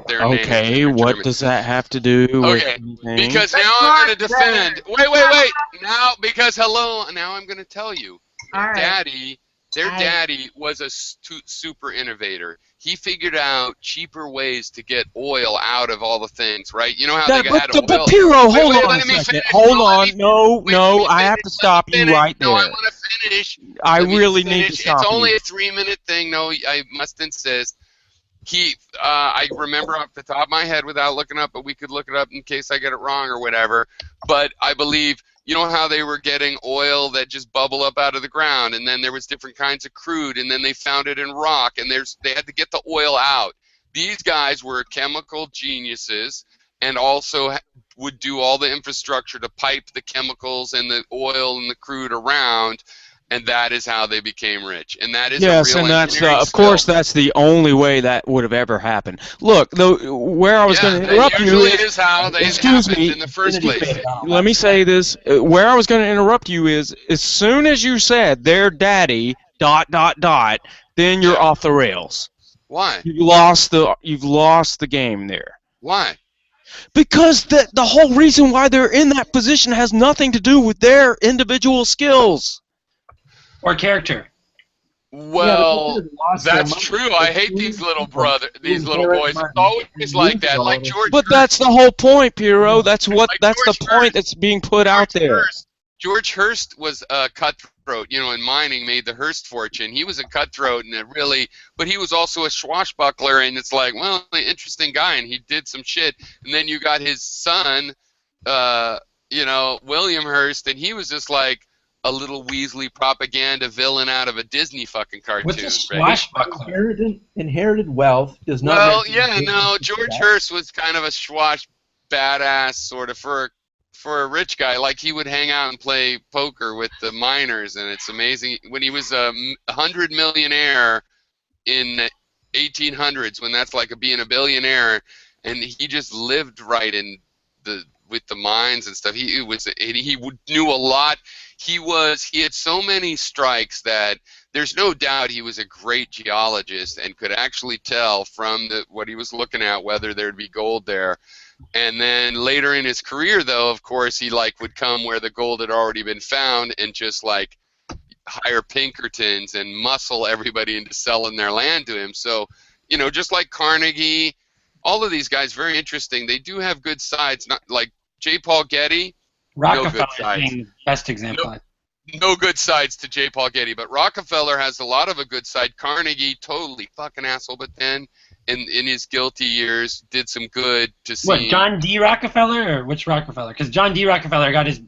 their name. Okay, what does that have to do with anything? Because now I'm going to defend. Wait. Now, because now I'm going to tell you. Their daddy was a super innovator. He figured out cheaper ways to get oil out of all the things, right? You know how they had oil. But Piero, hold on a second. Hold on. No, I have to stop you right there. No, I want to finish. I really need to stop you. It's only a 3-minute thing. No, I must insist. I remember off the top of my head without looking up, but we could look it up in case I get it wrong or whatever. But I believe, you know how they were getting oil that just bubble up out of the ground, and then there was different kinds of crude, and then they found it in rock, and they had to get the oil out. These guys were chemical geniuses and also would do all the infrastructure to pipe the chemicals and the oil and the crude around. And that is how they became rich, and that is yes, a real and that's of course that's the only way that would have ever happened. Look, where I was going to interrupt you is how they happened in the first place. Let me say this: where I was going to interrupt you is, as soon as you said their daddy ... then you're off the rails. Why? You've lost the game there. Why? Because the whole reason why they're in that position has nothing to do with their individual skills. Or character. Well, that's true. I hate these little boys. It's always like that, like George. But that's the whole point, Piero. That's the point that's being put out there. George Hearst was a cutthroat cutthroat, you know, in mining, made the Hearst fortune. He was a cutthroat, and but he was also a swashbuckler, and it's like, well, an interesting guy, and he did some shit. And then you got his son, you know, William Hearst, and he was just like a little Weasley propaganda villain out of a Disney fucking cartoon. What's a swashbuckler? Inherited wealth does not. Well, yeah, no, George Hearst was kind of a swash badass sort of for a rich guy. Like, he would hang out and play poker with the miners, and it's amazing. When he was a 100 millionaire in the 1800s, when that's like being a billionaire, and he just lived right in with the mines and stuff. He knew a lot. He had so many strikes that there's no doubt he was a great geologist and could actually tell from what he was looking at whether there'd be gold there. And then later in his career, though, of course, he would come where the gold had already been found and just hire Pinkertons and muscle everybody into selling their land to him. So, you know, just like Carnegie, all of these guys, very interesting. They do have good sides, not like J. Paul Getty. Rockefeller being the best example. No good sides to J. Paul Getty, but Rockefeller has a lot of a good side. Carnegie, totally fucking asshole, but then in his guilty years did some good to see. What, John D. Rockefeller, or which Rockefeller? Because John D. Rockefeller they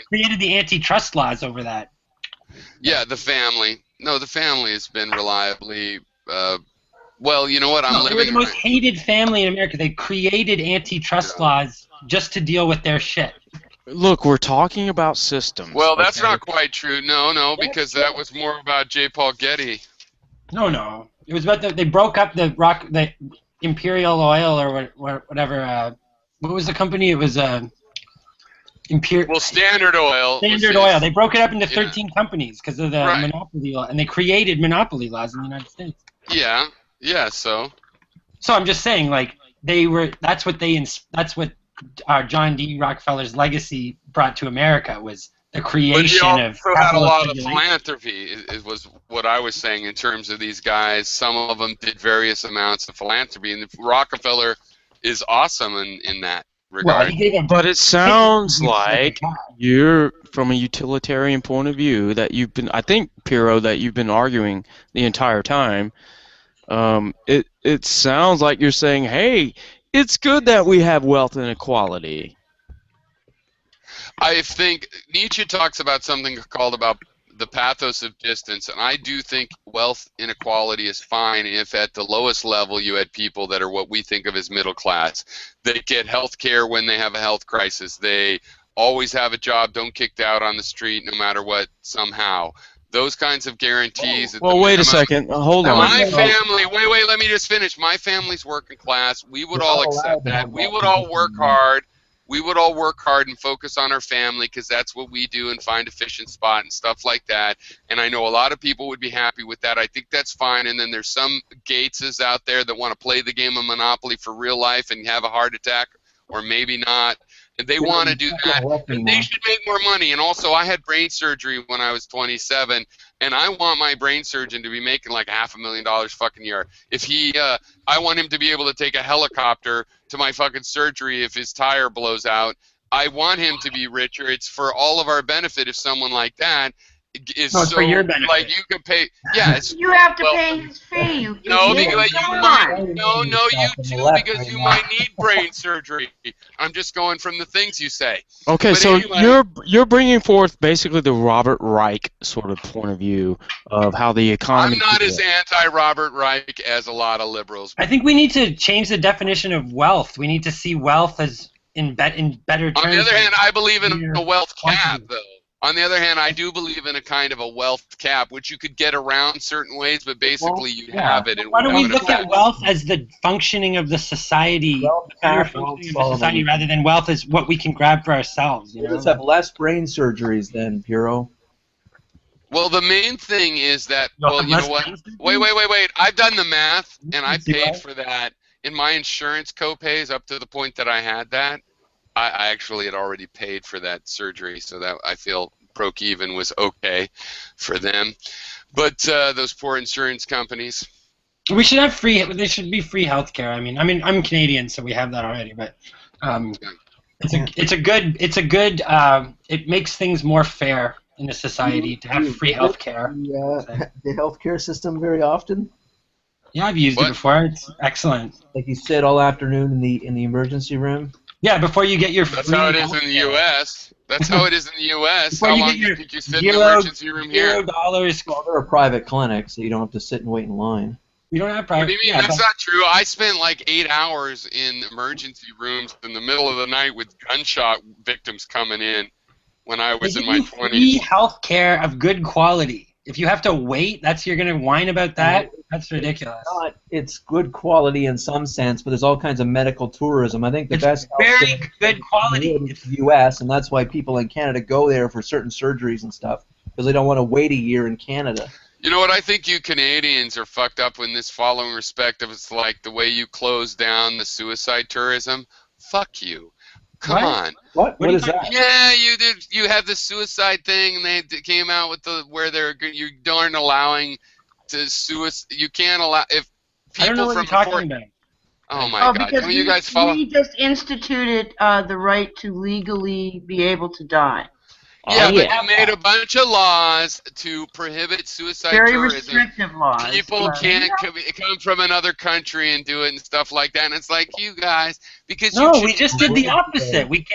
created the antitrust laws over that. Yeah, the family. No, the family has been reliably. Well, you know what? They were the most hated family in America. They created antitrust laws just to deal with their shit. Look, we're talking about systems. Well, that's not quite true. No, because that was more about J. Paul Getty. No. It was about they broke up the Imperial Oil or whatever. What was the company? It was Imperial. Well, Standard Oil. Standard Oil. They broke it up into 13 companies because of the monopoly law, and they created monopoly laws in the United States. Yeah. So I'm just saying, that's what John D. Rockefeller's legacy brought to America was the creation of. But he also had a lot of philanthropy. It was what I was saying in terms of these guys. Some of them did various amounts of philanthropy, and Rockefeller is awesome in that regard. But it sounds like you're, from a utilitarian point of view, that I think, Piero, that you've been arguing the entire time. It sounds like you're saying, hey, it's good that we have wealth inequality. I think Nietzsche talks about something called about the pathos of distance, and I do think wealth inequality is fine if at the lowest level you had people that are what we think of as middle class. They get health care when they have a health crisis. They always have a job, don't kicked out on the street no matter what, somehow. Those kinds of guarantees. Well, wait a second. Hold on. My family, wait, let me just finish. My family's working class. We would all accept that. We would all work hard. We would all work hard and focus on our family because that's what we do and find efficient spot and stuff like that. And I know a lot of people would be happy with that. I think that's fine. And then there's some Gateses out there that want to play the game of Monopoly for real life and have a heart attack, or maybe not. And they want to do that, and they should make more money. And also, I had brain surgery when I was 27, and I want my brain surgeon to be making like $500,000 fucking year. If I want him to be able to take a helicopter to my fucking surgery if his tire blows out. I want him to be richer. It's for all of our benefit if someone like that is it's for your benefit. Like you could pay. Yeah, you have to pay his fee. You too, because you might need brain surgery. I'm just going from the things you say. Okay, but so anyway, you're bringing forth basically the Robert Reich sort of point of view of how the economy. I'm not as anti-Robert Reich as a lot of liberals. I think we need to change the definition of wealth. We need to see wealth as in better terms. On the other hand, I believe in a wealth cap, though. On the other hand, I do believe in a kind of a wealth cap, which you could get around certain ways, but basically you'd have it. Why don't we look at wealth as the functioning of the society, rather than wealth as what we can grab for ourselves? Let's have less brain surgeries then, Piero. Well, the main thing is that, well, you know what? Wait. I've done the math, and I paid for that. In my insurance co-pays up to the point that I had that, I actually had already paid for that surgery, so that I feel broke even was okay for them. But those poor insurance companies. We should have there should be free healthcare. I mean, I'm Canadian, so we have that already. But it makes things more fair in a society to have free healthcare. The healthcare system very often. Yeah, I've used it before. It's excellent. Like you sit all afternoon in the emergency room. Yeah, before you get your free That's how it is in the U.S. That's how it is in the U.S. Before How you long get do you your think you sit in the emergency room here? $0. Well, they're a private clinic, so you don't have to sit and wait in line. You don't have private. What do you mean? That's not true. I spent like 8 hours in emergency rooms in the middle of the night with gunshot victims coming in when I was in my 20s. Free health care of good quality. If you have to wait, you're going to whine about that? That's ridiculous. It's good quality in some sense, but there's all kinds of medical tourism. I think the best very good quality in the U.S., and that's why people in Canada go there for certain surgeries and stuff, because they don't want to wait a year in Canada. You know what? I think you Canadians are fucked up in this following respect of it's like the way you close down the suicide tourism. Fuck you. Come on. What is that? Yeah, you have the suicide thing, and they came out with where you aren't allowing to suicide. You can't allow if people I don't know what from you're talking about. Oh my God! Because Can you guys follow? we just instituted the right to legally be able to die. Yeah, but you made a bunch of laws to prohibit suicide Very tourism. restrictive laws. People can't come from another country and do it and stuff like that. And it's like, you guys, because we just did the opposite. We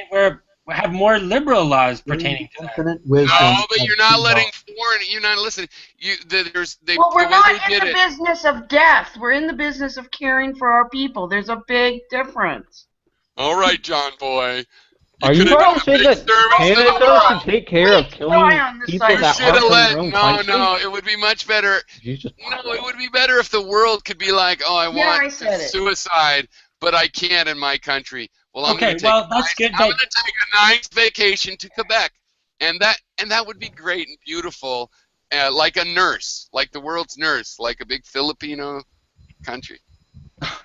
have more liberal laws pertaining to that. No, but you're not letting foreign. You're not listening. We're not in the business of death. We're in the business of caring for our people. There's a big difference. All right, John boy. Are you trying to say that Canada should take care of killing people that are from their own country? No, it would be much better. No, it would be better if the world could be like, I want suicide, but I can't in my country. Well, I'm going to take a nice vacation to Quebec, and that would be great and beautiful, like a nurse, like the world's nurse, like a big Filipino country.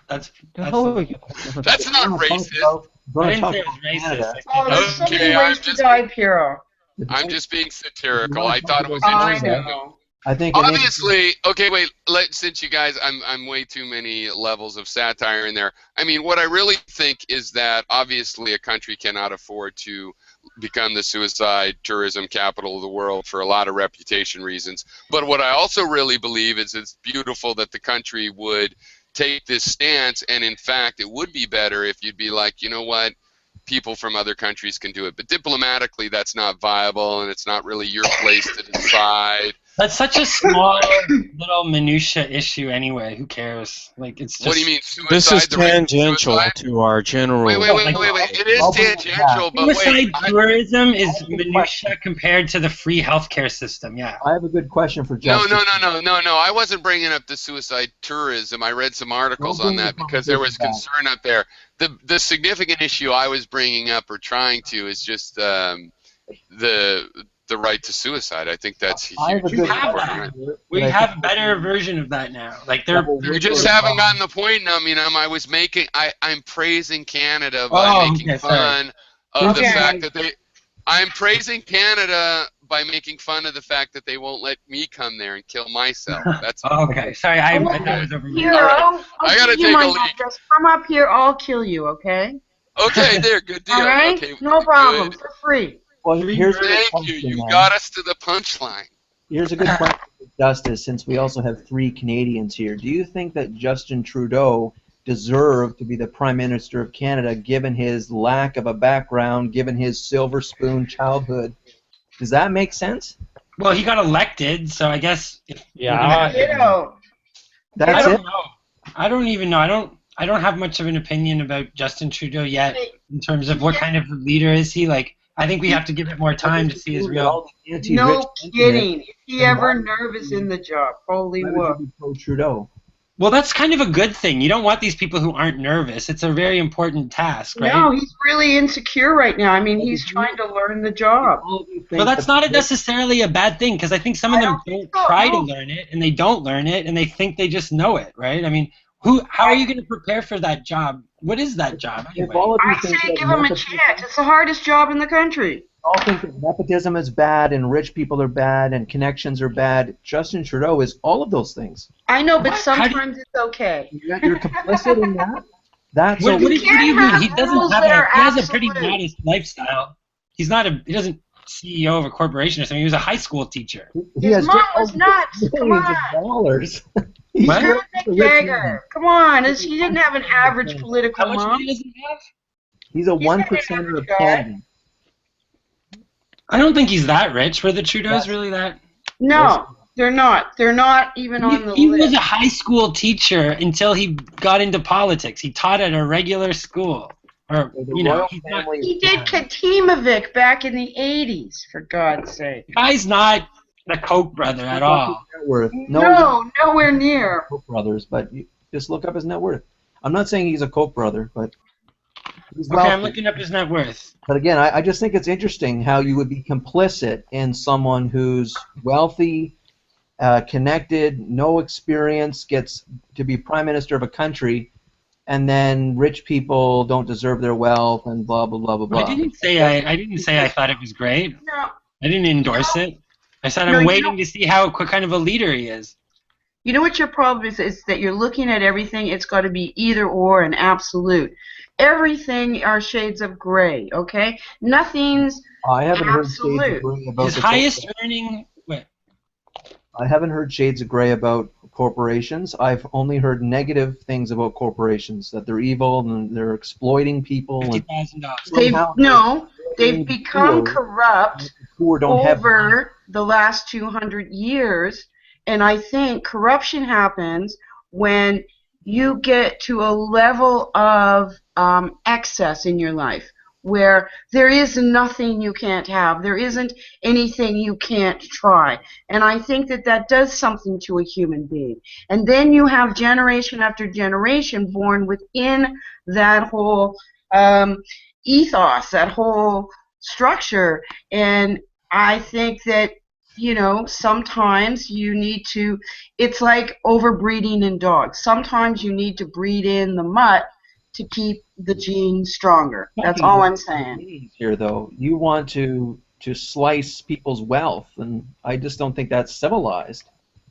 That's not racist. I didn't say it was racist. There's so many ways to die, Piero. I'm just being satirical. I thought it was interesting. I know. I think obviously, okay, wait. Since you guys, I'm way too many levels of satire in there. I mean, what I really think is that obviously a country cannot afford to become the suicide tourism capital of the world for a lot of reputation reasons. But what I also really believe is it's beautiful that the country would take this stance, and in fact, it would be better if you'd be like, you know what? People from other countries can do it, but diplomatically that's not viable, and it's not really your place to decide. That's such a small little minutia issue anyway. Who cares? Like, it's just... What do you mean, suicide? This is tangential to our general... Wait. It is tangential, but wait. Suicide tourism is minutia compared to the free healthcare system, yeah. I have a good question for Justin. No. I wasn't bringing up the suicide tourism. I read some articles on that because there was concern up there. The significant issue I was bringing up or trying to is just the right to suicide. I think that's huge. We have a better version of that now. Like you just haven't gotten the point. I mean, I'm praising Canada by making fun of the fact that I'm praising Canada by making fun of the fact that they won't let me come there and kill myself. That's okay. Sorry, that was over me. I gotta take a leak. Just come up here. I'll kill you. Okay. Okay, there. Good deal. All right. Okay, no problem. For free. Well, thank you. You got us to the punchline. Here's a good question for Justice, since we also have 3 Canadians here. Do you think that Justin Trudeau deserved to be the Prime Minister of Canada, given his lack of a background, given his silver spoon childhood? Does that make sense? Well, he got elected, so I guess. That's I don't know. I don't even know. I don't have much of an opinion about Justin Trudeau yet in terms of what kind of leader is he. Like, I think we have to give it more time to see his real. No kidding. Is he ever nervous in the job? Holy whoop. Trudeau. Well, that's kind of a good thing. You don't want these people who aren't nervous. It's a very important task, right? No, he's really insecure right now. I mean, he's trying to learn the job. Well, that's not necessarily a bad thing, because I think some of them don't try to learn it, and they don't learn it, and they think they just know it, right? I mean, how are you going to prepare for that job? What is that job anyway? I say give him a chance. It's the hardest job in the country. All think that nepotism is bad and rich people are bad and connections are bad. Justin Trudeau is all of those things. I know, but sometimes it's okay. You're complicit in that? What do you mean? He has a pretty modest lifestyle. He CEO of a corporation or something. He was a high school teacher. His mom was nuts. Come millions of on. dollars. What? You're Mick Jagger. Come on. He didn't have an average political How much mom. money does he have? He's a He's not an 1%er of average guy. Canada. I don't think he's that rich. Were the Trudeaus really that? No, they're not. They're not even on the He was list. a high school teacher until he got into politics. He taught at a regular school. Or, The you know, royal he's not, family He did Katimovic back in the 80s, for God's sake. guy's not the Koch brother at all. net worth. No, nowhere near. Koch brothers, but you just look up his net worth. I'm not saying he's a Koch brother, but he's Okay, wealthy. I'm looking up his net worth. But again, I just think it's interesting how you would be complicit in someone who's wealthy, connected, no experience, gets to be prime minister of a country, and then rich people don't deserve their wealth and blah blah blah blah blah. I didn't say I thought it was great. No. I didn't endorse it. I said No, I'm you waiting to see what kind of a leader he is. You know what your problem is that you're looking at everything, it's got to be either or and absolute. Everything are shades of gray, okay? Nothing's I haven't heard shades absolute. of gray about His the highest earning. Wait, I haven't heard shades of gray about corporations. I've only heard negative things about corporations, that they're evil and they're exploiting people. $50,000. They've become corrupt Poor don't have over the last 200 years, and I think corruption happens when you get to a level of excess in your life where there is nothing you can't have, there isn't anything you can't try, and I think that does something to a human being. And then you have generation after generation born within that whole ethos, that whole structure, and I think that, you know, sometimes you need to, it's like overbreeding in dogs. Sometimes you need to breed in the mutt to keep the gene stronger. That's all I'm saying. Here, though, you want to slice people's wealth, and I just don't think that's civilized.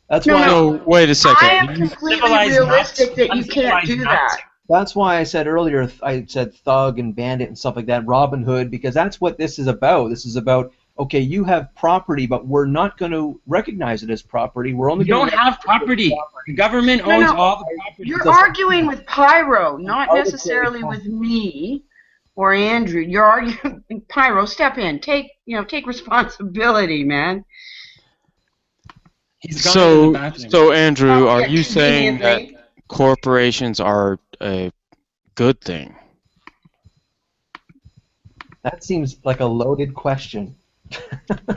That's why. So wait a second. I am completely realistic that you can't do that. That's why I said earlier, I said thug and bandit and stuff like that, Robin Hood, because that's what this is about. This is about, okay, you have property, but we're not going to recognize it as property. We're only don't have property. The government owns all the property. You're arguing with Pyro, not necessarily with me or Andrew. You're arguing, Pyro, step in. Take responsibility, man. So Andrew, are you saying that corporations are a good thing? That seems like a loaded question.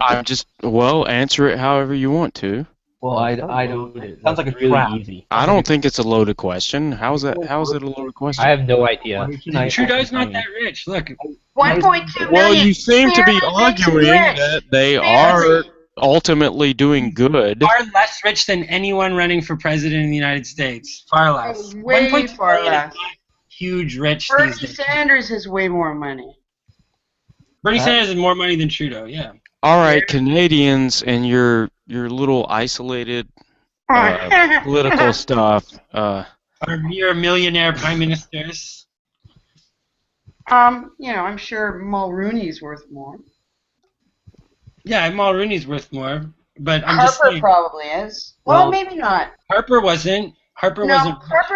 Answer it however you want to. Well, I don't. It sounds like a trap. Easy. I don't think it's a loaded question. How is it a loaded question? I have no idea. Trudeau's not that rich. Look. 1.2 million. Well, you seem to be arguing that they are ultimately doing good. Far less rich than anyone running for president in the United States. Far less. Way far less. Huge rich Bernie these days. Sanders has way more money. Bernie Sanders has more money than Trudeau, yeah. All right, Canadians and your little isolated political stuff. Your millionaire prime ministers. I'm sure Mulrooney's worth more. Yeah, Mulrooney's worth more, but I'm Harper just saying. probably is. Well, maybe not. Harper wasn't. Harper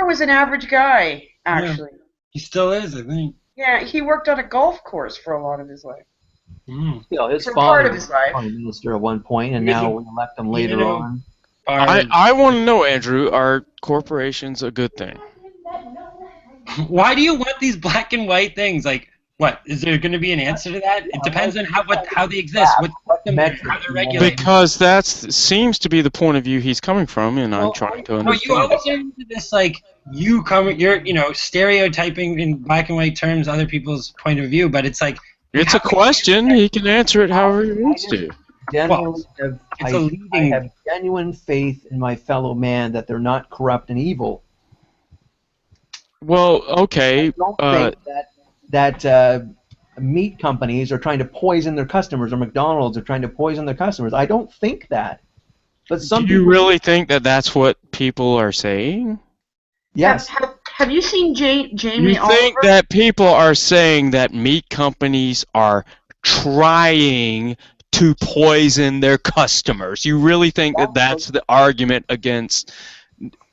was an average guy, actually. Yeah, he still is, I think. Yeah, he worked on a golf course for a lot of his life. His for father part of his life. was prime minister at one point, and now we elect him later on. I want to know, Andrew, are corporations a good thing? Why do you want these black and white things? Like, what? Is there going to be an answer to that? It depends on how they exist, how they're regulated. Because that seems to be the point of view he's coming from, and I'm trying to understand. You always get into this, like, you're stereotyping in black and white terms other people's point of view, but it's like, it's a question. He can answer it however he wants to. I have genuine faith in my fellow man that they're not corrupt and evil. Well, okay. I don't think that meat companies are trying to poison their customers, or McDonald's are trying to poison their customers. I don't think that. But do you really think that that's what people are saying? Yes. Have you seen Jamie You think Oliver? that people are saying that meat companies are trying to poison their customers. You really think that that's the argument against,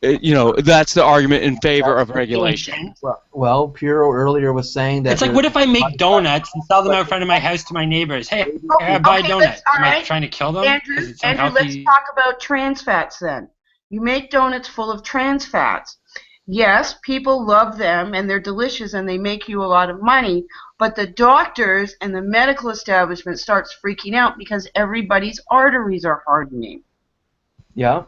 that's the argument in favor of regulation? Well, Puro earlier was saying that... It's like, what if I make donuts and sell them out front of my house to my neighbors? Hey, buy a donut. Am I trying to kill them? Andrew, let's talk about trans fats then. You make donuts full of trans fats. Yes, people love them and they're delicious and they make you a lot of money, but the doctors and the medical establishment starts freaking out because everybody's arteries are hardening. Yeah.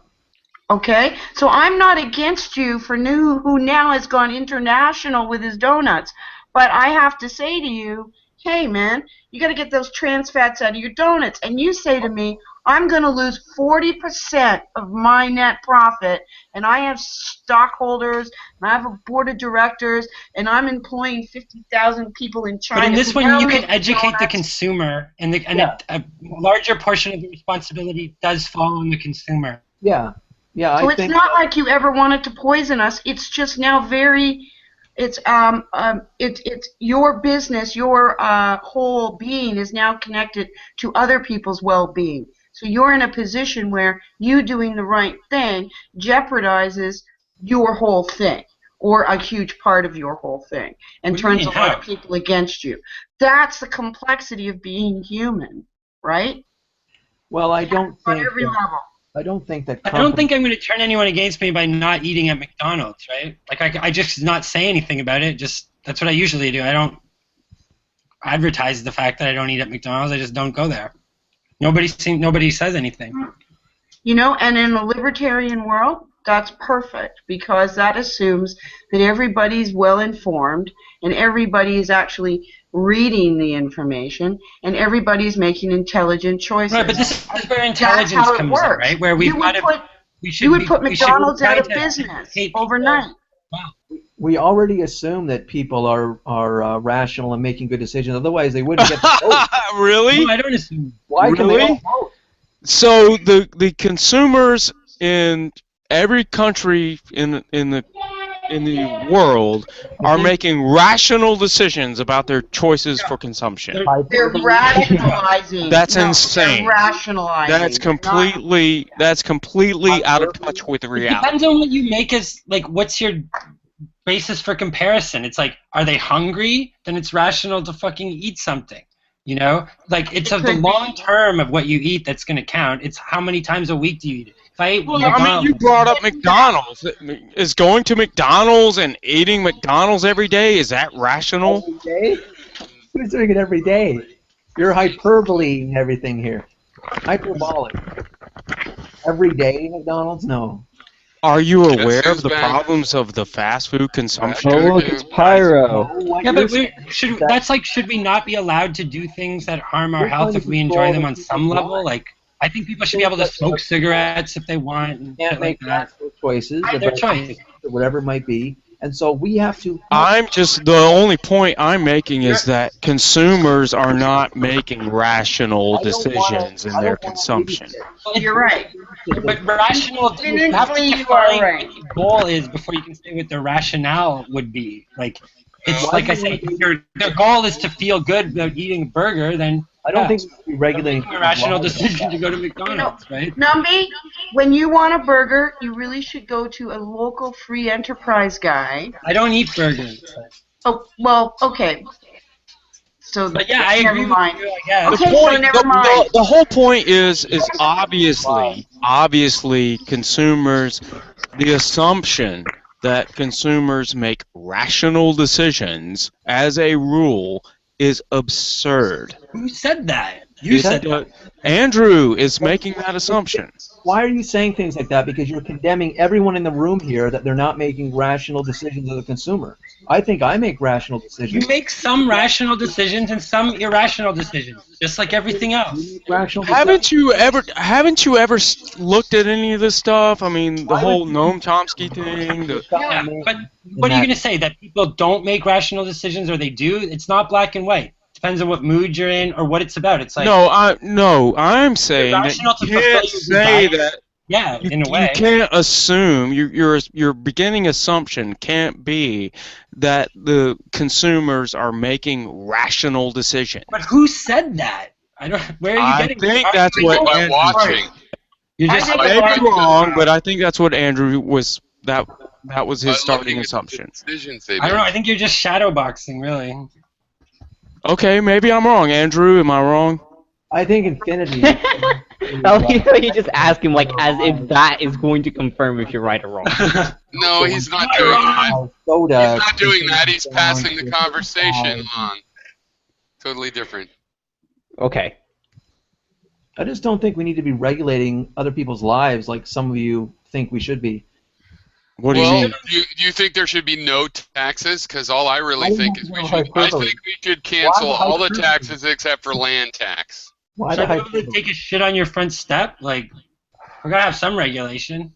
Okay? So I'm not against you for who now has gone international with his donuts, but I have to say to you, hey man, you got to get those trans fats out of your donuts. And you say to me, I'm going to lose 40% of my net profit, and I have stockholders, and I have a board of directors, and I'm employing 50,000 people in China. But in this one, you can educate the consumer, and a larger portion of the responsibility does fall on the consumer. Yeah. Yeah. So it's not like you ever wanted to poison us. It's just now it's your business, your whole being is now connected to other people's well-being. So you're in a position where you doing the right thing jeopardizes your whole thing, or a huge part of your whole thing, and turns a lot of people against you. That's the complexity of being human, right? Well, I don't think... On every level. I don't think that... I don't think I'm going to turn anyone against me by not eating at McDonald's, right? Like, I just not say anything about it. Just that's what I usually do. I don't advertise the fact that I don't eat at McDonald's. I just don't go there. Nobody says anything. And in a libertarian world, that's perfect, because that assumes that everybody's well informed and everybody is actually reading the information and everybody's making intelligent choices. Right, but this is where intelligence comes in, right? Where you would put McDonald's out of business overnight. Wow. We already assume that people are rational and making good decisions. Otherwise, they wouldn't get the vote. Really? No, I don't assume. Why can they all vote? So the consumers in every country in the world are making rational decisions about their choices for consumption. They're rationalizing. That's insane. They're rationalizing. That's completely out of touch with reality. It depends on what you make as, like, what's your basis for comparison. It's like, are they hungry? Then it's rational to fucking eat something. Like, it's of the long term of what you eat that's going to count. It's how many times a week do you eat it. If I ate McDonald's, you brought up McDonald's. Is going to McDonald's and eating McDonald's every day, is that rational? Every day? Who's doing it every day? You're hyperbole everything here. Hyperbolic. Every day McDonald's? No. Are you aware of the problems of the fast food consumption? Oh, look, it's Pyro. Yeah, but should we not be allowed to do things that harm our health if we enjoy them on some level? Like, I think people should be able to smoke cigarettes if they want. And can't make rational choices. Their choice. Whatever it might be. And so we have to... The only point I'm making is that consumers are not making rational decisions in their consumption. You're right. But rational, you have to define what the goal is before you can say what their rationale would be. Like, it's like I say, if their goal is to feel good about eating a burger, then I don't think we should be regulating a rational decision to go to McDonald's, right? Numby, when you want a burger, you really should go to a local free enterprise guy. I don't eat burgers. Oh, well, okay. So, but yeah, I agree with you, I guess. Okay, so never mind. The whole point is obviously consumers, the assumption that consumers make rational decisions as a rule is absurd. Who said that? You said that. Andrew is making that assumption. Why are you saying things like that? Because you're condemning everyone in the room here that they're not making rational decisions as a consumer. I think I make rational decisions. You make some rational decisions and some irrational decisions, just like everything else. Haven't you ever looked at any of this stuff? I mean, the whole Noam Chomsky thing. Yeah, but what are you going to say? That people don't make rational decisions, or they do? It's not black and white. Depends on what mood you're in or what it's about. It's like I'm saying that you can't say that Yeah, in a way. You can't assume, your beginning assumption can't be that the consumers are making rational decisions. But who said that? Where are you getting? I think that's what by Andrew. watching. You're just. I I may be wrong, but I think that's what Andrew was. That was his starting assumption. I don't know. I think you're just shadowboxing, really. Okay, maybe I'm wrong. Andrew, am I wrong? I think infinity. You just ask him like as if that is going to confirm if you're right or wrong. No, he's not doing that. Soda. He's not doing that. He's passing the conversation on. Totally different. Okay. I just don't think we need to be regulating other people's lives like some of you think we should be. What do you mean? Do you think there should be no taxes? Because all I really think is I think we should cancel all the taxes except for land tax. Why So the you able to take a shit on your front step? Like, we're gonna have some regulation.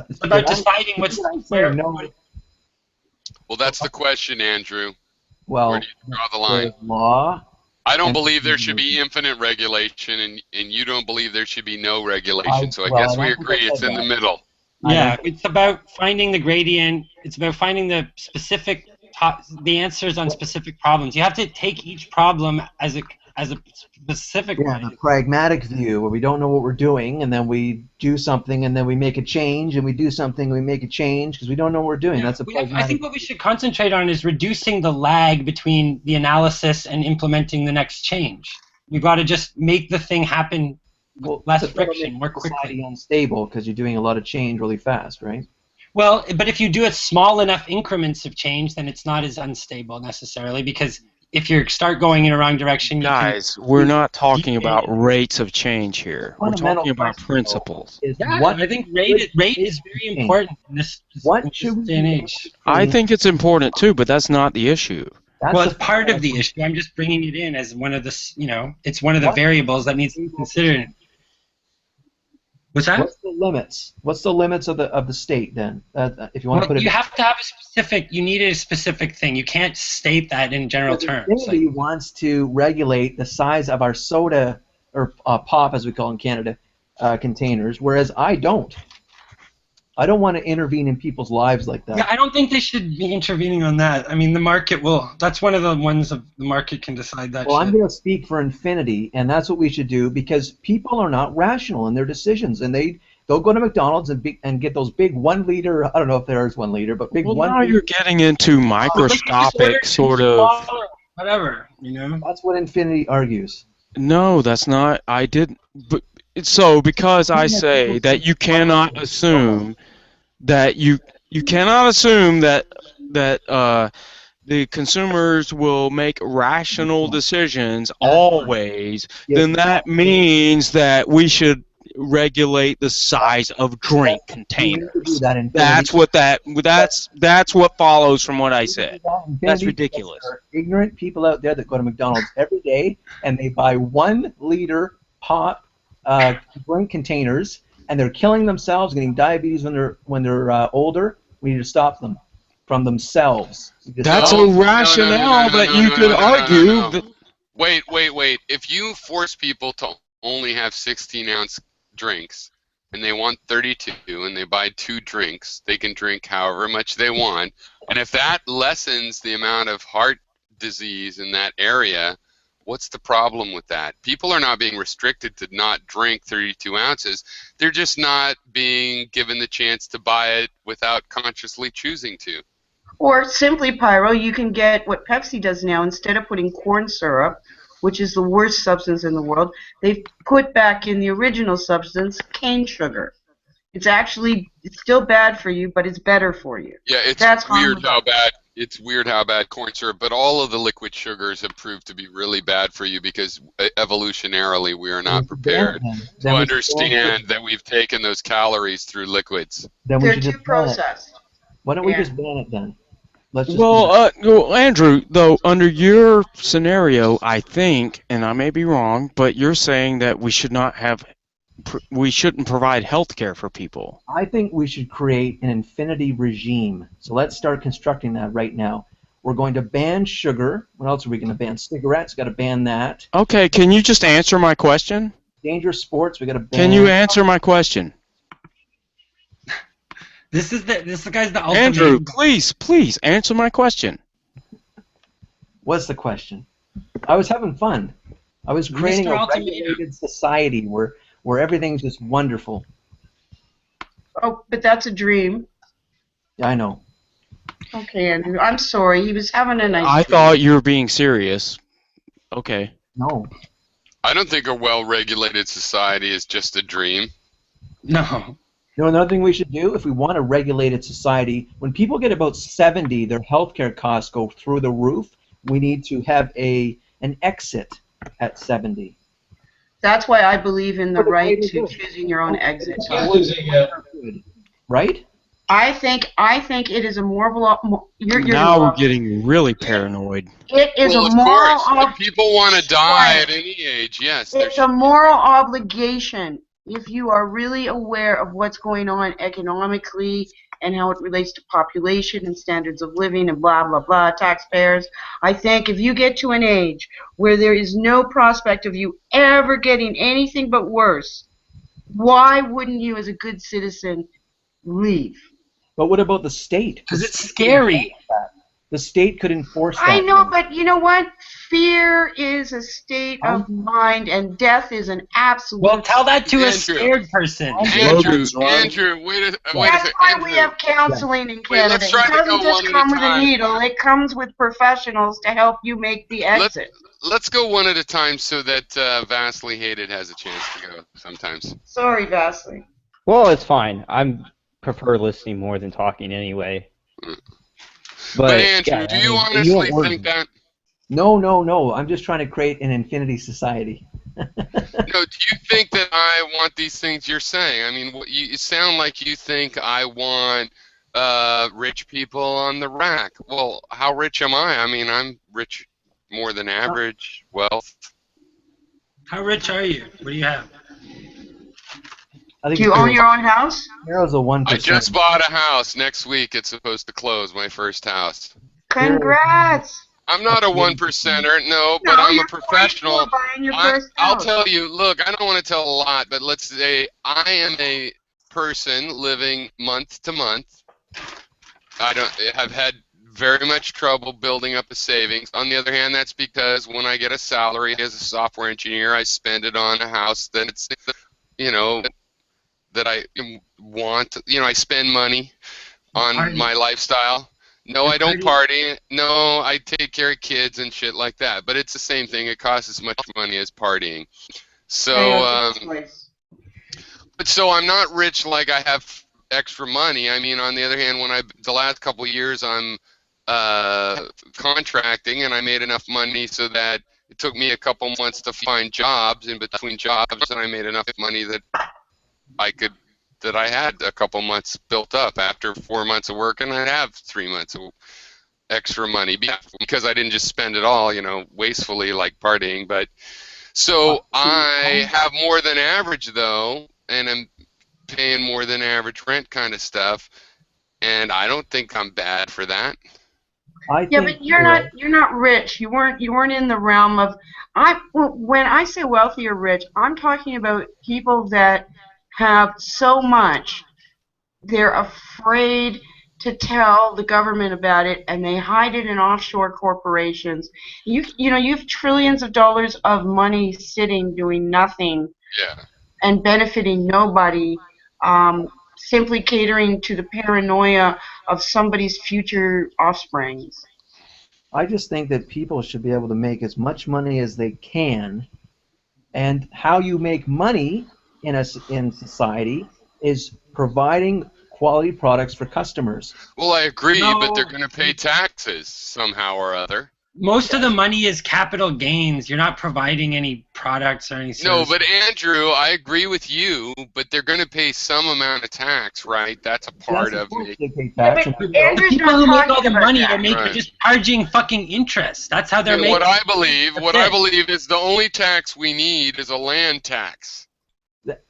It's about deciding what's where. No. Well, that's the question, Andrew. Well, where do you draw the line? Law. I don't believe there should be infinite regulation, and you don't believe there should be no regulation. So I guess we agree it's in the middle. Yeah, it's about finding the gradient. It's about finding the specific the answers on specific problems. You have to take each problem as a specific one. A pragmatic view where we don't know what we're doing, and then we do something, and then we make a change, and we do something, and we make a change because we don't know what we're doing. That's I think what we should concentrate on is reducing the lag between the analysis and implementing the next change. We've got to just make the thing happen. Less friction, more quickly. Unstable because you're doing a lot of change really fast, right? Well, but if you do it small enough increments of change, then it's not as unstable necessarily, because if you start going in a wrong direction, guys, we're not talking about rates of change here. We're talking about principles. I think rate is very important in this day and age. I think it's important too, but that's not the issue. Well, it's part of the issue. I'm just bringing it in as one of the, it's one of the variables that needs to be considered. What's that? What's the limits? What's the limits of the state then? If you want to put it, you have to have a specific. You need a specific thing. You can't state that in general terms. Infinity wants to regulate the size of our soda or pop, as we call it in Canada, containers, whereas I don't. I don't want to intervene in people's lives like that. Yeah, I don't think they should be intervening on that. I mean, the market will. That's one of the ones of the market can decide that. Well, I'm going to speak for infinity, and that's what we should do because people are not rational in their decisions, and they'll go to McDonald's and get those big 1 liter. I don't know if there is 1 liter, but big well, 1 now liter. You're getting into microscopic sort of. Whatever, you know. That's what infinity argues. No, that's not. I didn't. But so because I say that you cannot assume that you cannot assume that the consumers will make rational decisions always, then that means that we should regulate the size of drink containers. That's what follows from what I said. That's ridiculous. There are ignorant people out there that go to McDonald's every day and they buy 1 liter pop drink containers, and they're killing themselves, getting diabetes when they're older. We need to stop them from themselves. That's a rationale that you could argue. Wait. If you force people to only have 16-ounce drinks, and they want 32, and they buy 2 drinks, they can drink however much they want. And if that lessens the amount of heart disease in that area, what's the problem with that? People are not being restricted to not drink 32 ounces. They're just not being given the chance to buy it without consciously choosing to. Or simply, Pyro, you can get what Pepsi does now. Instead of putting corn syrup, which is the worst substance in the world, they've put back in the original substance cane sugar. It's still bad for you, but it's better for you. Yeah, it's weird how bad corn syrup, but all of the liquid sugars have proved to be really bad for you because evolutionarily we are not prepared to understand that we've taken those calories through liquids. They're too processed. Why don't we just ban it then? Well, Andrew, though, under your scenario, I think, and I may be wrong, but you're saying that we shouldn't provide health care for people. I think we should create an infinity regime. So let's start constructing that right now. We're going to ban sugar. What else are we going to ban? Cigarettes, got to ban that. Okay, can you just answer my question? Dangerous sports, we got to ban. Can you answer my question? This guy's the ultimate. Andrew, please answer my question. What's the question? I was having fun. I was creating Mr. a Ultimatum. regulated society where everything's just wonderful. Oh, but that's a dream. Yeah, I know. Okay, Andrew. I'm sorry. He was having a nice I dream. thought you were being serious. Okay. No. I don't think a well-regulated society is just a dream. No. You know another thing we should do if we want a regulated society, when people get about 70, their healthcare costs go through the roof. We need to have an exit at 70. That's why I believe in the right to choosing your own exit. Right? I think it is a moral. Now we're getting really paranoid. It is Well, a of moral. course, if people want to die at any age, yes. It's a moral obligation. If you are really aware of what's going on economically and how it relates to population and standards of living and blah, blah, blah, taxpayers, I think if you get to an age where there is no prospect of you ever getting anything but worse, why wouldn't you as a good citizen leave? But what about the state? Because it's scary. The state could enforce that. I know, but you know what? Fear is a state of mind, and death is an absolute. Well, tell that to a scared person. Andrew, wait a second. That's why we have counseling in Canada. let's try It to doesn't go just one at come a with a time. needle. It comes with professionals to help you make the exit. Let's go one at a time so that Vastly Hated has a chance to go sometimes. Sorry, Vasily. Well, it's fine. I prefer listening more than talking anyway. But Andrew, yeah, do you honestly think that? No. I'm just trying to create an infinity society. No, do you think that I want these things you're saying? I mean, you sound like you think I want rich people on the rack. Well, how rich am I? I mean, I'm rich more than average wealth. How rich are you? What do you have? I think Do you own your own house? Hero's a 1%. I just bought a house. Next week it's supposed to close, my first house. Congrats! I'm not a 1%er, no, but I'm a professional. Buying your first I'll house. tell you, look, I don't want to tell a lot, but let's say I am a person living month to month. I've had very much trouble building up a savings. On the other hand, that's because when I get a salary as a software engineer, I spend it on a house that's, that I want. I spend money on my lifestyle. No, I don't party. No, I take care of kids and shit like that. But it's the same thing. It costs as much money as partying. So, so I'm not rich like I have extra money. I mean, on the other hand, the last couple of years I'm contracting, and I made enough money so that it took me a couple months to find jobs in between jobs, and I made enough money that I had a couple months built up. After 4 months of work, and I'd have 3 months of extra money because I didn't just spend it all, wastefully like partying. But so I have more than average though, and I'm paying more than average rent kind of stuff, and I don't think I'm bad for that. Yeah, but you're not rich. You weren't in the realm of when I say wealthy or rich, I'm talking about people that have so much they're afraid to tell the government about it, and they hide it in offshore corporations. You have trillions of dollars of money sitting doing nothing, and benefiting nobody, simply catering to the paranoia of somebody's future offsprings. I just think that people should be able to make as much money as they can, and how you make money in society is providing quality products for customers. Well, I agree, but they're going to pay taxes somehow or other. Most of the money is capital gains. You're not providing any products or any services. No, but Andrew, I agree with you, but they're going to pay some amount of tax, right? That's a part of it. They pay tax. The people who make all the money are just charging fucking interest. That's how they're making. What I believe is the only tax we need is a land tax.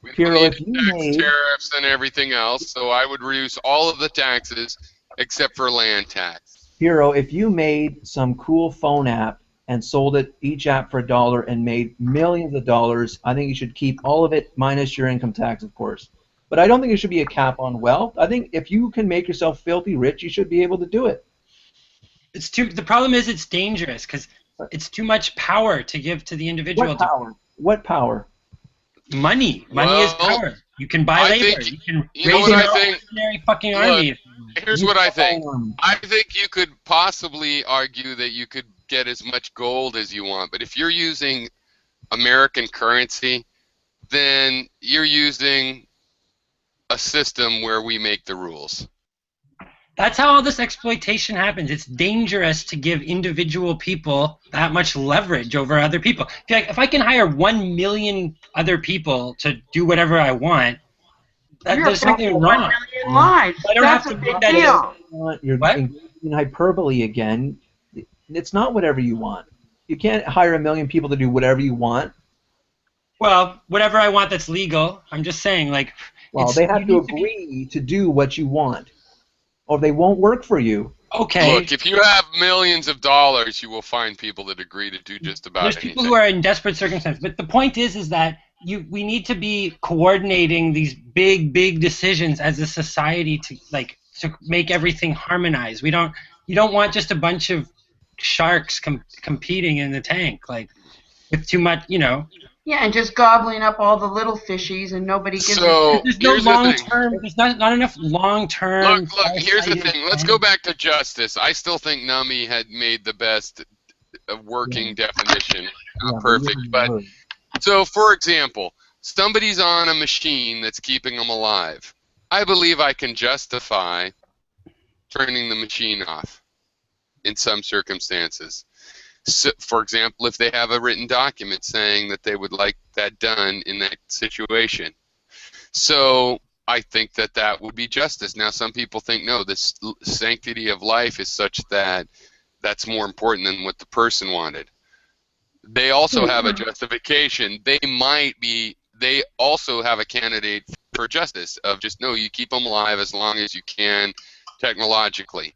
We don't need tax tariffs and everything else, so I would reduce all of the taxes except for land tax. Hero, if you made some cool phone app and sold it each app for $1 and made millions of dollars, I think you should keep all of it minus your income tax, of course. But I don't think there should be a cap on wealth. I think if you can make yourself filthy rich, you should be able to do it. The problem is it's dangerous because it's too much power to give to the individual. What power? What power? Money. Money is power. You can buy labor. You can raise your ordinary fucking army. Here's what I think. I think you could possibly argue that you could get as much gold as you want, but if you're using American currency, then you're using a system where we make the rules. That's how all this exploitation happens. It's dangerous to give individual people that much leverage over other people. If I can hire 1 million other people to do whatever I want, there's something wrong. 1 million lives. I don't That's have to a big make that deal. You're in hyperbole again. It's not whatever you want. You can't hire 1 million people to do whatever you want. Well, whatever I want that's legal. I'm just saying, like. Well, they have to agree to do what you want, or they won't work for you. Okay. Look, if you have millions of dollars, you will find people that agree to do just about anything. There's people who are in desperate circumstances. But the point is that we need to be coordinating these big decisions as a society to make everything harmonized. You don't want just a bunch of sharks competing in the tank, like with too much, Yeah, and just gobbling up all the little fishies, and nobody gives. There's no long term. There's not enough long term. Look. Here's the thing. Let's go back to justice. I still think Nami had made the best working definition. Not perfect, but so for example, somebody's on a machine that's keeping them alive. I believe I can justify turning the machine off in some circumstances. So, for example, if they have a written document saying that they would like that done in that situation. So I think that would be justice. Now, some people think, no, this sanctity of life is such that that's more important than what the person wanted. They also have a justification. They also have a candidate for justice of just, no, you keep them alive as long as you can technologically.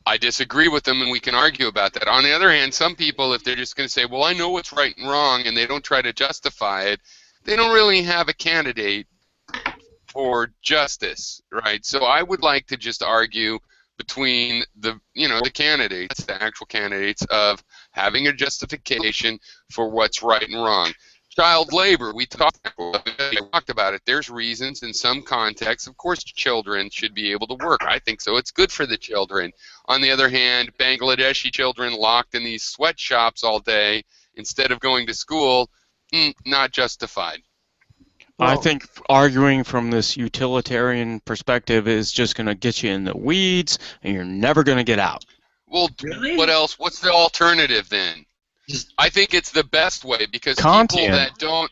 I disagree with them, and we can argue about that. On the other hand, some people, if they're just going to say, well, I know what's right and wrong, and they don't try to justify it, they don't really have a candidate for justice, right? So I would like to just argue between the candidates, the actual candidates, of having a justification for what's right and wrong. Child labor, we talked about it. There's reasons in some contexts. Of course, children should be able to work. I think so. It's good for the children. On the other hand, Bangladeshi children locked in these sweatshops all day instead of going to school, not justified. I think arguing from this utilitarian perspective is just going to get you in the weeds, and you're never going to get out. Well, really? What else? What's the alternative then? I think it's the best way because Kantian. people that don't...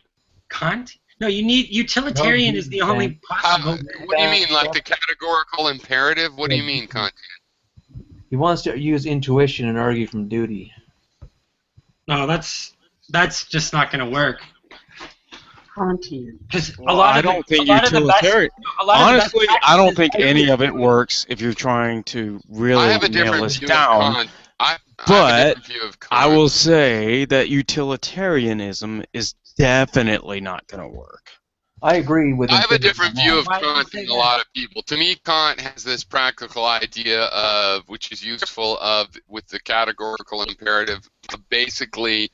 No, you need utilitarian is the only possible. What do you mean, like the categorical imperative? What do you mean, Kantian? He wants to use intuition and argue from duty. No, that's just not going to work. Kantian. I don't think utilitarian. Honestly, I don't think any of it works if you're trying to really nail this down. But I will say that utilitarianism is definitely not going to work. I agree with. I have a different view of Kant than a lot of people. To me, Kant has this practical idea of, which is useful, with the categorical imperative, of basically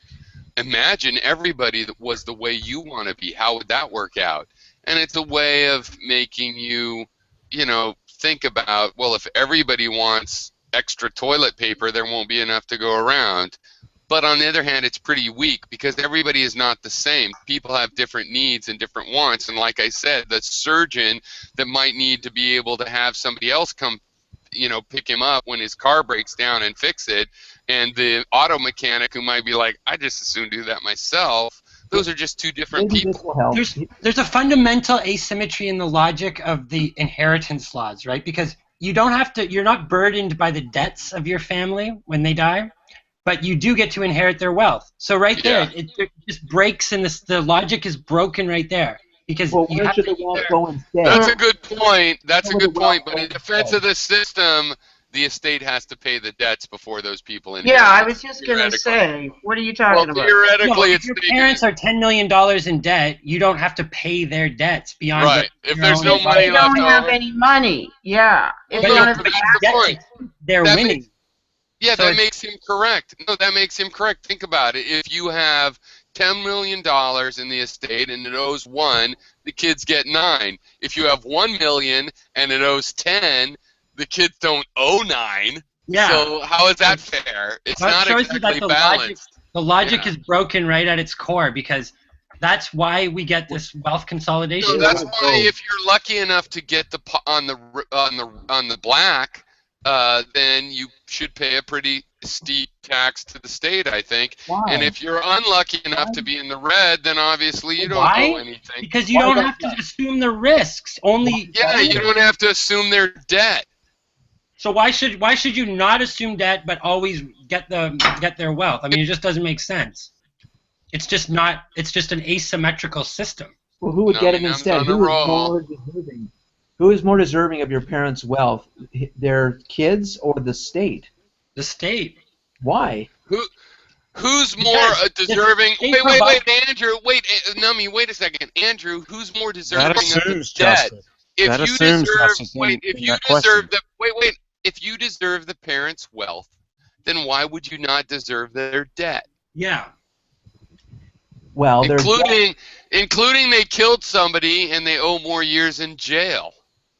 imagine everybody that was the way you want to be. How would that work out? And it's a way of making you, think about, well, if everybody wants extra toilet paper, there won't be enough to go around. But on the other hand, it's pretty weak because everybody is not the same. People have different needs and different wants. And like I said, the surgeon that might need to be able to have somebody else come, pick him up when his car breaks down and fix it, and the auto mechanic who might be like, I just as soon do that myself. Those are just two different people. There's a fundamental asymmetry in the logic of the inheritance laws, right? Because you're not burdened by the debts of your family when they die, but you do get to inherit their wealth. So there, it just breaks, and the logic is broken right there. Because you have to That's a good point. That's a good point. But in defense of the system, the estate has to pay the debts before those people inherit. Yeah, I was just going to say, what are you talking about? Theoretically, if your parents are $10 million in debt, you don't have to pay their debts beyond. Right. If there's no money they left don't over. have any money. Yeah. Well, If no, none but of that's the the point. They're That winning. Yeah, So that makes him correct. No, that makes him correct. Think about it. If you have $10 million in the estate and it owes 1, the kids get 9. If you have 1 million and it owes 10, the kids don't owe 9. Yeah. So how is that fair? It's not exactly balanced. The logic is broken right at its core, because that's why we get this wealth consolidation. So that's why if you're lucky enough to get on the black, then you should pay a pretty steep tax to the state, I think. Why? And if you're unlucky enough to be in the red, then obviously you don't owe anything. Because you don't have to assume the risks. Only. Yeah, you don't have to assume their debt. So why should you not assume debt but always get their wealth? I mean, it just doesn't make sense. It's just not. It's just an asymmetrical system. Well, who would get it instead? Who is more deserving? Who is more deserving of your parents' wealth? Their kids or the state? The state. Why? Who's more deserving? Wait, Andrew. Wait, Nummy. Wait a second, Andrew. Who's more deserving of the debt? If you deserve the parents' wealth, then why would you not deserve their debt? Yeah. Well, including they killed somebody and they owe more years in jail.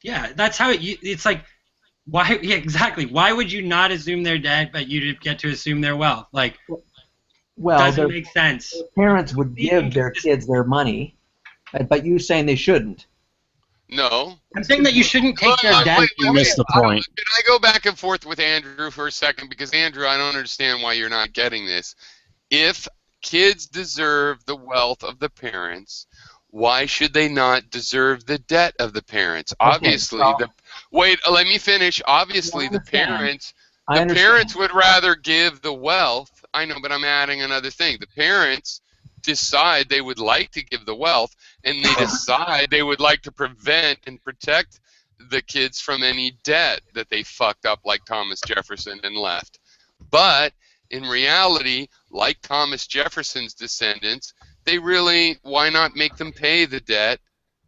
Yeah, that's how it's like. Why? Yeah, exactly. Why would you not assume their debt, but you get to assume their wealth? Like, doesn't make sense. Parents would give their kids their money, but you're saying they shouldn't. No. I'm saying that you shouldn't take their debt. You missed the point. Can I go back and forth with Andrew for a second? Because, Andrew, I don't understand why you're not getting this. If kids deserve the wealth of the parents, why should they not deserve the debt of the parents? Obviously, let me finish. Obviously, the parents would rather give the wealth. I know, but I'm adding another thing. The parents decide they would like to give the wealth, and they decide they would like to prevent and protect the kids from any debt that they fucked up like Thomas Jefferson and left. But in reality, like Thomas Jefferson's descendants, why not make them pay the debt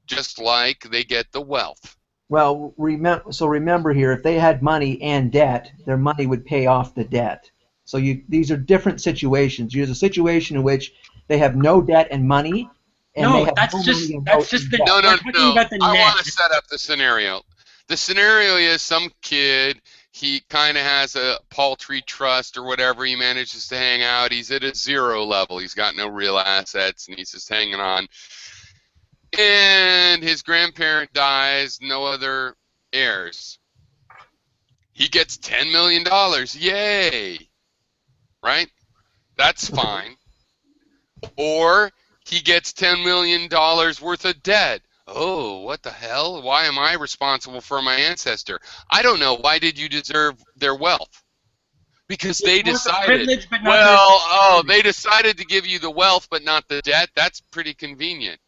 just like they get the wealth? Well, remember here, if they had money and debt, their money would pay off the debt. So these are different situations. There's a situation in which they have no debt and money, and no, they have that's no just money and that's just the no. I want to set up the scenario. The scenario is some kid, he kind of has a paltry trust or whatever. He manages to hang out. He's at a 0 level. He's got no real assets, and he's just hanging on. And his grandparent dies, no other heirs. He gets $10 million. Yay! Right? That's fine. Or he gets $10 million worth of debt. Oh, what the hell? Why am I responsible for my ancestor? I don't know. Why did you deserve their wealth? Because they decided. They decided to give you the wealth but not the debt. That's pretty convenient.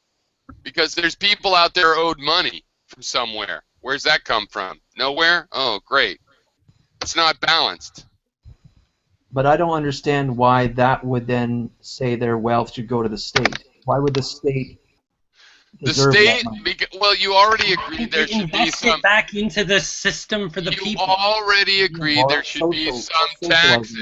Because there's people out there owed money from somewhere. Where's that come from? Nowhere? Oh, great. It's not balanced. But I don't understand why that would then say their wealth should go to the state. Why would the state deserve that money? Well, you already agreed there should be some. Back into the system for the people. You already agreed there should be some taxes.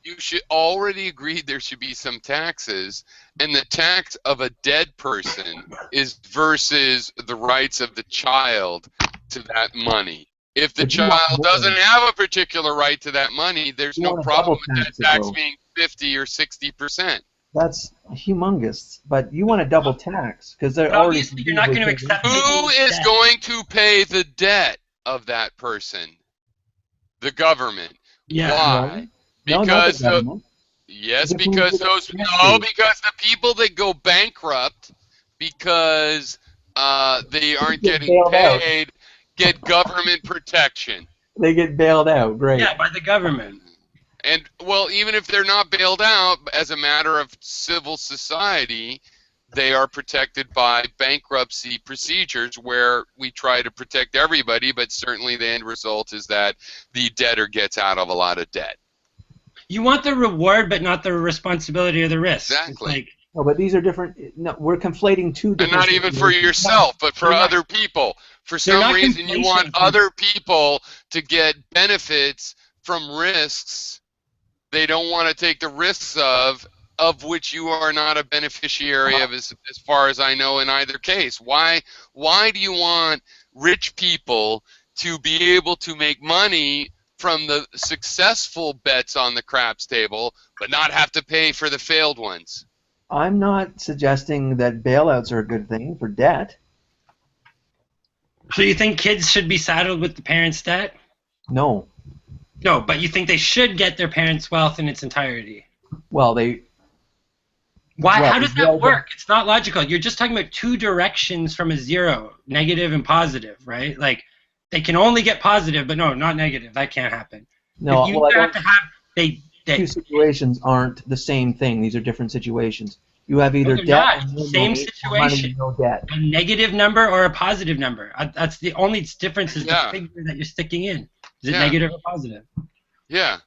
You should already agreed there should be some taxes, and the tax of a dead person is versus the rights of the child to that money. If the child doesn't have a particular right to that money, there's no problem with that tax being 50 or 60%. That's humongous. But you want a double tax because they're already. Obviously, you're not going to accept. Who is going to pay the debt of that person? The government. Yeah. Why? Because because the people that go bankrupt because they aren't getting paid get government protection. They get bailed out, great. Yeah, by the government. And well, even if they're not bailed out, as a matter of civil society, they are protected by bankruptcy procedures where we try to protect everybody, but certainly the end result is that the debtor gets out of a lot of debt. You want the reward, but not the responsibility or the risk. Exactly. It's like, no, but these are different. No, we're conflating two different. And not even for yourself, but for other people. For some reason, you want other people to get benefits from risks they don't want to take the risks of which you are not a beneficiary of, as far as I know, in either case. Why do you want rich people to be able to make money from the successful bets on the craps table, but not have to pay for the failed ones? I'm not suggesting that bailouts are a good thing for debt. So you think kids should be saddled with the parents' debt? No. No, but you think they should get their parents' wealth in its entirety? Well, they... Why? Well, how does that work? It's not logical. You're just talking about two directions from a zero, negative and positive, right? Like, they can only get positive, but no, not negative. That can't happen. No, you well, have to have... Two situations aren't the same thing. These are different situations. You have either debt and no same money, situation. or no debt. A negative number or a positive number. That's the only difference is Yeah. the figure that you're sticking in. Is it Yeah. negative or positive? Yeah.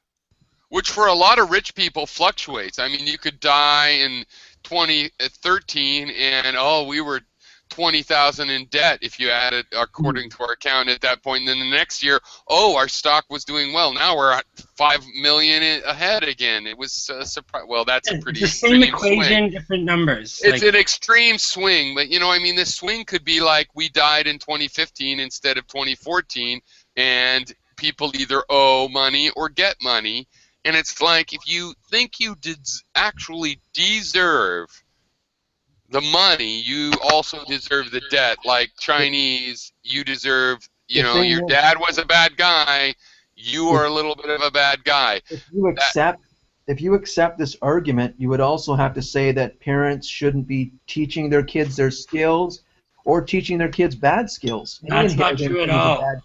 Which for a lot of rich people fluctuates. I mean, you could die in 2013 and, oh, we were 20,000 in debt if you added according to our account at that point. And then the next year, oh, our stock was doing well. Now we're at 5 million ahead again. It was a surprise. Well, that's a pretty the same extreme equation, swing. different numbers. It's like, an extreme swing, but you know, I mean, this swing could be like we died in 2015 instead of 2014, and people either owe money or get money. And it's like, if you think you did actually deserve the money, you also deserve the debt. Like Chinese, you deserve, you know, your dad was a bad guy, you are a little bit of a bad guy. If you accept this argument, you would also have to say that parents shouldn't be teaching their kids their skills or teaching their kids bad skills. That's not true at all.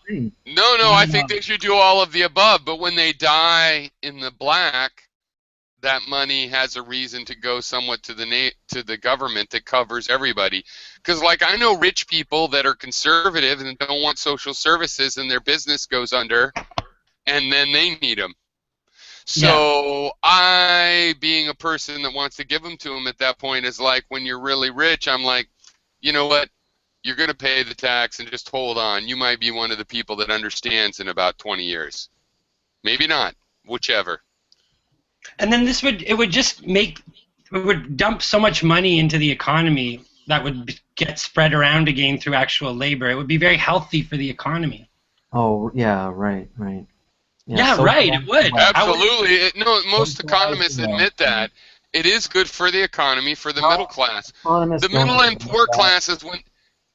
No, I think they should do all of the above, but when they die in the black, that money has a reason to go somewhat to the government that covers everybody. Because, like, I know rich people that are conservative and don't want social services, and their business goes under, and then they need them. So I, being a person that wants to give them to them at that point, is like, when you're really rich, I'm like, you know what? You're going to pay the tax and just hold on. You might be one of the people that understands in about 20 years. Maybe not. Whichever. And then it would dump so much money into the economy that would get spread around again through actual labor. It would be very healthy for the economy. Oh, yeah, right. Yeah, right, it would. Absolutely. No, most economists admit that. It is good for the economy, for the middle class. The middle and poor classes,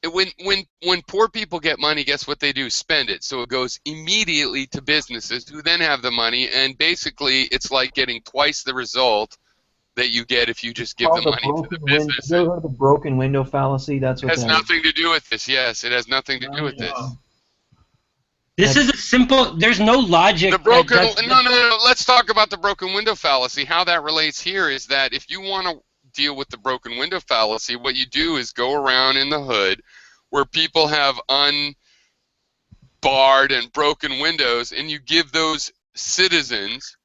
when poor people get money, guess what they do? Spend it. So it goes immediately to businesses who then have the money, and basically it's like getting twice the result that you get if you just give the money to the business. Have you ever heard of the broken window fallacy? That's what it has nothing to do with this. Yes, it has nothing to do with this. This is a simple. There's no logic. No. Let's talk about the broken window fallacy. How that relates here is that if you want to deal with the broken window fallacy, what you do is go around in the hood where people have unbarred and broken windows, and you give those citizens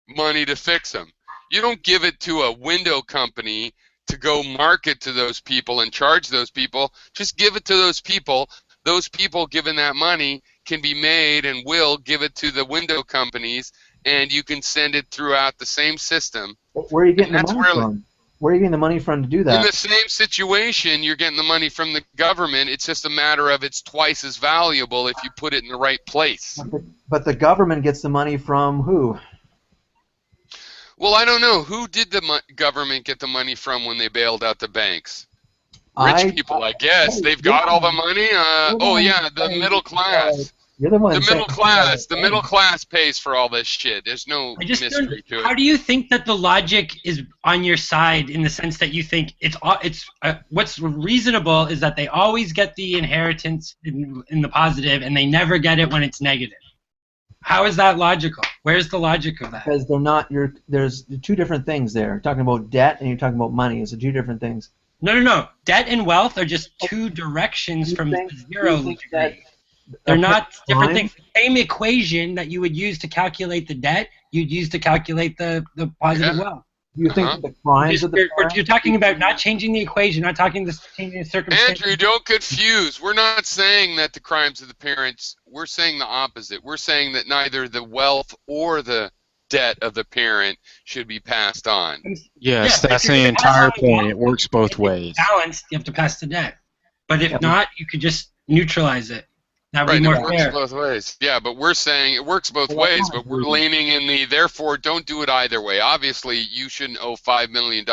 money to fix them. You don't give it to a window company to go market to those people and charge those people. Just give it to those people. Those people given that money can be made and will give it to the window companies, and you can send it throughout the same system. Where are you getting the money from? Where are you getting the money from to do that? In the same situation, you're getting the money from the government. It's just a matter of it's twice as valuable if you put it in the right place. But the government gets the money from who? Well, I don't know. Who did the government get the money from when they bailed out the banks? Rich people, I guess. They've got all the money. The middle class. You're the one. The middle class pays for all this shit. There's no mystery to it. How do you think that the logic is on your side, in the sense that you think what's reasonable is that they always get the inheritance in the positive, and they never get it when it's negative? How is that logical? Where's the logic of that? Because they're not. There's two different things there. You're talking about debt and you're talking about money. It's two different things. No. Debt and wealth are just two directions from the zero degree. They're not different things. The same equation that you would use to calculate the debt, you'd use to calculate the positive wealth. Do you think that the crimes of the you're talking about not changing the equation, not talking the changing the circumstances. Andrew, don't confuse. We're not saying that the crimes of the parents. We're saying the opposite. We're saying that neither the wealth or the debt of the parent should be passed on. Yes, that's the entire point. It works both ways. Balanced, you have to pass the debt. But if not, you could just neutralize it. That would be more fair. It works both ways. Yeah, but we're saying it works both ways, but we're leaning in the, therefore, don't do it either way. Obviously, you shouldn't owe $5 million.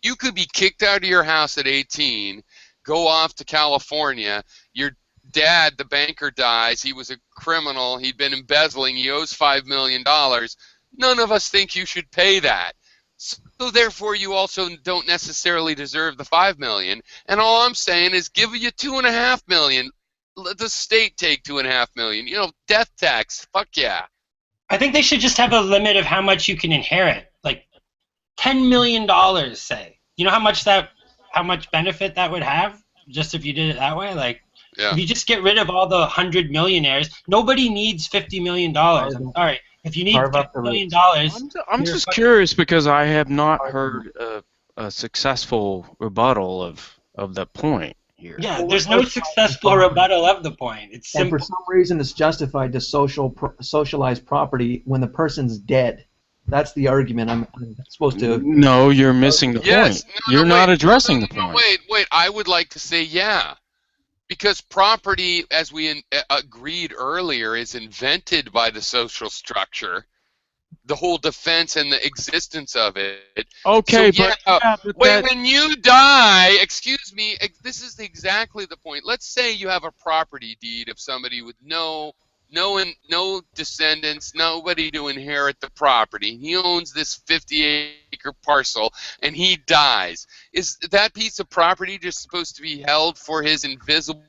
You could be kicked out of your house at 18, go off to California, your dad, the banker, dies, he was a criminal, he'd been embezzling, he owes $5 million. None of us think you should pay that. So therefore, you also don't necessarily deserve the $5 million. And all I'm saying is give you $2.5 million. Let the state take $2.5 million. You know, death tax. Fuck yeah. I think they should just have a limit of how much you can inherit, like $10 million, say. You know how much benefit that would have, just if you did it that way. Like, if you just get rid of all the 100 millionaires, nobody needs $50 million. I'm sorry. If you need $50 million, I'm just curious because I have not heard a successful rebuttal of the point. Here. Yeah, there's no successful rebuttal of the point. It's simple. And for some reason, it's justified to socialize property when the person's dead. That's the argument I'm supposed to. No, you're missing the point. You're not addressing the point. Wait. I would like to say yeah. Because property, as we agreed earlier, is invented by the social structure. The whole defense and the existence of it. Okay, so, but when you die, excuse me, this is exactly the point. Let's say you have a property deed of somebody with no descendants, nobody to inherit the property. He owns this 50-acre parcel, and he dies. Is that piece of property just supposed to be held for his invisible,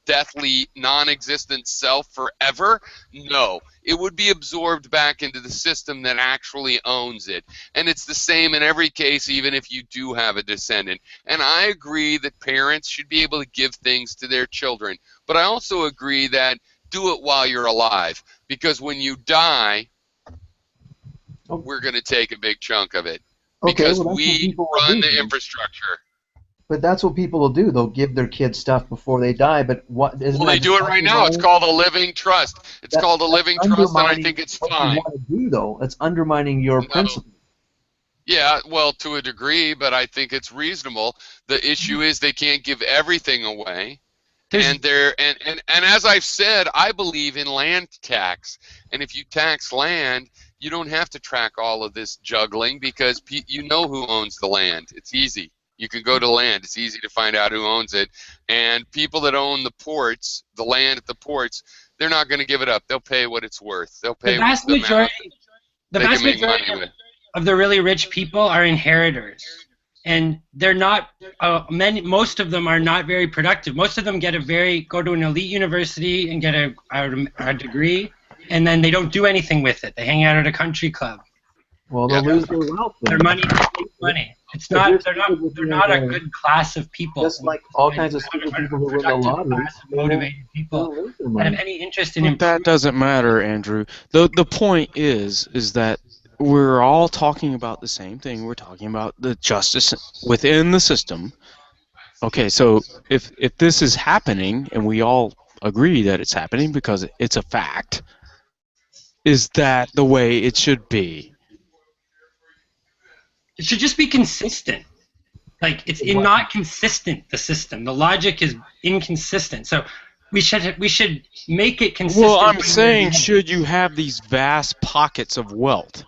deathly, non-existent self forever? No. It would be absorbed back into the system that actually owns it. And it's the same in every case, even if you do have a descendant. And I agree that parents should be able to give things to their children. But I also agree that do it while you're alive. Because when you die, we're going to take a big chunk of it. Because we run the infrastructure. But that's what people will do. They'll give their kids stuff before they die. But what? Well, they do it right now. It's called a living trust. It's called a living trust, and I think it's fine. What you want to do, though, it's undermining your principle. Yeah, well, to a degree, but I think it's reasonable. The issue is they can't give everything away. And as I've said, I believe in land tax. And if you tax land, you don't have to track all of this juggling because you know who owns the land. It's easy. You can go to land. It's easy to find out who owns it. And people that own the ports, the land at the ports, they're not going to give it up. They'll pay what it's worth. They'll pay the vast majority of the really rich people are inheritors. And they're not, most of them are not very productive. Most of them go to an elite university and get a degree, and then they don't do anything with it. They hang out at a country club. Well, they'll lose their wealth. Their money is money. It's not. They're not a good class of people. Just like all kinds of stupid people who win the lottery. Motivated people that have any interest in. That doesn't matter, Andrew. The point is that we're all talking about the same thing. We're talking about the justice within the system. Okay, so if this is happening, and we all agree that it's happening because it's a fact, is that the way it should be? It should just be consistent. Like, it's not consistent, the system. The logic is inconsistent. So we should make it consistent. Well, I'm saying, should you have these vast pockets of wealth?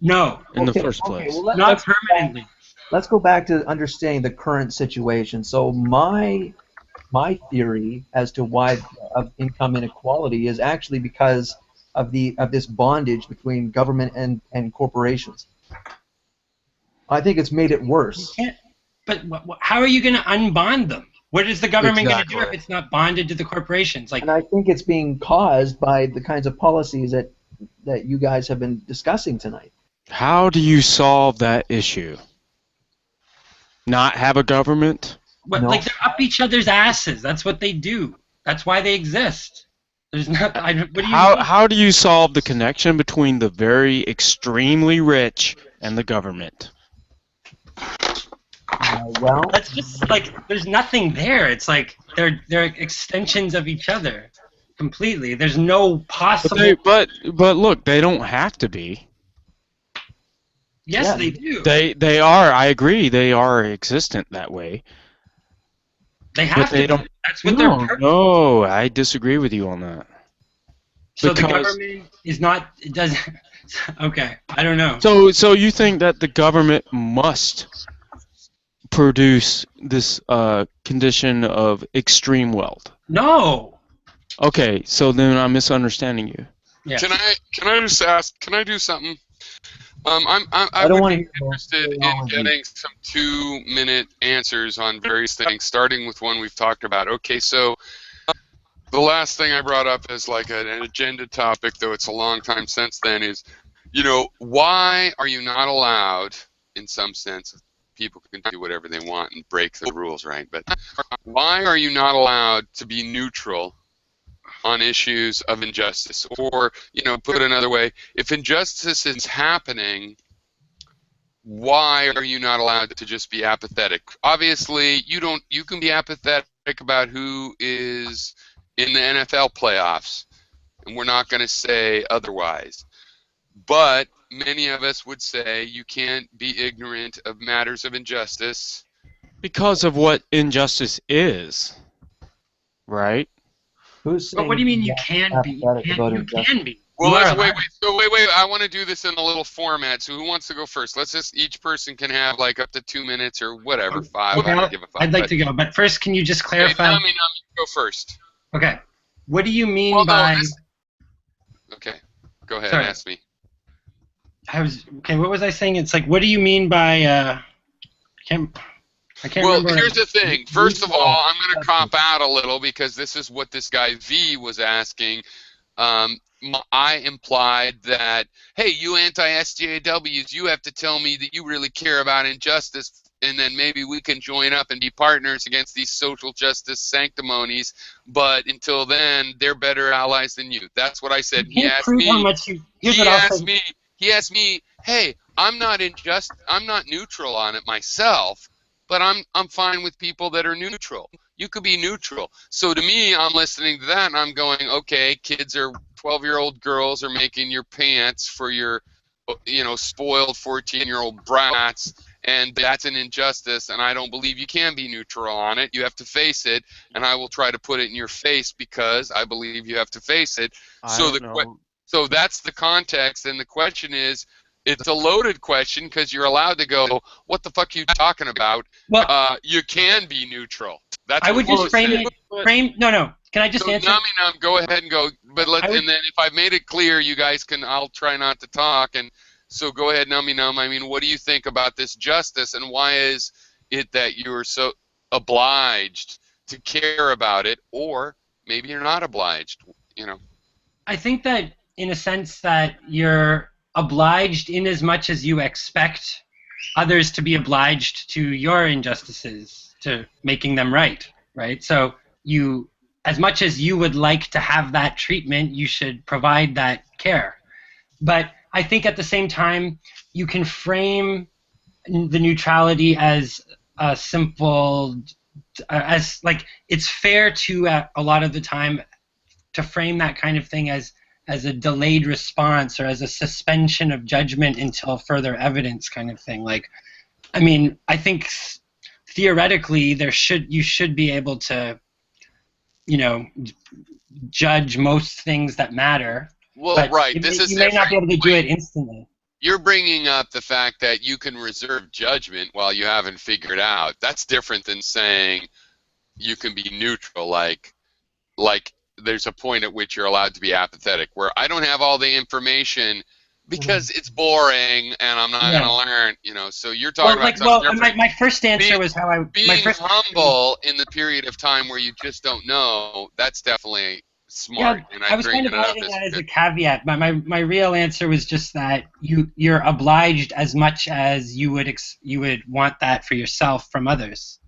No. In the first place. Well, not permanently. Let's go back to understanding the current situation. So my theory as to why of income inequality is actually because of this bondage between government and corporations. I think it's made it worse. But how are you going to unbond them? What is the government going to do if it's not bonded to the corporations? And I think it's being caused by the kinds of policies that you guys have been discussing tonight. How do you solve that issue? Not have a government? But No. like they're up each other's asses. That's what they do. That's why they exist. There's not. What do you mean? How do you solve the connection between the very extremely rich and the government? Well, That's just like there's nothing there. It's like they're extensions of each other, completely. There's no possible. But look, they don't have to be. Yes, Yeah. they do. They are. I agree. They are existent that way. They have But they to. don't. That's what their purpose. No, I disagree with you on that. So the because- government is not. It doesn't. Okay, I don't know. So you think that the government must produce this condition of extreme wealth? No. Okay, so then I'm misunderstanding you. Yeah. Can I just ask? Can I do something? I don't would wanna be hear more interested in theology. getting some 2-minute answers on various things, starting with one we've talked about. Okay, so the last thing I brought up as like an agenda topic, though it's a long time since then, is, you know, why are you not allowed, in some sense, people can do whatever they want and break the rules, right? But why are you not allowed to be neutral on issues of injustice? Or, you know, put another way, if injustice is happening, why are you not allowed to just be apathetic? Obviously, you can be apathetic about who is in the NFL playoffs, and we're not going to say otherwise. But many of us would say you can't be ignorant of matters of injustice. Because of what injustice is, right? who's But what do you mean you can be? You apathetic about can, you injustice? can be. Well, You are let's wait. allowed. Wait. I want to do this in a little format. So who wants to go first? Let's just each person can have like up to 2 minutes or whatever, 5. Okay, I don't give a fuck. I'd like to go, but first, can you just Hey, clarify? Nami, go first. Okay. What do you mean Well, no, by? Okay, go ahead. Sorry. Ask me. What was I saying? It's like, what do you mean by? I can't Well, remember. here's the thing. First of all, I'm going to cop out a little because this is what this guy V was asking. I implied that, hey, you anti-SJWs, you have to tell me that you really care about injustice, and then maybe we can join up and be partners against these social justice sanctimonies. But until then, they're better allies than you. That's what I said. You can't prove how much you. Here's He what I'll asked say. me. He asked me, hey, I'm not neutral on it myself, but I'm fine with people that are neutral. You could be neutral. So to me, I'm listening to that and I'm going, okay, kids are 12-year-old girls are making your pants for your, you know, spoiled 14-year-old brats, and that's an injustice, and I don't believe you can be neutral on it. You have to face it, and I will try to put it in your face because I believe you have to face it. So that's the context, and the question is, it's a loaded question because you're allowed to go, what the fuck are you talking about? Well, you can be neutral. That's I would what just frame it. No. Can I just so answer? Num, go ahead and go. But and then if I've made it clear, you guys can. I'll try not to talk. And so go ahead, Num. I mean, what do you think about this justice, and why is it that you're so obliged to care about it, or maybe you're not obliged? You know. I think that in a sense that you're obliged in as much as you expect others to be obliged to your injustices, to making them right? So you, as much as you would like to have that treatment, you should provide that care. But I think at the same time, you can frame the neutrality as a simple, as like it's fair to a lot of the time to frame that kind of thing as a delayed response or as a suspension of judgment until further evidence kind of thing. Like, I mean, I think theoretically you should be able to, you know, judge most things that matter. Well, but right. You may not be able to do it instantly. You're bringing up the fact that you can reserve judgment while you haven't figured out. That's different than saying you can be neutral, like there's a point at which you're allowed to be apathetic, where I don't have all the information because it's boring and I'm not going to learn, you know. So you're talking about something different. My first answer was being humble in the period of time where you just don't know. That's definitely smart. Yeah, and I was kind of bring it up adding as that as a caveat. My real answer was just that you're obliged as much as you would want that for yourself from others.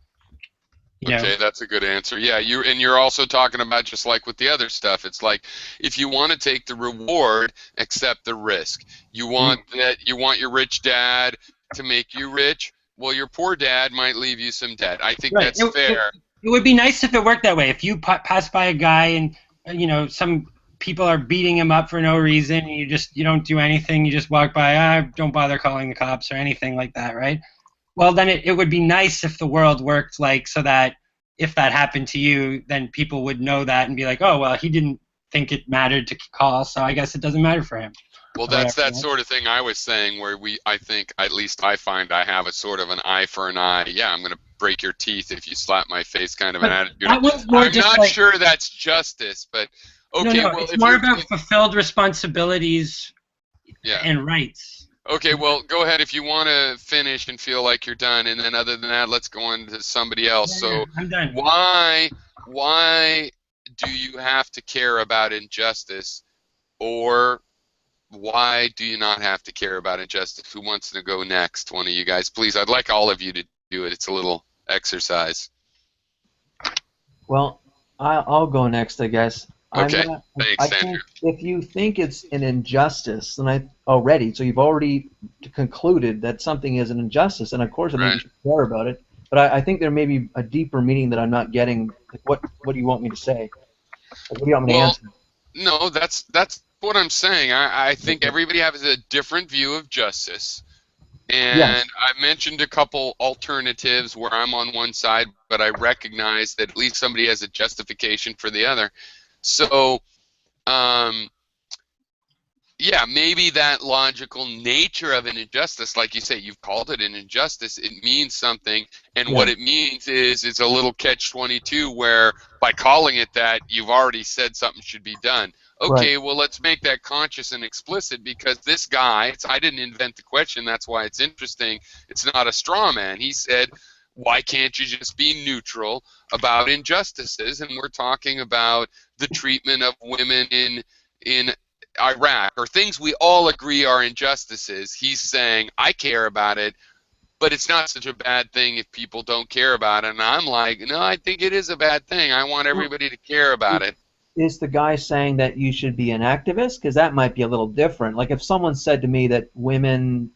You know? Okay, that's a good answer. Yeah, you're also talking about, just like with the other stuff, it's like if you want to take the reward, accept the risk. You want your rich dad to make you rich. Well, your poor dad might leave you some debt. I think that's fair. It would be nice if it worked that way. If you pass by a guy and some people are beating him up for no reason, and you don't do anything, you just walk by, don't bother calling the cops or anything like that, right? Well, then it would be nice if the world worked like so that if that happened to you, then people would know that and be like, oh, well, he didn't think it mattered to call, so I guess it doesn't matter for him. Well, that's that sort of thing I was saying, where I think, at least I find, I have a sort of an eye for an eye. Yeah, I'm going to break your teeth if you slap my face kind of an attitude. I'm not sure that's justice, but okay. No, well, it's more about fulfilled responsibilities and rights. Okay, well, go ahead if you want to finish and feel like you're done, and then other than that, let's go on to somebody else. Yeah, I'm done. Why do you have to care about injustice, or why do you not have to care about injustice? Who wants to go next? One of you guys, please. I'd like all of you to do it. It's a little exercise. Well, I'll go next, I guess. Okay, I think if you think it's an injustice, then so you've already concluded that something is an injustice, and of course I think you should care about it. But I think there may be a deeper meaning that I'm not getting. Like, what do you want me to say? Like, what do you want me to answer? No, that's what I'm saying. I think everybody has a different view of justice. And I mentioned a couple alternatives where I'm on one side, but I recognize that at least somebody has a justification for the other. So, yeah, maybe that logical nature of an injustice, like you say, you've called it an injustice, it means something, and what it means is it's a little catch-22 where by calling it that, you've already said something should be done. Okay, well, let's make that conscious and explicit, because this guy, I didn't invent the question, that's why it's interesting, it's not a straw man. He said, why can't you just be neutral about injustices? And we're talking about the treatment of women in Iraq, or things we all agree are injustices. He's saying, I care about it, but it's not such a bad thing if people don't care about it. And I'm like, no, I think it is a bad thing. I want everybody to care about it. Is the guy saying that you should be an activist? Because that might be a little different. Like if someone said to me that women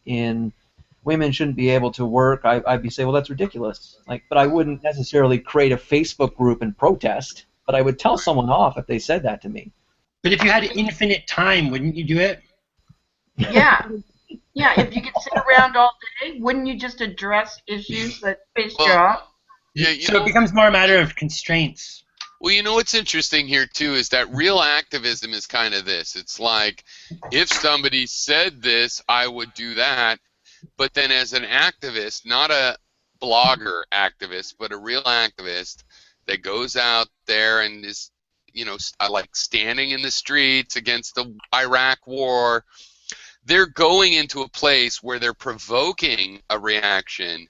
shouldn't be able to work, I'd be saying, well, that's ridiculous. Like, but I wouldn't necessarily create a Facebook group and protest. But I would tell someone off if they said that to me. But if you had infinite time, wouldn't you do it? Yeah. Yeah, if you could sit around all day, wouldn't you just address issues that face you up? Yeah, so it becomes more a matter of constraints. Well, you know what's interesting here, too, is that real activism is kind of this. It's like, if somebody said this, I would do that. But then as an activist, not a blogger activist, but a real activist that goes out there and is, like standing in the streets against the Iraq war, they're going into a place where they're provoking a reaction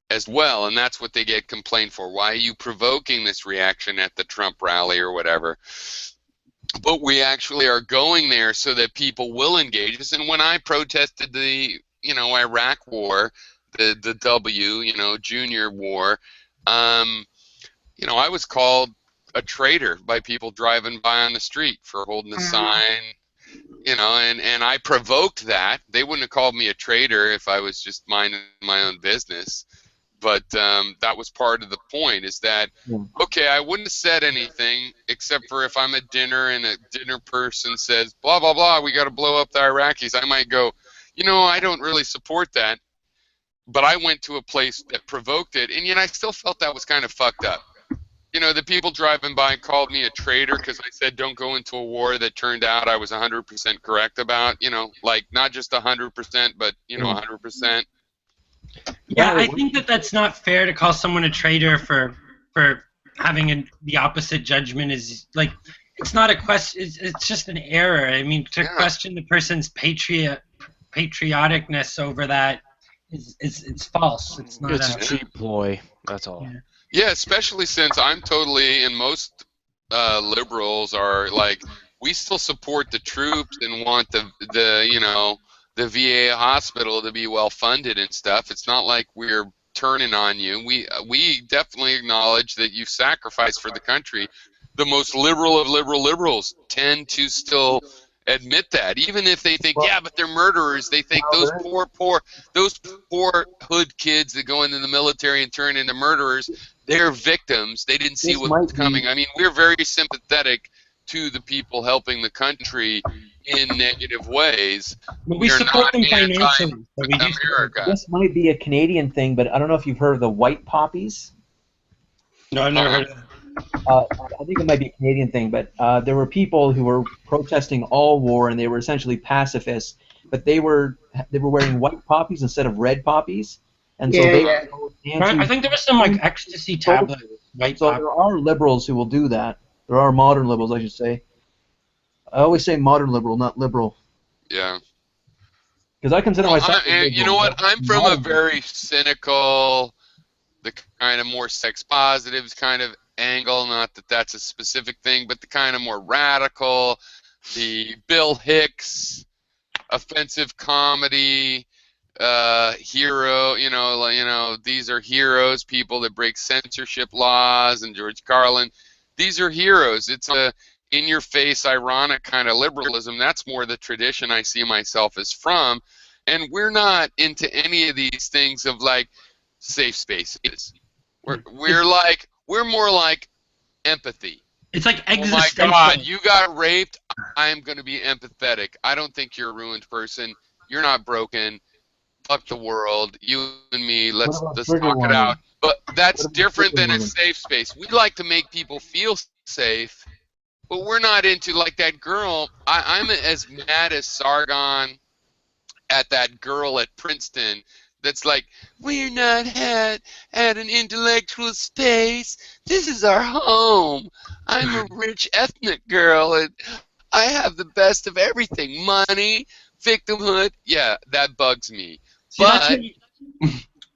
as well, and that's what they get complained for. Why are you provoking this reaction at the Trump rally or whatever? But we actually are going there so that people will engage us. And when I protested the Iraq war, the junior war, I was called a traitor by people driving by on the street for holding a sign, and I provoked that. They wouldn't have called me a traitor if I was just minding my own business. But that was part of the point, is that, okay, I wouldn't have said anything except for if I'm at dinner and a dinner person says, blah, blah, blah, we got to blow up the Iraqis. I might go, I don't really support that. But I went to a place that provoked it, and yet I still felt that was kind of fucked up. The people driving by called me a traitor because I said don't go into a war that turned out I was 100% correct about, like not just 100%, but, 100%. Yeah, I think that's not fair to call someone a traitor for having the opposite judgment. Is like, it's not a question, it's just an error. I mean, to question the person's patrioticness over that it's false. It's not. It's a cheap ploy. That's all. Yeah, especially since I'm totally, and most liberals are like, we still support the troops and want the you know, the VA hospital to be well funded and stuff. It's not like we're turning on you. We definitely acknowledge that you sacrificed for the country. The most liberal of liberals tend to still admit that, even if they think, yeah, but they're murderers. They think those poor hood kids that go into the military and turn into murderers, they're victims. They didn't see what was coming. I mean, we're very sympathetic to the people helping the country in negative ways. But we support them financially. America. This might be a Canadian thing, but I don't know if you've heard of the white poppies. No, I've never heard of that. I think it might be a Canadian thing, but there were people who were protesting all war, and they were essentially pacifists, but they were wearing white poppies instead of red poppies, and so I think there was some like ecstasy tablet white. So there are liberals who will do that. There are modern liberals, I should say. I always say modern liberal, not liberal. Yeah. Because I consider myself. You know what? I'm from a very cynical, the kind of more sex positives kind of angle. Not that that's a specific thing, but the kind of more radical, the Bill Hicks, offensive comedy, hero. You know, these are heroes, people that break censorship laws, and George Carlin. These are heroes. It's a in-your-face, ironic kind of liberalism. That's more the tradition I see myself as from. And we're not into any of these things of like safe spaces. We're more like empathy. It's like Oh existential. my God, you got raped. I'm going to be empathetic. I don't think you're a ruined person. You're not broken. Fuck the world. You and me. Let's talk it out. But that's different than a safe space. We like to make people feel safe, but we're not into like that girl. I'm as mad as Sargon at that girl at Princeton that's like, we're not at an intellectual space. This is our home. I'm a rich ethnic girl, and I have the best of everything. Money, victimhood. Yeah, that bugs me. But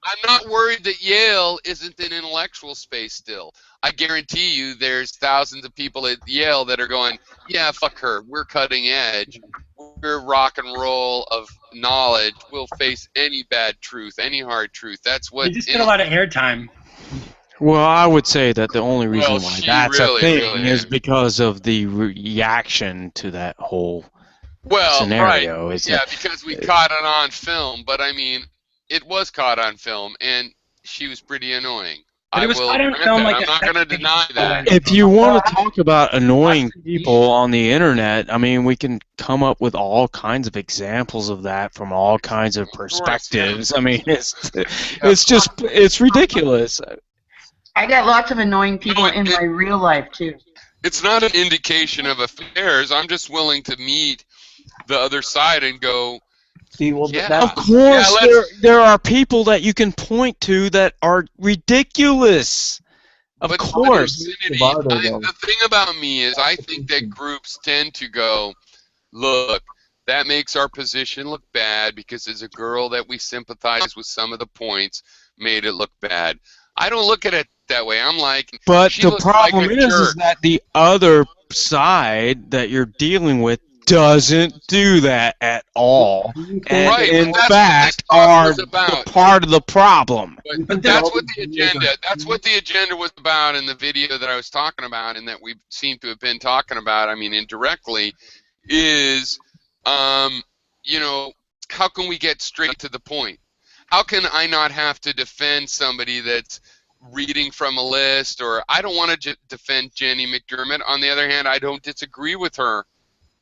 I'm not worried that Yale isn't an intellectual space still. I guarantee you there's thousands of people at Yale that are going, yeah, fuck her. We're cutting edge. We're rock and roll of knowledge. We'll face any bad truth, any hard truth. That's what. You just get a lot of airtime. Well, I would say that the only reason why that's a thing is because of the reaction to that whole scenario. Right. Yeah, because we caught it on film. But I mean, it was caught on film, and she was pretty annoying. But it was caught on film like I'm not going to deny that. If you want to talk about annoying people on the internet, I mean, we can come up with all kinds of examples of that from all kinds of perspectives. I mean, it's ridiculous. I got lots of annoying people in my real life too. It's not an indication of affairs. I'm just willing to meet the other side and go, of course, there are people that you can point to that are ridiculous. Of course. The thing about me is I think that groups tend to go, look, that makes our position look bad because as a girl that we sympathize with some of the points made it look bad. I don't look at it that way. I'm like, but the problem is that the other side that you're dealing with doesn't do that at all, and in fact are part of the problem. But that's what the agenda. That's what the agenda was about in the video that I was talking about, and that we seem to have been talking about. I mean, indirectly, is you know, how can we get straight to the point? How can I not have to defend somebody that's reading from a list, or I don't want to defend Jenny McDermott. On the other hand, I don't disagree with her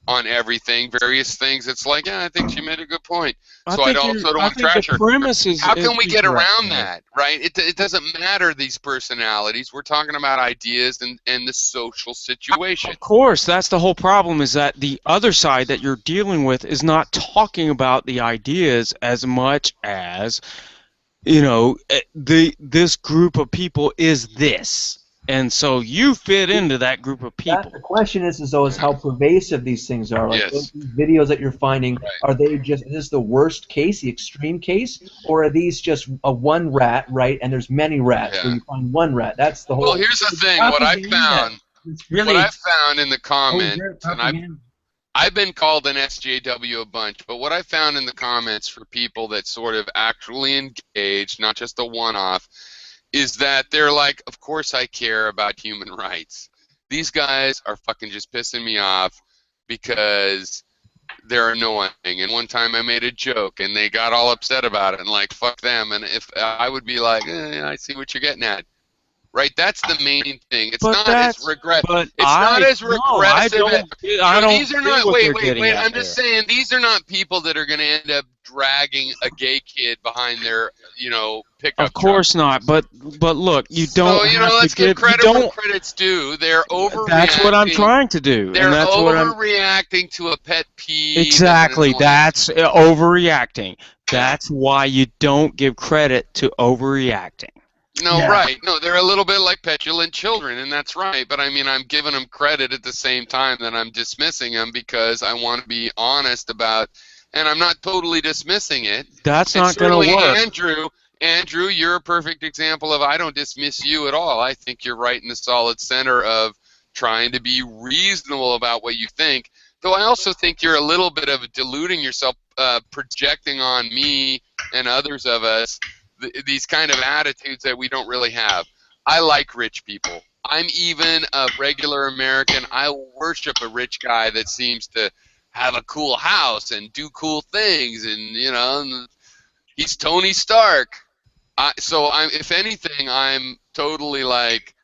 on everything, various things. It's like, yeah, I think she made a good point. So I also don't trash her. How can we get around that, right? It doesn't matter, these personalities. We're talking about ideas and the social situation. Of course, that's the whole problem, is that the other side that you're dealing with is not talking about the ideas as much as, you know, this group of people is this. And so you fit into that group of people. The question is how pervasive these things are. Like those videos that you're finding, are they just, is this the worst case, the extreme case, or are these just a one rat, right? And there's many rats, so you find one rat. That's the whole. Well, here's the thing. What I found, It's really what I've found in the comments, overt and propaganda. I've been called an SJW a bunch, but what I found in the comments for people that sort of actually engaged, not just a one-off, is that they're like, of course I care about human rights. These guys are fucking just pissing me off because they're annoying. And one time I made a joke and they got all upset about it and like, fuck them. And if I would be like, I see what you're getting at. Right, that's the main thing. It's not as regret. It's not as regressive. I don't. These are not. Wait. I'm just saying these are not people that are going to end up dragging a gay kid behind their, pickup. Of course not. But look, you don't. So let's give credit where credit's due. They're overreacting. That's what I'm trying to do. They're and that's overreacting to a pet peeve. Exactly. That's overreacting. That's why you don't give credit to overreacting. No, right. No, they're a little bit like petulant children, and that's right. But I mean, I'm giving them credit at the same time that I'm dismissing them because I want to be honest about, and I'm not totally dismissing it. That's not going to work. Andrew, you're a perfect example of I don't dismiss you at all. I think you're right in the solid center of trying to be reasonable about what you think. Though I also think you're a little bit of deluding yourself, projecting on me and others of us these kind of attitudes that we don't really have. I like rich people. I'm even a regular American. I worship a rich guy that seems to have a cool house and do cool things, and he's Tony Stark. If anything, I'm totally like,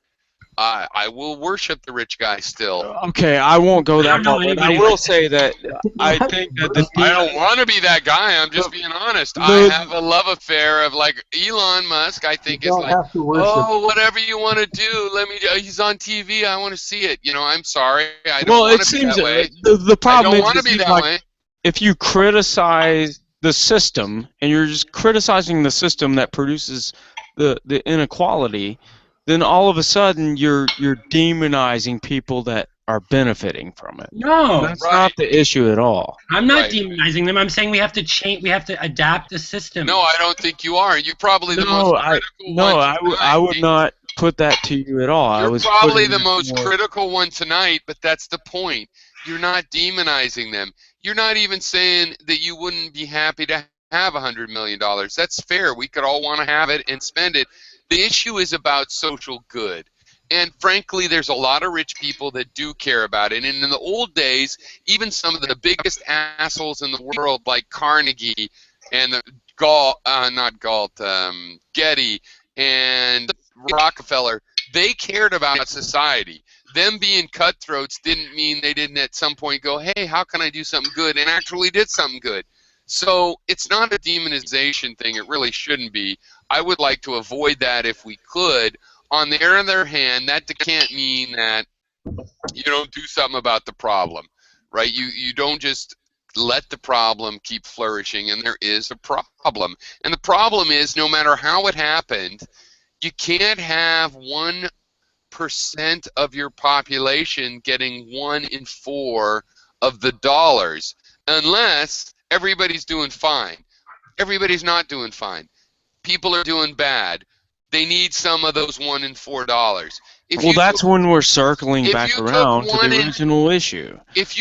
I will worship the rich guy still. Okay, I won't go that far, but I will say that I think that I don't want to be that guy. I'm just being honest. I have a love affair of like Elon Musk. I think is like, whatever you want to do, let me. He's on TV. I want to see it. I'm sorry. I don't want to be that way. The problem I don't want to be that way. If you criticize the system and you're just criticizing the system that produces the inequality, then all of a sudden you're demonizing people that are benefiting from it. No, that's not the issue at all. I'm not demonizing them. I'm saying we have to change. We have to adapt the system. No, I don't think you are. You're probably the most critical one. I would not put that to you at all. You're probably the most critical one tonight, but that's the point. You're not demonizing them. You're not even saying that you wouldn't be happy to have $100 million. That's fair. We could all want to have it and spend it. The issue is about social good. And frankly, there's a lot of rich people that do care about it. And in the old days, even some of the biggest assholes in the world, like Carnegie and Getty and Rockefeller, they cared about society. Them being cutthroats didn't mean they didn't at some point go, hey, how can I do something good, and actually did something good. So it's not a demonization thing. It really shouldn't be. I would like to avoid that if we could. On the other hand, that can't mean that you don't do something about the problem, right? You don't just let the problem keep flourishing, and there is a problem. And the problem is, no matter how it happened, you can't have 1% of your population getting 1 in 4 of the dollars unless everybody's doing fine. Everybody's not doing fine. People are doing bad. They need some of those 1 in $4. That's when we're circling back around to the original issue. If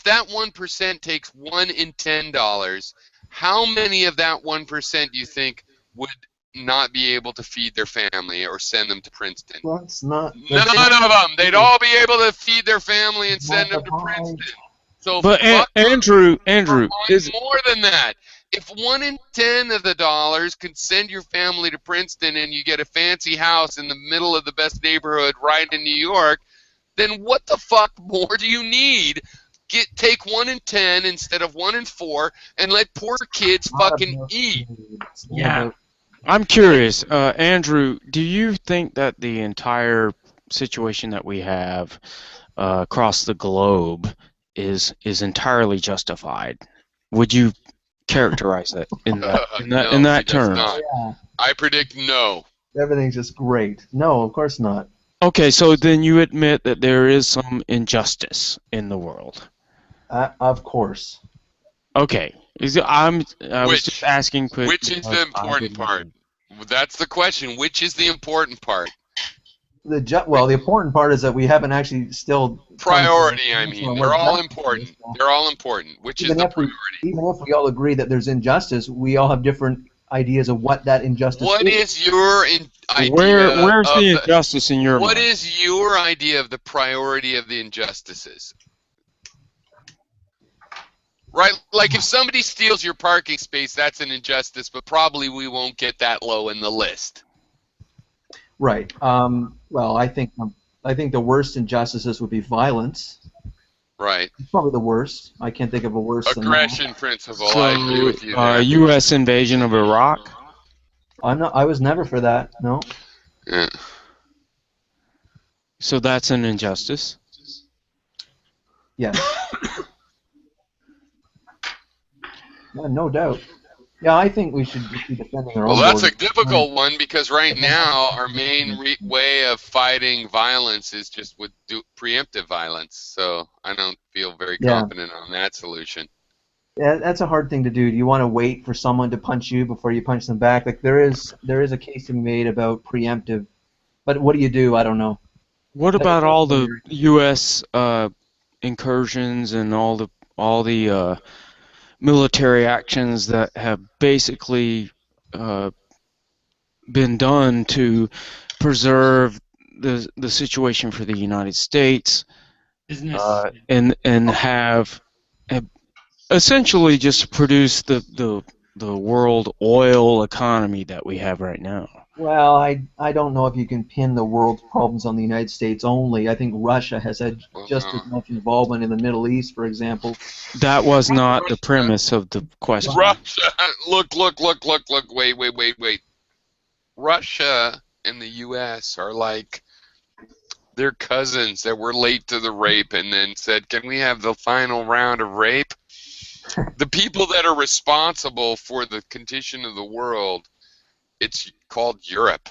that 1% takes 1 in $10, how many of that 1% do you think would not be able to feed their family or send them to Princeton? Well, it's not. None of them. They'd all be able to feed their family and send them to Princeton. So, but Andrew is more than that. If 1 in 10 of the dollars could send your family to Princeton and you get a fancy house in the middle of the best neighborhood right in New York, then what the fuck more do you need? Take 1 in 10 instead of 1 in 4 and let poor kids fucking eat. Yeah. I'm curious, Andrew, do you think that the entire situation that we have across the globe is entirely justified? Would you characterize it in that term? Yeah. I predict no. Everything's just great. No, of course not. Okay, so then you admit that there is some injustice in the world. Of course. Okay. I was just asking. Which is the important part? That's the question. Which is the important part? Well, the important part is that we haven't actually still priority. I mean, they're all important. They're all important. Which is the priority? Even if we all agree that there's injustice, we all have different ideas of what that injustice is. What is your idea? Where's the injustice in your mind? What is your idea of the priority of the injustices? Right, like if somebody steals your parking space, that's an injustice, but probably we won't get that low in the list. Right. Well, I think the worst injustices would be violence. Right. Probably the worst. I can't think of a worse than that. Aggression principle. So, I agree with you there. U.S. invasion of Iraq. I was never for that. No. Yeah. So that's an injustice. Yes. Yeah, no doubt. Yeah, I think we should be defending our own. Well, that's a difficult one because right now our main way of fighting violence is just with preemptive violence. So I don't feel very confident on that solution. Yeah, that's a hard thing to do. Do you want to wait for someone to punch you before you punch them back? Like there is a case to be made about preemptive, but what do you do? I don't know. What about all the U.S. incursions and all the military actions that have basically been done to preserve the situation for the United States, and have essentially just produced the world oil economy that we have right now? Well, I don't know if you can pin the world's problems on the United States only. I think Russia has had just as much involvement in the Middle East, for example. That was not the premise of the question. Russia, look, wait. Russia and the U.S. are like, they're cousins that were late to the rape and then said, can we have the final round of rape? The people that are responsible for the condition of the world, it's called Europe.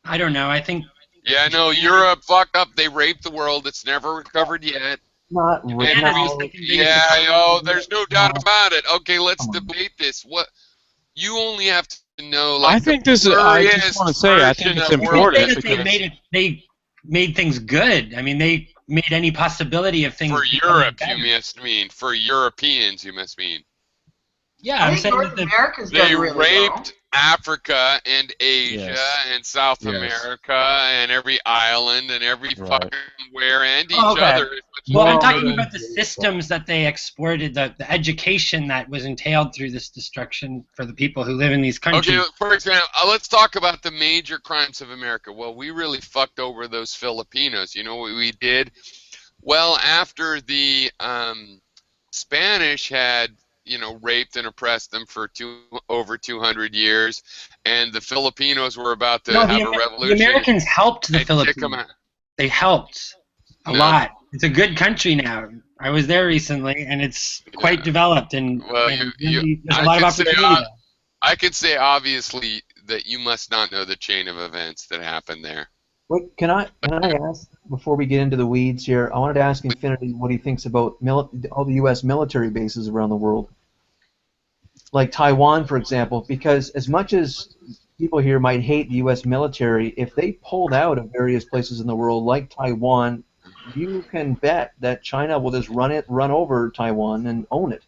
I don't know. I think. Yeah, no, Europe fucked up. They raped the world. It's never recovered yet. Not really. Yeah, there's no doubt about it. Okay, let's debate this. What you only have to know. Like, I think this is. I just want to say, I think it's important because they made things good. I mean, they made any possibility of things. For Europe, you must mean. For Europeans, you must mean. Yeah, I'm saying North that America's they done really raped Africa and Asia and South America and every island and every fucking where and each other. Well, I'm talking about the systems that they exported, the education that was entailed through this destruction for the people who live in these countries. Okay, for example, let's talk about the major crimes of America. Well, we really fucked over those Filipinos. You know what we did? Well, after the Spanish had raped and oppressed them for over 200 years, and the Filipinos were about to have a revolution. The Americans helped the Philippines. They helped a lot. It's a good country now. I was there recently, and it's quite developed, and, there's a lot of opportunity. I could say obviously that you must not know the chain of events that happened there. What can I ask before we get into the weeds here? I wanted to ask Infinity what he thinks about all the U.S. military bases around the world, like Taiwan, for example. Because as much as people here might hate the U.S. military, if they pulled out of various places in the world, like Taiwan, you can bet that China will just run over Taiwan and own it.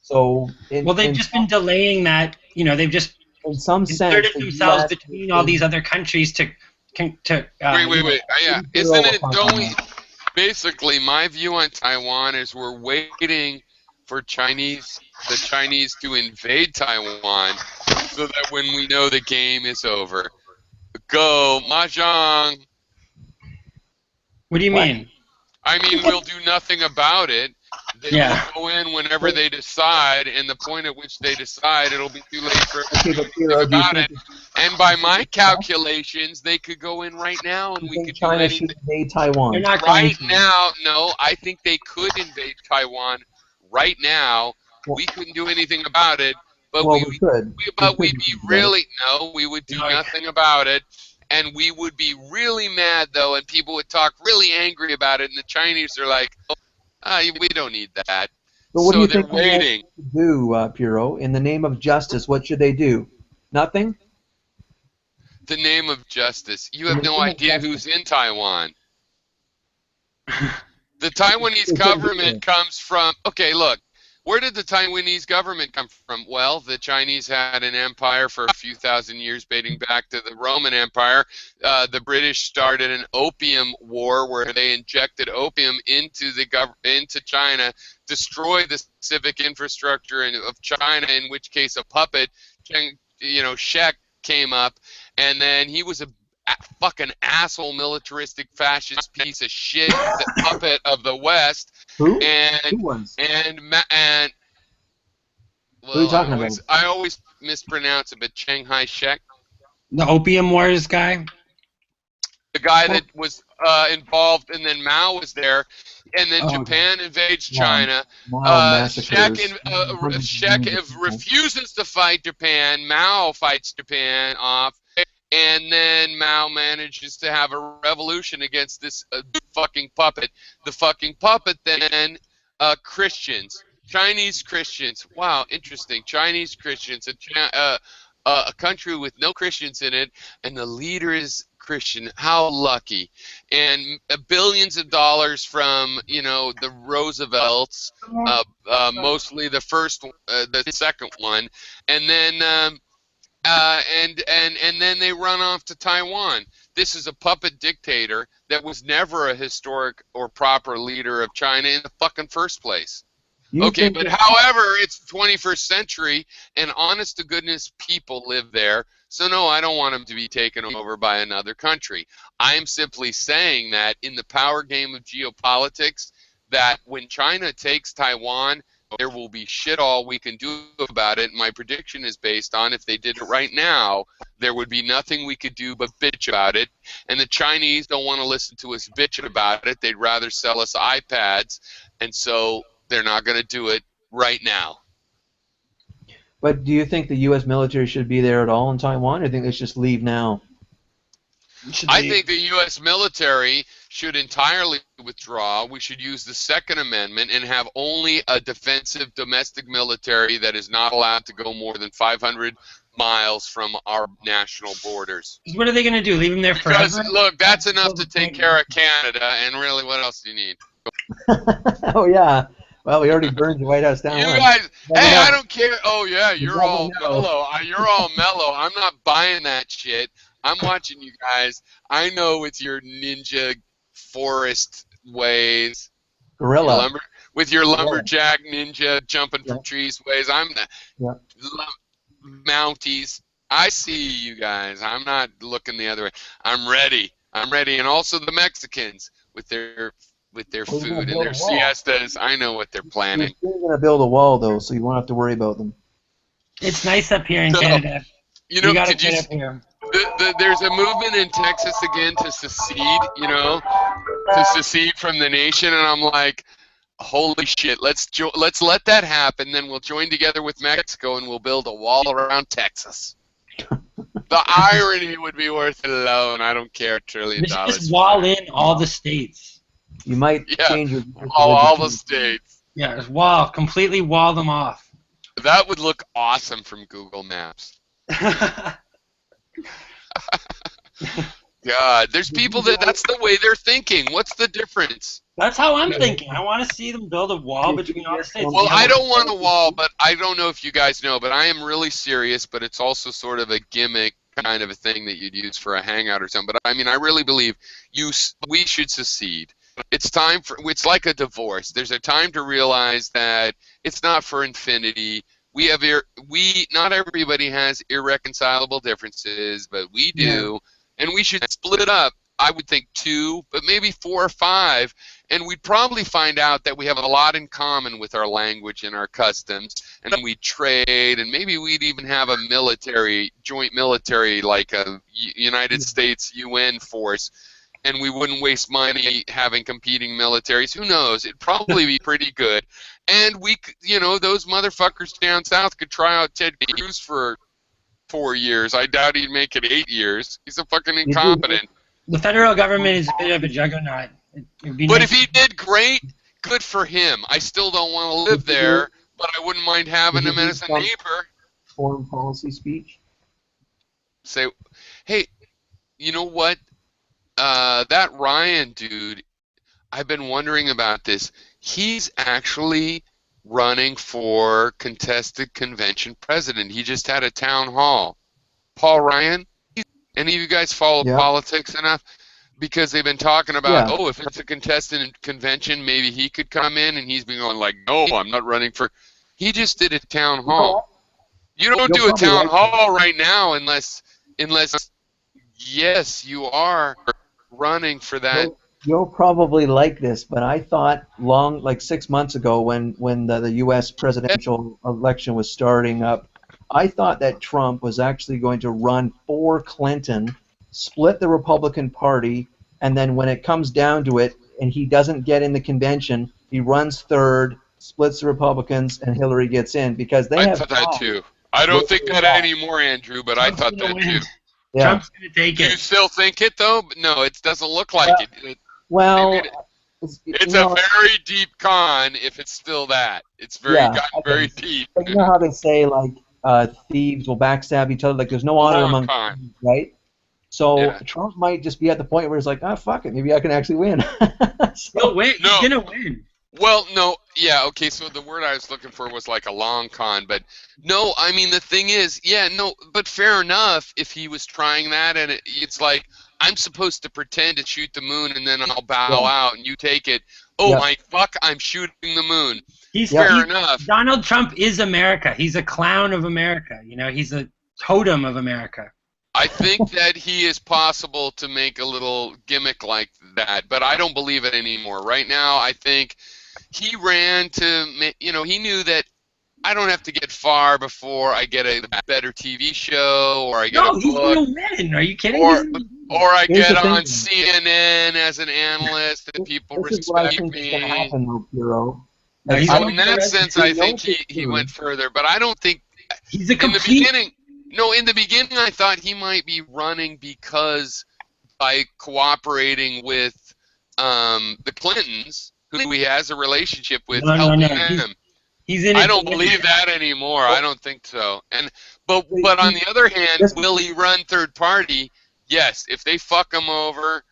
So, they've just been delaying that. They've just in some inserted sense themselves between all these other countries to wait. Yeah, isn't it? Don't we? Basically, my view on Taiwan is we're waiting for the Chinese to invade Taiwan, so that when we know the game is over, go mahjong. What do you mean? I mean, we'll do nothing about it. They will go in whenever they decide, and the point at which they decide, it'll be too late for us to do anything about it. And by my calculations, they could go in right now, and we could do anything. China should invade Taiwan. Right now, no, I think they could invade Taiwan right now. We couldn't do anything about it, but we would do nothing about it. And we would be really mad, though, and people would talk really angry about it, and the Chinese are like, we don't need that. But what do you they're think waiting. They should do, Piero? In the name of justice, what should they do? Nothing? the name of justice. You have no idea who's in Taiwan. The Taiwanese government comes from, okay, look, where did the Taiwanese government come from? Well, the Chinese had an empire for a few thousand years dating back to the Roman Empire. The British started an opium war where they injected opium into China, destroyed the civic infrastructure of China, in which case a puppet, Shek, came up, and then he was a fucking asshole, militaristic, fascist piece of shit, the puppet of the West. Who? And Who was? and well, Who are you talking about? I always mispronounce it, but Chiang Kai-shek, The Opium Wars guy. the guy that was involved, and then Mao was there, and then Japan invades China. Shek refuses to fight Japan. Mao fights Japan off. And then Mao manages to have a revolution against this fucking puppet. The fucking puppet then, Christians, Chinese Christians. Wow, interesting. Chinese Christians, a country with no Christians in it, and the leader is Christian. How lucky. And billions of dollars from, the Roosevelts, mostly the second one, and then... and then they run off to Taiwan. This is a puppet dictator that was never a historic or proper leader of China in the fucking first place. Okay, but however, it's the 21st century, and honest-to-goodness people live there, so no, I don't want them to be taken over by another country. I'm simply saying that in the power game of geopolitics, that when China takes Taiwan, there will be shit all we can do about it. My prediction is based on if they did it right now, there would be nothing we could do but bitch about it. And the Chinese don't want to listen to us bitch about it. They'd rather sell us iPads, and so they're not going to do it right now. But do you think the U.S. military should be there at all in Taiwan, or do you think they should just leave now? I think the U.S. military should entirely withdraw. We should use the Second Amendment and have only a defensive domestic military that is not allowed to go more than 500 miles from our national borders. What are they going to do? Leave them there forever? Because, look, that's enough to take care of Canada, and really, what else do you need? Oh, yeah. Well, we already burned the White House down. You guys, hey, I don't care. Oh, yeah, you're all mellow. You're all mellow. I'm not buying that shit. I'm watching you guys. I know with your ninja forest ways. Gorilla. With your lumberjack ninja jumping from trees ways. I'm the Mounties. I see you guys. I'm not looking the other way. I'm ready. I'm ready. And also the Mexicans with their food and their siestas. I know what they're planning. You're going to build a wall, though, so you won't have to worry about them. It's nice up here in Canada. You know, gotta get up here. There's a movement in Texas again to secede, to secede from the nation, and I'm like, holy shit, let's let that happen, then we'll join together with Mexico and we'll build a wall around Texas. The irony would be worth it alone. I don't care, $1 trillion. Just wall in all the states. You might change your all the states. Yeah, just completely wall them off. That would look awesome from Google Maps. God, there's people that's the way they're thinking. What's the difference? That's how I'm thinking. I want to see them build a wall between all the states. Well, I don't want a wall, but I don't know if you guys know, but I am really serious, but it's also sort of a gimmick kind of a thing that you'd use for a hangout or something. But I mean, I really believe we should secede. It's like a divorce. There's a time to realize that it's not for infinity. Not everybody has irreconcilable differences, but we do, and we should split it up. I would think 2, but maybe 4 or 5, and we'd probably find out that we have a lot in common with our language and our customs, and then we'd trade, and maybe we'd even have a joint military, like a United States UN force, and we wouldn't waste money having competing militaries. Who knows? It'd probably be pretty good. And those motherfuckers down south could try out Ted Cruz for 4 years. I doubt he'd make it 8 years. He's a fucking incompetent. The federal government is a bit of a juggernaut. But if he did great, good for him. I still don't want to live there, but I wouldn't mind having him as a neighbor. Foreign policy speech? Say, hey, you know what? That Ryan dude, I've been wondering about this. He's actually running for contested convention president. He just had a town hall. Paul Ryan? Any of you guys follow politics enough? Because they've been talking about, oh, if it's a contested convention, maybe he could come in, and he's been going like, no, I'm not running for. He just did a town hall. You don't do a town hall right now unless, yes, you are running for that. You'll probably like this, but I thought like 6 months ago when the U.S. presidential election was starting up, I thought that Trump was actually going to run for Clinton, split the Republican Party, and then when it comes down to it and he doesn't get in the convention, he runs third, splits the Republicans, and Hillary gets in because they have. I thought that too. I don't think that anymore, Andrew, but I thought that too. Yeah. Trump's going to take it. Do you still think it, though? No, it doesn't look like it. Well, it's a very deep con if it's still that. It's gotten very deep. But you know how they say, like, thieves will backstab each other? Like, there's no honor among thieves, right? So Trump might just be at the point where he's like, fuck it, maybe I can actually win. He'll win. He's going to win. Well, no, okay, so the word I was looking for was like a long con, but no, I mean, the thing is, but fair enough if he was trying that, and it's like, I'm supposed to pretend to shoot the moon, and then I'll bow out, and you take it. Oh, my fuck, I'm shooting the moon. Fair enough. Donald Trump is America. He's a clown of America. You know, he's a totem of America. I think that he is possible to make a little gimmick like that, but I don't believe it anymore. Right now, I think he ran to, he knew that I don't have to get far before I get a better TV show or I get a book. He's going to win. Are you kidding? Or I get on CNN as an analyst and people respect me. Happen, Hero. So in that sense, I think he went further, but I don't think he's a complete. In the beginning, I thought he might be running because by cooperating with the Clintons, who he has a relationship with, helping them. I don't believe that anymore. I don't think so. But on the other hand, will he run third party? Yes. If they fuck him over,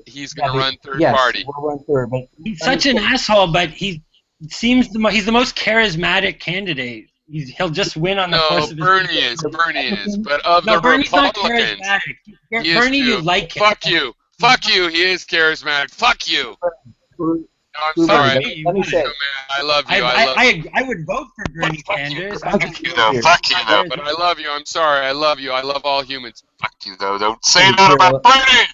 he's going to run third party. We'll run third, but he's such an asshole, but he's the most charismatic candidate. He'll just win on the course of his Bernie is. But of the Bernie's Republicans, not charismatic. Bernie, you like him. Fuck you. He is charismatic. Fuck you. No, I'm sorry. Let me say, I love you. I would vote for Bernie Sanders. Fuck you though. But I love you. I'm sorry. I love you. I love all humans. Fuck you though. Don't say that about Bernie.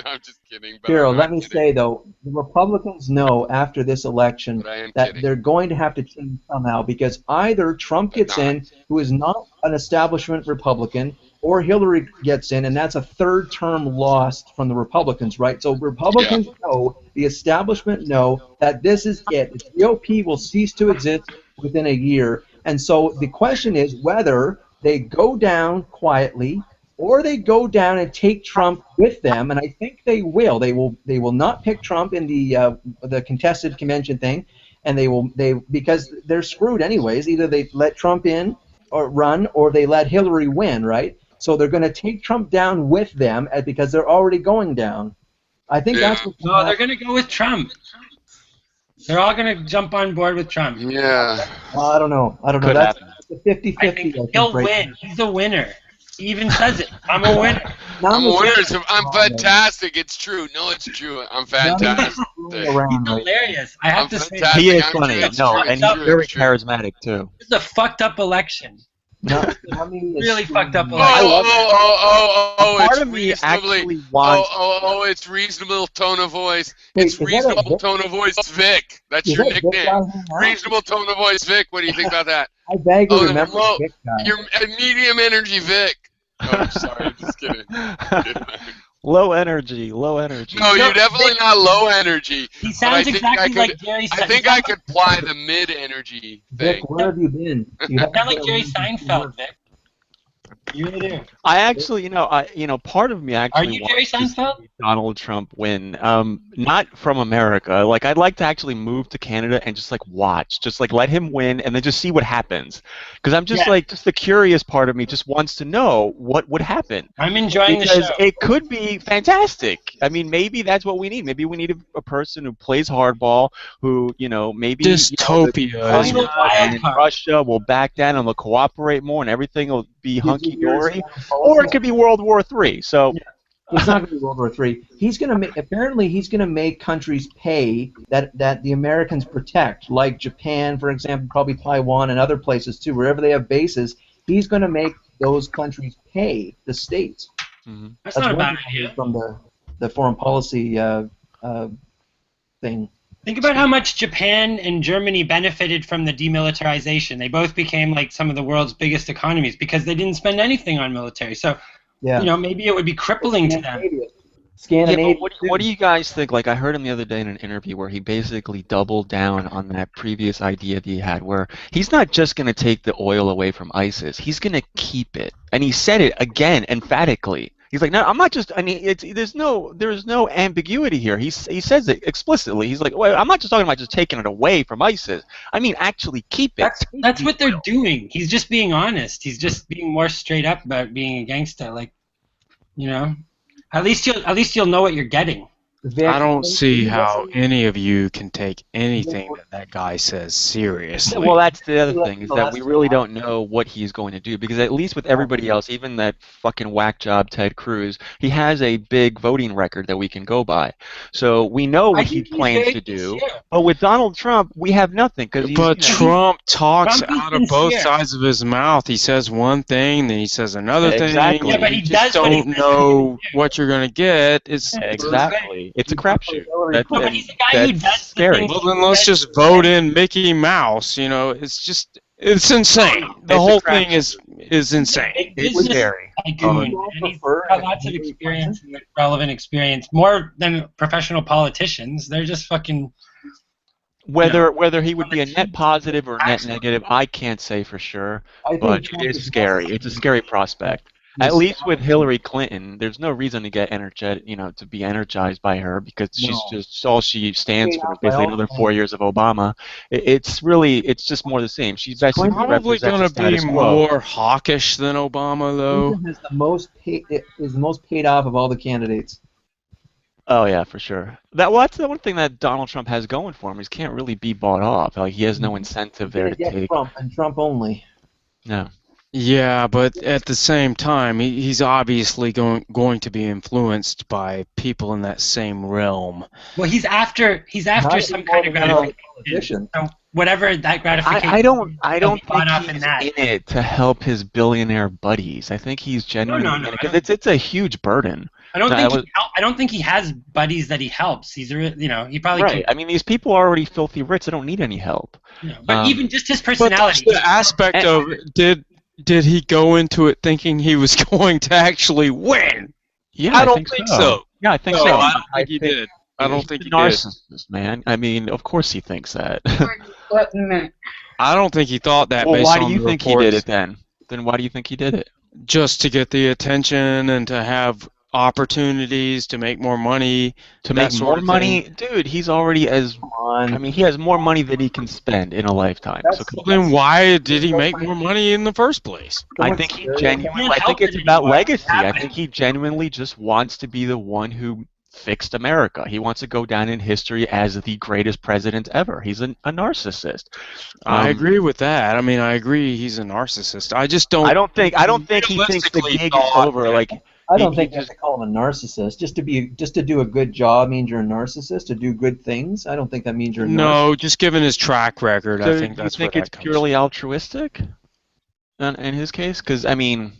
No, I'm just kidding. Hero, let me say though, the Republicans know after this election that they're going to have to change somehow because either Trump gets in, who is not an establishment Republican, or Hillary gets in, and that's a third term lost from the Republicans, right? So Republicans know, the establishment know that this is it. The GOP will cease to exist within a year. And so the question is whether they go down quietly or they go down and take Trump with them, and I think they will. They will not pick Trump in the contested convention thing, and because they're screwed anyways. Either they let Trump in or run, or they let Hillary win, right? So they're going to take Trump down with them because they're already going down. I think that's what. No, they're going to go with Trump. They're all going to jump on board with Trump. Yeah. I don't know. That's a 50-50. I think he'll win. He's a winner. He even says it. I'm a winner. I'm a winner. I'm fantastic. It's true. No, it's true. I'm fantastic. He's hilarious. I have to say. He is funny. No, and he's very charismatic too. This is a fucked up election. No, I mean, really fucked up. It's reasonably. It's reasonable tone of voice. It's reasonable tone of voice, Vic. That's your nickname. Reasonable tone of voice, Vic. What do you think about that? I vaguely remember Vic guy. You're medium energy, Vic. Oh, I'm sorry. I'm just kidding. Low energy. No, you're definitely not low energy. He sounds exactly like Jerry Seinfeld. I think I could apply the mid-energy thing. Vic, where have you been? You sound like Jerry Seinfeld, Vic. You really do. I actually, part of me Are actually you Jerry wants to Seinfeld? see Donald Trump win. Not from America. Like, I'd like to actually move to Canada and just like watch, just like let him win, and then just see what happens. Because I'm just just the curious part of me just wants to know what would happen. I'm enjoying the Because show. it could be fantastic. I mean, maybe that's what we need. Maybe we need a person who plays hardball, who maybe Dystopia. China and Russia will back down and they'll cooperate more, and everything will be hunky dory. Or it could be World War III. So it's not going to be World War III. He's going to make. Apparently, he's going to make countries pay that the Americans protect, like Japan, for example, probably Taiwan and other places too, wherever they have bases. He's going to make those countries pay the states. Mm-hmm. That's not a bad idea. From the foreign policy thing. Think about how much Japan and Germany benefited from the demilitarization. They both became like some of the world's biggest economies because they didn't spend anything on military. So, maybe it would be crippling to them. Scandinavia. Yeah, what do you guys think? Like, I heard him the other day in an interview where he basically doubled down on that previous idea that he had, where he's not just going to take the oil away from ISIS, he's going to keep it. And he said it again emphatically. He's like, no, I'm not just. I mean, there's no ambiguity here. He says it explicitly. He's like, well, I'm not just talking about just taking it away from ISIS. I mean, actually keep it. That's what they're doing. He's just being honest. He's just being more straight up about being a gangster. Like, at least you'll know what you're getting. I don't see how any of you can take anything that guy says seriously. Well, that's the other thing, is that we really don't know what he's going to do, because at least with everybody else, even that fucking whack job Ted Cruz, he has a big voting record that we can go by. So we know what he plans to do. But with Donald Trump, we have nothing. But Trump talks out of both sides of his mouth. He says one thing, then he says another thing. Yeah, but he just don't know what you're going to get. Exactly. It's a crapshoot. But he's a guy who does scary. Well, then let's just vote in Mickey Mouse. It's insane. The whole thing is insane. It's scary. And he's got lots of experience, and relevant experience, more than professional politicians. They're just fucking. Whether he would be a net positive or net negative, I can't say for sure. But it is scary. It's a scary prospect. At least with Hillary Clinton, there's no reason to get to be energized by her, because she's just all she stands for is basically another 4 years of Obama. It's just more the same. She's basically probably going to be more hawkish than Obama, though. Clinton is the most paid off of all the candidates. Oh yeah, for sure. That's the one thing that Donald Trump has going for him. He can't really be bought off. Like, he has no incentive there to take. Trump and Trump only. No. Yeah, but at the same time, he's obviously going to be influenced by people in that same realm. Well, he's after some kind of gratification. So whatever that gratification. I don't think he's in it to help his billionaire buddies. I think he's genuinely in it because it's a huge burden. I don't think he has buddies that he helps. He's he probably right. I mean, these people are already filthy rich. They don't need any help. Yeah, but even just his personality. But the aspect of did he go into it thinking he was going to actually win? Yeah, I don't think so. Yeah, I think so. I don't think he did. I don't think he did. Narcissist, man. I mean, of course he thinks that. I don't think he thought that. Well, based why on do you the think reports. he did it then? Then why do you think he did it? Just to get the attention and to have opportunities to make more money. To make more money? Dude, he's already he has more money than he can spend in a lifetime. Then why did he make more money in the first place? I think it's about legacy. I think he genuinely just wants to be the one who fixed America. He wants to go down in history as the greatest president ever. He's a narcissist. I agree with that. I mean, I agree he's a narcissist. I just don't. I don't think he thinks the gig is over. Like, I don't think you have to call him a narcissist. Just to do a good job means you're a narcissist. To do good things, I don't think that means you're a narcissist. No, just given his track record, I think that's where that comes. Do you think it's purely altruistic in his case? Because, I mean,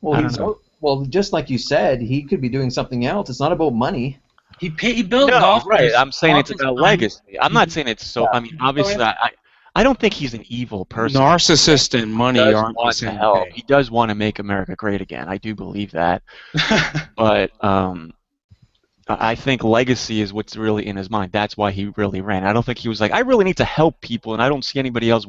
I don't know. Well, just like you said, he could be doing something else. It's not about money. He built golf. Right. I'm saying it's about legacy. I'm not saying it's so. I mean, obviously, I don't think he's an evil person. Narcissist and money aren't the same thing. He does want to make America great again. I do believe that. But I think legacy is what's really in his mind. That's why he really ran. I don't think he was like, I really need to help people, and I don't see anybody else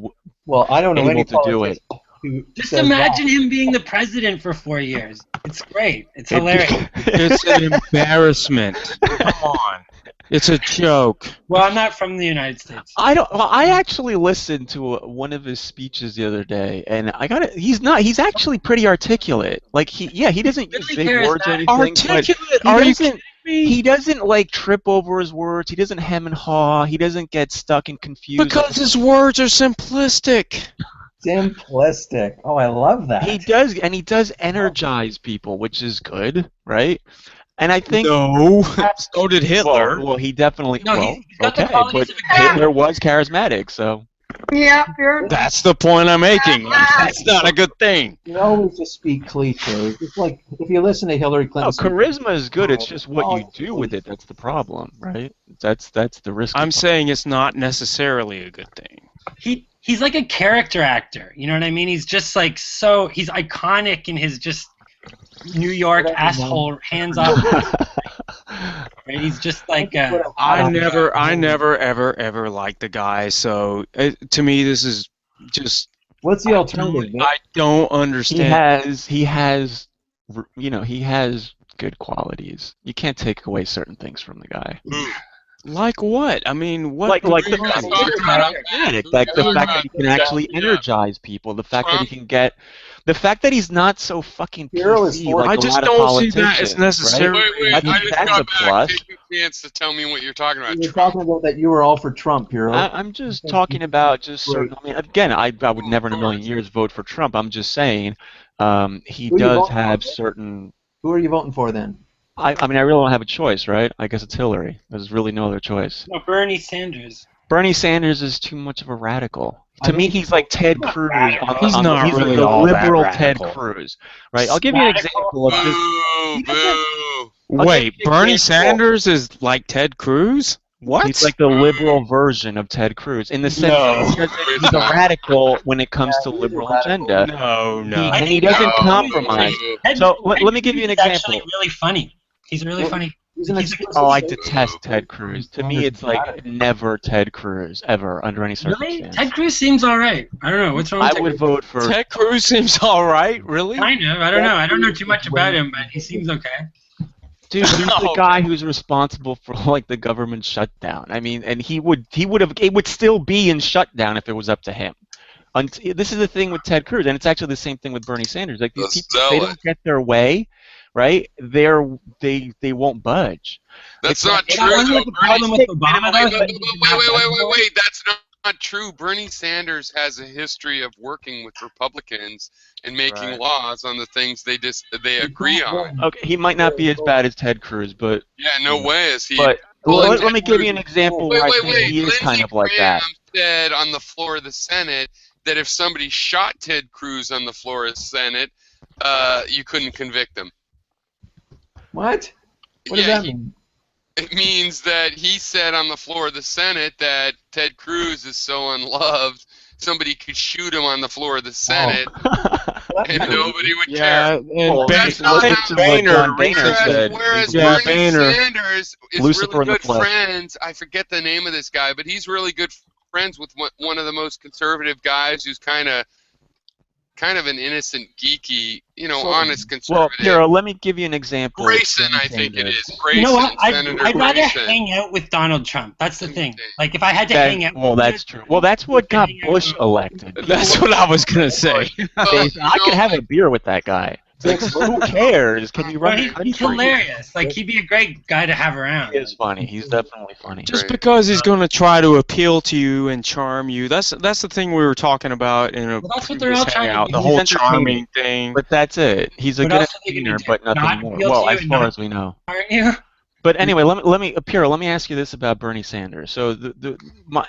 I don't know able to do it. who Just says imagine that. him being the president for 4 years. It's great. It's hilarious. It's an embarrassment. Come on. It's a joke. Well, I'm not from the United States. I don't. Well, I actually listened to one of his speeches the other day, and I got it. He's not. He's actually pretty articulate. Like he doesn't use big words or anything. Articulate? But he doesn't like trip over his words. He doesn't hem and haw. He doesn't get stuck and confused. Because his words are simplistic. Simplistic. Oh, I love that. He does, and he does energize people, which is good, right? And I think no, so did Hitler. Well, he definitely. No, well, he's got the okay, qualities but of a character. Hitler was charismatic, so. Yeah, That's the point I'm making. That's not a good thing. You always just speak cliches. It's like if you listen to Hillary Clinton. No, charisma is good. It's just what you do with it that's the problem, right? That's the risk. I'm saying it's not necessarily a good thing. He's like a character actor. You know what I mean? He's just like he's iconic in his just New York asshole hands off. Right? He's just like I never ever liked the guy. So to me, this is just. What's the alternative? I don't understand. He has, he has good qualities. You can't take away certain things from the guy. Like what? I mean, what? Like the fact that he can actually energize people. The fact that he can get. The fact that he's not so fucking PC like I a just lot of don't see that politicians, as necessary. right? Wait, I think I just that's got a back. plus. Take a chance to tell me what you're talking about. You're talking about that you were all for Trump, Piero. I'm just talking about just certain. I mean, again, I would never in a million years vote for Trump. I'm just saying he does have certain. Who are you voting for then? I mean, I really don't have a choice, right? I guess it's Hillary. There's really no other choice. No, Bernie Sanders. Bernie Sanders is too much of a radical. To me, he's like Ted Cruz. He's not he's really like all that liberal Ted radical. Cruz, right? I'll give you an example of this. Boo! Wait, Bernie Sanders is like Ted Cruz? What? He's like the liberal version of Ted Cruz in the sense that he's a radical when it comes to liberal agenda. No. And he doesn't compromise. So let me give you an example. He's actually really funny. He's really funny. I detest Ted Cruz. To me, it's like never Ted Cruz, ever, under any circumstance. Really? Ted Cruz seems alright. I don't know. What's wrong with I would vote for... Ted Cruz seems alright, really? Kind of. I don't know. I don't know too much about him, but he seems okay. Dude, he's the guy who's responsible for like the government shutdown. I mean, and it would still be in shutdown if it was up to him. This is the thing with Ted Cruz, and it's actually the same thing with Bernie Sanders. Like these people, they don't get their way, right? They won't budge. That's not true. Wait. That's not true. Bernie Sanders has a history of working with Republicans and making laws on the things they agree on. Okay, he might not be as bad as Ted Cruz, but yeah, no way is he. But let me give you an example where I think he is Lindsey kind of like Graham that. said on the floor of the Senate that if somebody shot Ted Cruz on the floor of the Senate, you couldn't convict them. What? What does that mean? It means that he said on the floor of the Senate that Ted Cruz is so unloved, somebody could shoot him on the floor of the Senate, and nobody would care. And That's not how Boehner said. Whereas Bernie Sanders is Lucifer really in the good flesh. friends. I forget the name of this guy, but he's really good friends with one of the most conservative guys who's kind of an innocent, geeky, honest conservative. Well, Piero, let me give you an example. Grayson, I think it is. Grayson, You know what? Senator I'd rather Grayson. hang out with Donald Trump. That's the thing. Like, if I had to hang out... Well, that's true. Well, that's what got Bush elected. That's what I was going to say. I could have a beer with that guy. Like, who cares? Can you run the country? He's hilarious. Like, he'd be a great guy to have around. He is funny. He's definitely funny. Just because he's going to try to appeal to you and charm you. That's the thing we were talking about in a that's what they're all trying to hangout. do. The whole charming thing. But that's it. He's a good entertainer, but nothing more. Well, as far as we know. Aren't you? But anyway, Piero, let me ask you this about Bernie Sanders. So my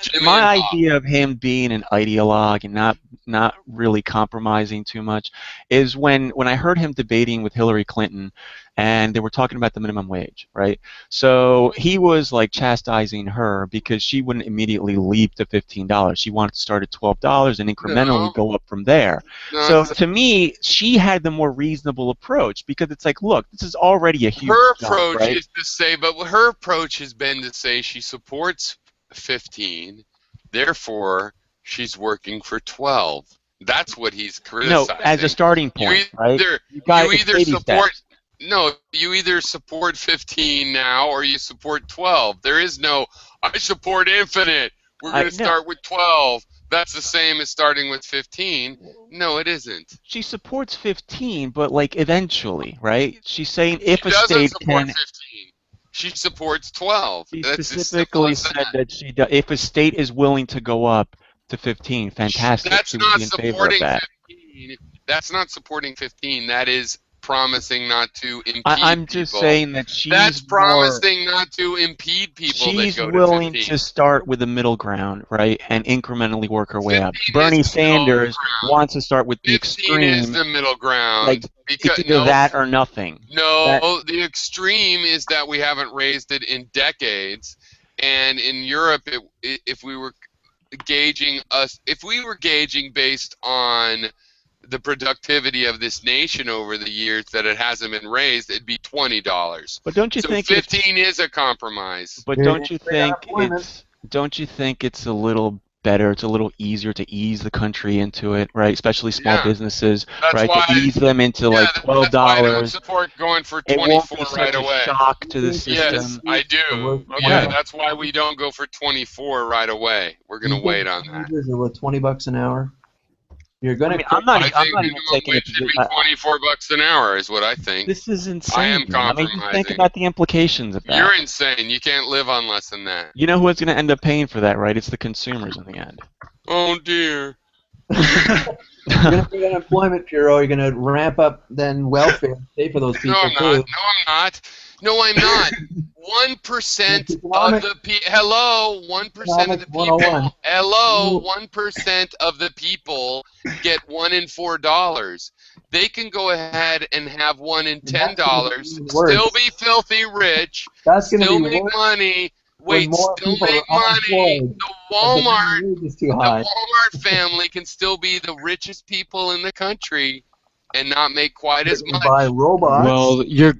idea of him being an ideologue and not really compromising too much is when I heard him debating with Hillary Clinton and they were talking about the minimum wage, right? So he was like chastising her because she wouldn't immediately leap to $15. She wanted to start at $12 and incrementally go up from there. So to me, she had the more reasonable approach because it's like, look, this is already a huge Her jump, approach right? is to say, but her approach has been to say she supports 15, therefore she's working for 12. That's what he's No, criticizing. as a starting point, right? You either support. No, you either support 15 now or you support 12. There is no, I support infinite. We're going to start with 12. That's the same as starting with 15. No, it isn't. She supports 15, but like eventually, right? She's saying if a She doesn't state support can. 15. She supports 12. She That's specifically said that she if a state is willing to go up to 15, fantastic. That's She would not be in favor of supporting that. 15. That's not supporting 15. That is promising not to impede I'm just people. saying that she's That's promising not to impede people She's that go willing to 15. to start with the middle ground, right, and incrementally work her way up. 15 Bernie is the middle Sanders ground. wants to start with the 15 is extreme, the middle ground. like because, it's either that or nothing. No, the extreme is that we haven't raised it in decades, and in Europe, if we were gauging based on the productivity of this nation over the years that it hasn't been raised, it'd be $20. But don't you think 15 is a compromise? But don't you think it's a little better? It's a little easier to ease the country into it, right? Especially small businesses, right? To ease them into like $12. That's why I don't support going for 24 it won't be such right a away. shock to the system. Yes, I do. Yeah, that's why we don't go for 24 right away. We're gonna wait on that. Are worth $20 an hour? You're gonna. I'm not I think even taking it. Should be $24 an hour is what I think. This is insane. I am compromising. just think about the implications of that. You're insane. You can't live on less than that. You know who's going to end up paying for that, right? It's the consumers in the end. Oh dear. You're gonna bring unemployment bureau. You're gonna ramp up then welfare, pay for those people No, I'm too. not. No, I'm not. 1% of the hello, 1% of the people. Hello, 1% of the people get $1 in $4. They can go ahead and have $1 in $10. Still be filthy rich. That's gonna still be make worse money. Wait, more still people make are money. unemployed. The Walmart family can still be the richest people in the country and not make quite as much. By robots. Well, you're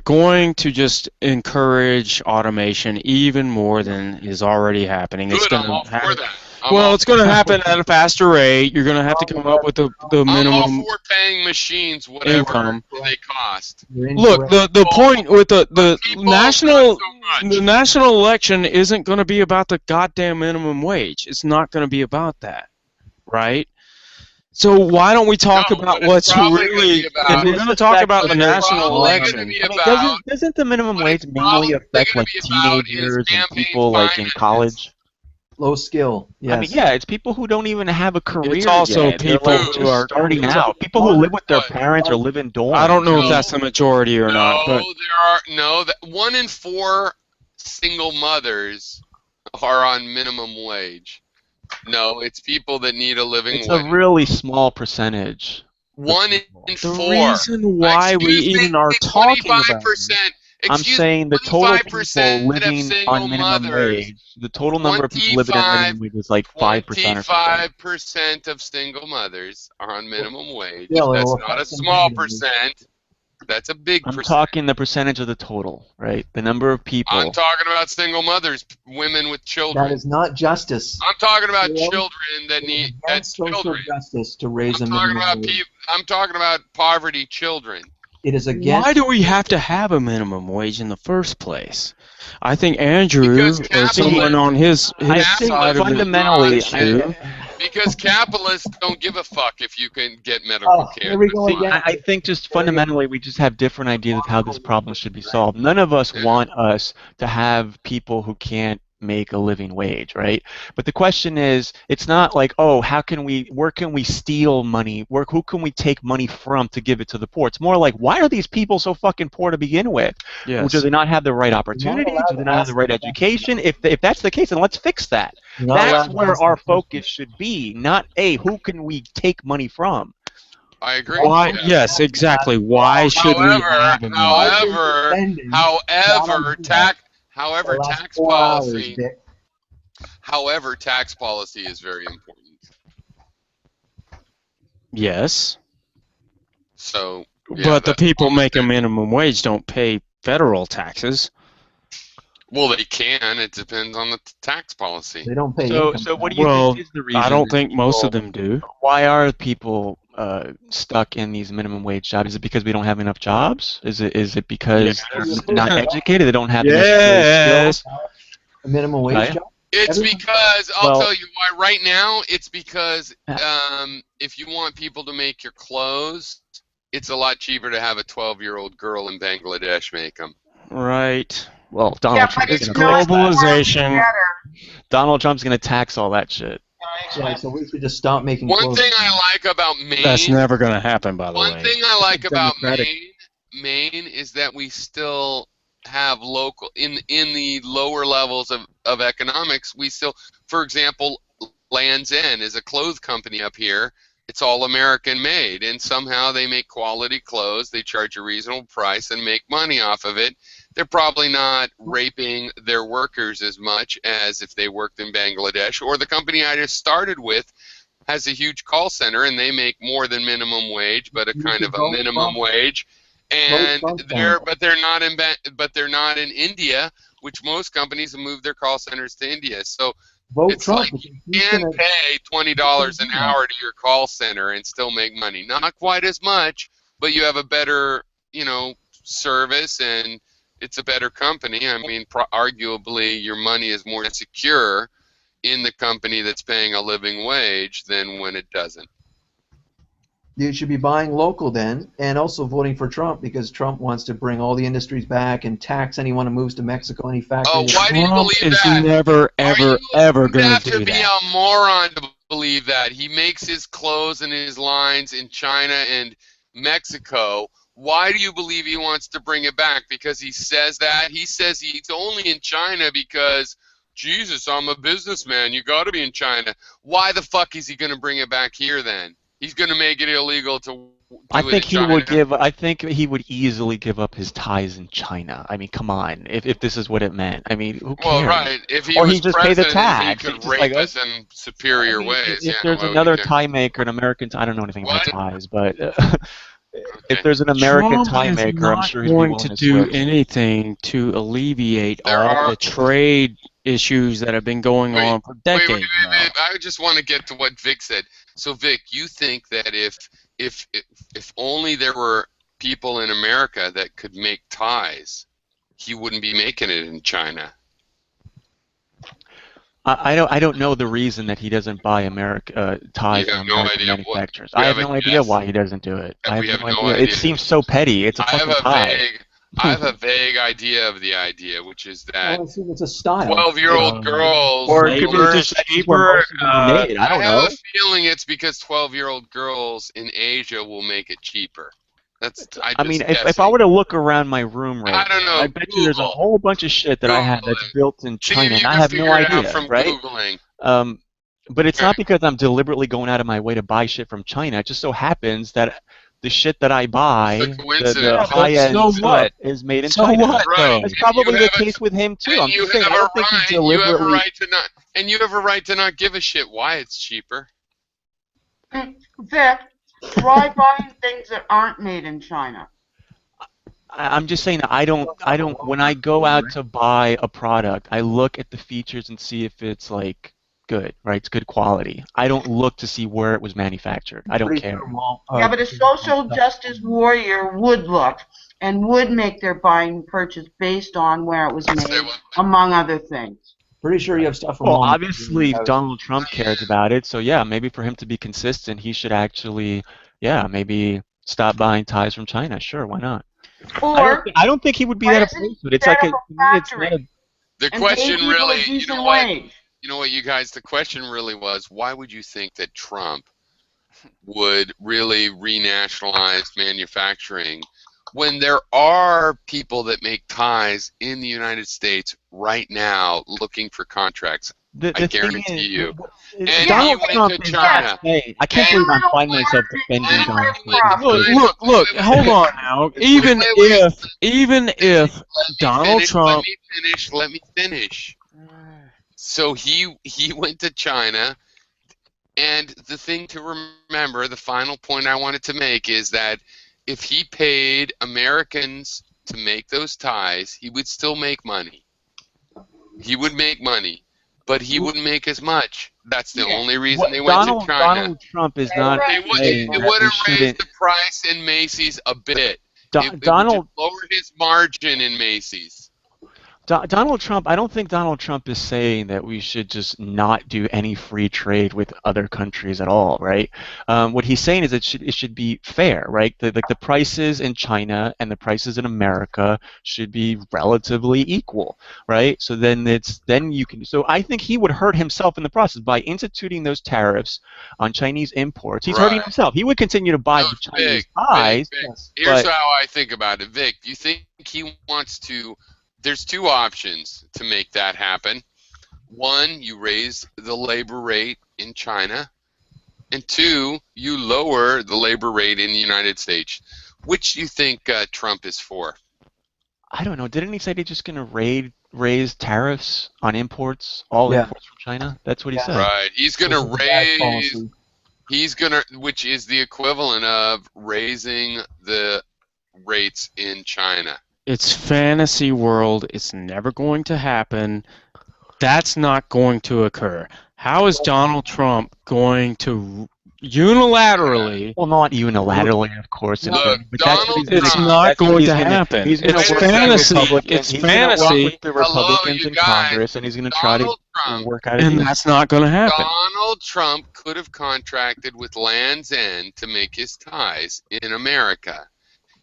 going to just encourage automation even more than is already happening. Good, it's going I'm all for that. It's going to happen at a faster rate. You're going to have to come up with the minimum I'm all for paying machines whatever income they cost. Look, the point with the national election isn't going to be about the goddamn minimum wage. It's not going to be about that, right? So why don't we talk about what's really? If we're going to talk about the national election, doesn't the minimum wage mainly affect like teenagers and people like in college? Low skill. Yes. I mean, yeah, it's people who don't even have a career. It's also yet. people like who are starting out. People who live with their parents or live in dorms. I don't know if that's the majority or not. But There are 1 in 4 single mothers are on minimum wage. No, it's people that need a living wage. It's a really small percentage. 1 in 4. The reason why we even are talking about it, I'm saying the total people living on minimum wage, the total number of people living on minimum wage is like 5% or something. 25% of single mothers are on minimum wage. That's not a small percent. That's a big percent. I'm talking the percentage of the total, right? The number of people. I'm talking about single mothers, women with children. That is not justice. I'm talking about children that need children. Justice to raise I'm a minimum talking wage. I'm talking about poverty children. It is against. Why do we have to have a minimum wage in the first place? I think Andrew or someone on his side of fundamentally, because capitalists don't give a fuck if you can get medical care. Here we go again. I think just fundamentally we just have different ideas of how this problem should be solved. None of us want us to have people who can't make a living wage, right? But the question is, it's not like, oh, where can we steal money? Who can we take money from to give it to the poor? It's more like, why are these people so fucking poor to begin with? Yes. Do they not have the right opportunities? Do they not have the right education? If that's the case, then let's fix that. That's where our focus should be, not, hey, who can we take money from? I agree. Why? Yes, exactly. Why should we have a minimum? However, tax policy is very important. Yes. So. Yeah, but the people making minimum wage don't pay federal taxes. Well, they can. It depends on the tax policy. They don't pay So, income so what tax. do you Well, think is the reason? I don't that think most of people- them do. Why are people stuck in these minimum wage jobs? Is it because we don't have enough jobs? Is it because Yes. they're not educated? They don't have the necessary Yes. skills? A minimum wage Right. job? It's Everyone- because I'll Well- tell you why. Right now, it's because if you want people to make your clothes, it's a lot cheaper to have a 12-year-old girl in Bangladesh make them. Right. Well, Donald Yeah, Trump but is it's gonna not globalization. Donald Trump's gonna tax all that shit. Right, so we should just stop making One clothes. thing I like about Maine. That's never going to happen, by the One way. thing I like about Democratic. Maine is that we still have local in the lower levels of economics. We still, for example, Land's End is a clothes company up here. It's all American made, and somehow they make quality clothes. They charge a reasonable price and make money off of it. They're probably not raping their workers as much as if they worked in Bangladesh. Or the company I just started with has a huge call center, and they make more than minimum wage, but a kind of a minimum wage. And they're not in India, which most companies have moved their call centers to India. So Vote it's Trump. like because you he's can gonna- pay $20 an hour to your call center and still make money. Not quite as much, but you have a better, service, and it's a better company. I mean, arguably, your money is more secure in the company that's paying a living wage than when it doesn't. You should be buying local then, and also voting for Trump because Trump wants to bring all the industries back and tax anyone who moves to Mexico, any factory. Oh, why do you Trump believe is that? never, ever, ever You going have to to do be that. a moron to believe that. He makes his clothes and his lines in China and Mexico. Why do you believe he wants to bring it back? Because he says that? He says he's only in China because, Jesus, I'm a businessman. You got to be in China. Why the fuck is he going to bring it back here then? He's going to make it illegal to do I it think in he China. would give. I think he would easily give up his ties in China. I mean, come on. If this is what it meant, I mean, who cares? Well, right. If he Or was he'd just pay the president, tax. he He'd could just rape like, us in superior ways. If Yeah, there's why would another he care? tie maker, an American, I don't know anything What? about ties, but Okay. if there's an American Trump tie is maker, I'm not sure he'd be going willing to to do switch. anything to alleviate There all are- the trade issues that have been going Wait, on for decades now. I just want to get to what Vic said. So, Vic, you think that if only there were people in America that could make ties, he wouldn't be making it in China. I don't know the reason that he doesn't buy ties You from have no American idea manufacturers. you I have have a no idea guess? why he doesn't do it. I We have have no no idea. It idea. seems so petty. It's a fucking tie. I have a vague idea of the idea, which is that Well, I assume it's a style. 12-year-old girls. Or it could be will- just cheaper. I don't I know. have a feeling it's because 12-year-old girls in Asia will make it cheaper. I mean, if I were to look around my room right I don't know, now, I bet you there's a Google. whole bunch of shit that I have Google that's it. built in See if China, you and I can have no figure it out idea, from right? Googling. But it's not because I'm deliberately going out of my way to buy shit from China. It just so happens that the shit that I buy, It's a the coincidence. high-end So stuff, what? is made in So China. what, though? That's And probably you the have a- case with him too. And I'm you just saying, have I a don't think he right. You have a deliberately. right to not, and you have a right to not give a shit why it's cheaper. Vic, try buying things that aren't made in China. I'm just saying I don't when I go out to buy a product, I look at the features and see if it's like good, right? It's good quality. I don't look to see where it was manufactured. I don't care. Yeah, but a social justice warrior would look and would make their buying purchase based on where it was made, among other things. Pretty sure you have stuff from Well, Walmart. obviously Donald Trump cares about it, so yeah, maybe for him to be consistent, he should actually, maybe stop buying ties from China. Sure, why not? Or I don't think he would be that opposed to it. It's like set up a factory The and question pay people really, a decent you know what? wage. You know what, you guys? The question really was, why would you think that Trump would really renationalize manufacturing when there are people that make ties in the United States right now looking for contracts? I guarantee you. And Donald he Trump went to is China. I can't believe I'm finding myself defending Donald Trump. Look, hold on now. Even if Donald Trump, Let me finish. So he went to China, and the thing to remember, the final point I wanted to make is that if he paid Americans to make those ties, he would still make money. He would make money, but he wouldn't make as much. That's the only reason What, they went to China. Donald Trump is not They saying that we wouldn't raise shouldn't. the price in Macy's a bit. It would Donald just lower his margin in Macy's. Donald Trump, I don't think Donald Trump is saying that we should just not do any free trade with other countries at all, right? What he's saying is it should be fair, right? Like the prices in China and the prices in America should be relatively equal, right? So then you can. So I think he would hurt himself in the process by instituting those tariffs on Chinese imports. He's hurting himself. He would continue to buy the Chinese ties. Vic. Here's how I think about it, Vic. Do you think he wants to? There's two options to make that happen. One, you raise the labor rate in China, and two, you lower the labor rate in the United States. Which do you think Trump is for? I don't know. Didn't he say they're just going to raise tariffs on imports, all imports from China? That's what he said. Right. He's going to raise. He's going to, which is the equivalent of raising the rates in China. It's fantasy world. It's never going to happen. That's not going to occur. How is Donald Trump going to unilaterally? Well, not unilaterally, of course. Look, it's not going to happen. It's fantasy. It's fantasy. With the Republicans in Congress, and he's going to try to work out. And that's not going to happen. Donald Trump could have contracted with Land's End to make his ties in America.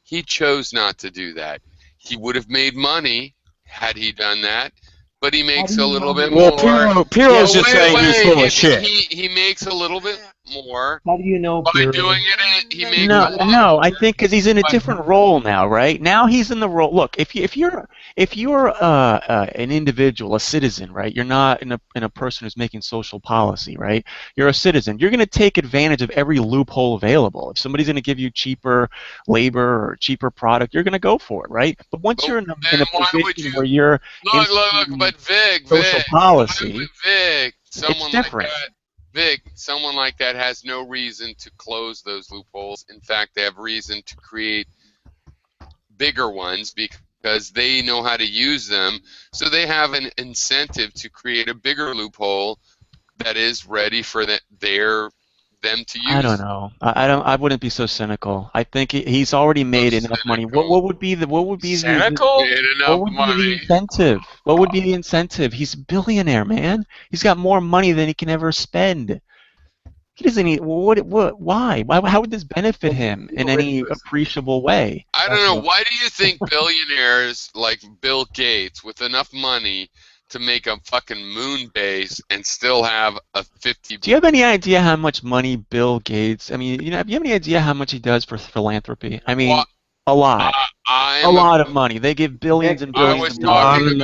He chose not to do that. He would have made money had he done that, but he makes a little bit more. Well, Piro's just saying he's full of shit. He makes a little bit more. How do you know? By doing it, he makes no. I think because he's in a different role now, right? Now he's in the role. Look, if you're an individual, a citizen, right? You're not in a person who's making social policy, right? You're a citizen. You're going to take advantage of every loophole available. If somebody's going to give you cheaper labor or cheaper product, you're going to go for it, right? But once you're in a position where you're but Vic, social policy, Vic, it's different. Someone like that has no reason to close those loopholes. In fact, they have reason to create bigger ones because they know how to use them. So they have an incentive to create a bigger loophole that is ready for them to use. I don't know. I wouldn't be so cynical. I think he's already made enough money. What would be the incentive? What would be the incentive? He's a billionaire, man. He's got more money than he can ever spend. He doesn't need why? How would this benefit him in any appreciable way? I don't know. Why do you think billionaires like Bill Gates with enough money to make a fucking moon base and still have a 50? Do you have any idea how much money Bill Gates? I mean, have you any idea how much he does for philanthropy? I mean, a lot. A lot of money. They give billions and billions of dollars.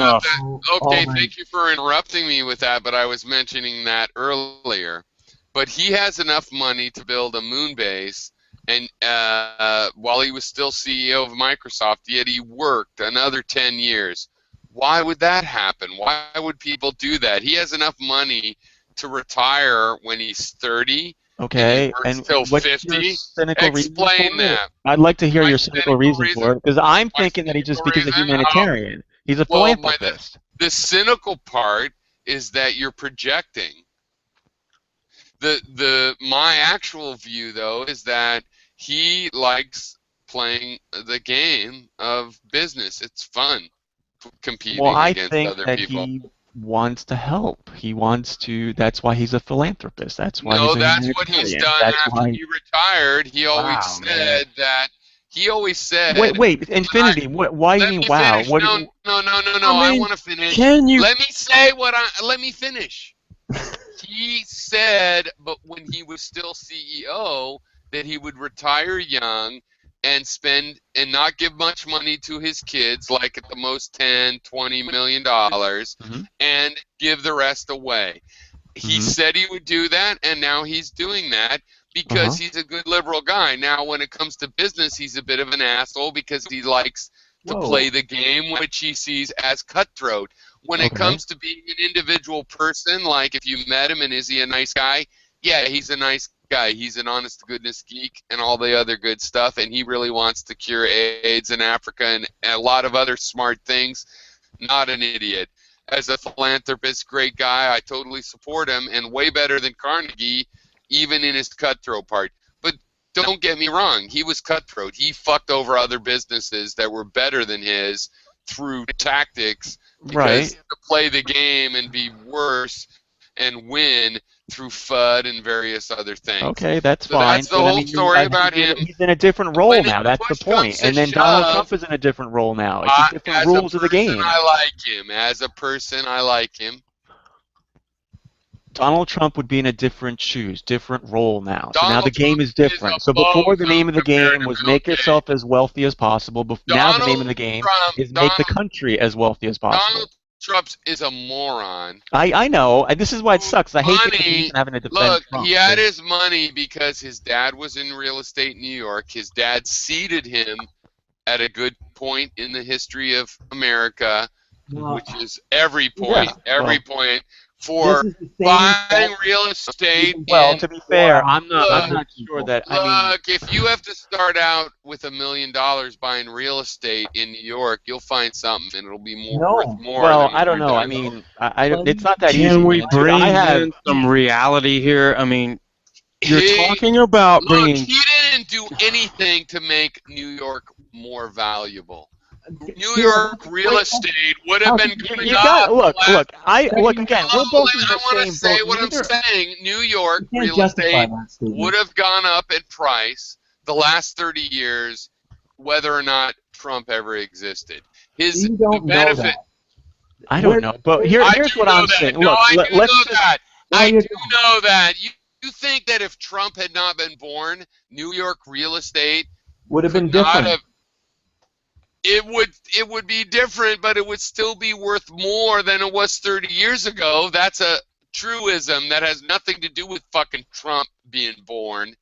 Okay, thank you for interrupting me with that, but I was mentioning that earlier. But he has enough money to build a moon base, and while he was still CEO of Microsoft, yet he worked another 10 years. Why would that happen? Why would people do that? He has enough money to retire when he's 30. Okay, and what's 50? Your cynical Explain that. I'd like to hear your cynical reason for it, because I'm thinking that he's a humanitarian. He's a philanthropist. The cynical part is that you're projecting. My actual view, though, is that he likes playing the game of business. It's fun competing against other people. I think that he wants to help. He wants to. That's why he's a philanthropist. That's why. That's what he's done after he retired. He always said that. He always said. Wait, Infinity. Why do you mean wow? What, no. I want to finish. Can you? Let me say Let me finish. He said, but when he was still CEO, that he would retire young and spend and not give much money to his kids, like at the most $10-20 million, and give the rest away. He said he would do that, and now he's doing that because he's a good liberal guy. Now, when it comes to business, he's a bit of an asshole because he likes to play the game, which he sees as cutthroat. When it comes to being an individual person, like if you met him and is he a nice guy? Yeah, he's a nice guy. He's an honest-to-goodness geek and all the other good stuff, and he really wants to cure AIDS in Africa and a lot of other smart things. Not an idiot. as a philanthropist, great guy. I totally support him, and way better than Carnegie, even in his cutthroat part. But don't get me wrong, he was cutthroat. He fucked over other businesses that were better than his through tactics, because to play the game and be worse and win through FUD and various other things. Okay, that's so fine. That's the whole story about him. He's in a different role now. That's the point. And then Donald Trump is in a different role now. It's different rules of the game. I like him. As a person, I like him. Donald Trump would be in a different shoes, different role now. So now the game is different. So before the name of the game was make yourself as wealthy as possible. Now the name of the game is make the country as wealthy as possible. Donald Trump is a moron. I know. This is why it sucks. I hate the having to defend Look, Trump. He had his money because his dad was in real estate in New York. His dad seeded him at a good point in the history of America, which is every point, point. For buying real estate. Well, to be fair, I'm not sure that. Look, if you have to start out with $1 million buying real estate in New York, you'll find something, and it'll be worth more. Well, I don't know. I mean, it's not that easy. Can we bring in some reality here? I mean, you're talking about bringing. Look, he didn't do anything to make New York more valuable. New York real estate would have been going up. Look, again, we're both in the same boat. I want to say what I'm saying. New York real estate would have gone up in price the last 30 years, whether or not Trump ever existed. His benefit. I don't know, but here's what I'm saying. Look, let's just. I do know that. You think that if Trump had not been born, New York real estate would have been different? It would be different, but it would still be worth more than it was 30 years ago. That's a truism that has nothing to do with fucking Trump being born.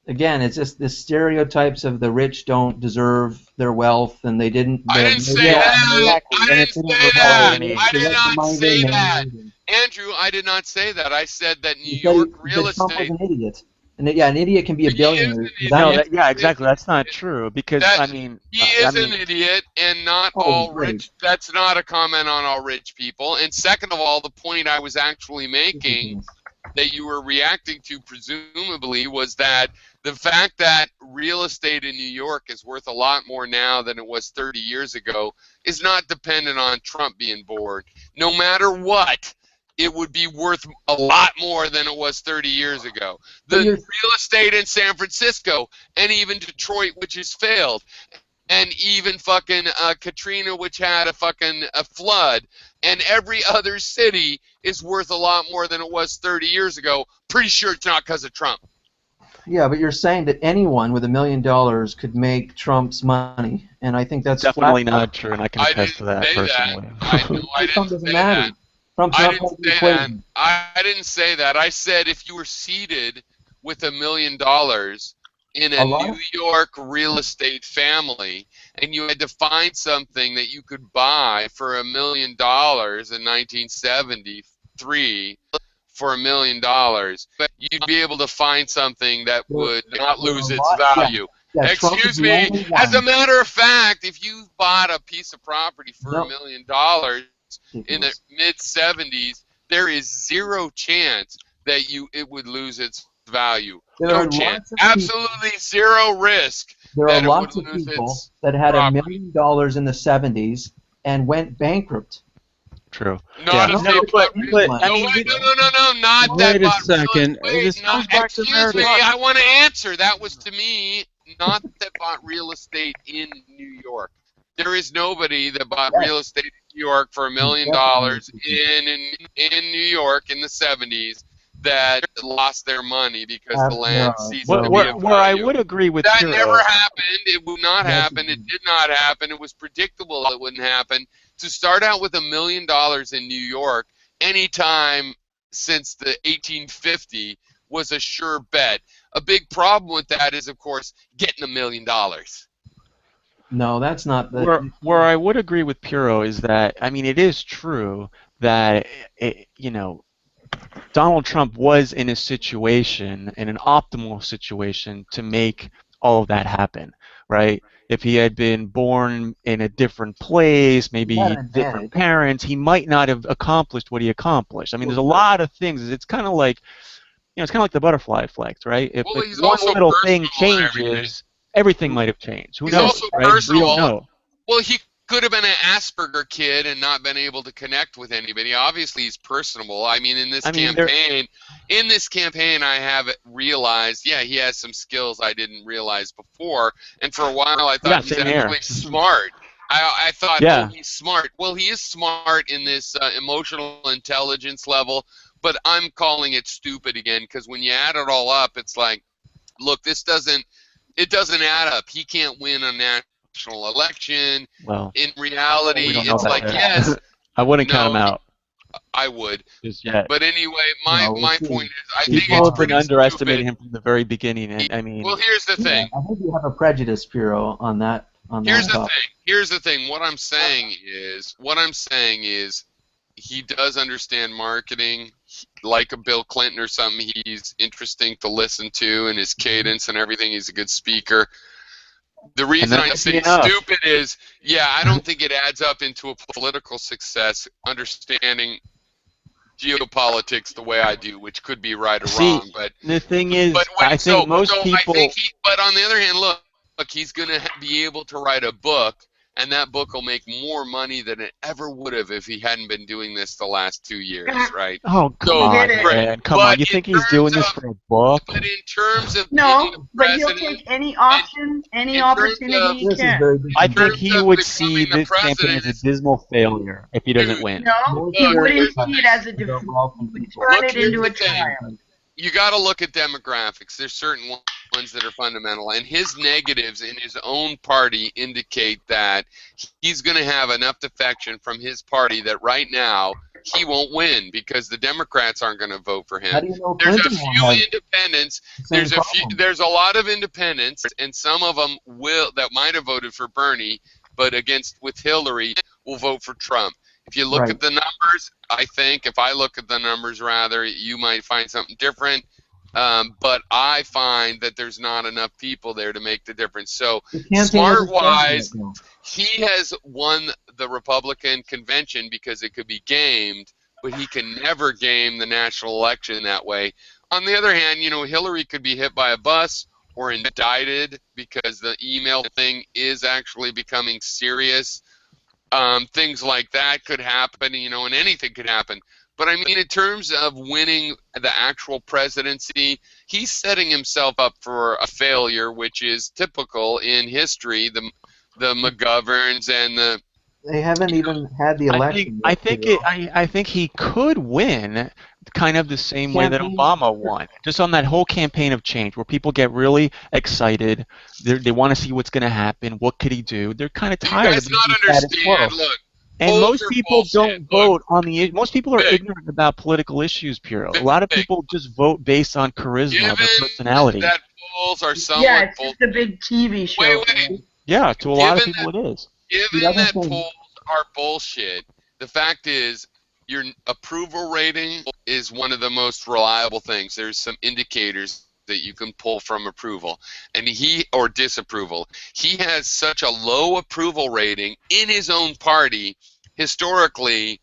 Again, it's just the stereotypes of the rich don't deserve their wealth, and they didn't. I didn't say that. I didn't say that. I did not say that. Andrew, I did not say that. I said that New York real estate. Trump was an idiot. And an idiot can be a billionaire. Exactly. That's not true because he is an idiot, and not all rich. That's not a comment on all rich people. And second of all, the point I was actually making that you were reacting to, presumably, was that the fact that real estate in New York is worth a lot more now than it was 30 years ago is not dependent on Trump being born. No matter what, it would be worth a lot more than it was 30 years ago. The real estate in San Francisco and even Detroit, which has failed, and even fucking Katrina, which had a flood, and every other city is worth a lot more than it was 30 years ago. Pretty sure it's not because of Trump. Yeah, but you're saying that anyone with $1 million could make Trump's money, and I think that's definitely not true, and I can attest to that personally. I didn't say that. I didn't say that. I said if you were seated with $1 million in a New York real estate family, and you had to find something that you could buy for $1 million in 1973 for $1 million, you'd be able to find something that would not lose its value. Excuse me. As a matter of fact, if you bought a piece of property for $1 million in the mid-70s, there is zero chance that it would lose its value. No chance. Absolutely zero risk. There are lots of people that had $1 million in the 70s and went bankrupt. True. Not a people. Wait a second. Excuse me. I want to answer. That was to me, not that bought real estate in New York. There is nobody that bought real estate in New York for $1 million in New York in the 70s that lost their money because the land ceased to be of value. Where I would agree with that never happened. It would not happen. It did not happen. It was predictable it wouldn't happen. To start out with $1 million in New York anytime since the 1850 was a sure bet. A big problem with that is, of course, getting $1 million. No, that's not the. Where I would agree with Puro is that, I mean, it is true that Donald Trump was in a situation, in an optimal situation, to make all of that happen, right? If he had been born in a different place, maybe different parents, he might not have accomplished what he accomplished. I mean, there's a lot of things. It's kind of like, it's kind of like the butterfly effect, right? If one little thing changes, everything might have changed. Who knows, right? We don't know. Well, he could have been an Asperger kid and not been able to connect with anybody. Obviously, he's personable. I mean, in this campaign, I have realized, yeah, he has some skills I didn't realize before. And for a while, I thought he's actually smart. I thought, oh, he's smart. Well, he is smart in this emotional intelligence level, but I'm calling it stupid again, because when you add it all up, it's like, look, it doesn't add up. He can't win a national election. Well, in reality, it's like, yes. I wouldn't count him out. I would. Just yet. But anyway, my point is, I think people it's have been pretty underestimating stupid. him from the very beginning. And I mean, well, here's the thing. I think you have a prejudice, Piro, on that. Here's the thing. What I'm saying is, he does understand marketing. Like a Bill Clinton or something, he's interesting to listen to, and his cadence and everything. He's a good speaker. The reason I say stupid is, I don't think it adds up into a political success, understanding geopolitics the way I do, which could be right or wrong. But the thing is, I think most people. But on the other hand, look, he's going to be able to write a book, and that book will make more money than it ever would have if he hadn't been doing this the last 2 years, right? Oh, come on, man. Come on. You think he's doing this for a book? But in terms of but he'll take any option, any opportunity he can. I think he would see this campaign as a dismal failure if he doesn't win. No, he wouldn't see it as a defeat. He would turn it into a triumph. You got to look at demographics. There's certain ones that are fundamental, and his negatives in his own party indicate that he's going to have enough defection from his party that right now he won't win because the Democrats aren't going to vote for him. How do you know There's a Clinton few won't have independents. the same There's a lot of independents, and some of them that might have voted for Bernie, but with Hillary, will vote for Trump. If you look at the numbers, I think, if I look at the numbers rather, you might find something different. But I find that there's not enough people there to make the difference. So, smart-wise, he has won the Republican convention because it could be gamed, but he can never game the national election that way. On the other hand, Hillary could be hit by a bus or indicted because the email thing is actually becoming serious. Things like that could happen, and anything could happen. But I mean, in terms of winning the actual presidency, he's setting himself up for a failure, which is typical in history. The McGoverns and the They haven't even had the election. I think he could win kind of the same way that Obama won. Just on that whole campaign of change where people get really excited. They want to see what's going to happen. What could he do? They're kind of tired of not understand. Look, and most people don't vote on the. Most people are ignorant about political issues, Piro. A lot of people just vote based on charisma, their personality. That polls are somewhat it's just a big TV show. Wait. Yeah, to a lot of people it is. Given that polls are bullshit, the fact is your approval rating is one of the most reliable things. There's some indicators that you can pull from approval or disapproval. He has such a low approval rating in his own party historically.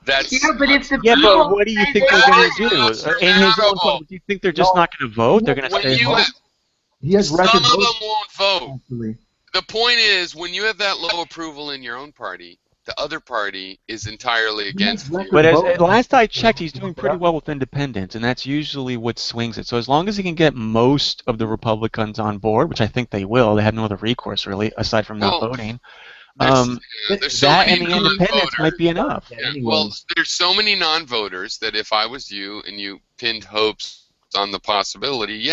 But what do you think they're going to do? In his own party, do you think they're just not going to vote? They're going to stay home? Some of them won't vote. Actually. The point is, when you have that low approval in your own party, the other party is entirely against you. But as last I checked, he's doing pretty well with independents, and that's usually what swings it. So as long as he can get most of the Republicans on board, which I think they will, they have no other recourse really, aside from not voting. There's so that many and the independents might be enough. Yeah. Well, there's so many non-voters that if I was you and you pinned hopes on the possibility,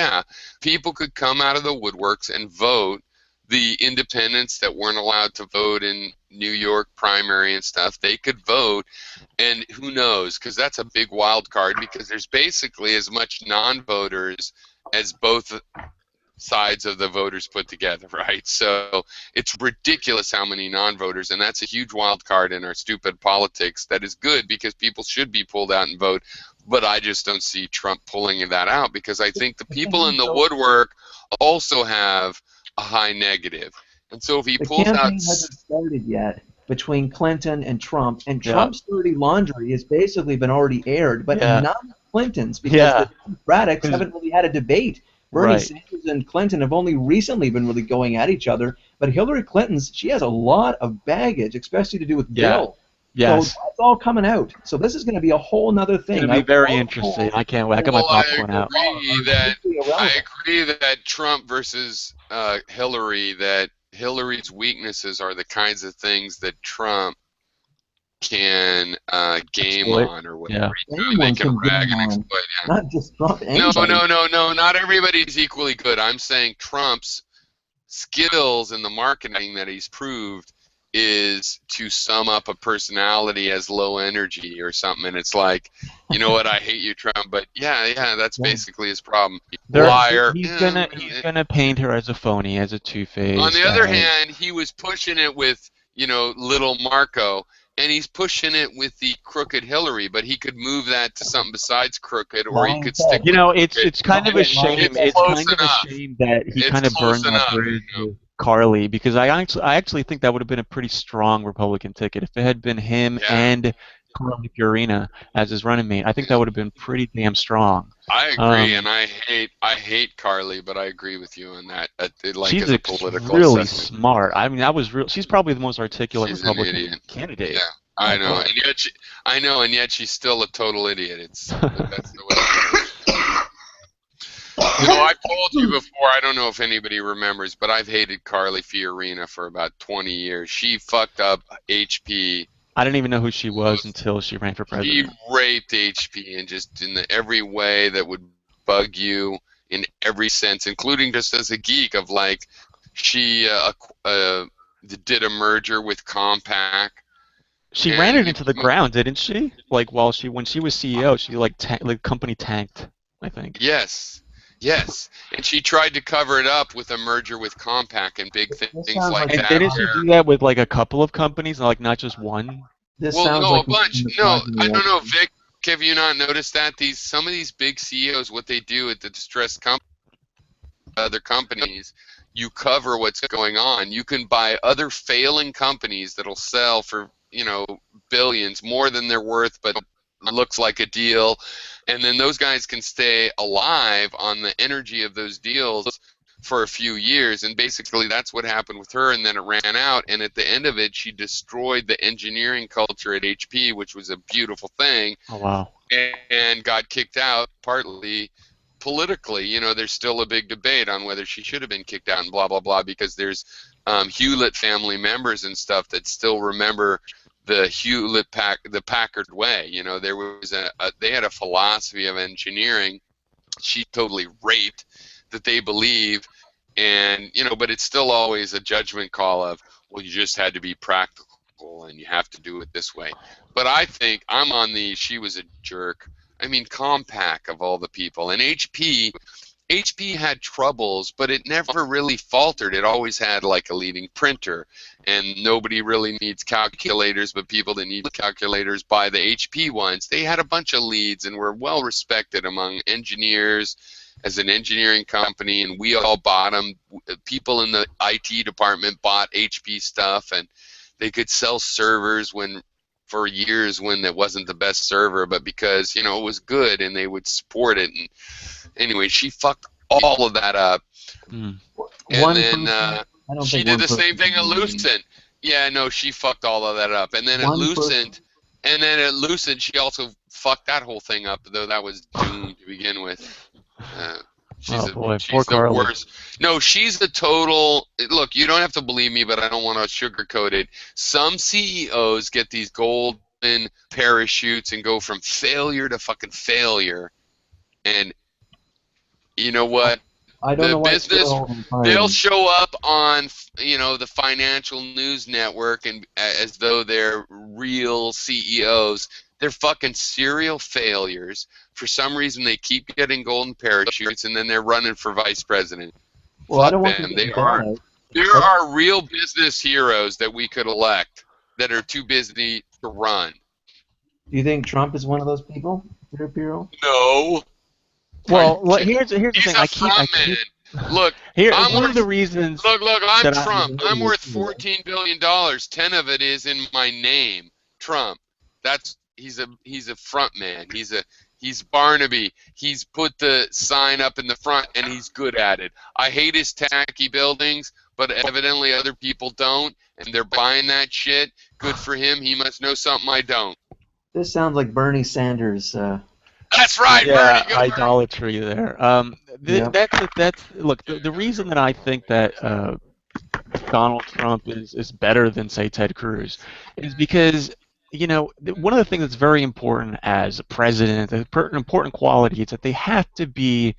people could come out of the woodworks and vote. The independents that weren't allowed to vote in New York primary and stuff, they could vote, and who knows, because that's a big wild card, because there's basically as much non-voters as both sides of the voters put together, right? So it's ridiculous how many non-voters, and that's a huge wild card in our stupid politics that is good because people should be pulled out and vote. But I just don't see Trump pulling that out, because I think the people in the woodwork also have a high negative. And so if he The pulls out... campaign hasn't started yet between Clinton and Trump's dirty laundry has basically been already aired, but not Clinton's, because the Democrats haven't really had a debate. Bernie Sanders and Clinton have only recently been really going at each other, but Hillary Clinton's, she has a lot of baggage, especially to do with Bill. Yes. So that's all coming out. So this is going to be a whole nother thing. It's going to be very interesting. I can't wait. I got my popcorn out. I agree that Trump versus Hillary, that Hillary's weaknesses are the kinds of things that Trump can game on, or whatever. They can rag and exploit. Yeah. Not just Trump. No. Not everybody's equally good. I'm saying Trump's skills in the marketing that he's proved is to sum up a personality as low energy or something, and it's like, you know what, I hate you, Trump, but yeah, that's basically his problem. Liar. He's gonna paint her as a phony, as a two-faced. On the other hand, he was pushing it with, little Marco, and he's pushing it with the crooked Hillary, but he could move that to something besides crooked, or he could stick. It's kind of a shame. It's kind of a shame that he kind of burned that bridge with Carly, because I actually think that would have been a pretty strong Republican ticket if it had been him and Carly Fiorina as his running mate. I think that would have been pretty damn strong. I agree, and I hate Carly, but I agree with you on that. She's really smart. I mean, she's probably the most articulate Republican candidate. Yeah, I know, and yet she's still a total idiot. That's the way it is. I told you before, I don't know if anybody remembers, but I've hated Carly Fiorina for about 20 years. She fucked up HP. I didn't even know who she was until she ran for president. She raped HP, and just in every way that would bug you in every sense, including just as a geek, of like, she did a merger with Compaq. She ran it into the ground, didn't she? Like, when she was CEO, she the company tanked, I think. Yes, and she tried to cover it up with a merger with Compaq and big things like that. And didn't she do that with like a couple of companies, like not just one? A bunch. No, I don't know, Vic. Have you not noticed that some of these big CEOs, what they do at the distressed other companies, you cover what's going on. You can buy other failing companies that'll sell for billions, more than they're worth, but looks like a deal, and then those guys can stay alive on the energy of those deals for a few years, and basically that's what happened with her, and then it ran out, and at the end of it, she destroyed the engineering culture at HP, which was a beautiful thing. Oh, wow. And got kicked out, partly politically. There's still a big debate on whether she should have been kicked out and blah, blah, blah, because there's Hewlett family members and stuff that still remember the the Packard way. There was they had a philosophy of engineering she totally raped that they believe, and but it's still always a judgment call of, well, you just had to be practical and you have to do it this way. But I think I'm on she was a jerk. I mean, Compaq of all the people, and HP had troubles, but it never really faltered. It always had like a leading printer, and nobody really needs calculators, but people that need calculators buy the HP ones. They had a bunch of leads and were well respected among engineers as an engineering company, and we all bought them. People in the IT department bought HP stuff, and they could sell servers for years when it wasn't the best server, but because it was good and they would support it. And anyway, she fucked all of that up. And then she did the same thing at Lucent. Yeah, no, she fucked all of that up. And then at Lucent, she also fucked that whole thing up, though that was doomed to begin with. She's the worst. No, she's the total. Look, you don't have to believe me, but I don't want to sugarcoat it. Some CEOs get these golden parachutes and go from failure to fucking failure. And you know what? I don't know business, they'll show up on the financial news network and as though they're real CEOs. They're fucking serial failures. For some reason, they keep getting golden parachutes, and then they're running for vice president. Well, I don't want to there are real business heroes that we could elect that are too busy to run. Do you think Trump is one of those people? Bureau? No. Well, here's the He's thing. a I front keep man. Look, here. I'm One of worth, the reasons look, I'm that Trump. I'm I, worth $14 billion. 10 of it is in my name, Trump. He's a front man. He's Barnaby. He's put the sign up in the front, and he's good at it. I hate his tacky buildings, but evidently other people don't, and they're buying that shit. Good for him. He must know something I don't. This sounds like Bernie Sanders. That's right, yeah, Bernie. Go idolatry there. Yep. That's look. The reason that I think that Donald Trump is better than, say, Ted Cruz is because, you know, one of the things that's very important as a president, an important quality, is that they have to be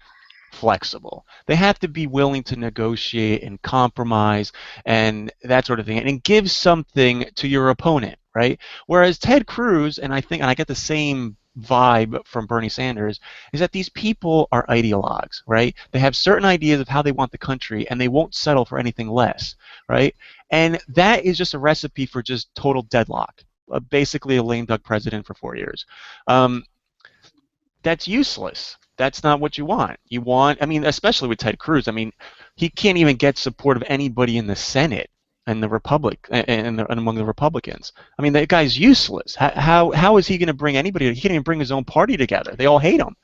flexible. They have to be willing to negotiate and compromise and that sort of thing, and give something to your opponent, right? Whereas Ted Cruz, and I get the same vibe from Bernie Sanders, is that these people are ideologues, right? They have certain ideas of how they want the country, and they won't settle for anything less, right? And that is just a recipe for just total deadlock. Basically a lame duck president for 4 years. That's useless. That's not what you want. You want, I mean, especially with Ted Cruz, I mean, he can't even get support of anybody in the Senate and the and among the Republicans. I mean, that guy's useless. How is he going to bring anybody? He can't even bring his own party together. They all hate him.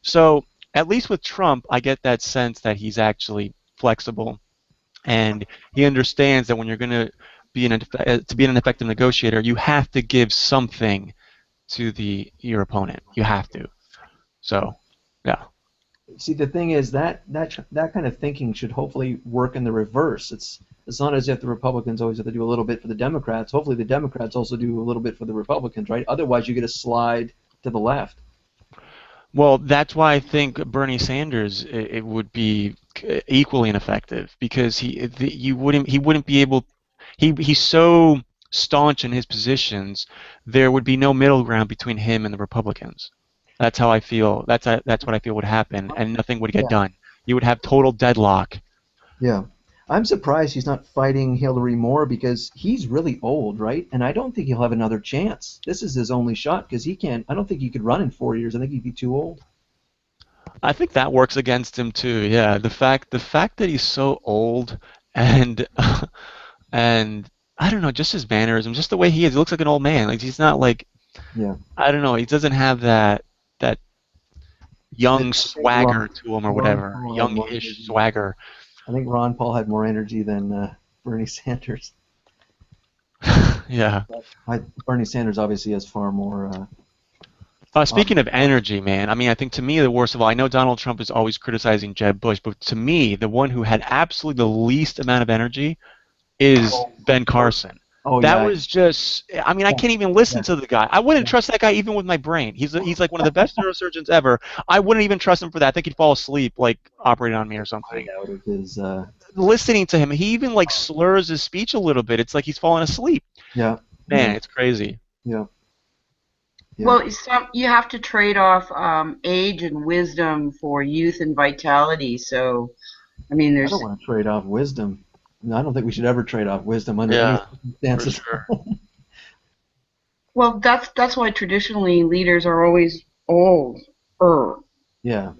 So at least with Trump, I get that sense that he's actually flexible, and he understands that when you're going to be an effective negotiator, you have to give something to your opponent. You have to. So, yeah. See, the thing is that kind of thinking should hopefully work in the reverse. It's not as if the Republicans always have to do a little bit for the Democrats. Hopefully the Democrats also do a little bit for the Republicans, right? Otherwise you get a slide to the left. Well, that's why I think Bernie Sanders it would be equally ineffective, because he wouldn't be able. He's so staunch in his positions. There would be no middle ground between him and the Republicans. That's how I feel. That's what I feel would happen, and nothing would get done. You would have total deadlock. Yeah. I'm surprised he's not fighting Hillary more, because he's really old, right? And I don't think he'll have another chance. This is his only shot, because he can't. I don't think he could run in 4 years. I think he'd be too old. I think that works against him too. Yeah, the fact that he's so old, and and I don't know, just his mannerism, just the way he is. He looks like an old man. Like, he's not like, yeah. I don't know. He doesn't have that young swagger to him, or whatever. Youngish swagger. I think Ron Paul had more energy than Bernie Sanders. Yeah. Bernie Sanders obviously has far more. Speaking of energy, man, I mean, I think to me the worst of all, I know Donald Trump is always criticizing Jeb Bush, but to me, the one who had absolutely the least amount of energy is Ben Carson. That was just, I mean, I can't even listen to the guy. I wouldn't trust that guy even with my brain. He's like one of the best neurosurgeons ever. I wouldn't even trust him for that. I think he'd fall asleep, like, operating on me or something. I doubt it. Listening to him, he even, like, slurs his speech a little bit. It's like he's falling asleep. Yeah. Man, it's crazy. Yeah. Yeah. Well, you have to trade off age and wisdom for youth and vitality. So, I mean, I don't want to trade off wisdom. No, I don't think we should ever trade off wisdom under any circumstances. For sure. Well, that's why traditionally leaders are always older. Yeah.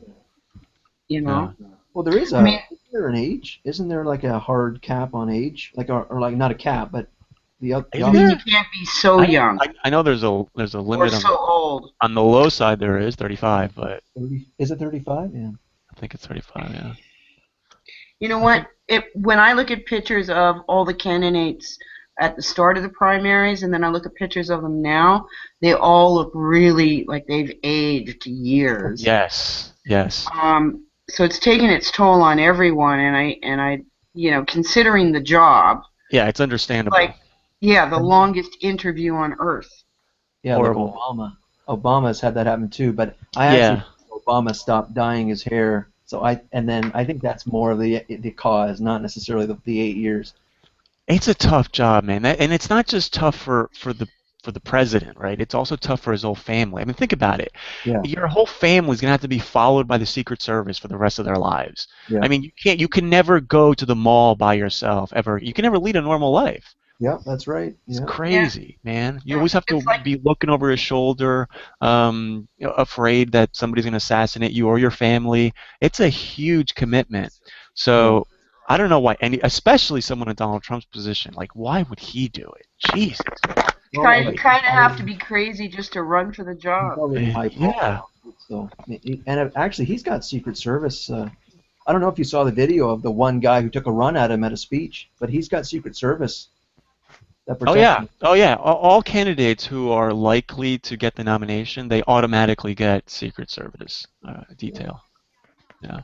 You know. Yeah. Well, there is isn't there an age? Isn't there like a hard cap on age? Like, or like not a cap, but the other. You can't be so young. I know there's a limit or so old. On the low side. There is 35, but is it 35? Yeah. I think it's 35. Yeah. You know what? When I look at pictures of all the candidates at the start of the primaries, and then I look at pictures of them now, they all look really like they've aged years. Yes. Yes. So it's taken its toll on everyone, and I, considering the job. Yeah, it's understandable. Like, yeah, the longest interview on earth. Yeah, horrible. Like Obama's had that happen too, but I actually think Obama stopped dyeing his hair. So I think that's more of the cause, not necessarily the 8 years. It's a tough job, man, and it's not just tough for the president, right? It's also tough for his whole family. I mean, think about it. Yeah. Your whole family is gonna have to be followed by the Secret Service for the rest of their lives. Yeah. I mean, you can never go to the mall by yourself ever. You can never lead a normal life. Yep, that's right. It's Yeah. crazy, man. You always have to be looking over his shoulder, afraid that somebody's going to assassinate you or your family. It's a huge commitment. So I don't know why especially someone in Donald Trump's position, like why would he do it? Jesus. Kind of have to be crazy just to run for the job. Yeah. So, and actually, he's got Secret Service. I don't know if you saw the video of the one guy who took a run at him at a speech, but he's got Secret Service. Oh yeah, oh yeah. All candidates who are likely to get the nomination, they automatically get Secret Service detail. Yeah.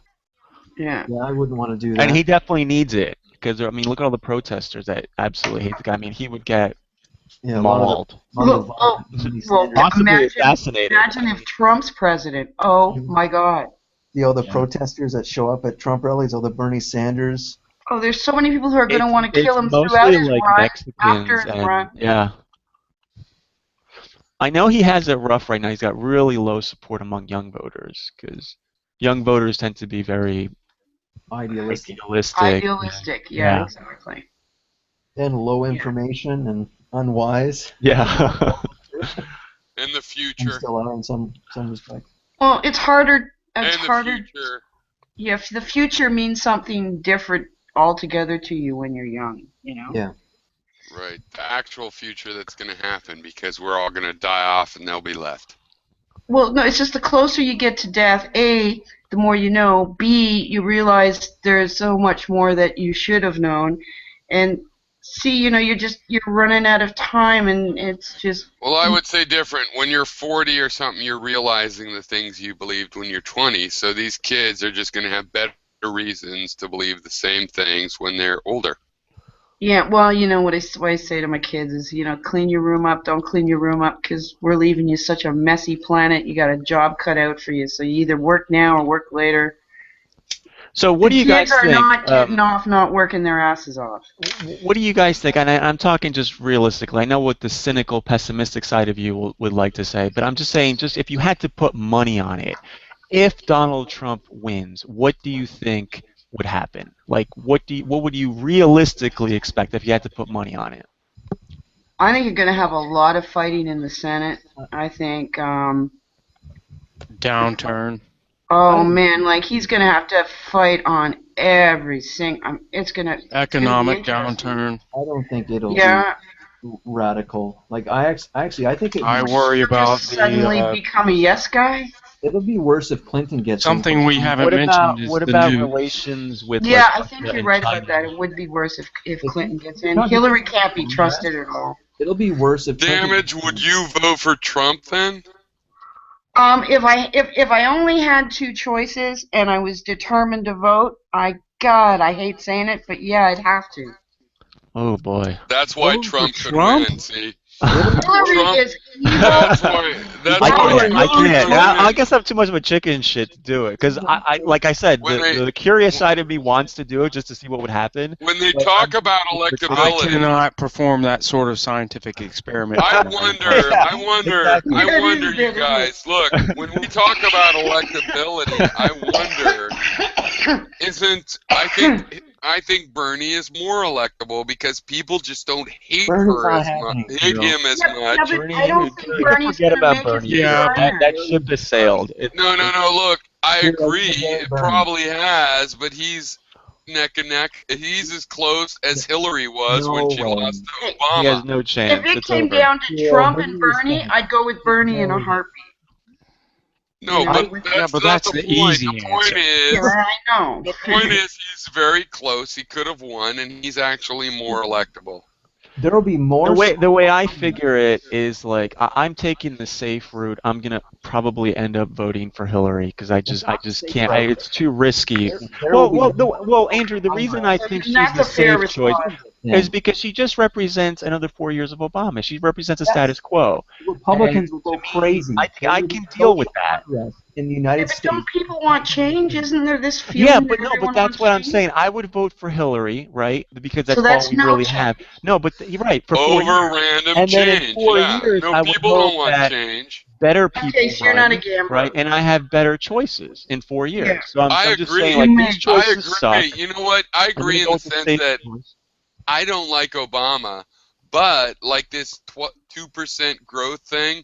Yeah. Yeah, I wouldn't want to do that. And he definitely needs it because I mean, look at all the protesters that absolutely hate the guy. I mean, he would get mauled. Possibly assassinated. Imagine if Trump's president. Oh my God. All the protesters that show up at Trump rallies, all the Bernie Sanders. Oh, there's so many people who are going to want to kill him throughout his run, after his run. Yeah. I know he has it rough right now. He's got really low support among young voters because young voters tend to be very idealistic. Yeah, exactly. And low information and unwise. Yeah. In the future. Still are in some respects. Well, it's harder. It's harder. Future. Yeah, the future means something different altogether to you when you're young, you know? Yeah. Right. The actual future that's going to happen because we're all going to die off and they'll be left. Well, no, it's just the closer you get to death, A, the more you know, B, you realize there's so much more that you should have known, and C, you know, you're running out of time, and it's just... Well, I would say different. When you're 40 or something, you're realizing the things you believed when you're 20, so these kids are just going to have better reasons to believe the same things when they're older. Yeah, well, you know, what I say to my kids is, you know, clean your room up, don't clean your room up, because we're leaving you such a messy planet. You got a job cut out for you, so you either work now or work later. So what do you guys think? Kids are not getting off, not working their asses off. What do you guys think? And I'm talking just realistically. I know what the cynical, pessimistic side of you would like to say, but I'm just saying, just if you had to put money on it, if Donald Trump wins, what do you think would happen? Like, what would you realistically expect if you had to put money on it? I think you're going to have a lot of fighting in the Senate. I think downturn. Oh man, like he's going to have to fight on every single. It's going to economic downturn. I don't think it'll be radical. Like I think it. I worry about suddenly become a yes guy. It'll be worse if Clinton gets something we haven't mentioned. Is what about relations with? Yeah, I think you're right about that. It would be worse if Clinton gets in. Hillary can't be trusted at all. It'll be worse if. Damage. Would you vote for Trump then? If I only had two choices and I was determined to vote, I hate saying it, but yeah, I'd have to. Oh boy. That's why Trump could win. See. Hillary is evil. I can't. I guess I'm too much of a chicken shit to do it because I like I said, the curious side of me wants to do it just to see what would happen. When they talk about electability, I cannot perform that sort of scientific experiment. I wonder, you guys. Look, when we talk about electability, I wonder, I think Bernie is more electable because people just don't hate him as much. I don't think Bernie's forget about Bernie. Yeah, that ship has sailed. No. Look, I agree. It probably has, but he's neck and neck. He's as close as Hillary was when she lost to Obama. He has no chance. If it came down to Trump and Bernie, I'd go with Bernie in a heartbeat. No, but that's the easy answer. The point is he's very close. He could have won, and he's actually more electable. There will be more. The way I figure it is like I'm taking the safe route. I'm gonna probably end up voting for Hillary because I just can't. It's too risky. Well, Andrew, the reason I think she's the safe choice is because she just represents another 4 years of Obama. She represents a status quo. Republicans will go crazy. I think I can deal with that. In the United States. Don't people want change? Isn't there this feeling? Yeah, but that's what I'm saying. I would vote for Hillary, right? Because that's all we really have. No, but you're right. For 4 years. Random and then change. In 4 years, no, I would people don't want change. Better people. Okay, so you're not a gambler. Right, and I have better choices in 4 years. Yeah. So I'm just saying, like, these choices suck. You know what? I agree in the sense that I don't like Obama, But like this 2% growth thing,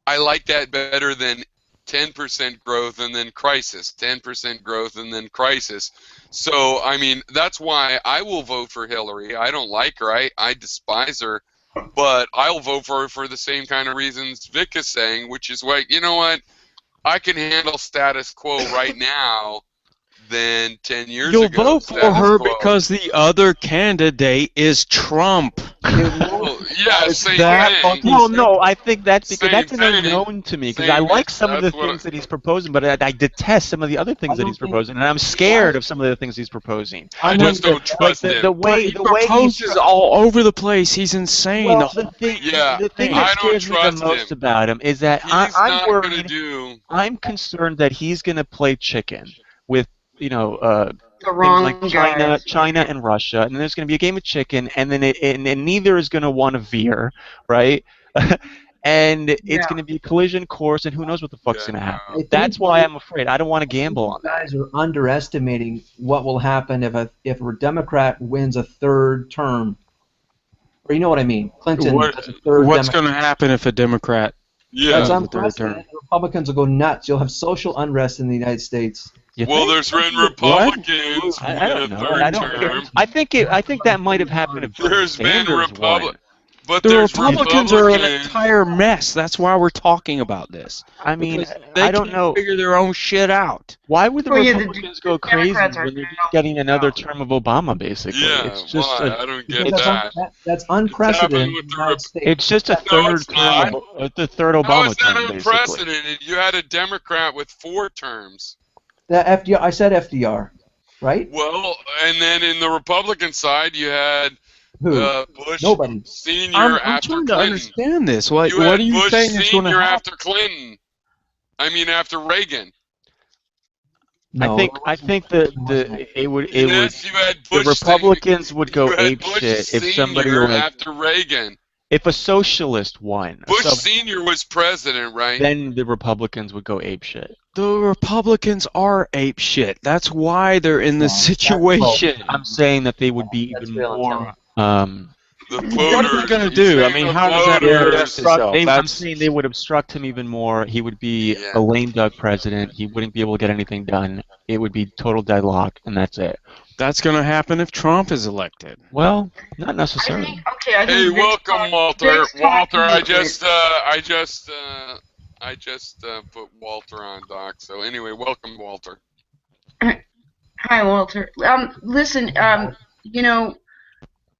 I like that better than 10% growth and then crisis, 10% growth and then crisis. So, I mean, that's why I will vote for Hillary. I don't like her. I despise her. But I'll vote for her for the same kind of reasons Vic is saying, which is like, you know what? I can handle status quo right now than 10 years You'll ago. vote for her because the other candidate is Trump. Well, yeah, same that thing. Well, no, I think that's because Same that's an thing. unknown to me because Same I like thing. some of the That's what things that he's proposing, but I detest some of the other things that he's proposing, and I'm scared of some of the things he's proposing. I just don't trust him. The way he the way proposes all over the place. He's insane. Well, the thing Yeah, that I don't scares me the trust most him. about him is that He's I'm not going to worried. do. I'm concerned that he's going to play chicken with The things wrong like guys. China and Russia, and then there's going to be a game of chicken, and then and neither is going to want to veer, right? And it's Yeah. going to be a collision course, and who knows what the fuck's Yeah, going to happen. I think That's why I'm afraid. I don't want to gamble on you that. guys are underestimating what will happen if a Democrat wins a third term. Or you know what I mean? Clinton has a third What's Democrat. going to happen if a Democrat? Yeah. That's the third term. unprecedented. Republicans will go nuts. You'll have social unrest in the United States. You Well, think? there's when Republicans I win don't a know. third I don't. term. I think that might have happened if Bernie There's been Sanders won. But The there's Republicans are an entire mess. That's why we're talking about this. I mean, Because they I don't can't know. figure their own shit out. Why would the Well, yeah, the Republicans go crazy Democrats are when they're just getting another term of Obama, basically? Yeah, It's just why? I don't get Because that. that's unprecedented in with the the United States. it's just a No, third it's not. term, the third How Obama is that term, basically. unprecedented? You had a Democrat with 4 terms. The FDR, I said FDR, right? Well, and then in the Republican side, you had Who? Bush Nobody. Senior I'm after trying to Clinton. understand this. What You had are you Bush saying is going to Senior happen? after Clinton. I mean, after Reagan. No. I think it would Yes, you had the Bush Republicans would go you had ape Bush shit if somebody Senior like after Reagan. if a socialist won. Bush So Senior was president, right? then the Republicans would go ape shit. The Republicans are ape shit. That's why they're in this Well, situation. I'm saying that they would be That's even real more. The What are they going to He's do? I saying mean, the how does that voters- manifest itself? I'm That's saying they would obstruct him even more. He would be Yeah. a lame duck president. He wouldn't be able to get anything done. It would be total deadlock, and that's it. that's going to happen if Trump is elected. Well, not I necessarily. think, okay, I think Hey, Vic's welcome, talking- Walter. Vic's Walter, I talking- just put Walter on, Doc. So anyway, welcome, Walter. Hi, Walter. Listen, you know,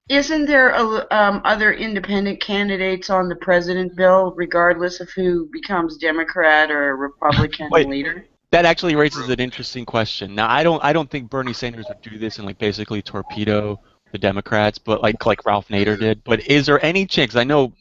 isn't there other independent candidates on the president bill, regardless of who becomes Democrat or Republican Wait. leader? That actually raises an interesting question. Now, I don't think Bernie Sanders would do this and like basically torpedo the Democrats, but like Ralph Nader did. But is there any chance? I know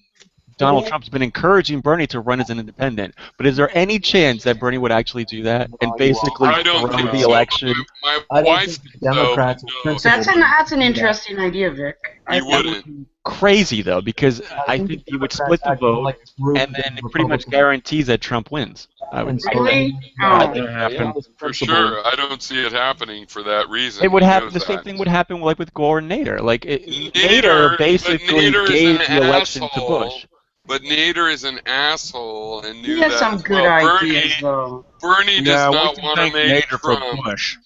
Donald Trump's been encouraging Bernie to run as an independent, but is there any chance that Bernie would actually do that and basically I don't throw think the so. election? My I don't wife think the Democrats though, are no, principled. That's an interesting idea, Vic. he wouldn't. Crazy though, because I think you would split the vote, and then it pretty much guarantees that Trump wins. I would say. Really? Not Oh. going to happen. For sure, I don't see it happening for that reason. It would He happen. knows The same that. thing would happen like with Gore and Nader. Like Nader- Nader but basically Nader is gave an the election to asshole. Bush. But Nader is an asshole and knew He has that some as good well. ideas, though. Bernie does Yeah, we not can want to thank make Nader for Trump. Bush.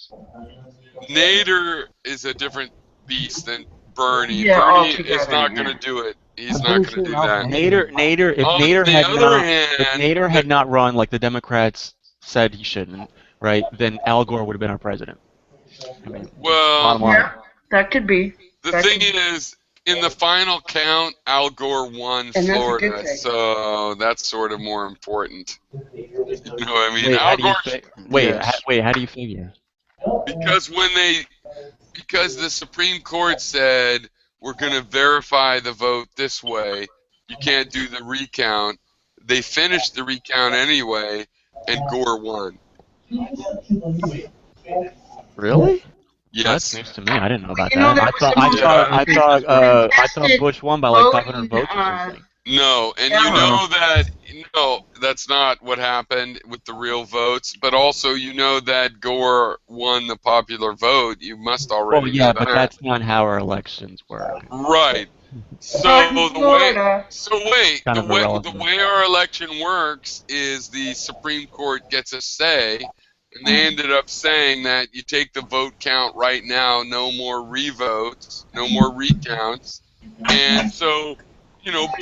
Nader is a different beast than Bernie. Yeah, Bernie altogether, is not yeah. going to do it. He's I'm not pretty going to sure do Ralph that. Nader, if On Nader the had other not, hand, if Nader had not run like the Democrats said he shouldn't, right, then Al Gore would have been our president. I mean, Well, bottom line. Yeah, that could be. the that thing could- is, in the final count, Al Gore won And that's a good Florida, thing. so that's sort of more important. You know what I mean? Wait, Al how do you Gore, wait, how do you figure? because because the Supreme Court said we're going to verify the vote this way, you can't do the recount. They finished the recount anyway, and Gore won. Really? Yes. That's news to me. I didn't know about You know, that. there was I thought Bush won by like 500 votes or something. No, and you know that that's not what happened with the real votes, but also you know that Gore won the popular vote. You must already Well, yeah, know but that. that's not how our elections work. Right. So Florida. Kind of the irrelevant. way our election works is the Supreme Court gets a say, and they ended up saying that you take the vote count right now, no more revotes, no more recounts, and so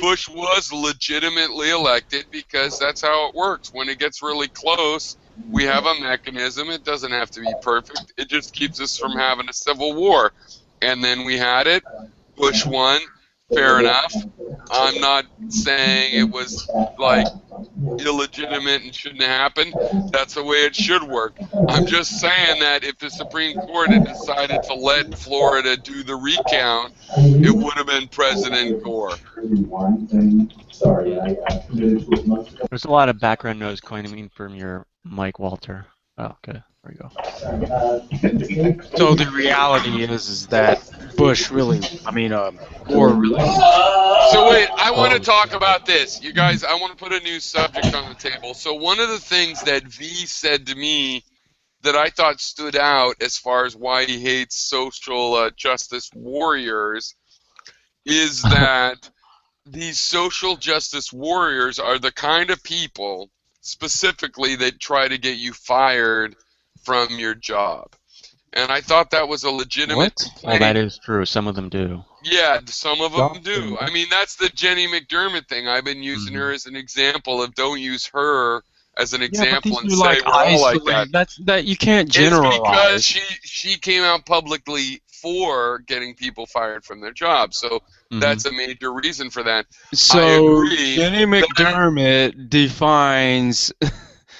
Bush was legitimately elected because that's how it works. When it gets really close, we have a mechanism. It doesn't have to be perfect. It just keeps us from having a civil war, and then we had it. Bush won. Fair enough. I'm not saying it was like illegitimate and shouldn't have happened. That's the way it should work. I'm just saying that if the Supreme Court had decided to let Florida do the recount, it would have been President Gore. There's a lot of background noise coming from your mic, Walter. Oh, okay. There you go. So the reality is that Bush really, Gore really. So wait, I want to talk about this. You guys, I want to put a new subject on the table. So one of the things that V said to me that I thought stood out as far as why he hates social justice warriors is that these social justice warriors are the kind of people specifically that try to get you fired from your job. And I thought that was a legitimate complaint. Well, that is true. Some of them do. Yeah, some of them do. I mean, that's the Jenny McDermott thing. I've been using her as an example of don't use her as an example and say we're all like that. That you can't generalize. It's because she came out publicly for getting people fired from their jobs. So that's a major reason for that. So Jenny McDermott defines.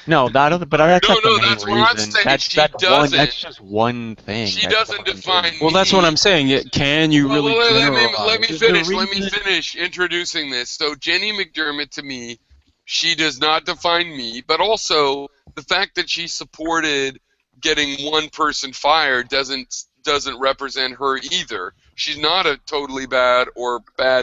No, that's not the main that's what I'm reason. saying. That's just one thing. She doesn't define me. Well, that's what I'm saying. Can you really generalize? Let me finish introducing this. So Jenny McDermott, to me, she does not define me, but also the fact that she supported getting one person fired doesn't represent her either. She's not a totally bad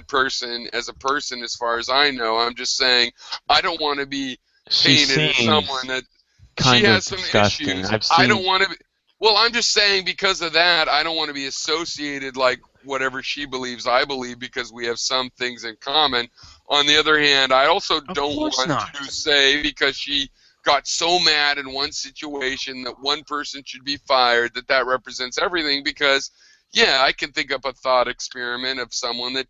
person as far as I know. I'm just saying I don't want to be painted as someone that she has some issues. I don't want to be. Well, I'm just saying because of that, I don't want to be associated like whatever she believes I believe because we have some things in common. On the other hand, I also don't want to say because she got so mad in one situation that one person should be fired that represents everything because, yeah, I can think up a thought experiment of someone that,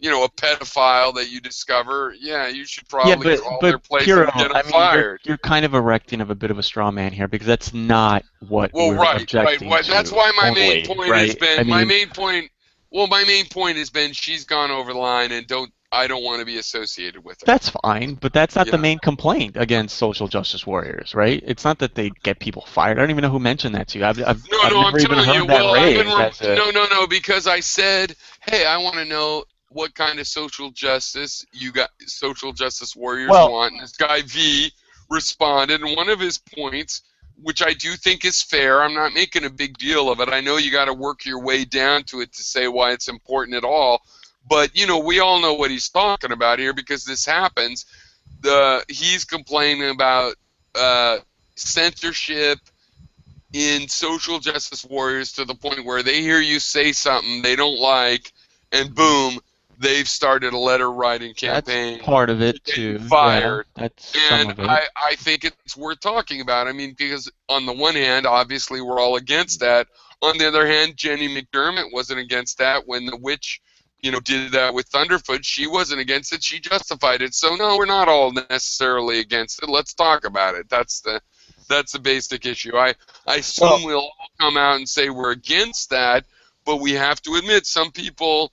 a pedophile that you discover, yeah, you should probably call their place and get them fired. You're kind of erecting a bit of a straw man here because that's not what we're objecting to. That's why my main point has been, my main point has been she's gone over the line and I don't want to be associated with her. That's fine, but that's not the main complaint against social justice warriors, right? It's not that they get people fired. I don't even know who mentioned that to you. I've never even heard that raised. Because I said, hey, I want to know what kind of social justice warriors want. And this guy V responded, and one of his points, which I do think is fair, I'm not making a big deal of it. I know you got to work your way down to it to say why it's important at all. But, we all know what he's talking about here because this happens. He's complaining about censorship in social justice warriors to the point where they hear you say something they don't like, and boom, they've started a letter writing campaign. That's part of it too. Fired. Yeah, that's some of it. I think it's worth talking about. I mean, because on the one hand, obviously we're all against that. On the other hand, Jenny McDermott wasn't against that when the witch, did that with Thunderfoot. She wasn't against it. She justified it. So no, we're not all necessarily against it. Let's talk about it. That's the basic issue. I assume we'll all come out and say we're against that, but we have to admit some people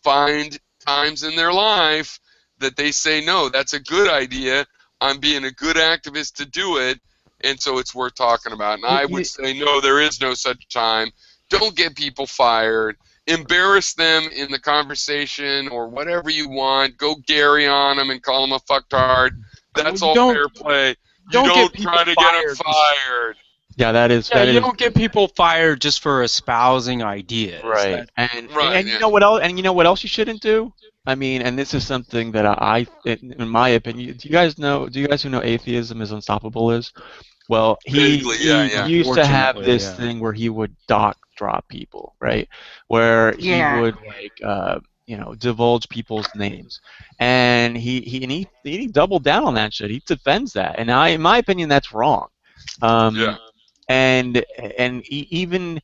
find times in their life that they say, no, that's a good idea. I'm being a good activist to do it, and so it's worth talking about. And I would say, no, there is no such time. Don't get people fired. Embarrass them in the conversation or whatever you want. Go Gary on them and call them a fucktard. That's all fair play. You don't try to get them fired. Yeah, that is. You don't get people fired just for espousing ideas. Right. And you know what else? And you know what else you shouldn't do? I mean, and this is something that in my opinion, do you guys who know atheism is unstoppable is? Well, he used to have this thing where he would drop people, right? Where he would divulge people's names, and he doubled down on that shit. He defends that, and in my opinion, that's wrong. Yeah. And even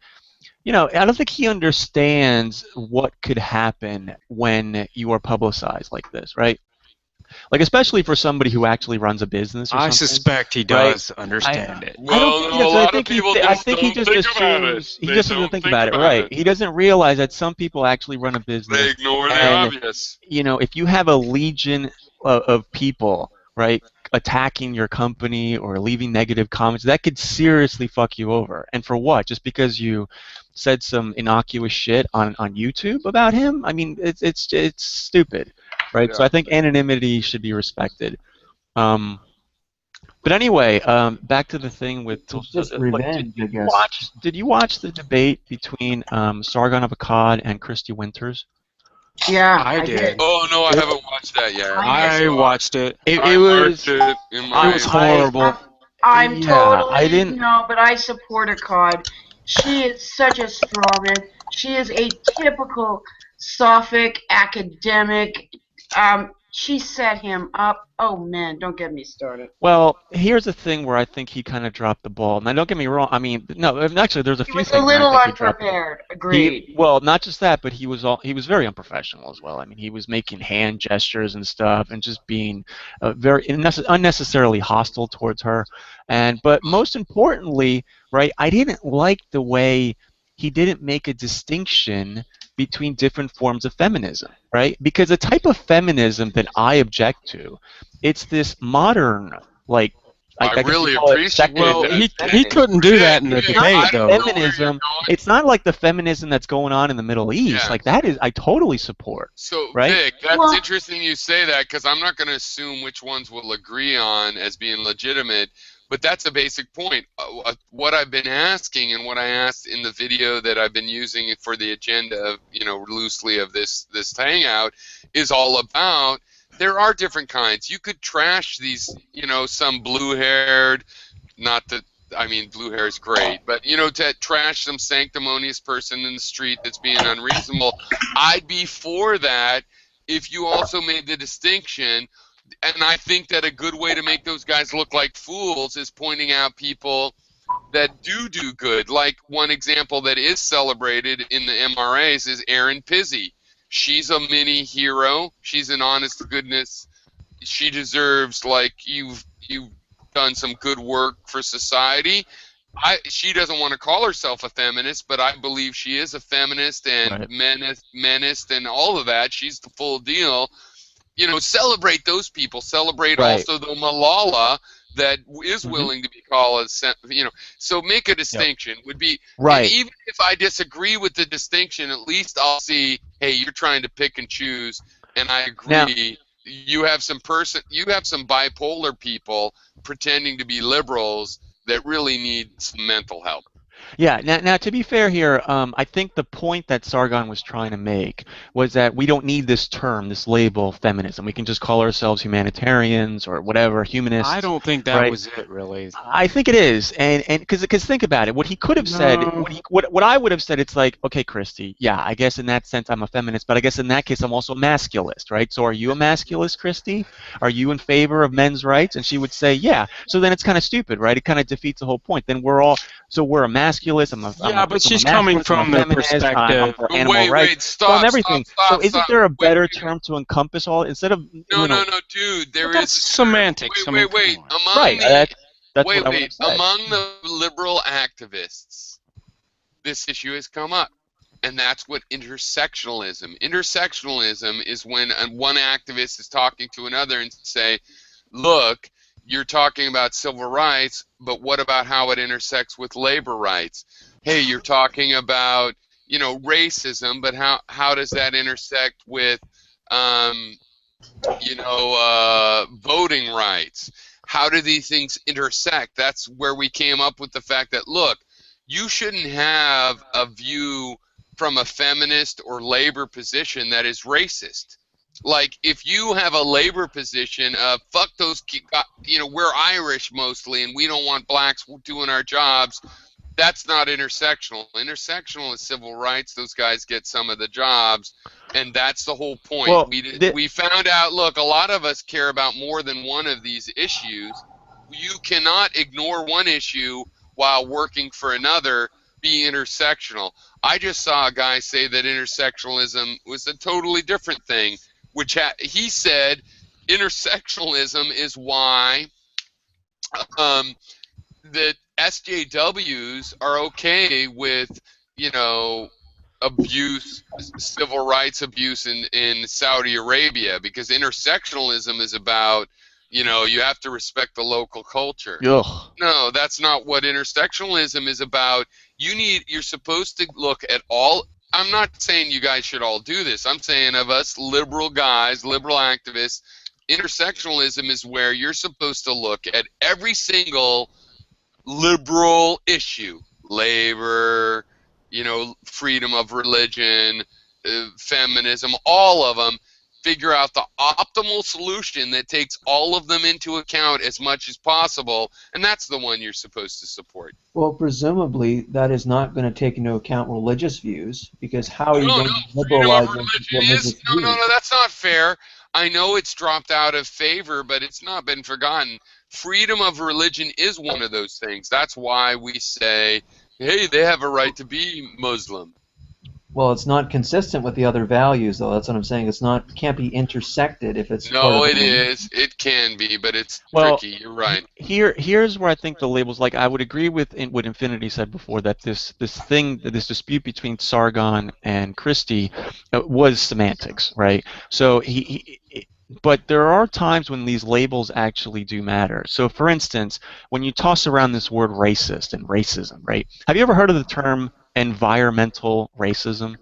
I don't think he understands what could happen when you are publicized like this, right? Like, especially for somebody who actually runs a business or something. I suspect he does understand it. I don't think, I think he just assumes he just doesn't think about it, right? He doesn't realize that some people actually run a business. They ignore the obvious. If you have a legion of people, right, attacking your company or leaving negative comments, that could seriously fuck you over. And for what? Just because you said some innocuous shit on YouTube about him? I mean, it's stupid, right? Yeah. So I think anonymity should be respected. But anyway, back to the thing with it's just revenge, I guess. Did you watch the debate between Sargon of Akkad and Christy Winters? Yeah, I did. Oh no, I haven't watched that yet. I watched it. It was horrible. I'm totally I didn't. No, but I support Akkad. She is such a strawman. She is a typical Sophic academic. She set him up. Oh man, don't get me started. Well, here's the thing where I think he kind of dropped the ball. Now, don't get me wrong. I mean, no, actually, there's a few things. He was a little I think he unprepared. Agreed. Well, not just that, but he was very unprofessional as well. I mean, he was making hand gestures and stuff, and just being very unnecessarily hostile towards her. But most importantly, right, I didn't like the way he didn't make a distinction between different forms of feminism, right? Because the type of feminism that I object to, it's this modern, like, I really appreciate that. He couldn't do that in the debate, though. Feminism, it's not like the feminism that's going on in the Middle East. Yeah. Like, that is, I totally support. So, right? Vic, that's interesting you say that, because I'm not going to assume which ones we'll agree on as being legitimate. But that's a basic point. What I've been asking, and what I asked in the video that I've been using for the agenda, loosely of this hangout, is all about there are different kinds. You could trash these, some blue-haired, not that, I mean, blue hair is great, but, to trash some sanctimonious person in the street that's being unreasonable, I'd be for that if you also made the distinction. And I think that a good way to make those guys look like fools is pointing out people that do good. Like, one example that is celebrated in the MRAs is Erin Pizzey. She's a mini hero. She's an honest to goodness. She deserves, like, you've done some good work for society. She doesn't want to call herself a feminist, but I believe she is a feminist and menaced and all of that. She's the full deal. Celebrate those people. Celebrate also the Malala that is willing to be called a, so make a distinction would be right. And even if I disagree with the distinction, at least I'll see, hey, you're trying to pick and choose, and I agree. Now, you have some bipolar people pretending to be liberals that really need some mental help. Yeah. Now, to be fair here, I think the point that Sargon was trying to make was that we don't need this term, this label, feminism. We can just call ourselves humanitarians or whatever, humanists. I don't think that was it, really. I think it is, and because think about it, what he could have said, what I would have said, it's like, okay, Christy, yeah, I guess in that sense I'm a feminist, but I guess in that case I'm also a masculist, right? So are you a masculist, Christy? Are you in favor of men's rights? And she would say, yeah. So then it's kind of stupid, right? It kind of defeats the whole point. Then we're a masculist. But she's coming from the perspective. Wait, stop. Everything. Stop, so isn't there a better term to encompass all instead of no, dude? There is semantics. Wait. Among the liberal activists, this issue has come up, and that's what intersectionalism. Intersectionalism is when one activist is talking to another and say, look, you're talking about civil rights, but what about how it intersects with labor rights? Hey, you're talking about, racism, but how does that intersect with, voting rights? How do these things intersect? That's where we came up with the fact that, look, you shouldn't have a view from a feminist or labor position that is racist. Like, if you have a labor position of, fuck those, we're Irish mostly, and we don't want blacks doing our jobs, that's not intersectional. Intersectional is civil rights. Those guys get some of the jobs, and that's the whole point. Well, we found out, look, a lot of us care about more than one of these issues. You cannot ignore one issue while working for another, be intersectional. I just saw a guy say that intersectionalism was a totally different thing, which he said intersectionalism is why that SJWs are okay with, you know, abuse, civil rights abuse in Saudi Arabia, because intersectionalism is about, you know, you have to respect the local culture. Ugh. No, that's not what intersectionalism is about. You're supposed to look at all. I'm not saying you guys should all do this. I'm saying of us liberal guys, liberal activists, intersectionalism is where you're supposed to look at every single liberal issue, labor, you know, freedom of religion, feminism, all of them, figure out the optimal solution that takes all of them into account as much as possible, and that's the one you're supposed to support. Well, presumably that is not going to take into account religious views, because how are you going to liberalize religious views? No, that's not fair. I know it's dropped out of favor, but it's not been forgotten. Freedom of religion is one of those things. That's why we say, hey, they have a right to be Muslim. Well, it's not consistent with the other values, though. That's what I'm saying. It's not, can't be intersected if it's. No, it is. It can be, but it's tricky. You're right. Here's where I think the labels, like I would agree with what Infinity said before, that this dispute between Sargon and Christie was semantics, right? So but there are times when these labels actually do matter. So, for instance, when you toss around this word racist and racism, right? Have you ever heard of the term environmental racism?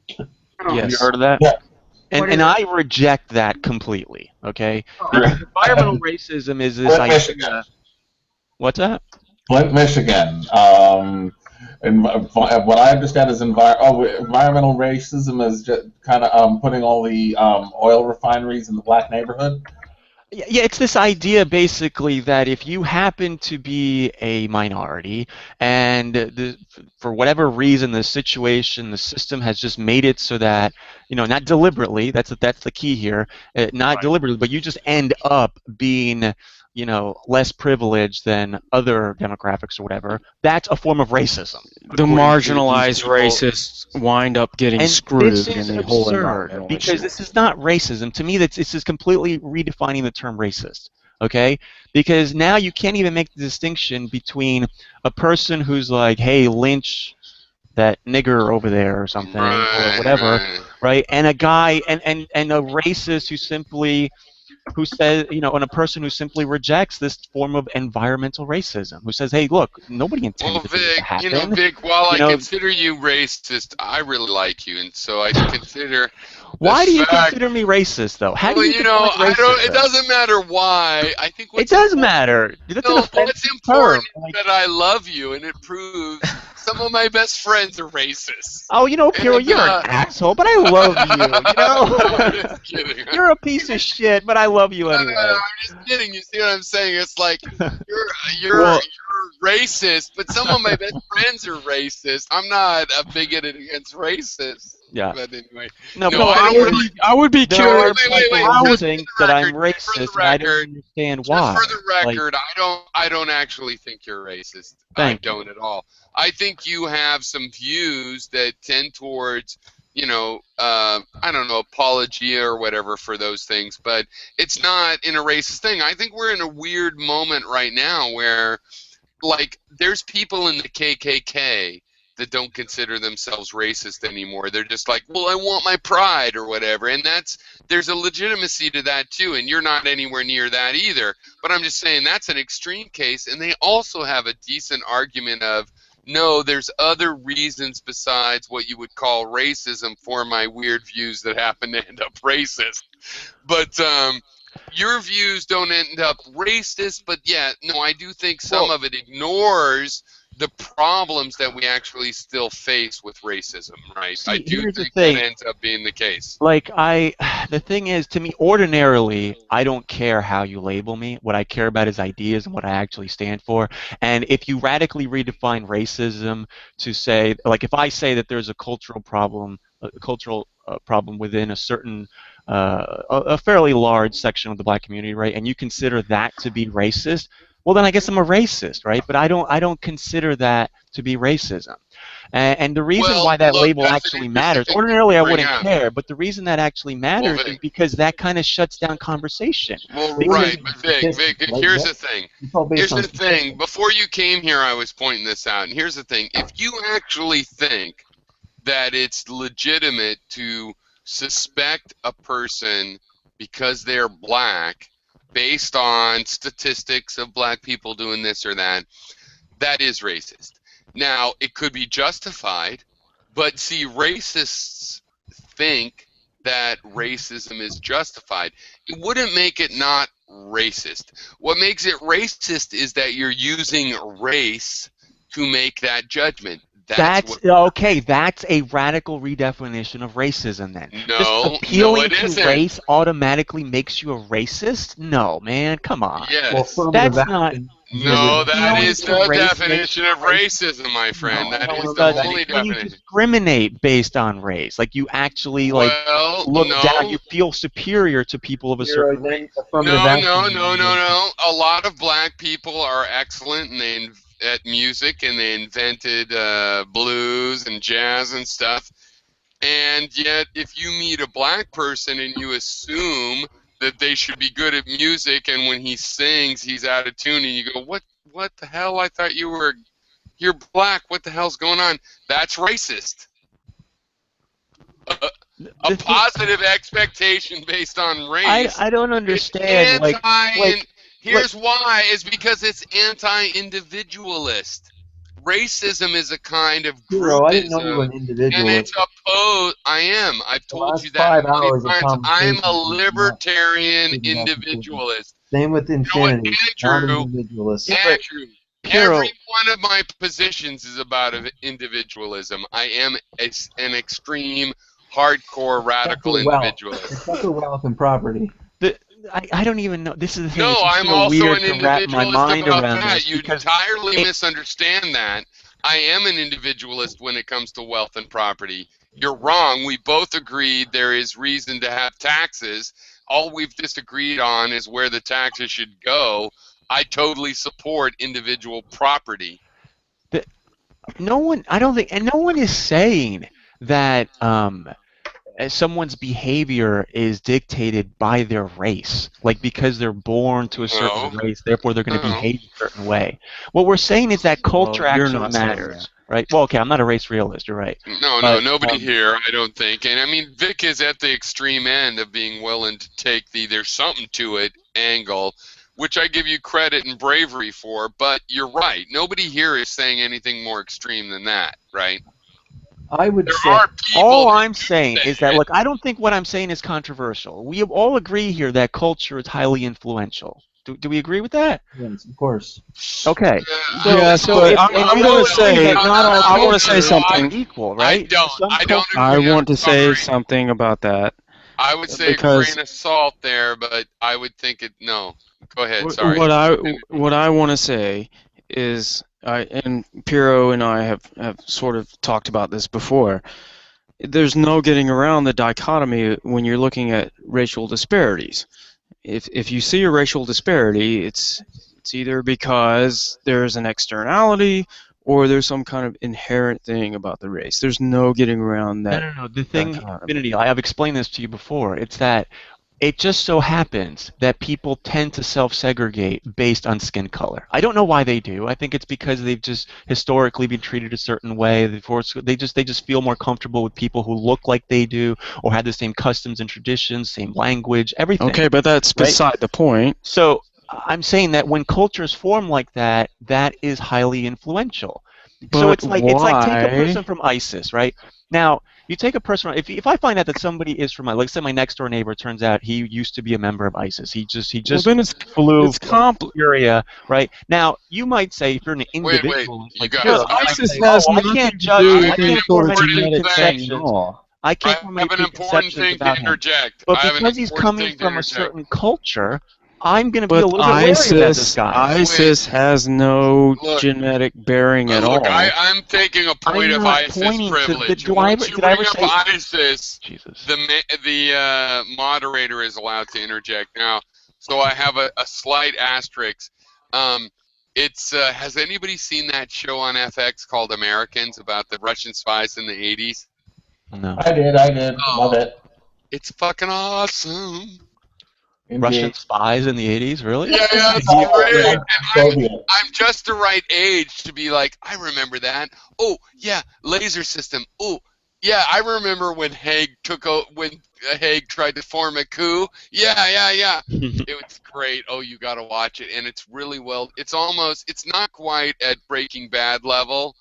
Yes. Have you heard of that? Yeah. And I reject that completely, okay? Because environmental racism is this idea... Michigan. What's that? Flint, Michigan. And what I understand is environmental racism is just kind of putting all the oil refineries in the black neighborhood. Yeah, it's this idea basically that if you happen to be a minority and for whatever reason the situation, the system has just made it so that, you know, not deliberately, that's the key here, not deliberately, but you just end up being, you know, less privileged than other demographics or whatever, that's a form of racism. The marginalized racists wind up getting screwed in the whole environmental because issue. this is not racism. To me, this is completely redefining the term racist. Okay? Because now you can't even make the distinction between a person who's like, hey, lynch that nigger over there or something, or whatever, right? And a guy, and a racist who says, you know, and a person who simply rejects this form of environmental racism, who says, hey, look, nobody intended for this to happen. You know, Vic, while I consider you racist, I really like you, and so I consider... Why do you consider me racist, though? How do you know, racist, it doesn't matter why. I think it does matter. What's important is that I love you, and it proves some of my best friends are racist. Oh, you know, Piro, you're an asshole, but I love you, you know? I'm just kidding. You're a piece of shit, but I love you anyway. I'm just kidding. You see what I'm saying? It's like, you're racist, but some of my best friends are racist. I'm not a bigoted against racists. Yeah. But anyway. No, I would be curious. I would think that I'm racist, and I don't understand why. Just for the record, I don't actually think you're racist. I don't at all. I think you have some views that tend towards, you know, I don't know, apologia or whatever for those things, but it's not in a racist thing. I think we're in a weird moment right now where, like, there's people in the KKK that don't consider themselves racist anymore. They're just like, well, I want my pride or whatever, and there's a legitimacy to that too, and you're not anywhere near that either. But I'm just saying that's an extreme case, and they also have a decent argument of, no, there's other reasons besides what you would call racism for my weird views that happen to end up racist. But your views don't end up racist, but yeah, no, I do think some of it ignores the problems that we actually still face with racism, right? See, I do here's the think thing. that ends up being the case. Like the thing is, to me, ordinarily, I don't care how you label me. What I care about is ideas and what I actually stand for. And if you radically redefine racism to say, like, if I say that there's a cultural problem within a certain, a fairly large section of the black community, right, and you consider that to be racist, well, then I guess I'm a racist, right? But I don't consider that to be racism. And the reason why that label actually matters, ordinarily I wouldn't care, but the reason that actually matters is because that kind of shuts down conversation. Well, right, but Vic, here's the thing. Here's the thing. Before you came here, I was pointing this out, and here's the thing. If you actually think that it's legitimate to suspect a person because they're black based on statistics of black people doing this or that, that is racist. Now, it could be justified, but see, racists think that racism is justified. It wouldn't make it not racist. What makes it racist is that you're using race to make that judgment. That's okay. That's a radical redefinition of racism. Then just appealing to race automatically makes you a racist? No, man, come on. Yes. Well, that's not. No, that is the definition of racism, my friend. That is the only definition. You discriminate based on race, like you actually look down. You feel superior to people of a certain race. No. A lot of black people are excellent, and at music, and they invented blues and jazz and stuff. And yet, if you meet a black person and you assume that they should be good at music, and when he sings, he's out of tune, and you go, what the hell? I thought you're black. What the hell's going on? That's racist. A positive expectation based on race. I don't understand. Here's why, is because it's anti-individualist. Racism is a kind of groupism. I didn't know you were an individualist. And it's opposed. I am. I've told you that many times. I'm a libertarian individualist. Same with infinity. Andrew, Andrew, every one of my positions is about individualism. I am an extreme, hardcore, radical individualist. Except for wealth and property. I don't even know. This is the thing. No, I'm so also weird an to wrap my mind individualist about around that. this You entirely misunderstand that. I am an individualist when it comes to wealth and property. You're wrong. We both agreed there is reason to have taxes. All we've disagreed on is where the taxes should go. I totally support individual property. No one, I don't think, and no one is saying that someone's behavior is dictated by their race, like because they're born to a certain race, therefore they're going to behave a certain way. What we're saying is that culture actually matters, right? Well, okay, I'm not a race realist, you're right. No, nobody here, I don't think. And I mean, Vic is at the extreme end of being willing to take the "there's something to it" angle, which I give you credit and bravery for, but you're right. Nobody here is saying anything more extreme than that, right? I would say all I'm saying is that, look, I don't think what I'm saying is controversial. We all agree here that culture is highly influential. Do we agree with that? Yes, of course. Okay. Yes, but I'm going to say, I want to say something. Equal, right? I want to say something about that. I would say a grain of salt there, but I would think it. No, go ahead. Sorry. What I want to say is, and Piero and I have sort of talked about this before. There's no getting around the dichotomy when you're looking at racial disparities. If you see a racial disparity, it's either because there's an externality or there's some kind of inherent thing about the race. There's no getting around that. No. The thing, Infinity, I have explained this to you before. It's that it just so happens that people tend to self-segregate based on skin color. I don't know why they do. I think it's because they've just historically been treated a certain way. They just feel more comfortable with people who look like they do or have the same customs and traditions, same language, everything. Okay, but that's beside the point. So I'm saying that when cultures form like that, that is highly influential. But so it's like take a person from ISIS, right? Now, You take a person. If I find out that somebody is from like say my next door neighbor, turns out he used to be a member of ISIS. He just then flew it's Syria. Right now, you might say if you're an individual, you like guys, Piro, ISIS say, has I nothing can't to judge. do I with can't any form sort any of genetic thing at preconceptions. all. I I can't form any have an important preconceptions thing to about him. interject. But I have an because he's important coming thing to from a interject. certain culture, I'm going to be a But little bit wary about this guy. ISIS has no Look, genetic bearing at Look, all. I'm taking a point I'm of not ISIS pointing to privilege. did I Once ever, you did I bring ever up say ISIS, Jesus? the moderator is allowed to interject now. So I have a slight asterisk. It's has anybody seen that show on FX called Americans about the Russian spies in the 80s? No. I did. Love it. It's fucking awesome. Russian spies in the 80s, really? Yeah, it's great. And I'm just the right age to be like, I remember that. Oh, yeah, laser system. Oh, yeah, I remember when Haig Haig tried to form a coup. Yeah. It was great. Oh, you got to watch it, and it's really well. It's not quite at Breaking Bad level,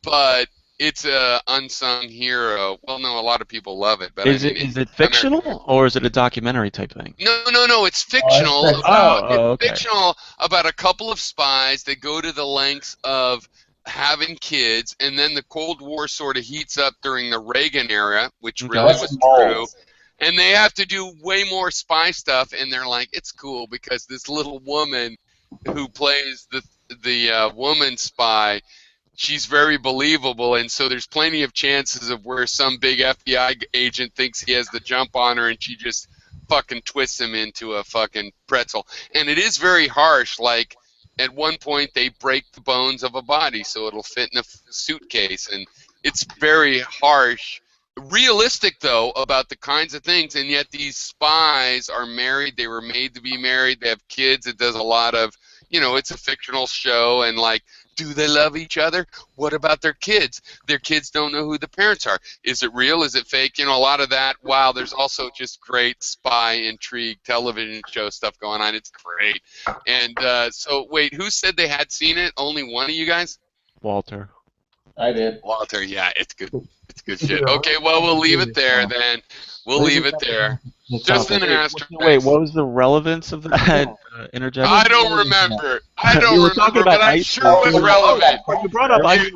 but it's a unsung hero. Well, no, a lot of people love it, but Is it fictional or is it a documentary type thing? No, it's fictional. Okay. Fictional about a couple of spies that go to the lengths of having kids, and then the Cold War sort of heats up during the Reagan era, which really was true. And they have to do way more spy stuff, and they're like, it's cool because this little woman who plays the woman spy, she's very believable, and so there's plenty of chances of where some big FBI agent thinks he has the jump on her, and she just fucking twists him into a fucking pretzel. And it is very harsh. Like, at one point, they break the bones of a body so it'll fit in a suitcase, and it's very harsh. Realistic, though, about the kinds of things, and yet these spies are married. They were made to be married. They have kids. It does a lot of, it's a fictional show, and like, do they love each other? What about their kids? Their kids don't know who the parents are. Is it real? Is it fake? A lot of that. Wow, there's also just great spy intrigue television show stuff going on. It's great. And so, wait, who said they had seen it? Only one of you guys? Walter. I did. Walter, yeah, it's good. It's good shit. Okay, well, we'll leave it there then. We'll leave it there. Just an asterisk. Wait, what was the relevance of that interjection? I don't remember. You were talking about but I'm ISIS. sure it was relevant. You brought up ISIS.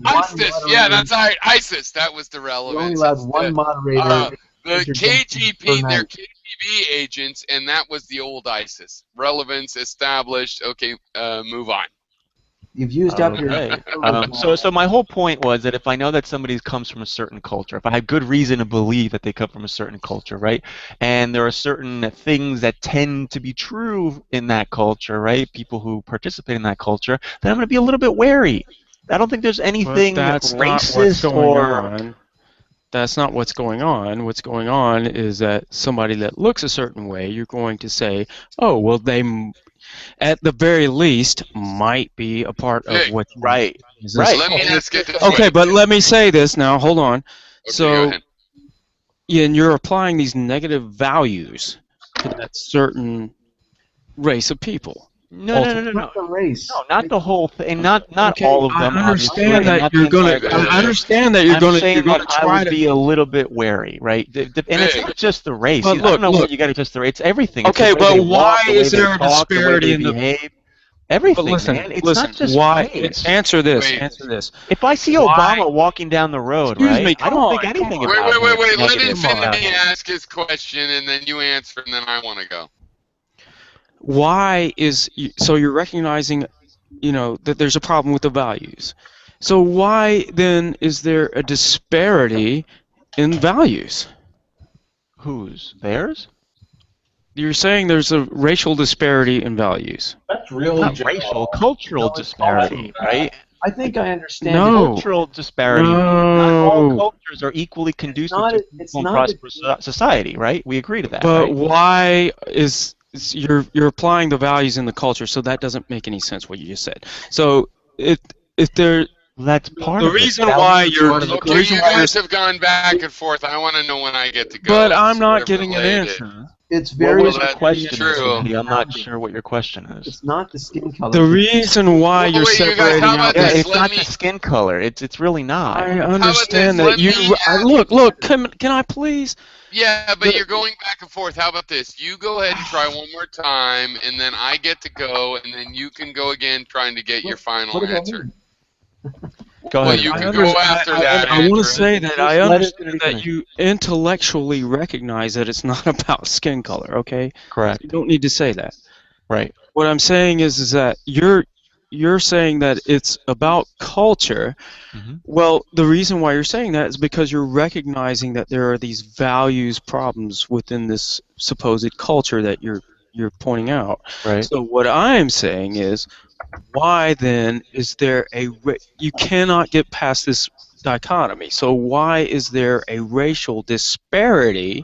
ISIS, yeah, that's right. ISIS, that was the relevance. You only allowed one moderator. The KGB, they're KGB agents, and that was the old ISIS. Relevance established. Okay, move on. You've used up your. So my whole point was that if I know that somebody comes from a certain culture, if I have good reason to believe that they come from a certain culture, right, and there are certain things that tend to be true in that culture, right, people who participate in that culture, then I'm going to be a little bit wary. I don't think there's anything racist or. That's not what's going on. What's going on is that somebody that looks a certain way, you're going to say, oh, well, they, at the very least, might be a part of what. Right. Let me ask it this okay, way. but let me say this now. Hold on. Okay, so, and you're applying these negative values to that certain race of people. No. Not the race. No, not the whole thing. Not all of them. I understand that you're going to. I understand that you're going to try I would be a little bit wary, right? And it's not just the race. But I don't know what you got to just the race. It's everything. Okay, but why is there a disparity in the everything? But listen, man. It's not just why. race. Answer this. If I see Obama walking down the road, right? I don't think anything about it. Wait. Let Infinity ask his question, and then you answer, and then I want to go. Why is so you're recognizing, that there's a problem with the values. So why then is there a disparity in values? Whose? Theirs? You're saying there's a racial disparity in values. That's really not racial, cultural disparity, right? I think I understand. Cultural disparity. Not all cultures are equally conducive to prosperous society, right? We agree to that. But why is you're applying the values in the culture, so that doesn't make any sense what you just said. So if there, that's part the of reason it. why you're. Okay, you guys have gone back and forth. I want to know when I get to go. But I'm not getting an answer. It's very. What was the question? true. I'm not sure what your question is. It's not the skin color. The reason why you're wait, you guys, separating how about out. Yeah, this? it's not the skin color. It's really not. I understand this? that you. Look. Can I please? Yeah, but you're going back and forth. How about this? You go ahead and try one more time, and then I get to go, and then you can go again trying to get your final answer. Go Well, ahead. you can go after that. I want Andrew. to say that I Let it understand that you intellectually recognize that it's not about skin color, okay? Correct. You don't need to say that. Right. What I'm saying is that you're saying that it's about culture. Mm-hmm. Well, the reason why you're saying that is because you're recognizing that there are these values problems within this supposed culture that you're pointing out. Right. So what I'm saying is, why then is there you cannot get past this dichotomy? So why is there a racial disparity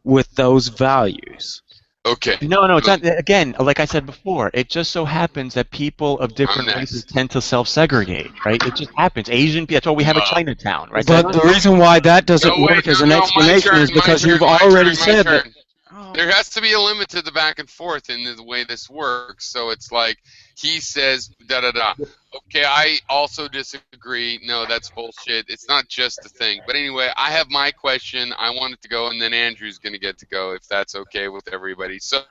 with those values? Okay. No, it's not. Again, like I said before, it just so happens that people of different races tend to self-segregate, right? It just happens. Asian people, that's why we have a Chinatown, right? But the reason why that doesn't work as an explanation is because you've already said that. There has to be a limit to the back and forth in the way this works. So it's like he says da-da-da. Okay, I also disagree. No, that's bullshit. It's not just a thing. But anyway, I have my question. I wanted to go, and then Andrew's going to get to go if that's okay with everybody. So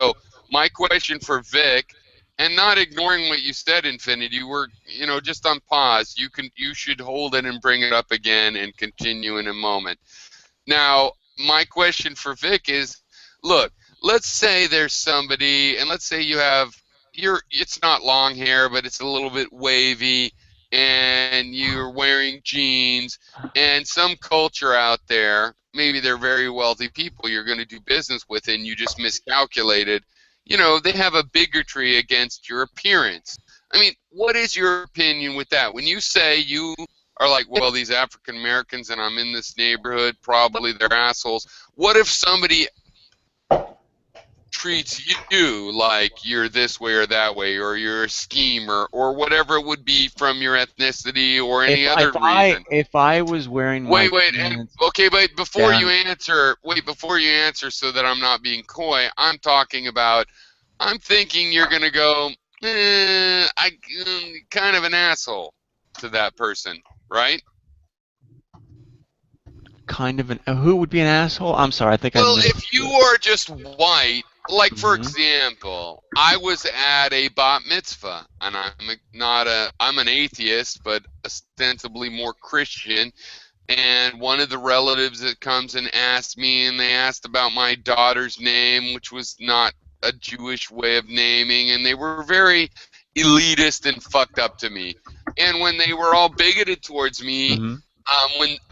my question for Vic, and not ignoring what you said, Infinity, you were, just on pause. You should hold it and bring it up again and continue in a moment. Now, my question for Vic is, look, let's say there's somebody, and let's say you have it's not long hair, but it's a little bit wavy, and you're wearing jeans, and some culture out there, maybe they're very wealthy people you're going to do business with, and you just miscalculated, they have a bigotry against your appearance. I mean, what is your opinion with that? When you say you are like, well, these African Americans, and I'm in this neighborhood, probably they're assholes. What if somebody treats you like you're this way or that way, or you're a schemer, or whatever it would be from your ethnicity or any other reason? If I was wearing but before you answer, so that I'm not being coy, I'm thinking you're gonna go, kind of an asshole to that person, right? Kind of who would be an asshole? I'm sorry, I think if you are just white, like for example, I was at a bat mitzvah, and I'm an atheist, but ostensibly more Christian, and one of the relatives that comes and asked me, and they asked about my daughter's name, which was not a Jewish way of naming, and they were very elitist and fucked up to me. And when they were all bigoted towards me,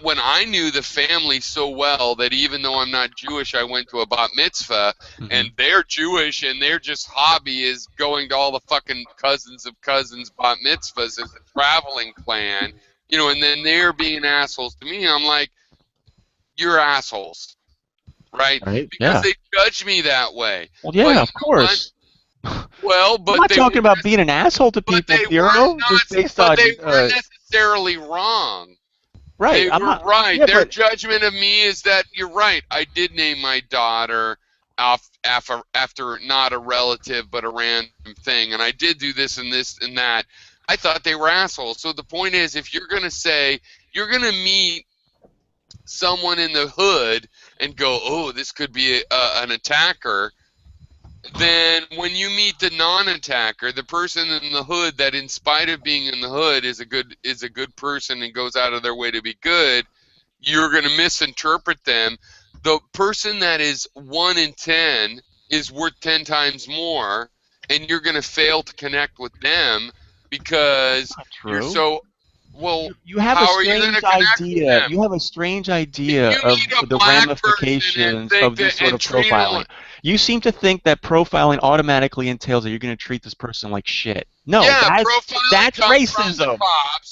when I knew the family so well that even though I'm not Jewish, I went to a bat mitzvah, and they're Jewish, and their just hobby is going to all the fucking cousins of cousins bat mitzvahs as a traveling plan, and then they're being assholes to me. I'm like, you're assholes, right? Because they judge me that way. Well, yeah, of course. Well, but I'm not talking about being an asshole to people, Piero. Just based on. They weren't necessarily wrong. Right. They were right. Yeah, their judgment of me is that you're right. I did name my daughter after not a relative but a random thing, and I did do this and this and that. I thought they were assholes. So the point is, if you're going to say you're going to meet someone in the hood and go, oh, this could be an attacker, then when you meet the non-attacker, the person in the hood that, in spite of being in the hood, is a good person and goes out of their way to be good, you're going to misinterpret them. The person that is 1 in 10 is worth 10 times more, and you're going to fail to connect with them because you're so. Well, you have a strange idea. You have a strange idea of the ramifications of this sort of profiling. You seem to think that profiling automatically entails that you're going to treat this person like shit. No, that's racism.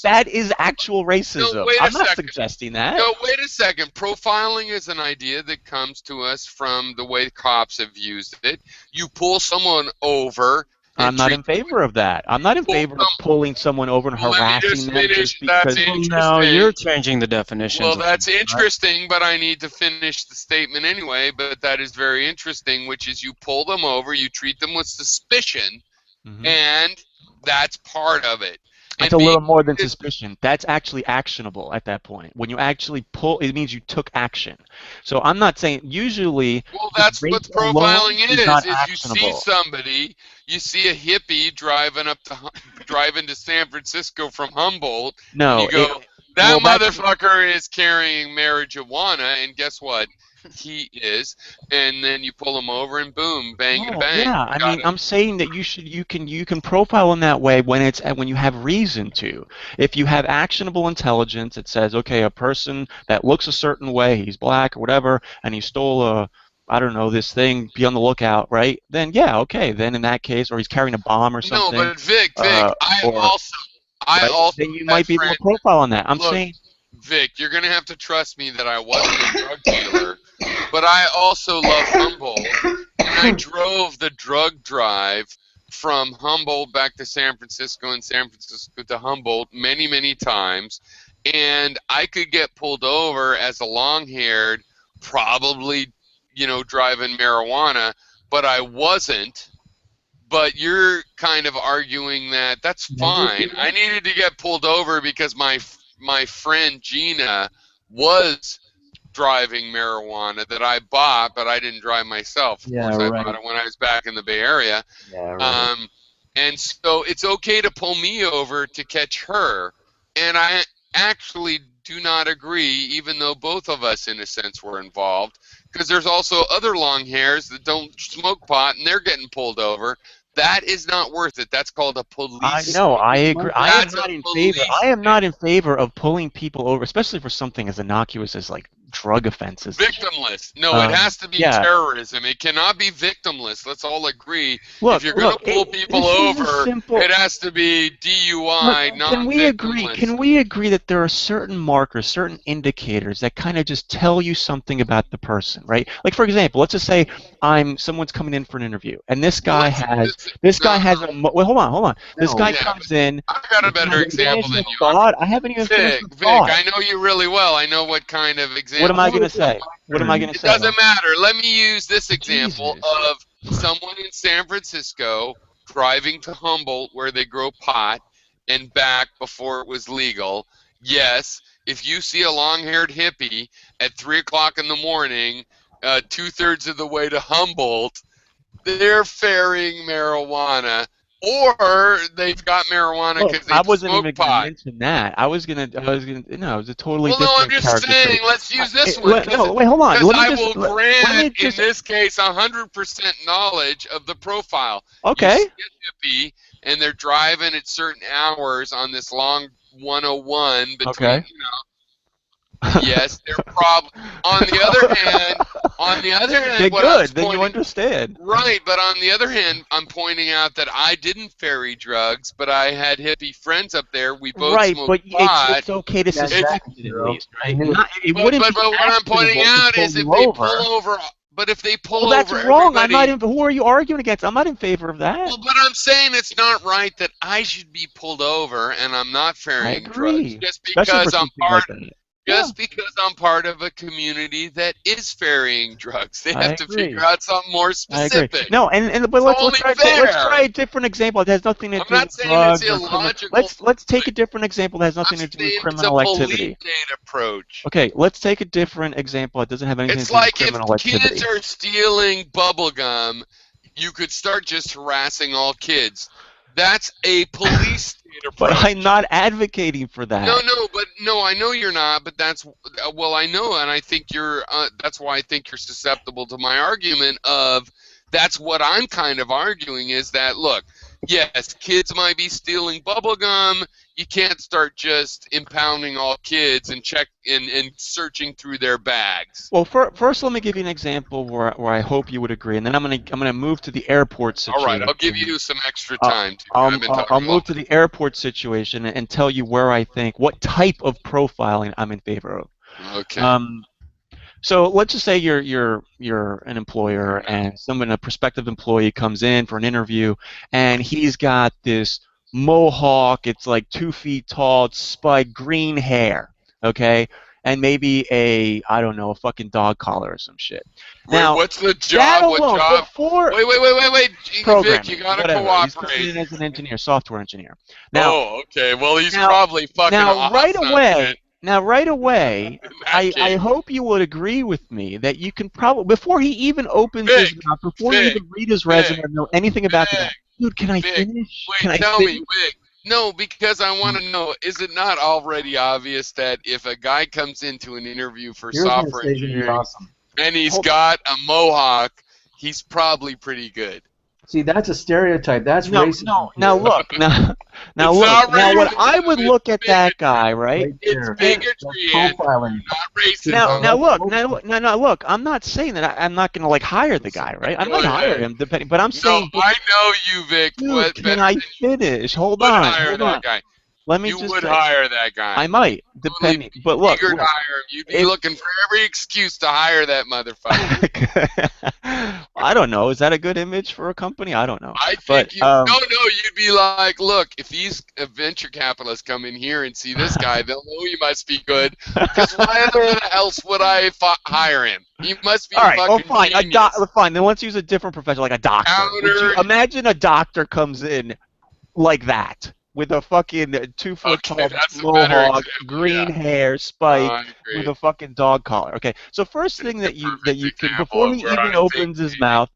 That is actual racism. No, I'm not suggesting that. No, wait a second. Profiling is an idea that comes to us from the way cops have used it. You pull someone over, I'm not in favor of that. I'm not in favor of pulling someone over and harassing them just because. No, you're changing the definition. Well, that's interesting, but I need to finish the statement anyway. But that is very interesting, which is you pull them over, you treat them with suspicion, and that's part of it. It's a little more than suspicion. That's actually actionable at that point. When you actually pull, it means you took action. So I'm not saying usually. Well, that's what profiling is you see somebody, you see a hippie driving to San Francisco from Humboldt. No, and you go, that motherfucker is carrying marijuana, and guess what? He is, and then you pull him over and boom, bang and bang. Yeah, I mean, I'm saying that you can profile in that way when you have reason to. If you have actionable intelligence, it says, okay, a person that looks a certain way, he's black or whatever, and he stole I don't know, this thing, be on the lookout, right? Then yeah, okay, then in that case, or he's carrying a bomb or something. No, but Vic, I also then you might be able to profile on that. I'm saying. Vic, you're going to have to trust me that I wasn't a drug dealer, but I also love Humboldt, and I drove the drug drive from Humboldt back to San Francisco and San Francisco to Humboldt many, many times, and I could get pulled over as a long-haired, probably, driving marijuana, but I wasn't. But you're kind of arguing that that's fine. I needed to get pulled over because my friend Gina was driving marijuana that I bought, but I didn't drive myself. Of course, I bought it when I was back in the Bay Area. Yeah, right. And so it's okay to pull me over to catch her. And I actually do not agree, even though both of us, in a sense, were involved, because there's also other long hairs that don't smoke pot, and they're getting pulled over. That is not worth it. That's called a police. I know. I agree. I am not in favor of pulling people over, especially for something as innocuous as like drug offenses. Victimless. No, it has to be terrorism. It cannot be victimless. Let's all agree. If you're going to pull people over, it has to be DUI, not victimless. Can we agree that there are certain markers, certain indicators that kind of just tell you something about the person, right? Like for example, let's just say someone's coming in for an interview, and this guy has a hold on. This guy comes in. I've got a better example than you. I haven't even finished the thought. Vic, I know you really well. I know what kind of example. What am I going to say? It doesn't matter. Let me use this example of someone in San Francisco driving to Humboldt where they grow pot and back before it was legal. Yes, if you see a long-haired hippie at 3 o'clock in the morning, 2/3 of the way to Humboldt, they're ferrying marijuana. Or they've got marijuana because they smoke pot. I wasn't even going to mention that. I was gonna. No, it was a totally different I'm just saying. Let's use this one. Wait, hold on. Because I will grant, in this case, 100% knowledge of the profile. Okay. You see a hippie, and they're driving at certain hours on this long 101 between, yes, they're probably. On the other hand, they're good. Then you understand. Right, but on the other hand, I'm pointing out that I didn't ferry drugs, but I had hippie friends up there. We both smoked pot. It's okay to suspect it at least, right? But what I'm pointing out is if they pull over. But if they pull over, that's wrong. Who are you arguing against? I'm not in favor of that. Well, but I'm saying it's not right that I should be pulled over and I'm not ferrying drugs just because I'm part. Because I'm part of a community that is ferrying drugs. They have to figure out something more specific. No, but let's try a different example. It has nothing to do with drugs. I'm not saying it's illogical. Let's take a different example that has nothing to do with criminal activity. It's a police approach. Okay, let's take a different example that doesn't have anything to do with criminal activity. It's like if kids are stealing bubble gum, you could start just harassing all kids. That's a police state approach. But I'm not advocating for that. No, I know you're not. But that's I know, and I think you're. That's why I think you're susceptible to my argument of. That's what I'm kind of arguing is that look, yes, kids might be stealing bubble gum. You can't start just impounding all kids and searching through their bags. Well, first let me give you an example where I hope you would agree, and then I'm gonna move to the airport situation. All right, I'll give you some extra time. I'll move to the airport situation and tell you where I think what type of profiling I'm in favor of. Okay. So let's just say you're an employer, and a prospective employee comes in for an interview, and he's got this mohawk. It's like 2 feet tall, it's spiked, green hair. Okay, and maybe I don't know, a fucking dog collar or some shit. Wait, Now, what's the that job? alone, What job? before Wait. programming, Vic, you gotta whatever. He's cooperate. coming in as an engineer, software engineer. Now, okay. Well, he's probably fucking awesome. Right away, I hope you would agree with me that you can probably, before he even opens his mouth, before you even read his resume or know anything about the guy, dude, can I finish? Wait, tell me, Vic. No, because I want to know, is it not already obvious that if a guy comes into an interview for software engineering and he's got a mohawk, he's probably pretty good? See, that's a stereotype. That's racist. Now look. Now what I would look at that guy, right? It's bigotry and not racism. Now look. I'm not saying that I'm not going to like hire the guy, right? I'm not hiring him, depending. But I'm saying. I know you, Vic. Dude, can I finish? Hold on. Guy. Let me you just would hire that guy. I might, depending. But look, hire him. You'd be looking for every excuse to hire that motherfucker. I don't know. Is that a good image for a company? I don't know. I think no. You'd be like, look, if these venture capitalists come in here and see this guy, they'll know he must be good. Because why else would I hire him? He must be fucking genius. Fine. Then let's use a different profession, like a doctor. Imagine a doctor comes in like that, with a fucking 2 foot tall mohawk, green hair, spike, with a fucking dog collar. Okay, so first thing that you can, before he even opens his mouth,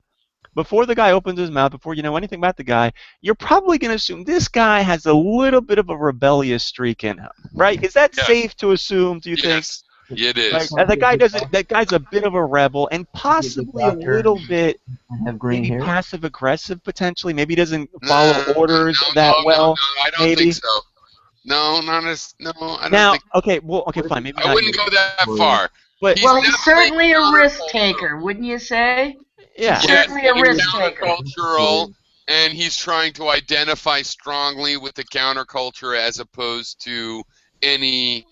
before the guy opens his mouth, before you know anything about the guy, you're probably going to assume this guy has a little bit of a rebellious streak in him, right? Is that safe to assume? Do you think? It is. Like, that guy's a bit of a rebel, and possibly a little bit maybe passive aggressive potentially. Maybe he doesn't follow orders that well. No, I don't think so. No, I don't think. Okay, fine. Maybe I wouldn't go that far. But he's certainly a risk taker, wouldn't you say? Yeah. He's certainly a risk taker. Countercultural, and he's trying to identify strongly with the counterculture as opposed to any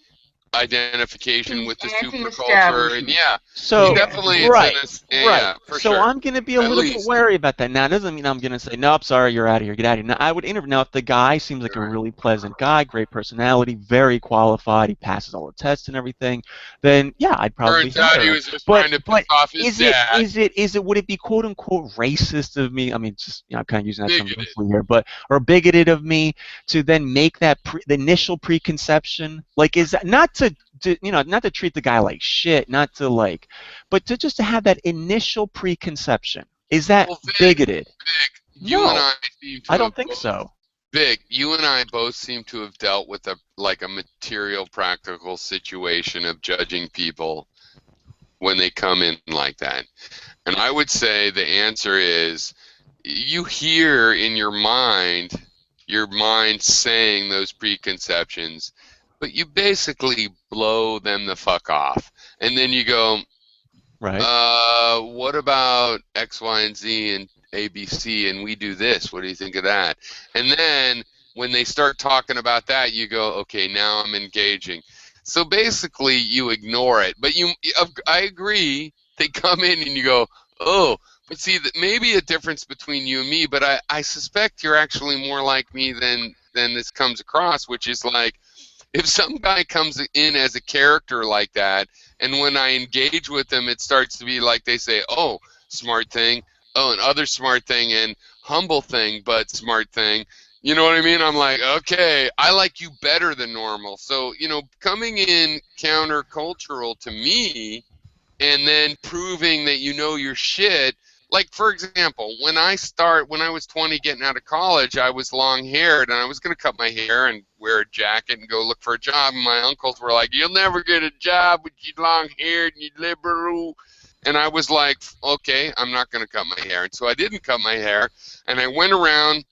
identification with the superculture, and so definitely right. For so sure. I'm going to be a little bit wary about that. Now, it doesn't mean I'm going to say, nope, sorry, you're out of here, get out of here. Now, I would interview. Now, if the guy seems like a really pleasant guy, great personality, very qualified, he passes all the tests and everything, then yeah, I'd probably turns out he was just trying to piss off his dad. Would it be quote unquote racist of me? I mean, just I'm kind of using that term loosely here, or bigoted of me to then make that the initial preconception? Like, is that not to treat the guy like shit, but to just to have that initial preconception. Is that bigoted? Vic, you and I don't think so. Vic, you and I both seem to have dealt with a material, practical situation of judging people when they come in like that. And I would say the answer is you hear in your mind saying those preconceptions, but you basically blow them the fuck off. And then you go, right. What about X, Y, and Z and ABC, and we do this? What do you think of that? And then when they start talking about that, you go, okay, now I'm engaging. So basically, you ignore it. But I agree. They come in and you go, oh, but see, that maybe a difference between you and me. But I suspect you're actually more like me than this comes across, which is like, if some guy comes in as a character like that, and when I engage with them, it starts to be like they say, oh, smart thing, oh, another smart thing, and humble thing, but smart thing. You know what I mean? I'm like, okay, I like you better than normal. So, coming in countercultural to me and then proving that you know your shit. Like, for example, when I was 20 getting out of college, I was long-haired, and I was going to cut my hair and wear a jacket and go look for a job. And my uncles were like, you'll never get a job with you long-haired and you liberal. And I was like, okay, I'm not going to cut my hair. And so I didn't cut my hair, and I went around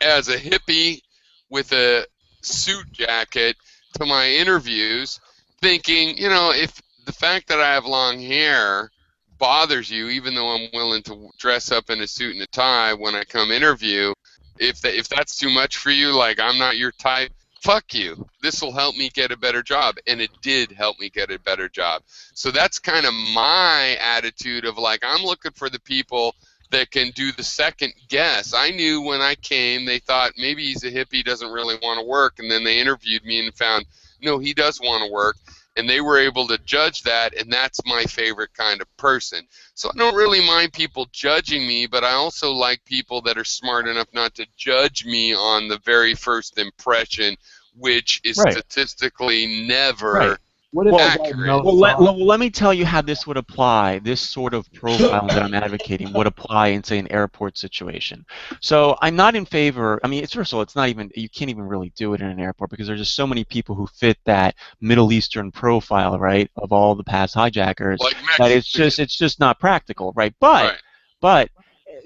as a hippie with a suit jacket to my interviews thinking, if the fact that I have long hair bothers you, even though I'm willing to dress up in a suit and a tie when I come interview, if that's too much for you, like I'm not your type, fuck you. This will help me get a better job. And it did help me get a better job. So that's kind of my attitude of like, I'm looking for the people that can do the second guess. I knew when I came, they thought maybe he's a hippie, doesn't really want to work. And then they interviewed me and found, no, he does want to work. And they were able to judge that, and that's my favorite kind of person. So I don't really mind people judging me, but I also like people that are smart enough not to judge me on the very first impression, which is statistically never accurate. Well, let me tell you how this would apply. This sort of profile that I'm advocating would apply in, say, an airport situation. So I'm not in favor. I mean, first of all, it's not even. You can't even really do it in an airport because there's just so many people who fit that Middle Eastern profile, right, of all the past hijackers. Like that it's just not practical, right? But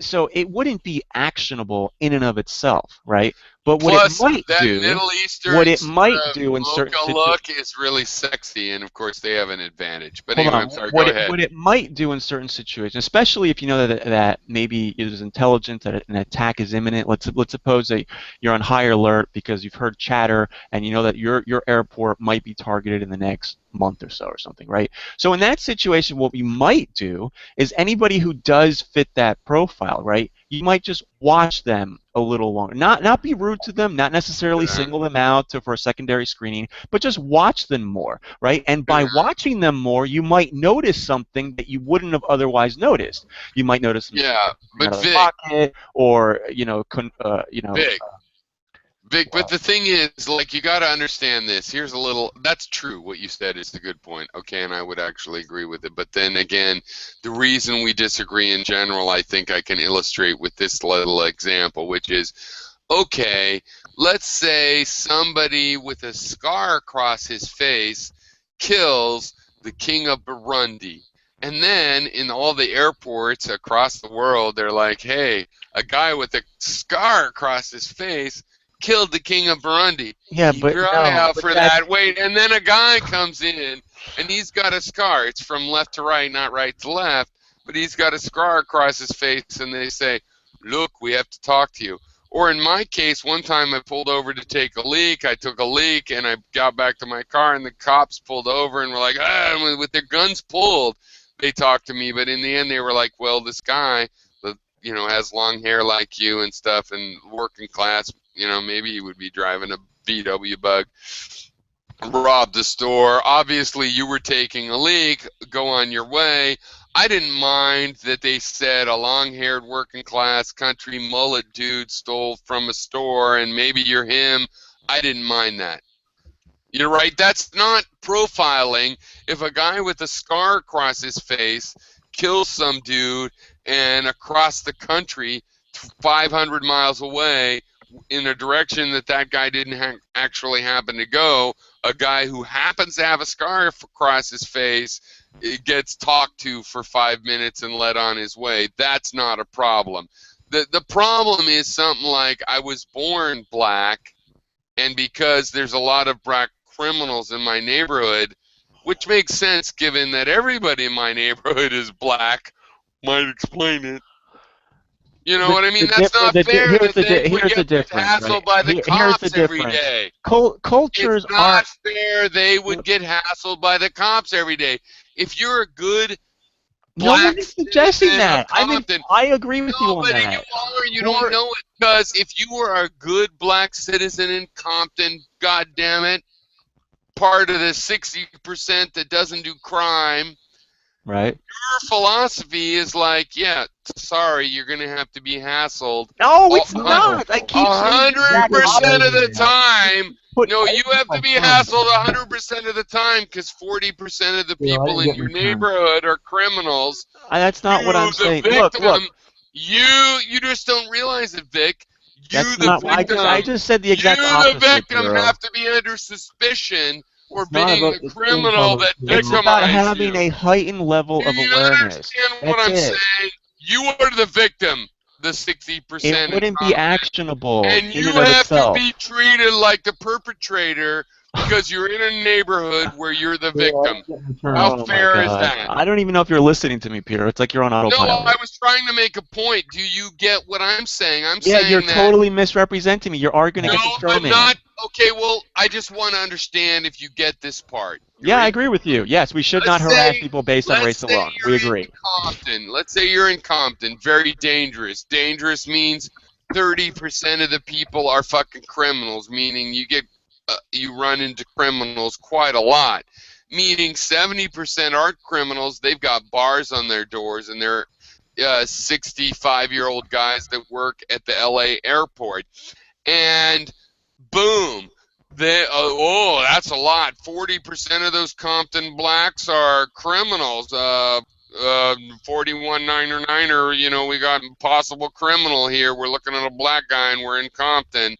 so it wouldn't be actionable in and of itself, right? But what Plus, it might that do, Middle Eastern what it might do in certain look is really sexy, and of course they have an advantage. But Hold anyway, on. I'm sorry. What Go ahead. What it might do in certain situations, especially if you know that maybe there's intelligence that an attack is imminent. Let's suppose that you're on high alert because you've heard chatter and you know that your airport might be targeted in the next month or so or something, right? So in that situation, what we might do is anybody who does fit that profile, right? You might just watch them a little longer. Not be rude to them, not necessarily single them out for a secondary screening, but just watch them more, right? And by watching them more, you might notice something that you wouldn't have otherwise noticed. You might notice some but out of the Vic, pocket, or Vic, but the thing is, like, you got to understand this. Here's a little. That's true. What you said is the good point. Okay, and I would actually agree with it. But then again, the reason we disagree in general, I think I can illustrate with this little example, which is, okay, let's say somebody with a scar across his face kills the king of Burundi. And then in all the airports across the world, they're like, hey, a guy with a scar across his face killed the king of Burundi. Yeah, Keep but your eye out for that. Wait, and then a guy comes in, and he's got a scar. It's from left to right, not right to left, but he's got a scar across his face, and they say, look, we have to talk to you. Or in my case, one time I pulled over to take a leak. I took a leak, and I got back to my car, and the cops pulled over and were like, with their guns pulled, they talked to me. But in the end, they were like, well, this guy, has long hair like you and stuff, and working class, maybe he would be driving a VW Bug, robbed the store. Obviously, you were taking a leak. Go on your way. I didn't mind that they said a long-haired working class country mullet dude stole from a store and maybe you're him. I didn't mind that. You're right. That's not profiling. If a guy with a scar across his face kills some dude and across the country 500 miles away in a direction that guy didn't actually happen to go, a guy who happens to have a scar across his face gets talked to for 5 minutes and led on his way. That's not a problem. The problem is something like, I was born black, and because there's a lot of black criminals in my neighborhood, which makes sense given that everybody in my neighborhood is black, might explain it. You know what I mean? That's not fair. Here's the difference. Hassled by the cops every day. Cultures it's not fair. They would get hassled by the cops every day. If you're a good black, no one is suggesting that. I agree with you on that. You don't know it, because if you were a good black citizen in Compton, goddammit, part of the 60% that doesn't do crime. Right. Your philosophy is like, yeah, sorry, you're going to have to be hassled. No, it's not. I keep 100% of the time. No, you have to be hassled 100% of the time because 40% of the people in your neighborhood are criminals. That's not what I'm saying. Look. You just don't realize it, Vic. I just said the exact opposite. You, the victim, have to be under suspicion. Or being the criminal that victimized It's about having a heightened level of awareness. Understand what I'm saying? You are the victim, the 60%. It wouldn't be actionable and in you and of have itself. to be treated like the perpetrator because you're in a neighborhood where you're the victim. How Oh fair my is God. that? I don't even know if you're listening to me, Peter. It's like you're on No, autopilot. I was trying to make a point. Do you get what I'm saying? I'm Yeah, saying you're that. totally misrepresenting me. You're arguing against a straw I'm man. not. Okay, well, I just want to understand if you get this part. Yeah, I agree with you. Yes, we should not harass people based on race alone. We agree. Compton. Let's say you're in Compton. Very dangerous. Dangerous means 30% of the people are fucking criminals, meaning you run into criminals quite a lot. Meaning 70% aren't criminals. They've got bars on their doors, and they're 65-year-old guys that work at the LA airport. And boom, that's a lot. 40% of those Compton blacks are criminals. 4199er, we got a possible criminal here. We're looking at a black guy and we're in Compton.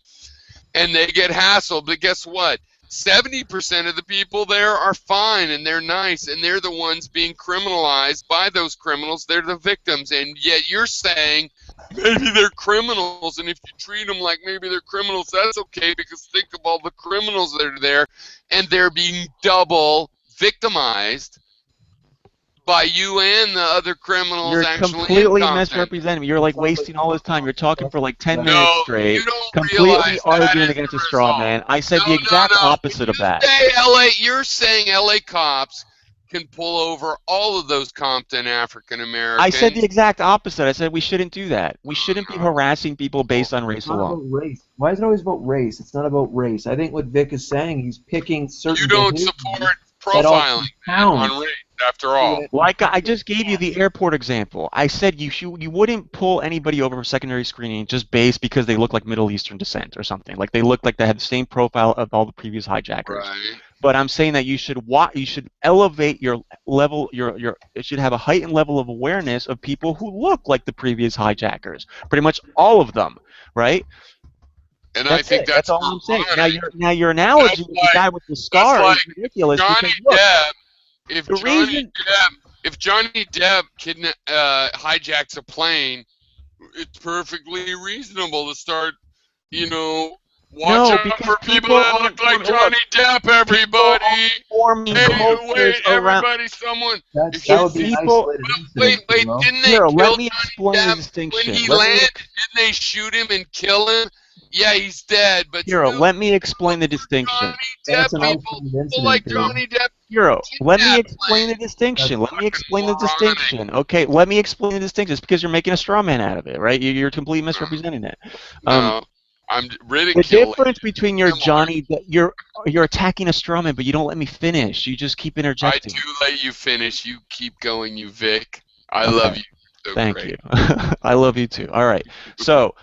And they get hassled, but guess what? 70% of the people there are fine and they're nice and they're the ones being criminalized by those criminals. They're the victims, and yet you're saying maybe they're criminals, and if you treat them like maybe they're criminals, that's okay, because think of all the criminals that are there, and they're being double victimized by you and the other criminals. You're actually completely misrepresenting me. You're like wasting all this time. You're talking for like 10 minutes straight, you don't completely arguing against a straw man. I said the exact opposite of that. You're saying LA cops can pull over all of those Compton African Americans. I said the exact opposite. I said we shouldn't do that. We shouldn't be harassing people based on race alone. Race. Why is it always about race? It's not about race. I think what Vic is saying, he's picking certain. You don't support profiling on race, after all. Like I just gave you the airport example. I said you wouldn't pull anybody over for secondary screening just based because they look like Middle Eastern descent or something. Like they look like they had the same profile of all the previous hijackers. Right. But I'm saying that you should elevate your level. It should have a heightened level of awareness of people who look like the previous hijackers. Pretty much all of them, right? And I think that's all I'm saying. Now your analogy with the guy with the scar is ridiculous. Johnny because, look, Depp, if Johnny Depp hijacks a plane, it's perfectly reasonable to start, watch out for people that look like Johnny Depp, everybody. Everybody, someone. That would be isolated. Wait, didn't they Here, kill let me Johnny explain Depp the distinction. when he landed? Didn't they shoot him and kill him? Yeah, he's dead, but Hero, let me explain the distinction. That's an isolated incident. like Johnny Depp. Hero, let me explain the distinction. Let me explain the distinction. Okay, let me explain the distinction. It's because you're making a straw man out of it, right? You're completely misrepresenting it. No, I'm ridiculing. The difference between your Johnny, you're attacking a straw man, but you don't let me finish. You just keep interjecting. I do let you finish. You keep going, you Vic. I love you. So Thank great. you. I love you too. All right. So,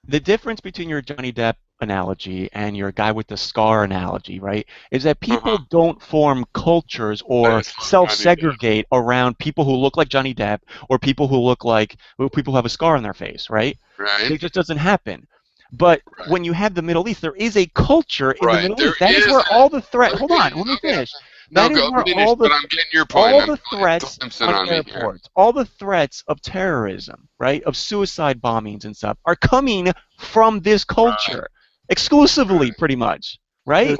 the difference between your Johnny Depp analogy and your guy with the scar analogy, right, is that people don't form cultures or self-segregate around people who look like Johnny Depp or people who people who have a scar on their face, right? Right. It just doesn't happen. But when you have the Middle East, there is a culture in the Middle East. That is where all the threat. Hold on, let me finish. That is where all the, but I'm getting your point. all the threats on airports, all the threats of terrorism, right, of suicide bombings and stuff, are coming from this culture, exclusively, pretty much, right?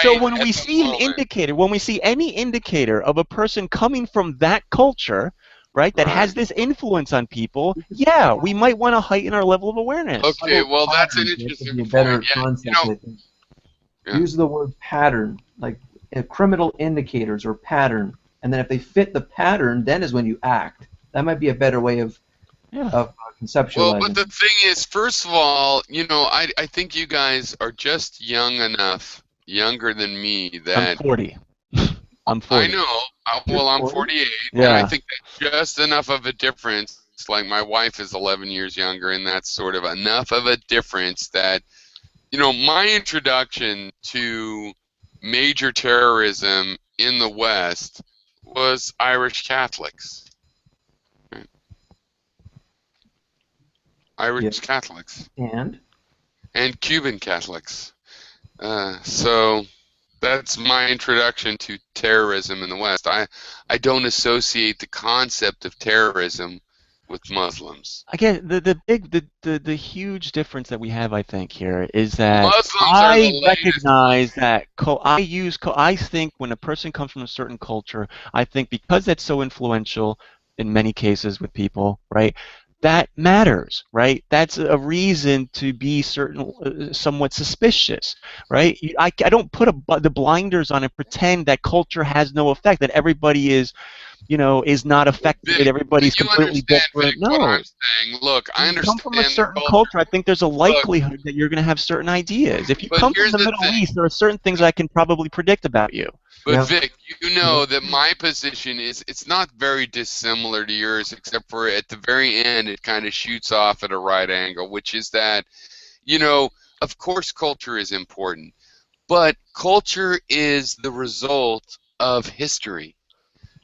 So when we see an indicator, when we see any indicator of a person coming from that culture, right, that has this influence on people, yeah, we might want to heighten our level of awareness. Okay, well, that's an interesting better concept. I think. Use the word pattern, like criminal indicators or pattern, and then if they fit the pattern, then is when you act. That might be a better way of conceptualizing. Well, but the thing is, first of all, I think you guys are just young enough, younger than me, that... I'm 40. I'm 40. I know. Well, I'm 48, and I think that's just enough of a difference. It's like my wife is 11 years younger, and that's sort of enough of a difference that, my introduction to major terrorism in the West was Irish Catholics. Right? Irish Catholics. And Cuban Catholics. So that's my introduction to terrorism in the West. I don't associate the concept of terrorism with Muslims. Again, the huge difference that we have, I think, here is that Muslims are the latest. recognize that I think when a person comes from a certain culture, I think because that's so influential in many cases with people, right? That matters, right? That's a reason to be somewhat suspicious, right? I don't put the blinders on and pretend that culture has no effect, that everybody is, is not affected, Vic, everybody's completely different. Vic, No. what I'm saying. Look, I understand. If you come from a certain culture, I think there's a likelihood that you're going to have certain ideas. If you come from the Middle East, there are certain things I can probably predict about you. But Vic, you know that my position is it's not very dissimilar to yours, except for at the very end it kind of shoots off at a right angle, which is that, of course culture is important, but culture is the result of history.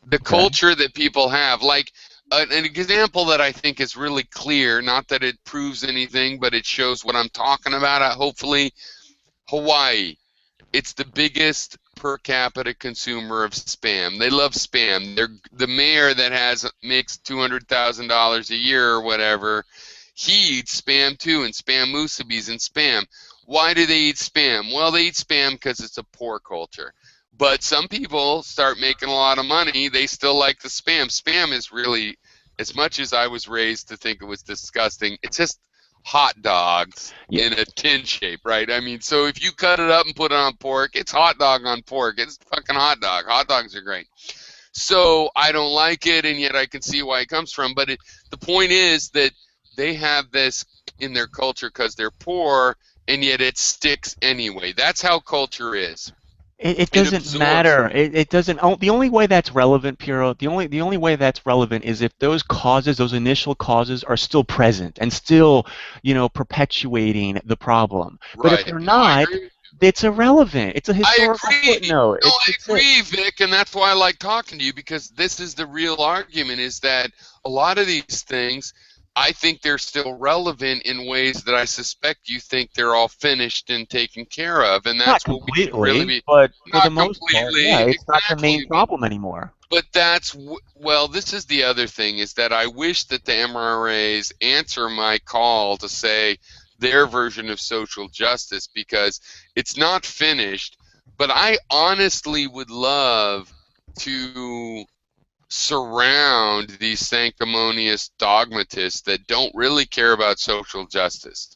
The culture that people have, like an example that I think is really clear, not that it proves anything, but it shows what I'm talking about, hopefully, Hawaii. It's the biggest per capita consumer of spam. They love spam. The mayor that makes $200,000 a year or whatever, he eats spam too, and spam musubis and spam. Why do they eat spam? Well, they eat spam because it's a poor culture. But some people start making a lot of money, they still like the spam. Spam is really, as much as I was raised to think it was disgusting, it's just hot dogs in a tin shape, right? I mean, so if you cut it up and put it on pork, it's hot dog on pork. It's fucking hot dog. Hot dogs are great. So I don't like it, and yet I can see why it comes from. But the point is that they have this in their culture because they're poor, and yet it sticks anyway. That's how culture is. It doesn't matter. It doesn't. The only way that's relevant, Piero. The only way that's relevant is if those causes, those initial causes, are still present and still, perpetuating the problem. But if they're not, it's irrelevant. It's a historical footnote. No, I agree, Vic, and that's why I like talking to you, because this is the real argument: is that a lot of these things, I think they're still relevant in ways that I suspect you think they're all finished and taken care of, and that's not what we should really be. But for not the most part, yeah, it's not the main problem anymore. But this is the other thing, is that I wish that the MRAs answer my call to say their version of social justice, because it's not finished. But I honestly would love to surround these sanctimonious dogmatists that don't really care about social justice.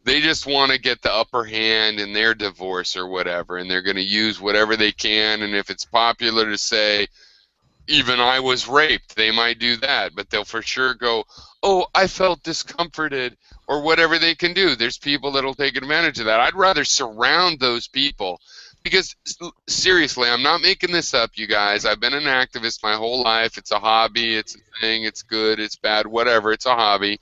They just want to get the upper hand in their divorce or whatever, and they're going to use whatever they can, and if it's popular to say, even I was raped, they might do that, but they'll for sure go, oh, I felt discomforted, or whatever they can do. There's people that'll take advantage of that. I'd rather surround those people. Because, seriously, I'm not making this up, you guys. I've been an activist my whole life. It's a hobby. It's a thing. It's good. It's bad. Whatever. It's a hobby.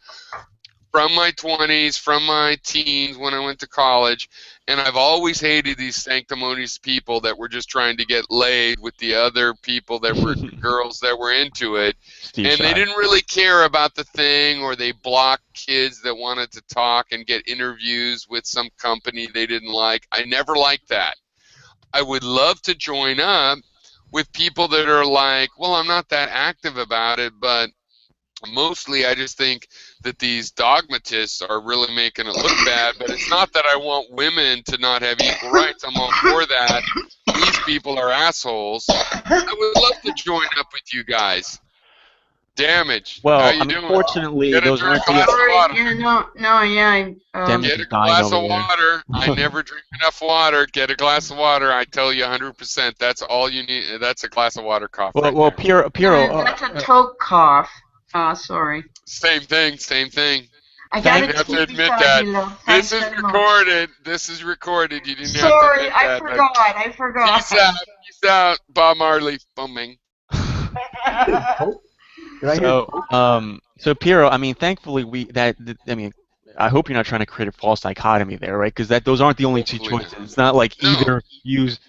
From my 20s, from my teens, when I went to college, and I've always hated these sanctimonious people that were just trying to get laid with the other people that were girls that were into it. They didn't really care about the thing, or they blocked kids that wanted to talk and get interviews with some company they didn't like. I never liked that. I would love to join up with people that are like, well, I'm not that active about it, but mostly I just think that these dogmatists are really making it look bad. But it's not that I want women to not have equal rights. I'm all for that. These people are assholes. I would love to join up with you guys. Damage. Well, how you unfortunately, doing? those weren't glass of water. Damage Get a glass of water. I never drink enough water. Get a glass of water. I tell you 100%. That's all you need. That's a glass of water cough. Well, Piero. That's a toke cough. Sorry. Same thing. I gotta have to admit that. This is recorded. This is recorded. You didn't have to admit that. Sorry, I forgot. Peace out, Bob Marley. Bumming. So Piero, I mean, thankfully I hope you're not trying to create a false dichotomy there, right? Because those aren't the only two choices. It's not like either use,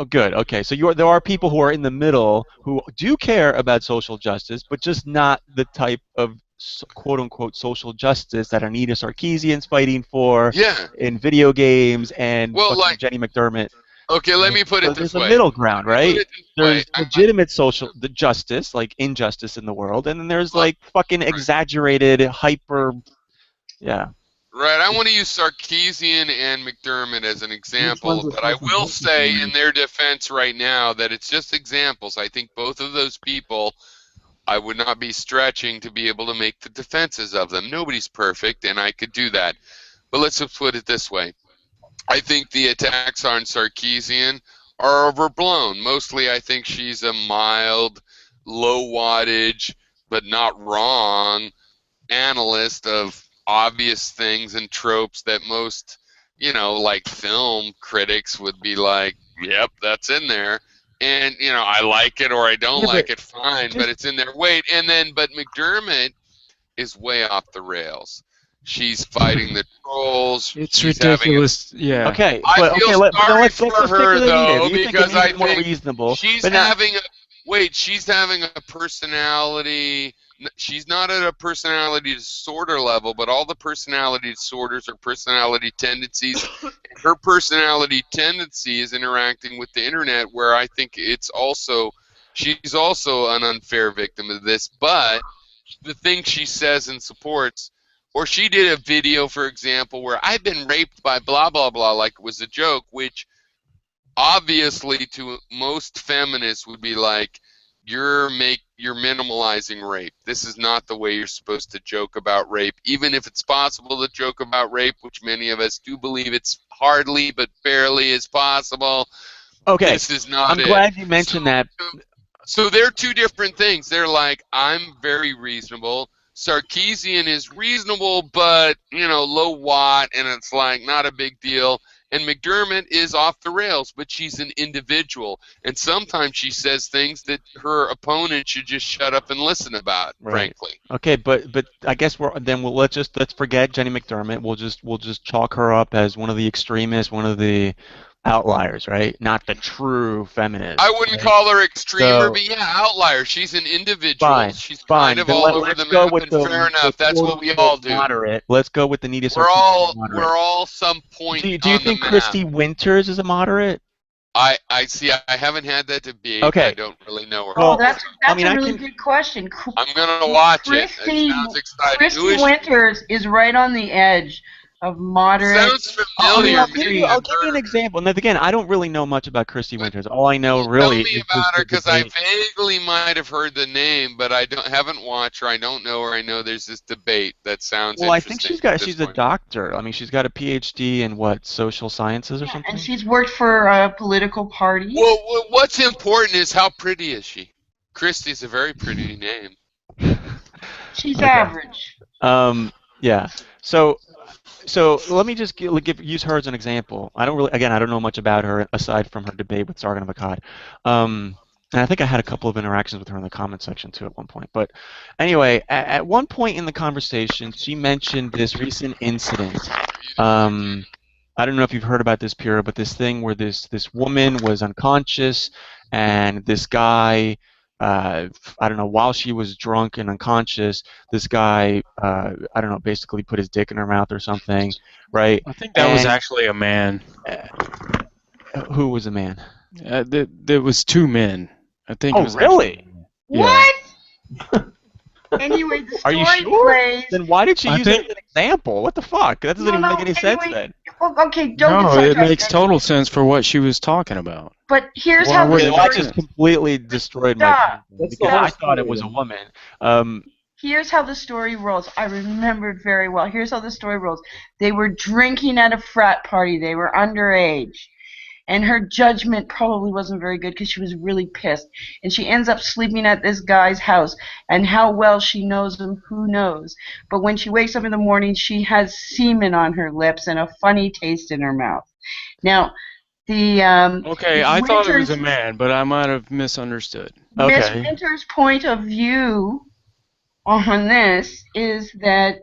good, okay. So there are people who are in the middle who do care about social justice, but just not the type of quote-unquote social justice that Anita Sarkeesian's fighting for in video games and Jenny McDermott. Okay, let me put it So this there's a way. middle ground, right? There's way. legitimate the justice, like injustice in the world, and then there's like fucking exaggerated, hyper, yeah. Right, I want to use Sarkeesian and McDermott as an example, but I will say in their defense right now that it's just examples. I think both of those people, I would not be stretching to be able to make the defenses of them. Nobody's perfect, and I could do that. But let's just put it this way. I think the attacks on Sarkeesian are overblown. Mostly I think she's a mild, low wattage, but not wrong analyst of obvious things and tropes that most, like film critics would be like, yep, that's in there. And, I like it or I don't like it, fine, but it's in there. Wait, but McDermott is way off the rails. She's fighting the trolls. It's ridiculous. Yeah. Okay, I feel sorry for her though, because I more think reasonable. she's having a personality. She's not at a personality disorder level, but all the personality disorders are personality tendencies. Her personality tendency is interacting with the internet, where I think she's also an unfair victim of this. But the thing she says and supports, or she did a video, for example, where I've been raped by blah, blah, blah, like it was a joke, which obviously to most feminists would be like, you're minimalizing rape. This is not the way you're supposed to joke about rape. Even if it's possible to joke about rape, which many of us do believe it's hardly but barely is possible. Okay, this is not I'm glad you mentioned that. So they're two different things. They're like, I'm very reasonable. Sarkeesian is reasonable, but, low watt, and it's like not a big deal. And McDermott is off the rails, but she's an individual. And sometimes she says things that her opponent should just shut up and listen about, frankly. Okay, but I guess let's forget Jenny McDermott. We'll just chalk her up as one of the extremists, one of the outliers, right? Not the true feminist. I wouldn't call her extremer, but yeah, outlier. She's an individual. Fine, She's fine. kind of all over the map, and fair enough. That's what we all do. Moderate. Let's go with the neatest. We're all some point. Do you think Christy Winters is a moderate? I see. I haven't had that debate. Okay. I don't really know her. Well, that's a really good question. I'm gonna watch it. It sounds exciting. Christy Winters is right on the edge of moderate. Sounds familiar. I'll give you an example. And again, I don't really know much about Christy Winters. All I know really Tell me about her, because I vaguely might have heard the name, but I haven't watched her. I don't know her. I know there's this debate that sounds interesting. I think she's a doctor. I mean, she's got a PhD in what, social sciences or something? And she's worked for political parties. Well, what's important is how pretty is she? Christy's a very pretty name. She's average. Yeah. So let me just use her as an example. I don't know much about her aside from her debate with Sargon of Akkad. And I think I had a couple of interactions with her in the comment section too at one point. But anyway, at one point in the conversation, she mentioned this recent incident. I don't know if you've heard about this, Pura, but this thing where this woman was unconscious and this guy, I don't know, while she was drunk and unconscious, this guy, I don't know, basically put his dick in her mouth or something, right? I think that was actually a man. Who was a man? There was two men. I think. Oh, really? What? Anyway, the story Are you sure? plays. Then why did she use it as an example? What the fuck? That doesn't even make any sense then. Okay, don't. No, it makes total sense for what she was talking about. But here's how the story. I just completely destroyed my. I thought it was a woman. Here's how the story rolls. I remember it very well. Here's how the story rolls. They were drinking at a frat party. They were underage. And her judgment probably wasn't very good because she was really pissed. And she ends up sleeping at this guy's house. And how well she knows him, who knows. But when she wakes up in the morning, she has semen on her lips and a funny taste in her mouth. Now, okay, I thought it was a man, but I might have misunderstood. Miss Winter's point of view on this is that,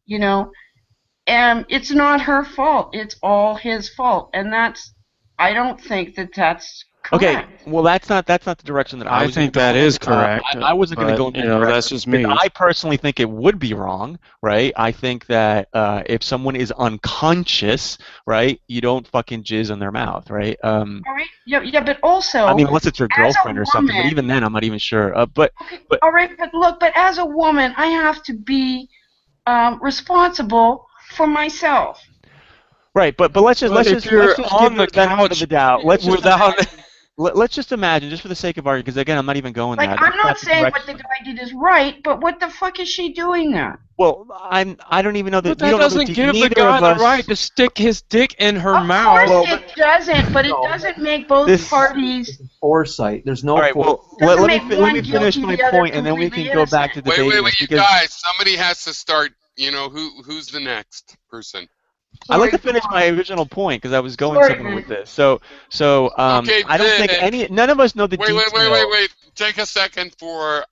it's not her fault. It's all his fault. And I don't think that that's Okay, well that's not the direction that I was think gonna that go. is correct. I wasn't going to go in that direction. That's just me. I personally think it would be wrong, right? I think that if someone is unconscious, right, you don't fucking jizz in their mouth, right? All right. Yeah, but also. I mean, unless it's your girlfriend or something, but even then, I'm not even sure. But all right, but look, but as a woman, I have to be responsible for myself. Right, but let's just if you're give on the the couch of the doubt. Let's just without imagine, just for the sake of argument, because again, I'm not even going like, that. I'm not saying what the guy did is right, but what the fuck is she doing there? Well, I don't even know that. But that doesn't give the guy the right to stick his dick in her mouth. Of course it doesn't, but it doesn't make both parties. Foresight. There's no. All right, well, let me finish my point, and then we can go back to debating. Wait, you guys! Somebody has to start. You know, who's the next person? I'd like to finish my original point because I was going somewhere with this. So okay, I don't think none of us know the details. Wait. Take a second for.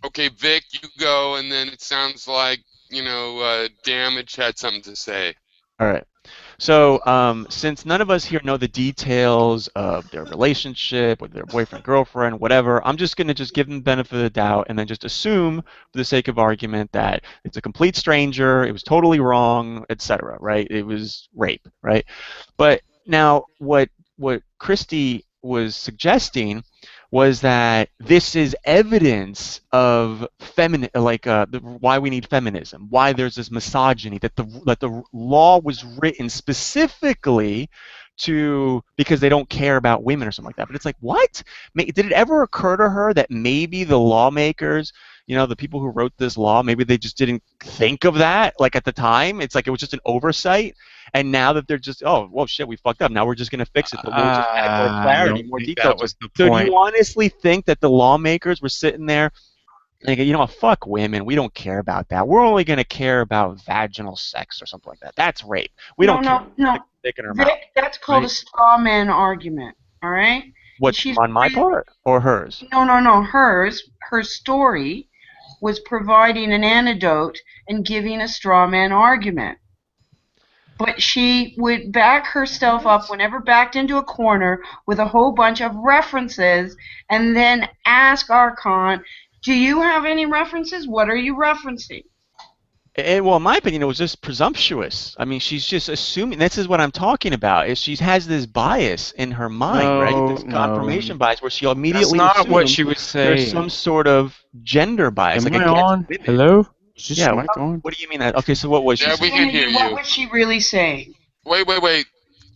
Okay, Vic, you go, and then it sounds like Damage had something to say. All right. So since none of us here know the details of their relationship, with their boyfriend, girlfriend, whatever, I'm just going to give them the benefit of the doubt and then just assume, for the sake of argument, that it's a complete stranger, it was totally wrong, etc. Right? It was rape, right? But now, what Christy was suggesting was that this is evidence of why we need feminism, why there's this misogyny, that the law was written specifically because they don't care about women or something like that. But it's like, what? Did it ever occur to her that maybe the lawmakers, the people who wrote this law, maybe they just didn't think of that, like at the time? It's like it was just an oversight, and now that they're just, oh, well, shit, we fucked up. Now we're just going to fix it. But we'll just add more clarity, more detail. So do you honestly think that the lawmakers were sitting there thinking, fuck women, we don't care about that. We're only going to care about vaginal sex or something like that. That's rape. We don't care. No. Dick in her mouth. That's called a straw man argument, all right? What's on my part or hers? No. Hers. Her story was providing an antidote and giving a straw man argument. But she would back herself up whenever backed into a corner with a whole bunch of references and then ask Archon, do you have any references? What are you referencing? Well, in my opinion, it was just presumptuous. I mean, she's just assuming. This is what I'm talking about. She has this bias in her mind, right? This confirmation bias, where she immediately That's not assumes what she was saying. There's some sort of gender bias. Am I on? Hello? Is this mic on? What do you mean? Okay, so what was she saying? We can hear you. What was she really saying? Wait.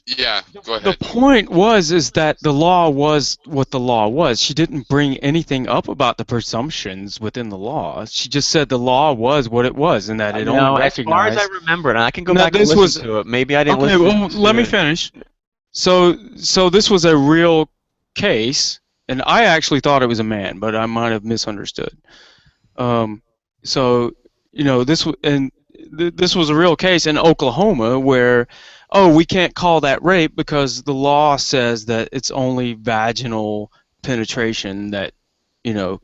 Yeah, go ahead. The point is that the law was what the law was. She didn't bring anything up about the presumptions within the law. She just said the law was what it was, and that it only recognized. As far as I remember, and I can go back and listen to it. Maybe I didn't listen to it. Okay, well, let me finish. So this was a real case, and I actually thought it was a man, but I might have misunderstood. This was a real case in Oklahoma where, we can't call that rape because the law says that it's only vaginal penetration that,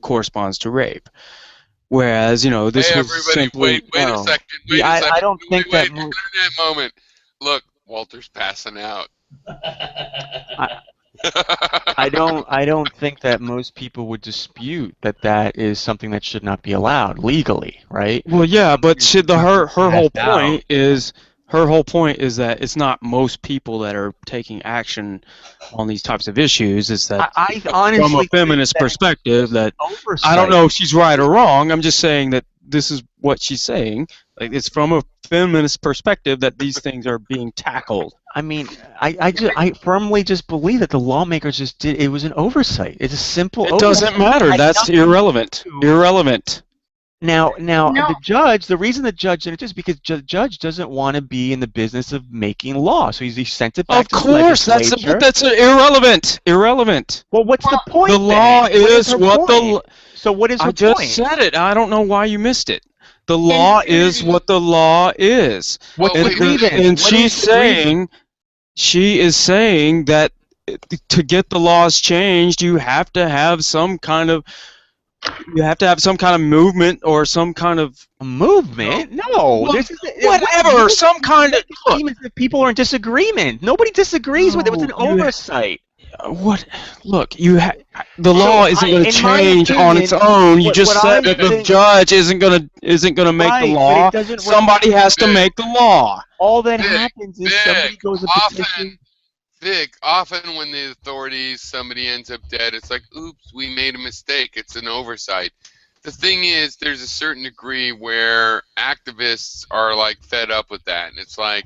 corresponds to rape. Whereas, this was everybody, simply... wait a second. I don't think that... Internet moment. Look, Walter's passing out. I don't think that most people would dispute that is something that should not be allowed legally, right? Well, yeah, but her whole point is that it's not most people that are taking action on these types of issues. It's that I honestly from a feminist perspective that I don't know if she's right or wrong. I'm just saying that this is what she's saying. Like, it's from a feminist perspective that these things are being tackled. I mean, I firmly just believe that the lawmakers just did. It was an oversight. It's a simple. It doesn't matter. That's irrelevant. Irrelevant. Now, the judge. The reason the judge did it is because the judge doesn't want to be in the business of making law, so he sent it back to the legislature. That's irrelevant. Irrelevant. Well, what's the point? The law is what the. So what is her point? I just said it. I don't know why you missed it. The law is what the law is. She is saying that to get the laws changed, you have to have some kind of movement or some kind of movement. No, whatever. Some kind of people are in disagreement. Nobody disagrees with it. It was an oversight. What? Look, the law isn't going to change on its own. You just said that the judge isn't going to make the law. Somebody has to make the law. All that happens is somebody goes a petition. Vic, often when the authorities, somebody ends up dead, it's like, oops, we made a mistake. It's an oversight. The thing is, there's a certain degree where activists are like fed up with that. And it's like,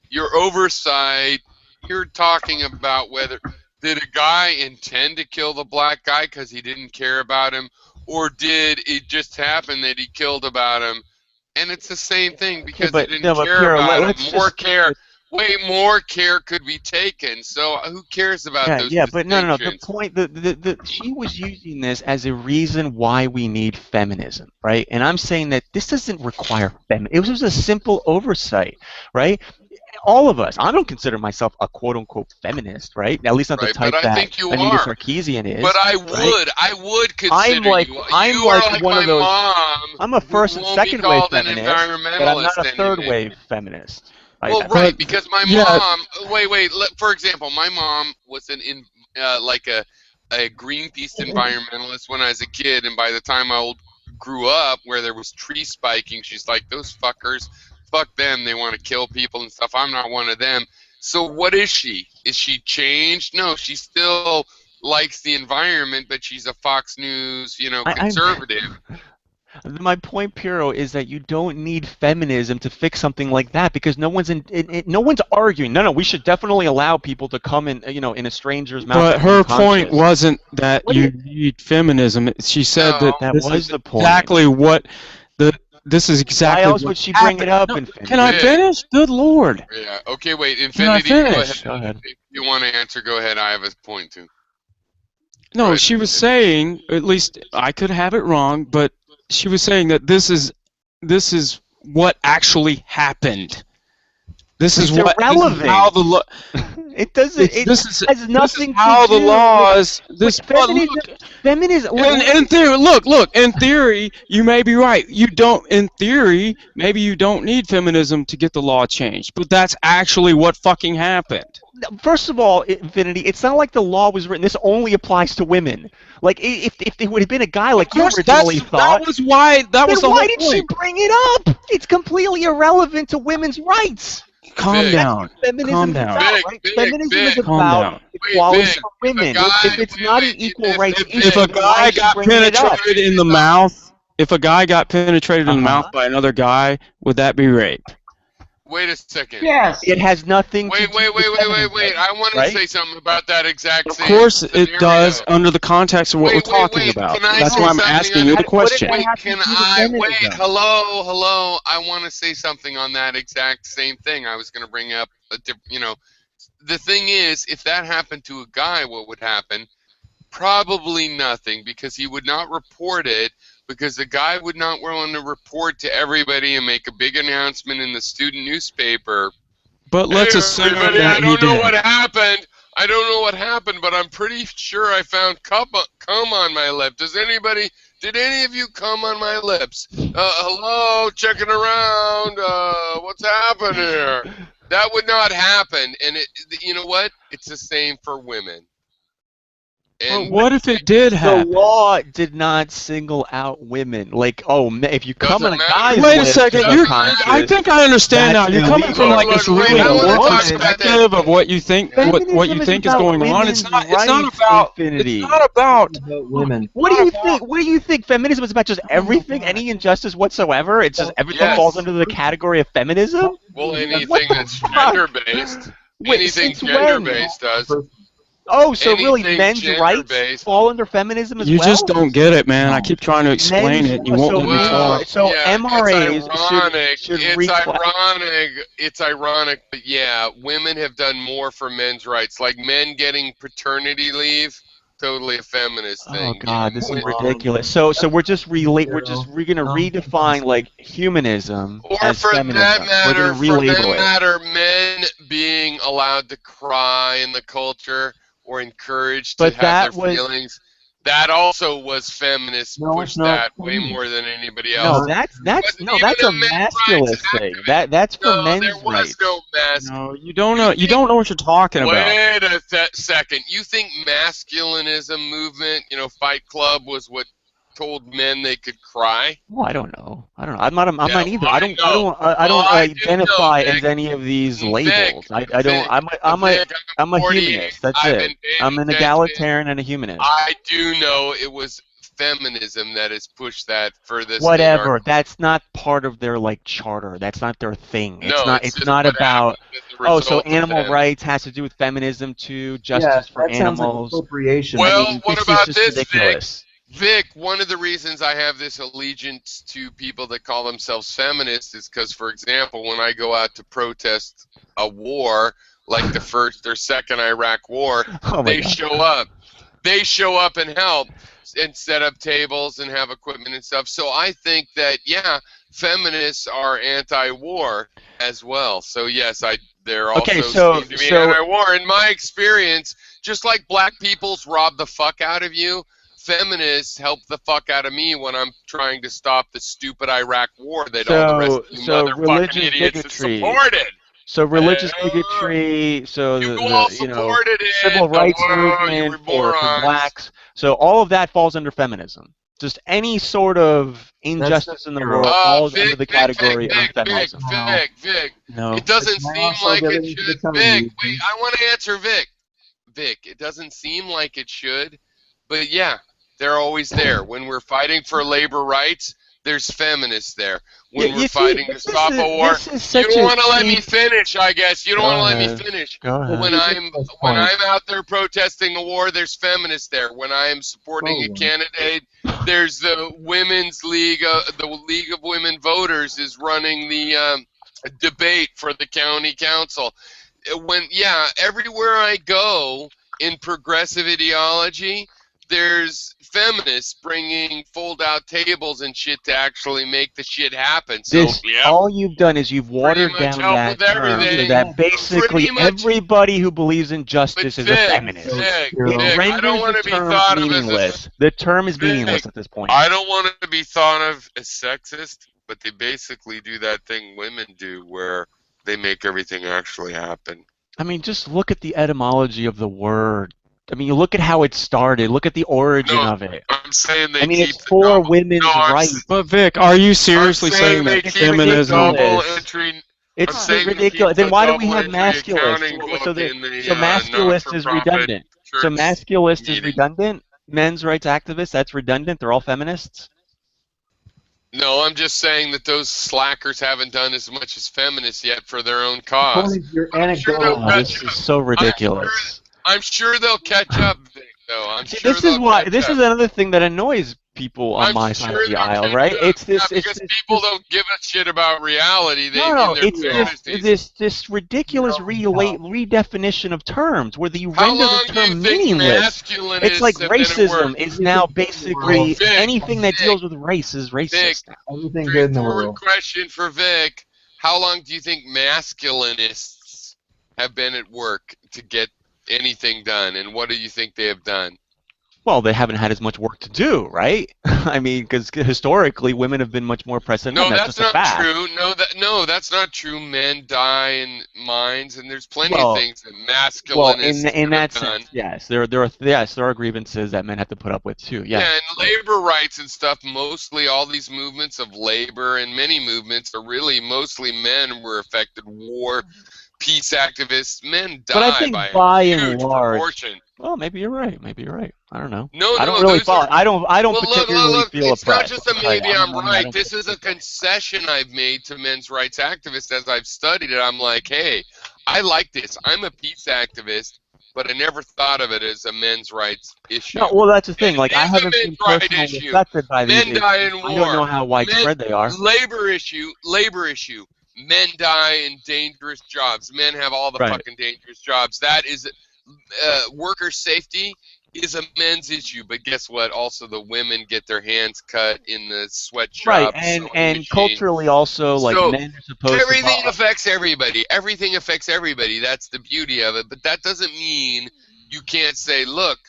your oversight, you're talking about whether, did a guy intend to kill the black guy because he didn't care about him? Or did it just happen that he killed about him? And it's the same thing because he didn't care about him. More care. Way more care could be taken. So who cares about those? Yeah, but no. The point, she was using this as a reason why we need feminism, right? And I'm saying that this doesn't require feminism. It was just a simple oversight, right? All of us. I don't consider myself a quote-unquote feminist, right? At least not the type that Anita Sarkeesian is. But I would consider you. I'm like one of those. Mom, I'm a first and second wave feminist, but I'm not a third wave feminist. Well, right, because my mom. Wait. For example, my mom was like a Greenpeace environmentalist when I was a kid, and by the time I grew up, where there was tree spiking, she's like, those fuckers, fuck them. They want to kill people and stuff. I'm not one of them. So what is she? Is she changed? No, she still likes the environment, but she's a Fox News, conservative. My point, Piro, is that you don't need feminism to fix something like that because no one's arguing. No, we should definitely allow people to come in, in a stranger's mouth. But her point wasn't that you need feminism. She said that was the point. Exactly what this is exactly. Why else would she bring it up? Can I finish? Good Lord. Yeah. Okay. Wait. Infinity. Can I finish? Go ahead. If you want to answer, go ahead. I have a point too. No, she was saying. At least I could have it wrong, but she was saying that this is what actually happened. This is what irrelevant. How the it doesn't. It has nothing how to the do laws. This feminism. In theory, look. In theory, you may be right. You don't. In theory, maybe you don't need feminism to get the law changed. But that's actually what fucking happened. First of all, Infinity, it's not like the law was written. This only applies to women. Like, if it would have been a guy like you originally thought, that was why. That was the whole point. Why did she bring it up? It's completely irrelevant to women's rights. Calm down. Feminism is about equality for women. If it's not an equal rights issue, if a guy got penetrated in the mouth, by another guy, would that be rape? Wait a second. Yes. It has nothing to do with Wait. I want to say something about that exact same Of course scenario. it does, under the context of what we're talking about. That's why I'm asking you the question. Hello. I want to say something on that exact same thing. I was going to bring up, the thing is, if that happened to a guy, what would happen? Probably nothing, because he would not report it, because the guy would not want to report to everybody and make a big announcement in the student newspaper. But let's assume that I don't know what happened. I don't know what happened, but I'm pretty sure I found cum on my lip. Did any of you cum on my lips? Hello, checking around. What's happening here? That would not happen. And you know what? It's the same for women. But what if it did happen? The law did not single out women. Like, if you come on a guy's Wait a second. I think I understand now. You're coming from like this really warped perspective of what you think what you think is going on. It's not about women. What do you think? What do you think? Feminism is about just everything, any injustice whatsoever. It's just everything falls under the category of feminism. Well, anything that's gender-based. Anything gender-based does. Oh, so really men's rights fall under feminism as well? You just don't get it, man. I keep trying to explain it. You won't let me talk. So MRAs should It's ironic, but yeah, women have done more for men's rights. Like men getting paternity leave, totally a feminist thing. Oh God, this is ridiculous. So we're just we're gonna redefine like humanism as feminism. We're gonna relabel it. Men being allowed to cry in the culture or encouraged to have their feelings. That also was feminists No, it's pushed not that way feminist. more than anybody No, else. that's Wasn't even a a men's rights masculist thing. activist. That's for No, there men's was rights. no mask. No, you don't know. You don't know what you're talking about. Wait a second. You think masculinism movement, Fight Club was what told men they could cry? Well, I don't know. I'm not either. I I don't know. identify Vic. as any of these Vic, labels. I don't. Vic, I'm a Vic, I'm a 48. humanist. That's I've it. been paying I'm an attention. egalitarian and a humanist. I do know it was feminism that has pushed that furthest. Whatever. That's not part of their charter. That's not their thing. It's not about. Oh, so animal rights has to do with feminism too. Justice for that sounds like animals. appropriation. Well, what about this, ridiculous. Vic, one of the reasons I have this allegiance to people that call themselves feminists is because, for example, when I go out to protest a war, like the first or second Iraq war, they show up. They show up and help and set up tables and have equipment and stuff. So I think that, yeah, feminists are anti-war as well. So, yes, they're also seem to be anti-war. In my experience, just like black people's rob the fuck out of you, feminists help the fuck out of me when I'm trying to stop the stupid Iraq war that all the rest of you motherfucking idiots have supported. So religious bigotry, so the civil rights movement for blacks. So all of that falls under feminism. Just any sort of injustice in the world falls under the category of feminism. Vic, no. It doesn't seem like it should. Vic, wait, I want to answer Vic. Vic, it doesn't seem like it should, but yeah, they're always there. When we're fighting for labor rights, there's feminists there. When we're fighting to stop a war, you don't want to let me finish, I guess. You don't want to let me finish. When I'm out there protesting a war, there's feminists there. When I am supporting a candidate, there's the Women's League, the League of Women Voters is running the debate for the county council. Everywhere I go in progressive ideology, there's feminists bringing fold-out tables and shit to actually make the shit happen. So all you've done is you've watered down that term so that basically everybody who believes in justice is a feminist. It renders the term meaningless. The term is meaningless at this point. I don't want to be thought of as sexist, but they basically do that thing women do where they make everything actually happen. I mean, just look at the etymology of the word. I mean, you look at how it started. Look at the origin of it. I'm saying it's for women's rights. But Vic, are you seriously saying that feminism is? It's ridiculous. Then why do we have masculist? So masculist is redundant. So masculist is redundant. Men's rights activists, that's redundant. They're all feminists. No, I'm just saying that those slackers haven't done as much as feminists yet for their own cause. This is so ridiculous. I'm sure they'll catch up, Vic, though. This is another thing that annoys people on my side of the aisle, right? It's because people don't give a shit about reality. It's this ridiculous redefinition of terms where you render the term meaningless. It's like racism is now basically anything that deals with race is racist. Everything good in the world. Question for Vic: how long do you think masculinists have been at work to get anything done, and what do you think they have done? Well, they haven't had as much work to do, right? I mean, because historically, women have been much more oppressed than men. That's not true. No, that's not true. Men die in mines, and there's plenty of things that masculinists in that have done. sense, yes, there are grievances that men have to put up with too. Yes. Yeah, and labor rights and stuff. Mostly, all these movements of labor and many movements are really mostly men were affected. War, peace activists, men die but I think by a huge proportion. Well, maybe you're right. I don't know. No, I don't really follow. I don't particularly feel it's oppressed. It's not just a maybe I'm right. This is a concession I've made to men's rights activists as I've studied it. I'm like, hey, I like this. I'm a peace activist, but I never thought of it as a men's rights issue. No, well, that's the thing. Like, I haven't been personally affected by these issues. Die in war. I don't know how widespread they are. Labor issue. Men die in dangerous jobs. Men have all the fucking dangerous jobs. That is worker safety is a men's issue, but guess what? Also, the women get their hands cut in the sweatshops. Right, and culturally also, like, men are supposed to... Everything affects everybody. Everything affects everybody. That's the beauty of it. But that doesn't mean you can't say, look,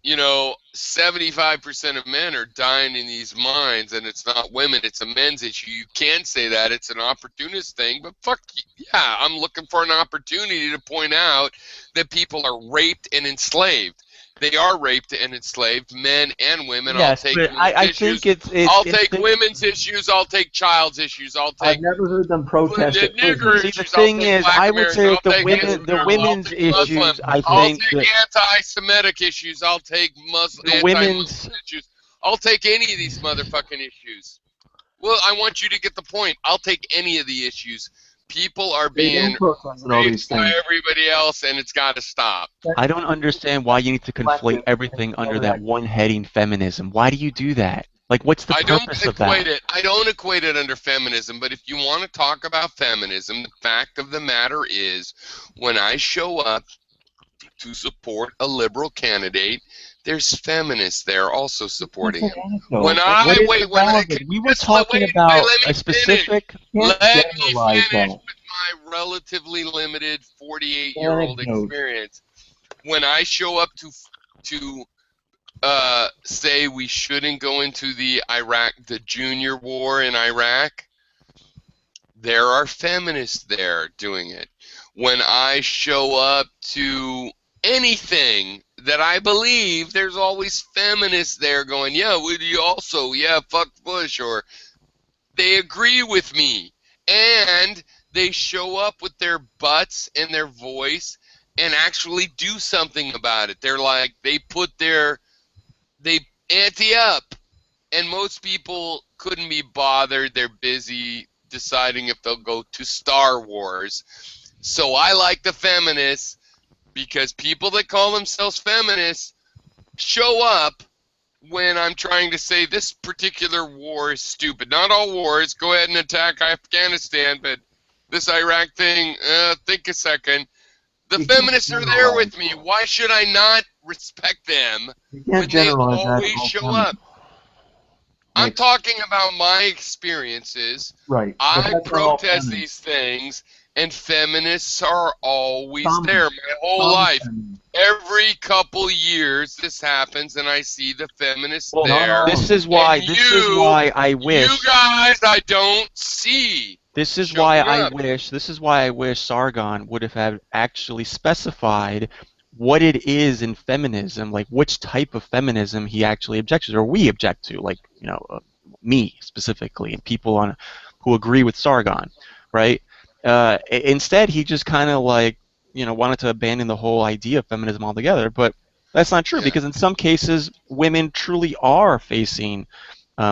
you know, 75% of men are dying in these mines, and it's not women, it's a men's issue. You can say that it's an opportunist thing, but fuck yeah, I'm looking for an opportunity to point out that people are raped and enslaved. They are raped and enslaved, men and women. Yes, I'll take but I issues. think I'll take women's issues. I'll take child's issues. I'll take I've never heard them protest it. nigger See, issues. the thing is, Black I would Americans, say I'll that the take women, the Muslim, women's I'll take Muslim, issues, I I'll think take that anti-Semitic issues. I'll take the women's, anti-Muslim issues. I'll take any of these motherfucking issues. Well, I want you to get the point. I'll take any of the issues. People are They being don't protest all these raped by things. everybody else, and it's got to stop. I don't understand why you need to conflate everything under that one heading, feminism. Why do you do that? Like, what's the purpose of that? I don't equate it under feminism, but if you want to talk about feminism, the fact of the matter is, when I show up to support a liberal candidate, there's feminists there also supporting him. We were talking about a specific. Let me finish with my relatively limited 48-year-old experience. When I show up to say we shouldn't go into the junior war in Iraq, there are feminists there doing it. When I show up to anything that I believe, there's always feminists there going, yeah, would you also, yeah, fuck Bush, or they agree with me, and they show up with their butts and their voice and actually do something about it. They're like, they ante up, and most people couldn't be bothered. They're busy deciding if they'll go to Star Wars. So I like the feminists, because people that call themselves feminists show up when I'm trying to say this particular war is stupid. Not all wars. Go ahead and attack Afghanistan, but this Iraq thing, think a second. The feminists are there with me. Why should I not respect them when they always show up? I'm talking about my experiences. Right. I protest these things, and feminists are always there my whole life. Every couple years this happens, and I see the feminists there. This is why I wish. You guys, I don't see. This is why I wish Sargon would have actually specified what it is in feminism, like which type of feminism he actually objects to, or we object to, like, you know, me specifically, and people who agree with Sargon, right? Instead, he just kind of, like, you know, wanted to abandon the whole idea of feminism altogether, but that's not true, because in some cases women truly are facing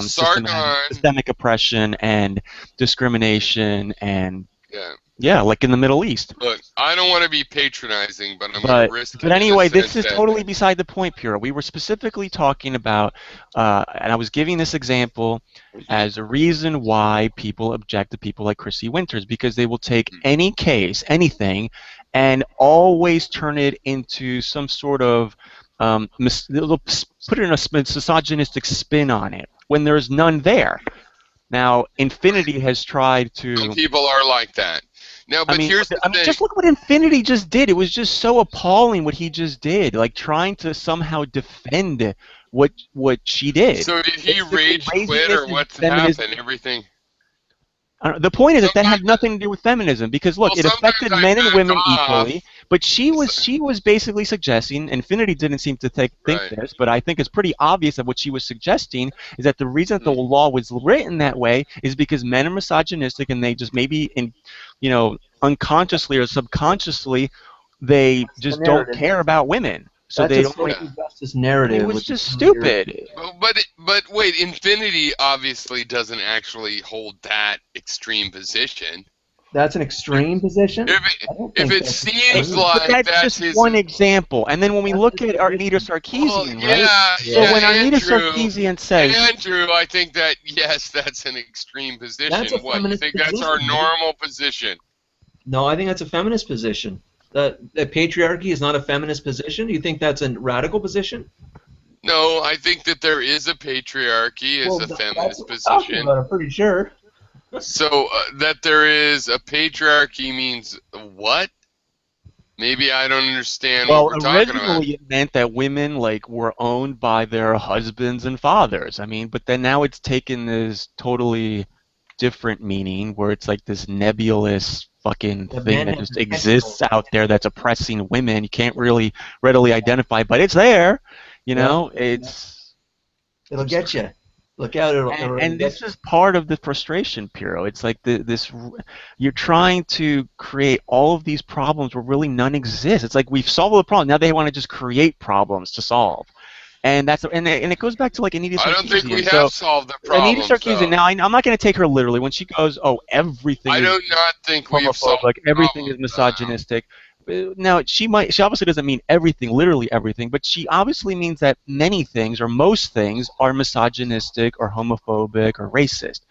systemic oppression and discrimination, and like in the Middle East. Look, I don't want to be patronizing, but I'm going to risk it. But anyway, this is totally beside the point, Pura. We were specifically talking about, and I was giving this example as a reason why people object to people like Chrissy Winters, because they will take any case, anything, and always turn it into some sort of, they'll put it in a misogynistic spin on it, when there's none there. Now, Infinity has tried to... Some people are like that. Now, but here's the thing. Just look what Infinity just did. It was just so appalling what he just did, like trying to somehow defend what she did. So did he rage quit, or what's happened? Everything. The point is that had nothing to do with feminism, because look, it affected men and women equally. But she was basically suggesting, Infinity didn't seem to think this, but I think it's pretty obvious that what she was suggesting is that the reason that the law was written that way is because men are misogynistic, and they just maybe unconsciously or subconsciously, they just don't care about women. So that's they don't social justice narrative. It was just stupid. But wait, Infinity obviously doesn't actually hold that extreme position. That's an extreme position? If it seems like that's just one example. And then when we look at Arnita Sarkeesian, right? So when Arnita Sarkeesian says... Andrew, I think that, yes, that's an extreme position. That's a feminist you think position, that's our normal position? No, I think that's a feminist position. That patriarchy is not a feminist position? You think that's a radical position? No, I think that there is a patriarchy as a feminist position. I'm pretty sure. So that there is a patriarchy means what? Maybe I don't understand Well, what we're talking about. originally it meant that women like were owned by their husbands and fathers. I mean, but then now it's taken this totally different meaning where it's like this nebulous fucking The thing men that have just the exists out there that's oppressing women. You can't really readily identify, but it's there. You know, it's It'll get you. Look out! and this is part of the frustration, Piro. It's like you're trying to create all of these problems where really none exist. It's like we've solved the problem. Now they want to just create problems to solve. And it goes back to like Anita Sarkeesian. I don't think we have solved the problem. Anita Sarkeesian. Now I'm not going to take her literally when she goes, "Oh, everything." I do not think we've solved homophobic. Everything is misogynistic. Now she obviously doesn't mean everything, literally everything, but she obviously means that many things or most things are misogynistic or homophobic or racist.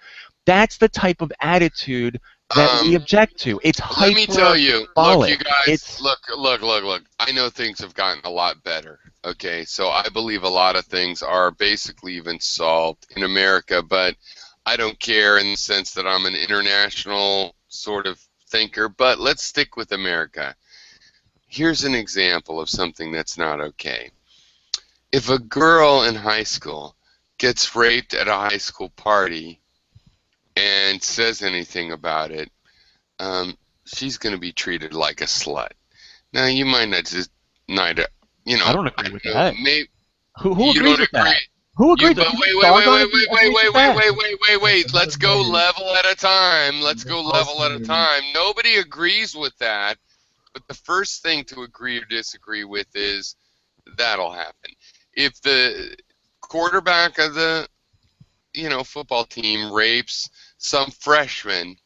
That's the type of attitude that we object to. It's let me tell you, look, you guys, it's, look. I know things have gotten a lot better. Okay, so I believe a lot of things are basically even solved in America, but I don't care in the sense that I'm an international sort of thinker. But let's stick with America. Here's an example of something that's not okay. If a girl in high school gets raped at a high school party and says anything about it, she's going to be treated like a slut. Now, you might not just, I don't agree with that. Maybe, who agrees with that? Who agrees with that? Wait. Let's go level at a time. Nobody agrees with that. But the first thing to agree or disagree with is that'll happen. If the quarterback of the football team rapes some freshman,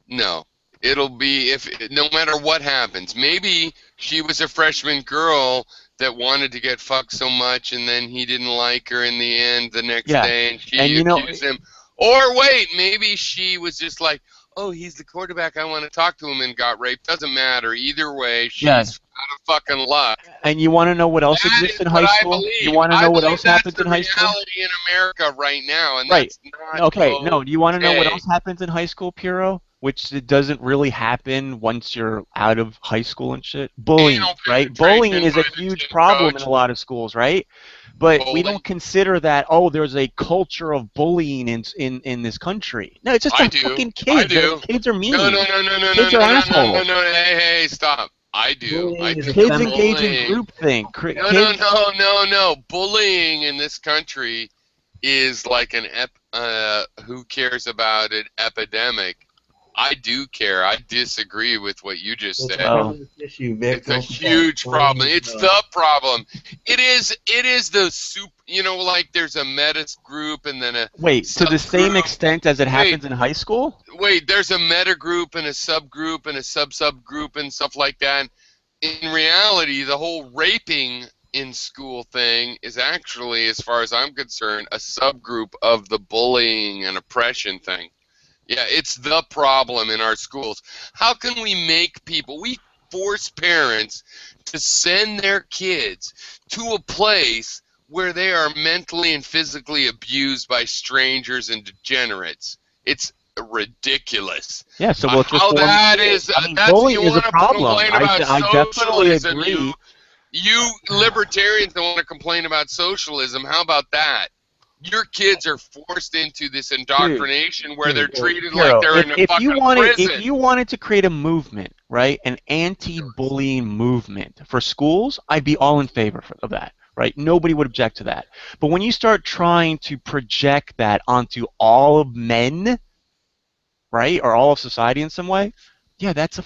no. It'll be no matter what happens. Maybe she was a freshman girl that wanted to get fucked so much and then he didn't like her in the end the next day and she accused him. Or wait, maybe she was just like, oh, he's the quarterback, I want to talk to him, and got raped. Doesn't matter. Either way, she's out of fucking luck. And you want to know what else exists in high school? You want to know what else happens in high school? That's the reality in America right now, and right. that's not no, do you want to know what else happens in high school, Piro? Which it doesn't really happen once you're out of high school and shit. Bullying, right? Bullying is a huge problem in a lot of schools, right? But we don't consider that, oh, there's a culture of bullying in this country. No, it's just fucking kids. Kids are mean. No. Kids are assholes. No, hey, stop. I do. Kids engage in groupthink. No. Bullying in this country is like an who cares about it epidemic. I do care. I disagree with what you just said. It's a huge problem. It's the problem. It is the soup. Like there's a meta group and then a to the same extent as it happens in high school. There's a meta group and a subgroup and a subgroup and stuff like that. In reality, the whole raping in school thing is actually, as far as I'm concerned, a subgroup of the bullying and oppression thing. Yeah, it's the problem in our schools. How can we make we force parents to send their kids to a place where they are mentally and physically abused by strangers and degenerates? It's ridiculous. Yeah, so bullying is a problem. I definitely agree. You libertarians don't want to complain about socialism. How about that? Your kids are forced into this indoctrination where they're treated like they're in a fucking prison. If you wanted to create a movement, right, an anti-bullying movement for schools, I'd be all in favor of that, right? Nobody would object to that. But when you start trying to project that onto all of men, right, or all of society in some way, yeah, that's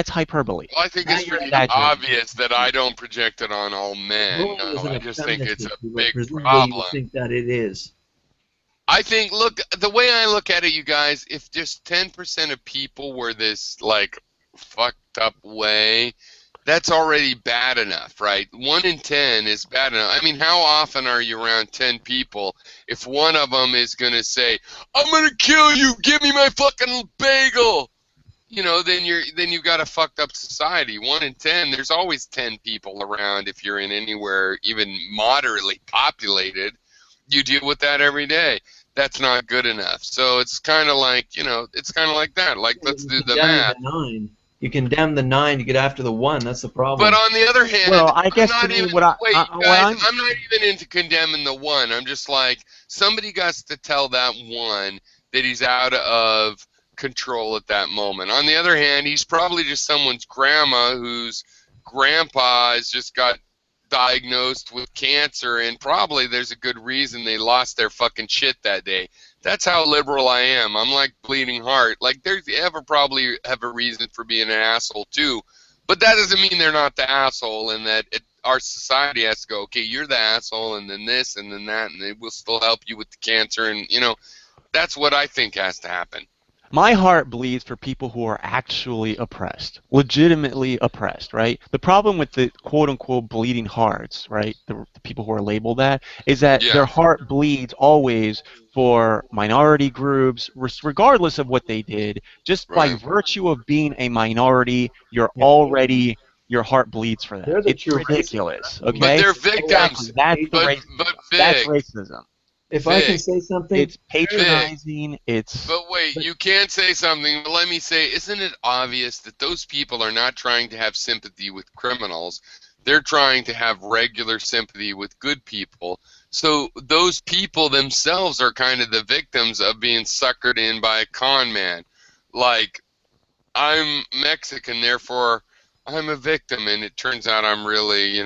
hyperbole. Well, I think it's pretty obvious that I don't project it on all men. No, I just think it's a big problem. You think that it is? I think, look, the way I look at it, you guys, if just 10% of people were this, like, fucked up way, that's already bad enough, right? 1 in 10 is bad enough. I mean, how often are you around 10 people if one of them is going to say, I'm going to kill you, give me my fucking bagel? Then you've got a fucked up society. 1 in 10, there's always 10 people around if you're in anywhere even moderately populated. You deal with that every day. That's not good enough. So it's kind of like, it's kind of like that. Like, let's do the math. You condemn the 9, you get after the 1. That's the problem. But on the other hand, well, I guess I'm to not me, even, what I, wait, what guys, I'm not even into condemning the 1. I'm just like, somebody got to tell that 1 that he's out of control at that moment. On the other hand, he's probably just someone's grandma whose grandpa has just got diagnosed with cancer, and probably there's a good reason they lost their fucking shit that day. That's how liberal I am. I'm like bleeding heart. Like, they probably have a reason for being an asshole too, but that doesn't mean they're not the asshole, and that our society has to go, okay, you're the asshole, and then this, and then that, and they will still help you with the cancer, and that's what I think has to happen. My heart bleeds for people who are actually oppressed, legitimately oppressed, right? The problem with the quote-unquote bleeding hearts, right, the people who are labeled that, is that their heart bleeds always for minority groups, regardless of what they did. Just by virtue of being a minority, your heart bleeds for them. It's ridiculous, okay? But they're victims. Exactly. That's racism. If I can say something, it's patronizing. But wait, you can't say something. But let me say, isn't it obvious that those people are not trying to have sympathy with criminals? They're trying to have regular sympathy with good people. So those people themselves are kind of the victims of being suckered in by a con man. Like, I'm Mexican, therefore I'm a victim, and it turns out I'm really,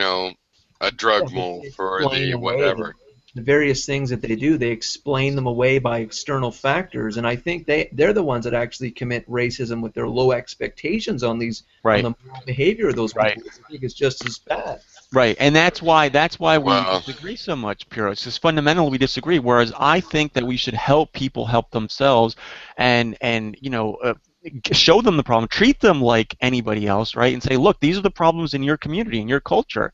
a drug mole for the whatever. The various things that they do, they explain them away by external factors, and I think they're the ones that actually commit racism with their low expectations on these on the moral behavior of those people. I think it's just as bad. Right, and that's why we disagree so much, Piro. It's just fundamentally we disagree. Whereas I think that we should help people help themselves, and show them the problem, treat them like anybody else, right? And say, look, these are the problems in your community, in your culture.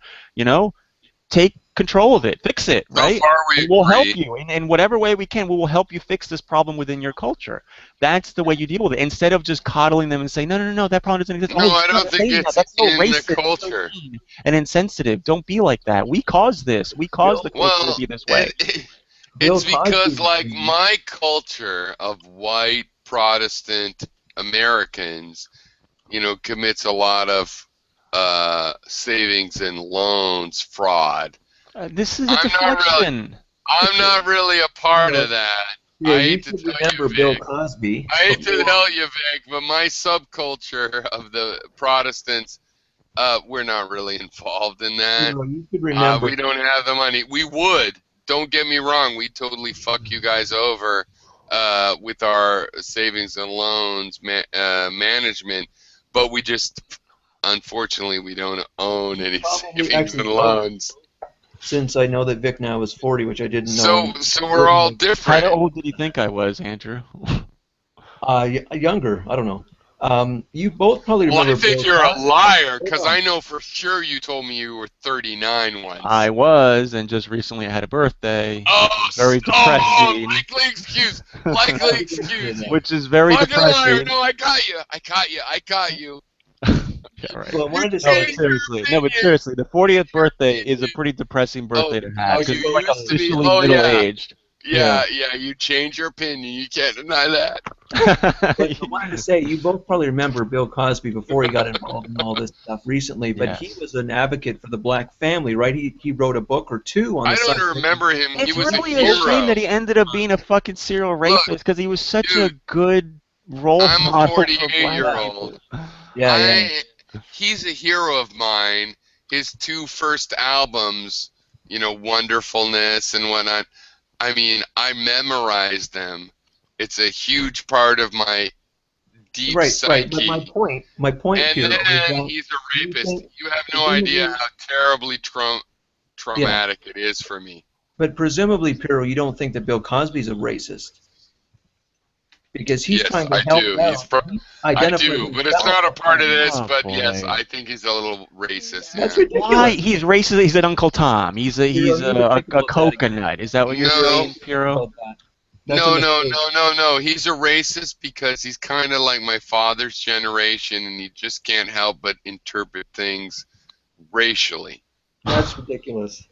Take control of it, fix it, right? We'll help you in whatever way we can. We will help you fix this problem within your culture. That's the way you deal with it. Instead of just coddling them and saying, no, that problem doesn't exist. No, I don't think it's that's so in racist, the culture. so mean and insensitive. Don't be like that. We caused this. We caused the culture to be this way. It's because, like, my culture of white Protestant Americans, commits a lot of savings and loans fraud. This is a deflection. I'm not really a part of that. Yeah, I hate to tell you, Bill Vic. Cosby. I hate to tell you, Vic, but my subculture of the Protestants, we're not really involved in that. You could remember. We don't have the money. We would. Don't get me wrong. We totally fuck you guys over with our savings and loans management, but we just, unfortunately, we don't own any savings and loans. Since I know that Vic now is 40, which I didn't know. So we're all different. How old did you think I was, Andrew? Younger. I don't know. You both probably remember. Well, I think you're a liar, because I know for sure you told me you were 39 once. I was, and just recently I had a birthday. Oh, very depressing. Likely excuse. Likely excuse. Which is very depressing. Liar. No, I got you. Yeah, right. Well, I wanted to say seriously. No, but seriously, the 40th birthday is a pretty depressing birthday to have because you're like officially middle-aged. Yeah, you change your opinion. You can't deny that. But I wanted to say, you both probably remember Bill Cosby before he got involved in all this stuff recently, but he was an advocate for the black family, right? He wrote a book or two on the subject. I don't remember him. It's he was really a hero. shame that he ended up being a fucking serial racist because he was such a good role model. I'm a 48-year-old. Yeah. He's a hero of mine. His 2 first albums, Wonderfulness and whatnot, I mean, I memorized them. It's a huge part of my deep psyche. Right. But my point and here then is that he's a rapist. You have no idea how terribly traumatic it is for me. But presumably, Piro, you don't think that Bill Cosby's a racist? Because he's trying to help out. I do, but it's not a part of this. But yes, I think he's a little racist. That's ridiculous. Why? He's racist. He's an Uncle Tom. He's a coconut. Is that what you're saying, Piro? No. He's a racist because he's kind of like my father's generation, and he just can't help but interpret things racially. That's ridiculous.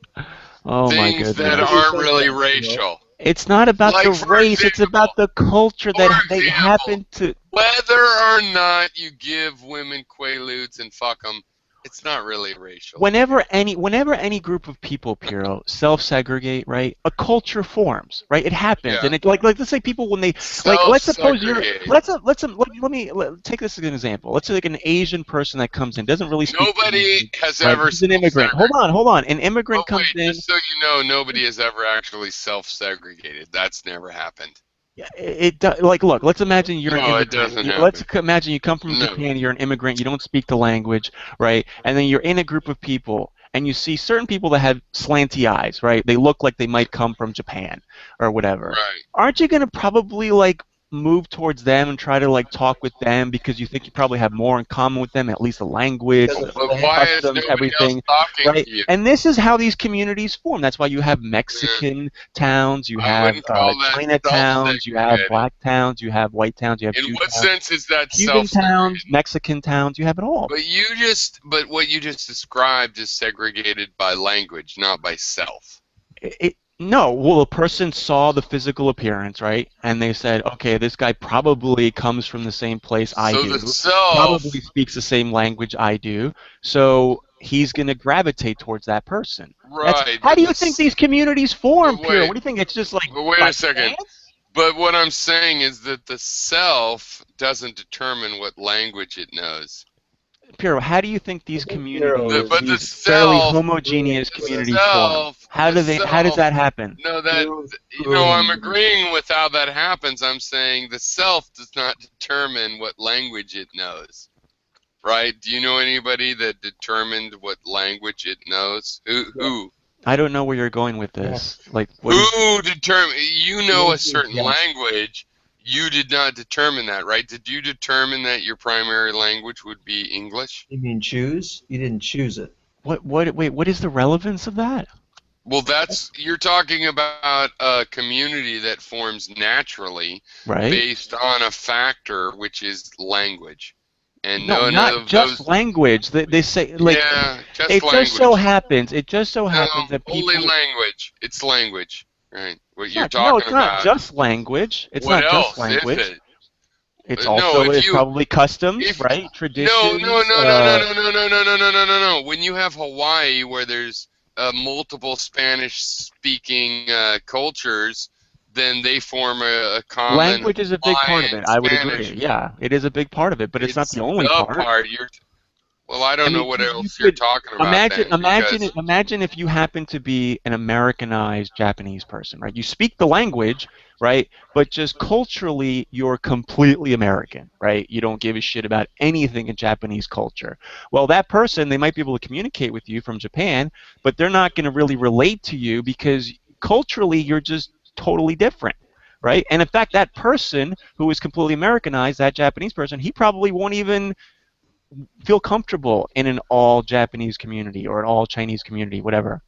Oh my goodness. Things that aren't really racial. It's not about Like, the for race. It's example, about the culture for that they example, happen to. whether or not you give women quaaludes and fuck them, it's not really racial. Whenever any group of people, Piero, self-segregate, right? A culture forms, right? It happens, Yeah. and it like let's say people when they like let's suppose you're let take this as an example. Let's say like an Asian person that comes in doesn't really speak Nobody English, has right? ever He's an immigrant. self-segregated. Hold on. An immigrant But comes wait, in. just so you know, nobody has ever actually self-segregated. That's never happened. Like, look, let's imagine you're an No, it immigrant. doesn't Let's happen. imagine you come from No. Japan, you're an immigrant, you don't speak the language, right? And then you're in a group of people, and you see certain people that have slanty eyes, right? They look like they might come from Japan or whatever. Right. Aren't you going to probably, like, move towards them and try to, like, talk with them because you think you probably have more in common with them, at least the language, But why is customs, nobody everything, else talking right? to you? And this is how these communities form. That's why you have Mexican towns, you I have wouldn't call that Chinatowns, you have self-segregated. black towns, you have white towns, you have In Jew what towns, sense is that Cuban self-segregated? towns, Mexican towns, you have it all. But what you just described is segregated by language, not by self. No, well, a person saw the physical appearance, right? And they said, okay, this guy probably comes from the same place I So do. the self, Probably speaks the same language I do. So he's going to gravitate towards that person. right? How But do you think these communities form, but Pure? wait, What do you think? It's just like but wait by a second. chance? But what I'm saying is that the self doesn't determine what language it knows. Pure, how do you think these communities, But the these fairly self, homogeneous the communities form? self, How the do they? How does self. that happen? No, that I'm agreeing with how that happens. I'm saying the self does not determine what language it knows. Right? Do you know anybody that determined what language it knows? Who? I don't know where you're going with this. Like, Who determined? You know a certain language. You did not determine that, right? Did you determine that your primary language would be English? You mean choose? You didn't choose it. Wait, what is the relevance of that? Well, you're talking about a community that forms naturally, right, based on a factor which is language. And no, none not of just those, language. They say like yeah, just it language. just so happens. It just so happens that people. Only language. It's language, right? What you're No, talking it's about. not just language. It's What not else just language. is it? It's No, also if you- probably customs, right? Traditions. No. When you have Hawaii, where there's multiple Spanish-speaking cultures, then they form a common. Language is a big part of it. I would Spanish. agree. Yeah, it is a big part of it, but it's not the only part. Well, I don't know what you else you're talking about. Imagine if you happen to be an Americanized Japanese person, right? You speak the language, right? But just culturally, you're completely American, right? You don't give a shit about anything in Japanese culture. Well, that person, they might be able to communicate with you from Japan, but they're not going to really relate to you because culturally, you're just totally different. Right? And in fact, that person who is completely Americanized, that Japanese person, he probably won't even feel comfortable in an all Japanese community or an all Chinese community, whatever,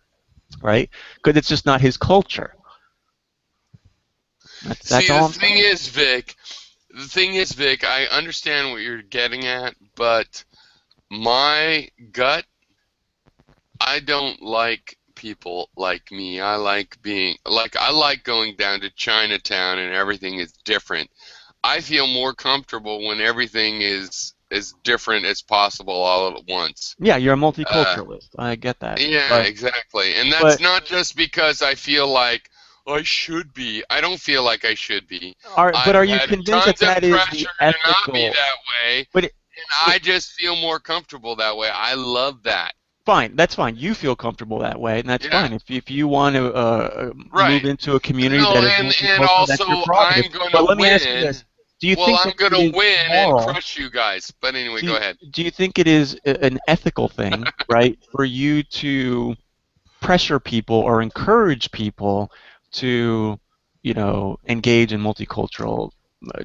right? Because it's just not his culture. That's all. The thing is, Vic, I understand what you're getting at, but my gut, I don't like people like me. I like going down to Chinatown and everything is different. I feel more comfortable when everything is as different as possible all at once. Yeah, you're a multiculturalist. I get that. Yeah, exactly. And that's not just because I feel like I should be. I don't feel like I should be. But are you convinced that is the ethical? Not be that way. And I just feel more comfortable that way. I love that. Fine, that's fine. You feel comfortable that way, and that's fine. If you want to move into a community that is multicultural, that's your prerogative. But let me ask you this. Do you think I'm going to win and crush you guys. But anyway, go ahead. Do you think it is an ethical thing, right, for you to pressure people or encourage people to, engage in multicultural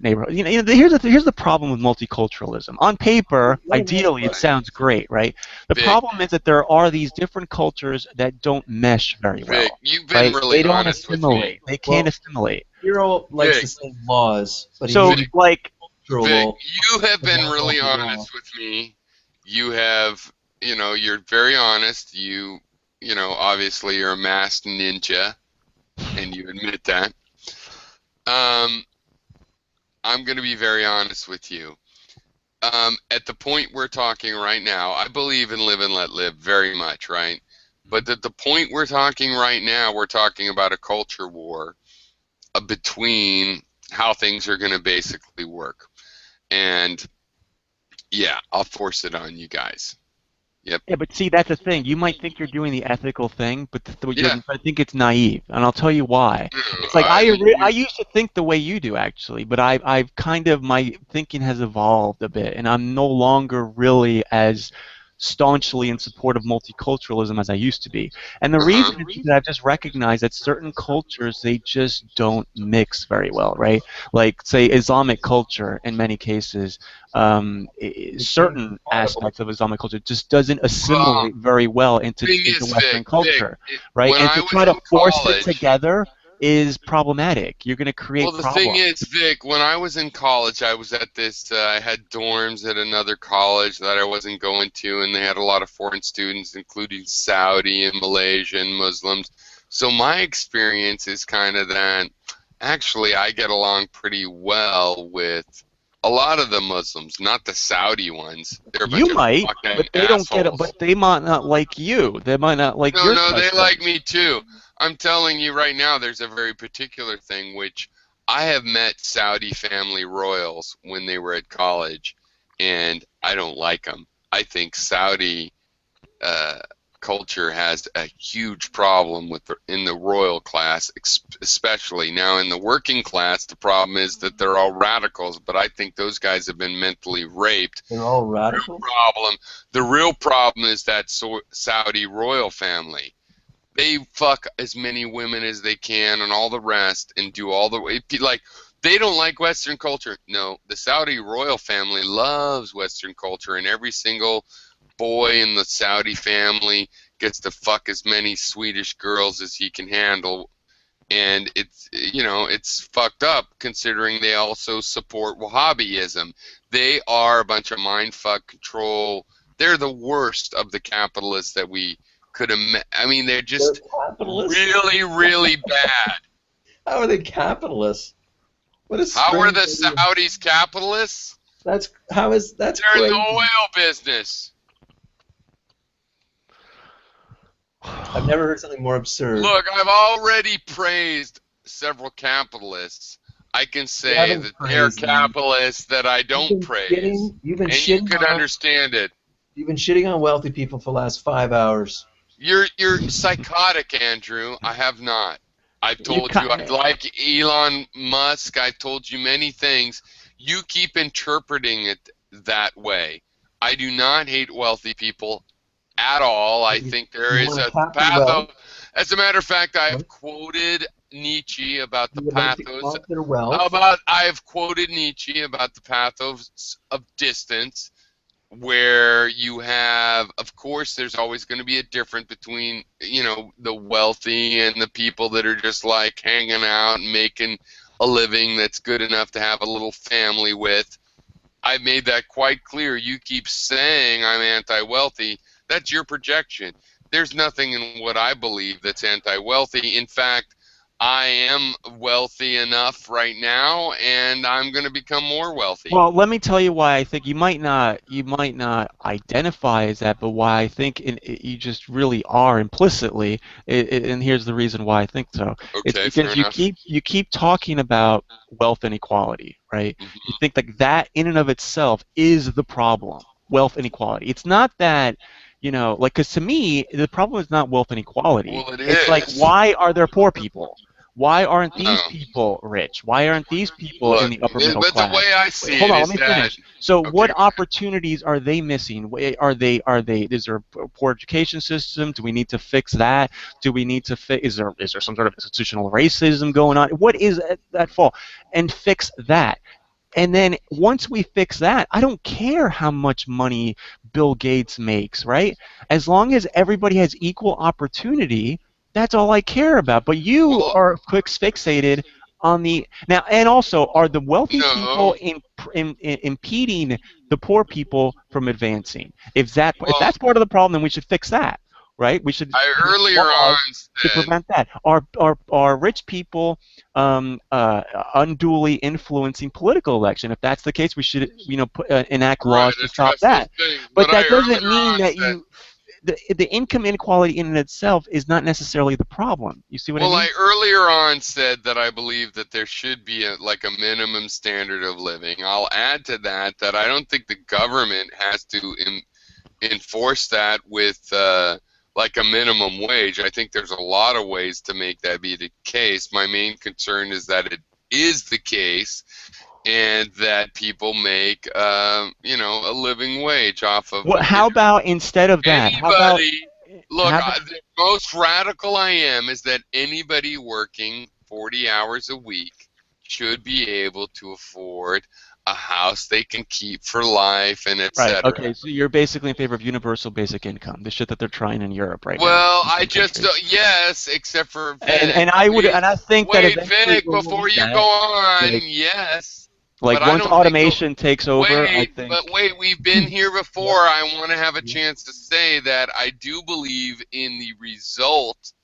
neighborhood? Here's the problem with multiculturalism. On paper, ideally, it sounds great, right? The problem is that there are these different cultures that don't mesh very well. Vic, you've been really honest with me. They can't assimilate. Hero likes the same laws, but Vic, you have been really honest with me. You have, you're very honest. You obviously you're a masked ninja, and you admit that. I'm going to be very honest with you. At the point we're talking right now, I believe in live and let live very much, right? But at the point we're talking right now, we're talking about a culture war between how things are going to basically work. And yeah, I'll force it on you guys. Yep. Yeah, but see, that's the thing. You might think you're doing the ethical thing, but Yeah. I think it's naive, and I'll tell you why. It's like I used to think the way you do, actually, but I've kind of, my thinking has evolved a bit, and I'm no longer really as staunchly in support of multiculturalism as I used to be. And the reason is that I've just recognized that certain cultures, they just don't mix very well, right? Like, say, Islamic culture, in many cases, certain aspects of Islamic culture just doesn't assimilate very well into Western culture, right? And to try to force it together is problematic. You're going to create problems. Well, the thing is, Vic, when I was in college, I was at this, I had dorms at another college that I wasn't going to, and they had a lot of foreign students, including Saudi and Malaysian Muslims. So my experience is kind of that, actually, I get along pretty well with a lot of the Muslims, not the Saudi ones. You might, but they don't get it. But they might not like you. They might not like your No, they like me too. I'm telling you right now, there's a very particular thing which I have met Saudi family royals when they were at college, and I don't like them. I think Saudi culture has a huge problem with in the royal class, especially. Now in the working class, the problem is that they're all radicals, but I think those guys have been mentally raped. They're all radicals? The real problem is that Saudi royal family. They fuck as many women as they can and all the rest and do all the way. Like, they don't like Western culture. No, the Saudi royal family loves Western culture, and every single boy in the Saudi family gets to fuck as many Swedish girls as he can handle. And it's, you know, it's fucked up considering they also support Wahhabism. They are a bunch of mindfuck control. They're the worst of the capitalists that we could have. I mean, they're just really, really bad. How are they capitalists? How are the Saudis capitalists? That's They're crazy. in the oil business. I've never heard something more absurd. Look, I've already praised several capitalists. I can say that they're capitalists that I don't praise. You could understand it. You've been shitting on wealthy people for the last 5 hours. You're psychotic, Andrew. I have not. I've told you I like Elon Musk. I've told you many things. You keep interpreting it that way. I do not hate wealthy people at all. I think there is a pathos. As a matter of fact, I have quoted Nietzsche about the pathos. I have quoted Nietzsche about the pathos of distance, where you have, of course, there's always going to be a difference between, you know, the wealthy and the people that are just like hanging out and making a living that's good enough to have a little family with. I've made that quite clear. You keep saying I'm anti-wealthy. That's your projection. There's nothing in what I believe that's anti-wealthy. In fact, I am wealthy enough right now, and I'm going to become more wealthy. Well, let me tell you why I think you might not identify as that, but why I think you just really are implicitly. And here's the reason why I think so. Okay, it's because you keep talking about wealth inequality, right? Mm-hmm. You think like that in and of itself is the problem. Wealth inequality. It's not that. You know, like, because to me, the problem is not wealth inequality. Well, it's like, why are there poor people? Why aren't these people rich? Why aren't these people in the upper middle class? But the way I see Hold on, let me finish. So, what opportunities are they missing? Is there a poor education system? Do we need to fix that? Do we need to fix? Is there some sort of institutional racism going on? What is that fault? And fix that. And then once we fix that, I don't care how much money Bill Gates makes, right? As long as everybody has equal opportunity, that's all I care about. But you are fixated on the now, and also are the wealthy people impeding the poor people from advancing? If that's part of the problem, then we should fix that. right? We should earlier on to prevent that. Are rich people unduly influencing political election? If that's the case, we should enact laws to stop that. But that doesn't mean that the income inequality in itself is not necessarily the problem. You see what I mean? Well, I earlier on said that I believe that there should be a minimum standard of living. I'll add to that I don't think the government has to enforce that with like a minimum wage. I think there's a lot of ways to make that be the case. My main concern is that it is the case, and that people make a living wage off of. How about instead of that? The most radical I am is that anybody working 40 hours a week should be able to afford a house they can keep for life, and etc. Right. Okay. So you're basically in favor of universal basic income, the shit that they're trying in Europe right now. Well, I just yes, except for Vic. And I think that eventually Vic, before you go on, yes. Like once automation takes over, I think. But wait, we've been here before. I want to have a chance to say that I do believe in the result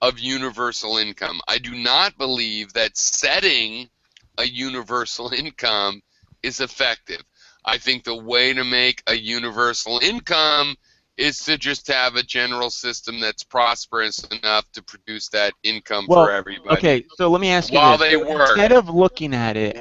of universal income. I do not believe that setting a universal income is effective. I think the way to make a universal income is to just have a general system that's prosperous enough to produce that income for everybody. Okay, so let me ask you while this. they work. Instead of looking at it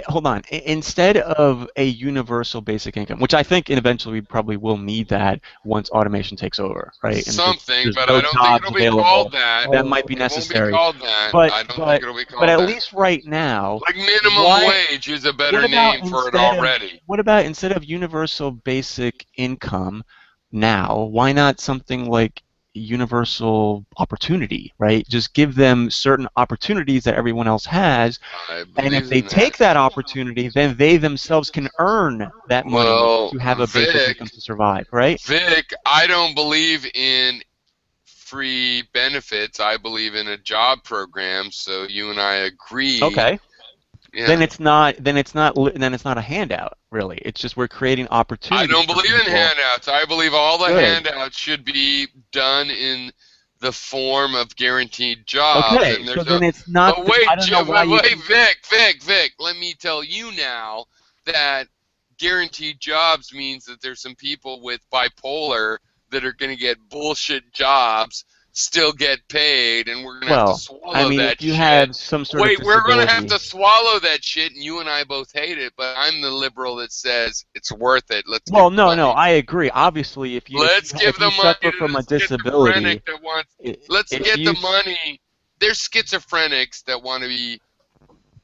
hold on. Instead of a universal basic income, which I think eventually we probably will need that once automation takes over, right? And but I don't think it'll be called that. That might be necessary. It won't be called that. But, I don't think it'll be called but at that. least right now, like minimum wage is a better name for it already. What about instead of universal basic income now, why not something like universal opportunity, right? Just give them certain opportunities that everyone else has, and if they take that opportunity, then they themselves can earn that money to have a basic income to survive, right? Vic, I don't believe in free benefits. I believe in a job program, so you and I agree. Okay. Yeah. Then it's not a handout, really. It's just we're creating opportunities. I don't believe in handouts. I believe all the handouts should be done in the form of guaranteed jobs. Okay, so then it's not. But wait, Vic, let me tell you now that guaranteed jobs means that there's some people with bipolar that are going to get bullshit jobs, still get paid, and we're going to have to swallow that shit. If you have some sort of disability. We're going to have to swallow that shit, and you and I both hate it, but I'm the liberal that says it's worth it. No, I agree. Obviously, if you suffer from a disability, let's get the money. There's schizophrenics that want to be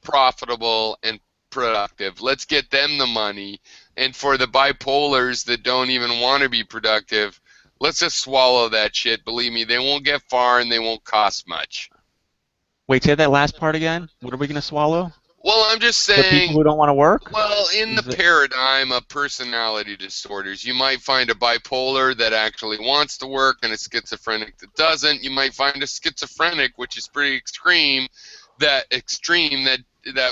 profitable and productive. Let's get them the money. And for the bipolars that don't even want to be productive, let's just swallow that shit. Believe me, they won't get far and they won't cost much. Wait, say that last part again. What are we going to swallow? Well, I'm just saying. The people who don't want to work? Well, in the paradigm of personality disorders, you might find a bipolar that actually wants to work and a schizophrenic that doesn't. You might find a schizophrenic, which is pretty extreme, that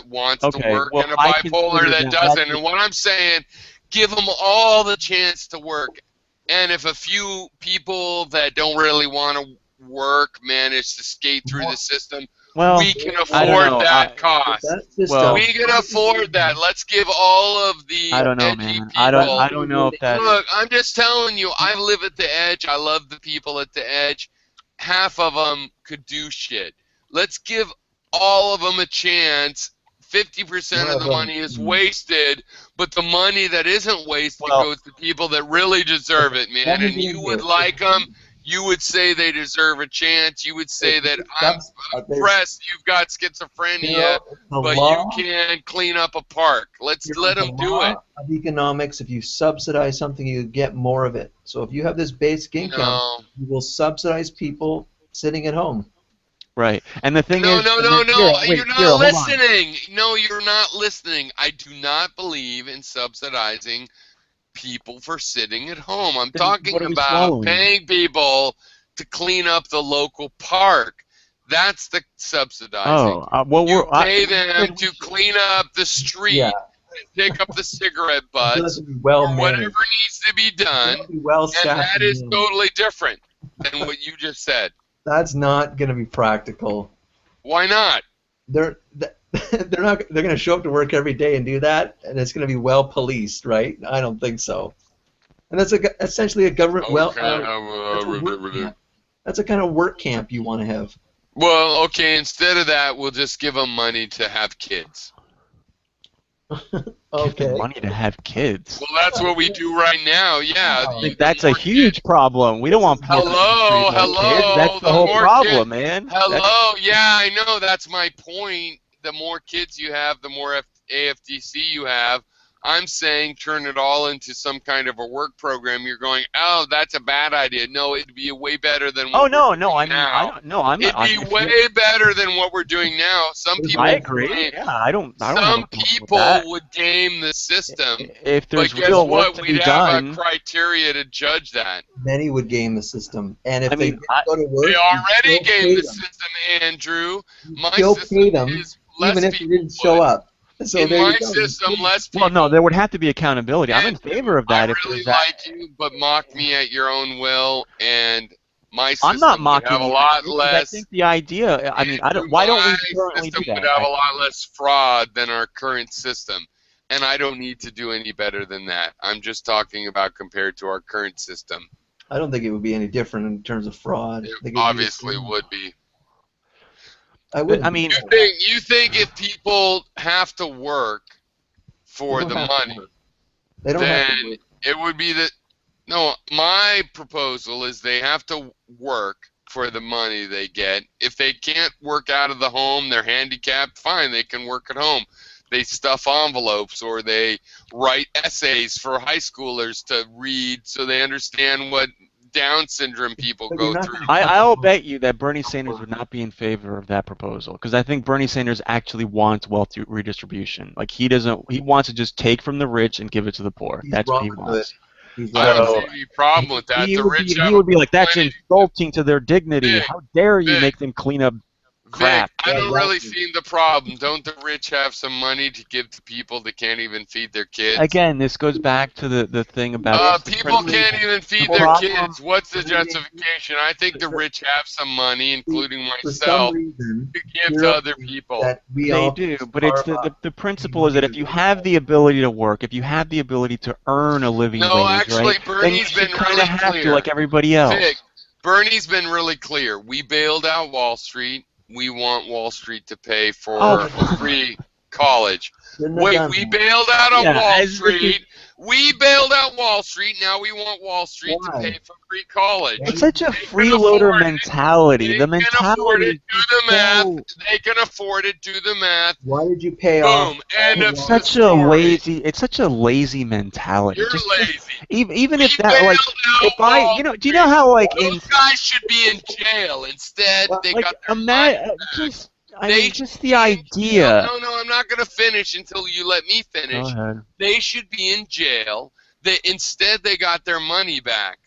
wants to work, and a bipolar that doesn't. And what I'm saying, give them all the chance to work. And if a few people that don't really want to work manage to skate through the system, we can afford that cost. We can afford that. Let's give all of the edgy people. I don't know if that. Look, I'm just telling you, I live at the edge. I love the people at the edge. Half of them could do shit. Let's give all of them a chance. 50% of the money is wasted, but the money that isn't wasted goes to people that really deserve it, man. And you would like them. You would say they deserve a chance. You would say that I'm impressed you've got schizophrenia, but you can clean up a park. Let's let them do it. Of economics, if you subsidize something, you get more of it. So if you have this basic income, you will subsidize people sitting at home. Right, and the thing is... No, you're not listening. No, you're not listening. I do not believe in subsidizing people for sitting at home. I'm talking about paying people to clean up the local park. That's the subsidizing. You pay them to clean up the street. pick up the cigarette butts, well or whatever managed. needs to be done, Well and that is managed. totally different than what you just said. That's not going to be practical. Why not? They're not. They're going to show up to work every day and do that, and it's going to be well policed, right? I don't think so. And that's essentially a government that's a kind of work camp you want to have. Well, okay. Instead of that, we'll just give them money to have kids. Give them money to have kids. Well, that's what we do right now. Yeah. I think that's a huge problem. We don't want poor kids. That's the whole problem, man. Hello. Yeah, I know. That's my point. The more kids you have, the more AFDC you have. I'm saying turn it all into some kind of a work program. You're going, oh, that's a bad idea. No, it'd be way better than what we're doing now. It'd be way better than what we're doing now. Some people I agree. Yeah, I don't some people would game the system. If there's but guess real what? work to We'd be have done, a criteria to judge that. Many would game the system, and if I they mean, didn't go to work, They already game the system, Andrew. My still system pay them, is less even if they people didn't show up. So in there my you go. system, less people. well, no, there would have to be accountability. I'm in favor of that. I if really there's that. like you, but mock me at your own will, and my system I'm not would mocking have a you, lot because less. I think the idea. I mean, why don't we currently do system that? would have a lot less fraud than our current system, and I don't need to do any better than that. I'm just talking about compared to our current system. I don't think it would be any different in terms of fraud. It obviously would be. I mean, You think if people have to work for the money, they don't have to then work. it would be that. No, my proposal is they have to work for the money they get. If they can't work out of the home, they're handicapped, fine, they can work at home. They stuff envelopes or they write essays for high schoolers to read so they understand what Down syndrome people go through. I'll bet you that Bernie Sanders would not be in favor of that proposal, because I think Bernie Sanders actually wants wealth redistribution. Like he wants to just take from the rich and give it to the poor. That's what he wants. I don't see any problem with that. He The rich would be like, that's insulting to their dignity. How dare you make them clean up crap? Vic, I don't really see the problem. Don't the rich have some money to give to people that can't even feed their kids? Again, this goes back to the thing about people can't even feed their kids. What's the justification? I think the rich have some money, including myself, to give to other people. They do, but it's the principle is that if you have the ability to work, if you have the ability to earn a living wage, actually, right, Bernie's then you been kind really of have clear. to, like everybody else. Vic, Bernie's been really clear. We bailed out Wall Street. We want Wall Street to pay for free college. Wait, we bailed out on Wall Street. We bailed out Wall Street. Now we want Wall Street to pay for free college. It's such a freeloader mentality. The mentality. They can afford it. Do the math. Why did you pay off? End of such a lazy. It's such a lazy mentality. You're lazy. Even if that, like, if I, do you know how, like, those guys should be in jail. Instead, they got their money back. Just the idea. No, I'm not going to finish until you let me finish. Go ahead. They should be in jail. Instead, they got their money back.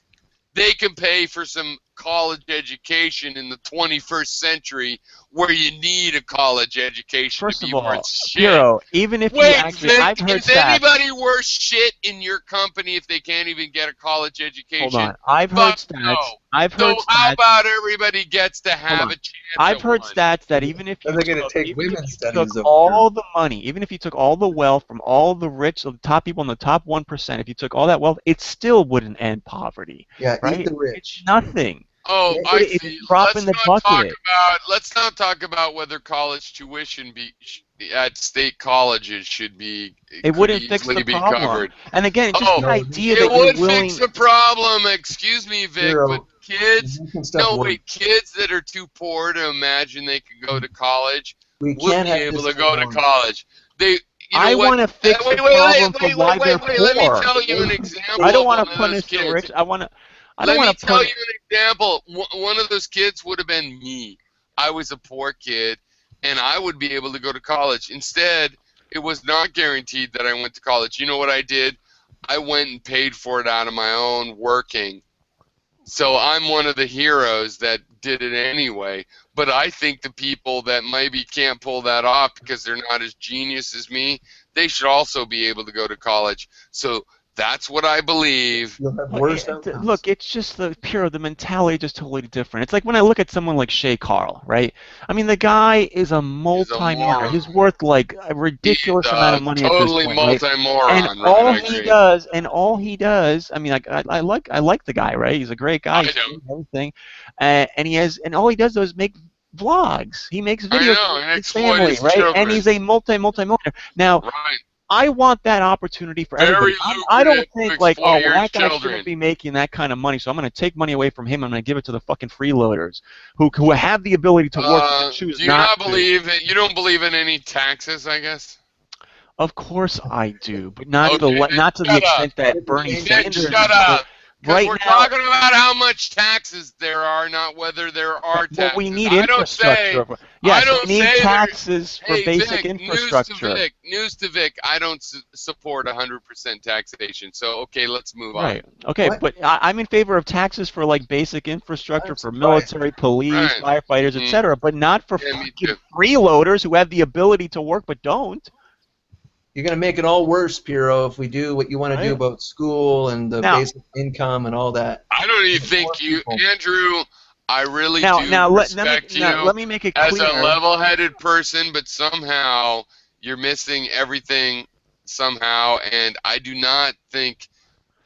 They can pay for some college education in the 21st century where you need a college education First to be of all, worth shit. Hero, even if Wait, you actually, I've heard is anybody worth shit in your company if they can't even get a college education? Hold on, I've heard stats. No. I've heard so how stats. about everybody gets to have a chance? I've heard stats that even if you took all the money, even if you took all the wealth from all the rich, the top people in the top 1%, if you took all that wealth, it still wouldn't end poverty. Yeah, right? eat the rich. It's nothing. Oh, I see. Let's not talk about whether college tuition at state colleges should be. It wouldn't fix the problem. Covered. And again, just the idea that it would you're willing. fix the problem. Excuse me, Vic, but kids. No, wait, kids that are too poor to imagine they could go to college would be able to go to college. I want to fix the problem for why they're poor. Let me tell you an example. I don't want to of punish kids. the rich. Let me tell you an example. One of those kids would have been me. I was a poor kid, and I would be able to go to college. Instead, it was not guaranteed that I went to college. You know what I did? I went and paid for it out of my own working. So I'm one of the heroes that did it anyway. But I think the people that maybe can't pull that off because they're not as genius as me, they should also be able to go to college. So that's what I believe. You'll have worse outcomes. Look, it's just the mentality just totally different. It's like when I look at someone like Shay Carl, right? I mean, the guy is a multi-millionaire. He's worth like a ridiculous amount of money at this Totally point, right? multi-moron. And all he does, I mean, I like the guy, right? He's a great guy. I do. Everything, and all he does though is make vlogs. He makes videos with his family, right? Children. And he's a multi-millionaire. Now, right. I want that opportunity for everybody. I don't think like, oh, well, that guy shouldn't be making that kind of money, so I'm going to take money away from him. I'm going to give it to the fucking freeloaders who have the ability to work and choose not to. You don't believe in any taxes, I guess? Of course I do, but not to the extent that Bernie Sanders. Shut up. Right we're now, talking about how much taxes there are, not whether there are taxes. Well, we need infrastructure. We need taxes for basic infrastructure. News to Vic, I don't support 100% taxation. So, okay, let's move on. Right. Okay, but I'm in favor of taxes for like basic infrastructure for military, police, firefighters, etc., but not for fucking freeloaders who have the ability to work but don't. You're going to make it all worse, Piero, if we do what you want to do about school and the basic income and all that. I don't even think Andrew, I really do respect you let me make it clear. As a level-headed person, but somehow you're missing everything somehow, and I do not think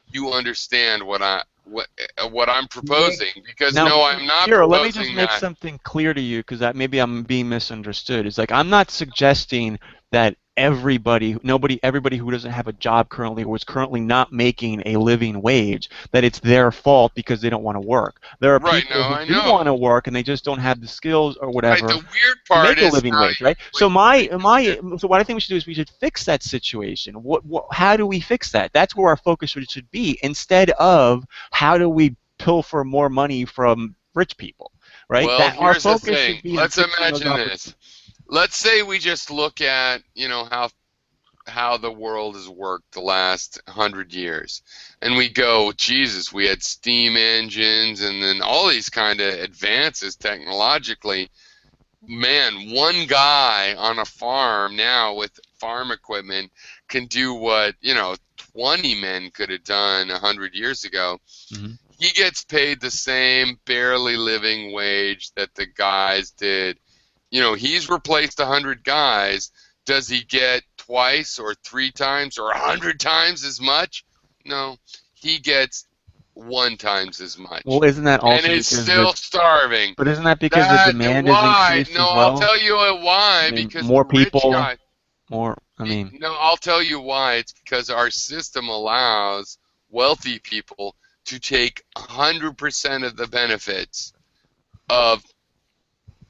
you understand what I'm proposing, because no, I'm not Piero, proposing let me just make something clear to you, because maybe I'm being misunderstood. It's like I'm not suggesting that everybody who doesn't have a job currently or is currently not making a living wage, that it's their fault because they don't want to work. There are people who do want to work and they just don't have the skills or whatever the weird part to make a living wage, right? So so what I think we should do is we should fix that situation. How do we fix that? That's where our focus should be, instead of how do we pilfer more money from rich people, right? Well, here's the thing. Let's imagine this. Let's say we just look at, how the world has worked the last 100 years, and we go, Jesus, we had steam engines and then all these kind of advances technologically. Man, one guy on a farm now with farm equipment can do what 20 men could have done 100 years ago. Mm-hmm. He gets paid the same barely living wage that the guys did. He's replaced 100 guys. Does he get twice or 3 times or 100 times as much? No, he gets 1 times as much. Well, isn't that also and it's still starving? But isn't that because the demand is increased as well? I'll tell you why. Because more people, No, I'll tell you why. It's because our system allows wealthy people to take 100% of the benefits of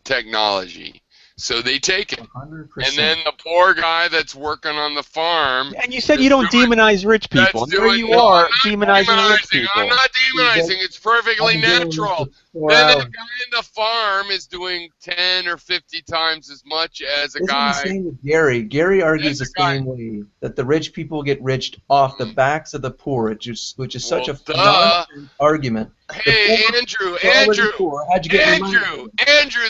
technology. So they take it. 100%. And then the poor guy that's working on the farm. And you said you don't demonize rich people. There you are demonizing rich people. I'm not demonizing. It's perfectly natural. Then the guy in the farm is doing 10 or 50 times as much as a guy. The same with Gary. Gary argues the same way, that the rich people get rich off the backs of the poor, which is such a nonsense argument. Hey, Andrew,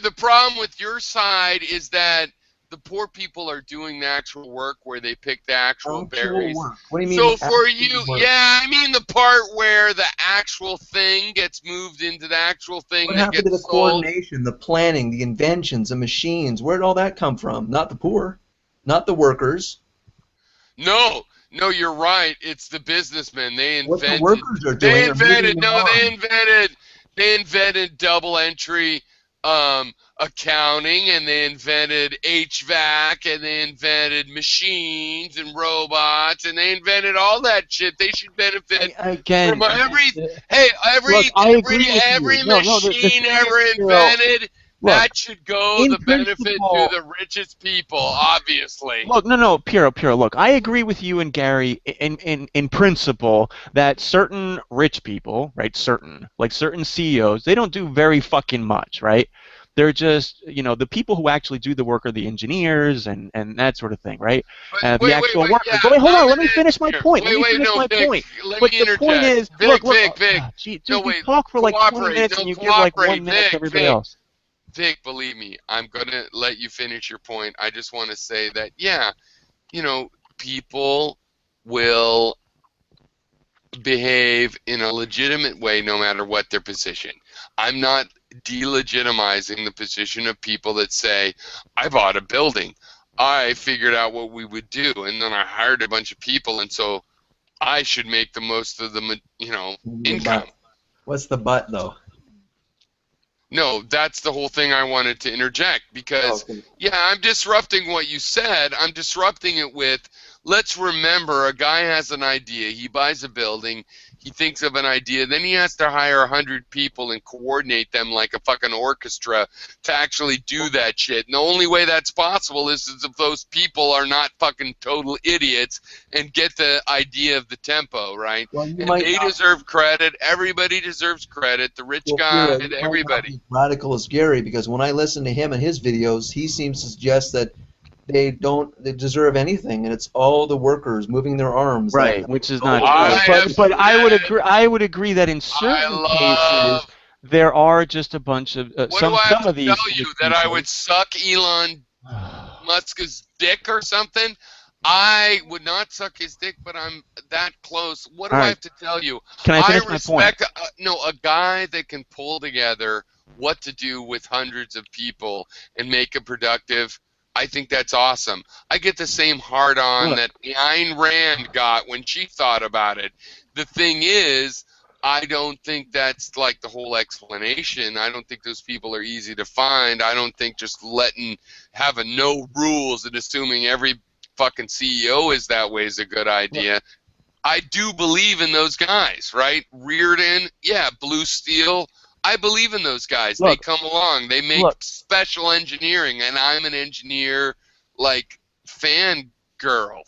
the problem with your side is that the poor people are doing the actual work where they pick the actual berries. Work. What do you mean? So for you, I mean the part where the actual thing gets moved into the actual thing what that happened gets to the coordination, the planning, the inventions, the machines? Where did all that come from? Not the poor, not the workers. No, you're right. It's the businessmen. They invented. What the workers are doing? They invented double entry accounting, and they invented HVAC, and they invented machines and robots, and they invented all that shit. They should benefit from every machine ever invented. That should go the benefit to the richest people, obviously. Look, no, Piero, look, I agree with you and Gary in principle that certain rich people, right, certain CEOs, they don't do very fucking much, right? They're just, the people who actually do the work are the engineers and that sort of thing, right? The actual workers. Wait, hold on, let me finish my point. But the point is, look, you talk for like 20 minutes and you give like 1 minute to everybody else. Vic, believe me, I'm going to let you finish your point. I just want to say that, people will behave in a legitimate way no matter what their position. I'm not delegitimizing the position of people that say, I bought a building. I figured out what we would do, and then I hired a bunch of people, and so I should make the most of the, income. What's the but, though? No, that's the whole thing I wanted to interject, because, yeah, I'm disrupting what you said. I'm disrupting it with, let's remember, a guy has an idea. He buys a building. He thinks of an idea. Then he has to hire 100 people and coordinate them like a fucking orchestra to actually do that shit. And the only way that's possible is if those people are not fucking total idiots and get the idea of the tempo, right? Well, and they deserve credit. Everybody deserves credit. The rich guy, everybody. Radical as Gary, because when I listen to him and his videos, he seems to suggest that they deserve anything, and it's all the workers moving their arms. Right, which is not true. But I would agree that in certain cases there are just a bunch of some of these. Tell you that I would suck Elon Musk's dick or something. I would not suck his dick, but I'm that close. What do I have to tell you? Can I finish my point? A guy that can pull together what to do with hundreds of people and make it productive. I think that's awesome. I get the same hard-on that Ayn Rand got when she thought about it. The thing is, I don't think that's like the whole explanation. I don't think those people are easy to find. I don't think just having no rules and assuming every fucking CEO is that way is a good idea. I do believe in those guys, right? Reardon, Blue Steel. I believe in those guys. They come along. They make special engineering, and I'm an engineer, fan girl.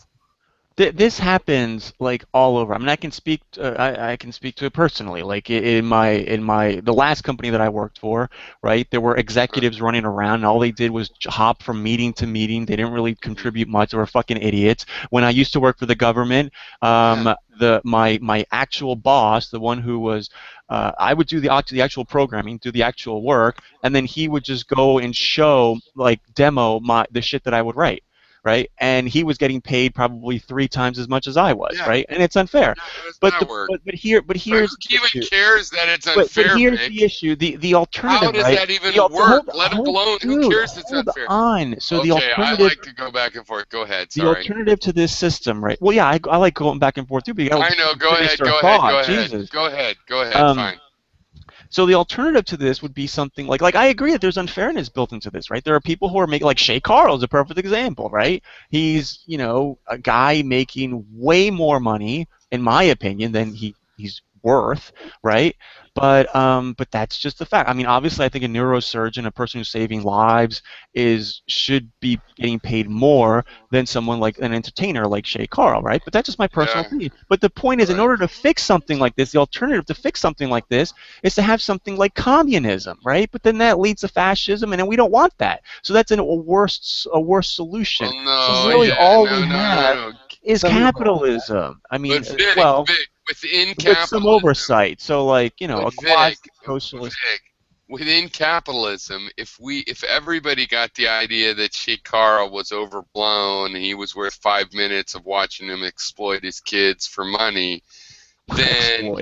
This happens all over. I mean, I can speak to it personally. Like in the last company that I worked for, right? There were executives running around, and all they did was hop from meeting to meeting. They didn't really contribute much. They were fucking idiots. When I used to work for the government, my actual boss, the one who was, I would do the actual programming, do the actual work, and then he would just go and demo the shit that I would write. Right, and he was getting paid probably 3 times as much as I was, right? And it's unfair. But here's who even cares that it's unfair. But here's the issue: the alternative. How does that even work? Let alone who cares it's unfair. So the alternative. I like to go back and forth. Go ahead. Sorry. The alternative to this system, right? Well, yeah, I like going back and forth too. But I know. Go ahead. Jesus. Go ahead. Fine. So the alternative to this would be something like I agree that there's unfairness built into this, right? There are people who are making, Shay Carl is a perfect example, right? He's, a guy making way more money, in my opinion, than he's worth, right? But that's just the fact. I mean, obviously, I think a neurosurgeon, a person who's saving lives, should be getting paid more than someone like an entertainer like Shay Carl, right? But that's just my personal opinion. But the point is, in order to fix something like this, the alternative to fix something like this is to have something like communism, right? But then that leads to fascism, and we don't want that. So that's a worse solution. Well, so really, all we have is capitalism. I mean, within capitalism, with some oversight. So, a quasi-socialist. Within capitalism, if everybody got the idea that Shay Carl was overblown and he was worth 5 minutes of watching him exploit his kids for money, then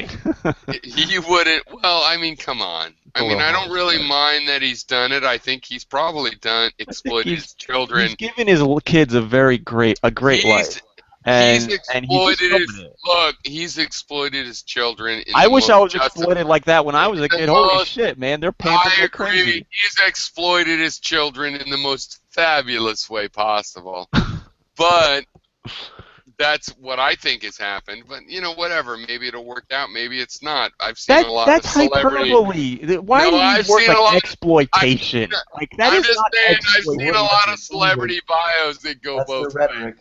he wouldn't. Well, I mean, come on. I mean, I don't really mind that he's done it. I think he's probably exploited his children. He's given his kids a great life. He's exploited his children. I wish I was exploited like that when I was a kid. Holy shit, man, they're pampering like crazy. He's exploited his children in the most fabulous way possible. But that's what I think has happened. But whatever. Maybe it'll work out. Maybe it's not. I've seen a lot of celebrity. Hyperbole. Why do you use words like exploitation? I'm just saying. I've seen a lot of celebrity bios that go both ways.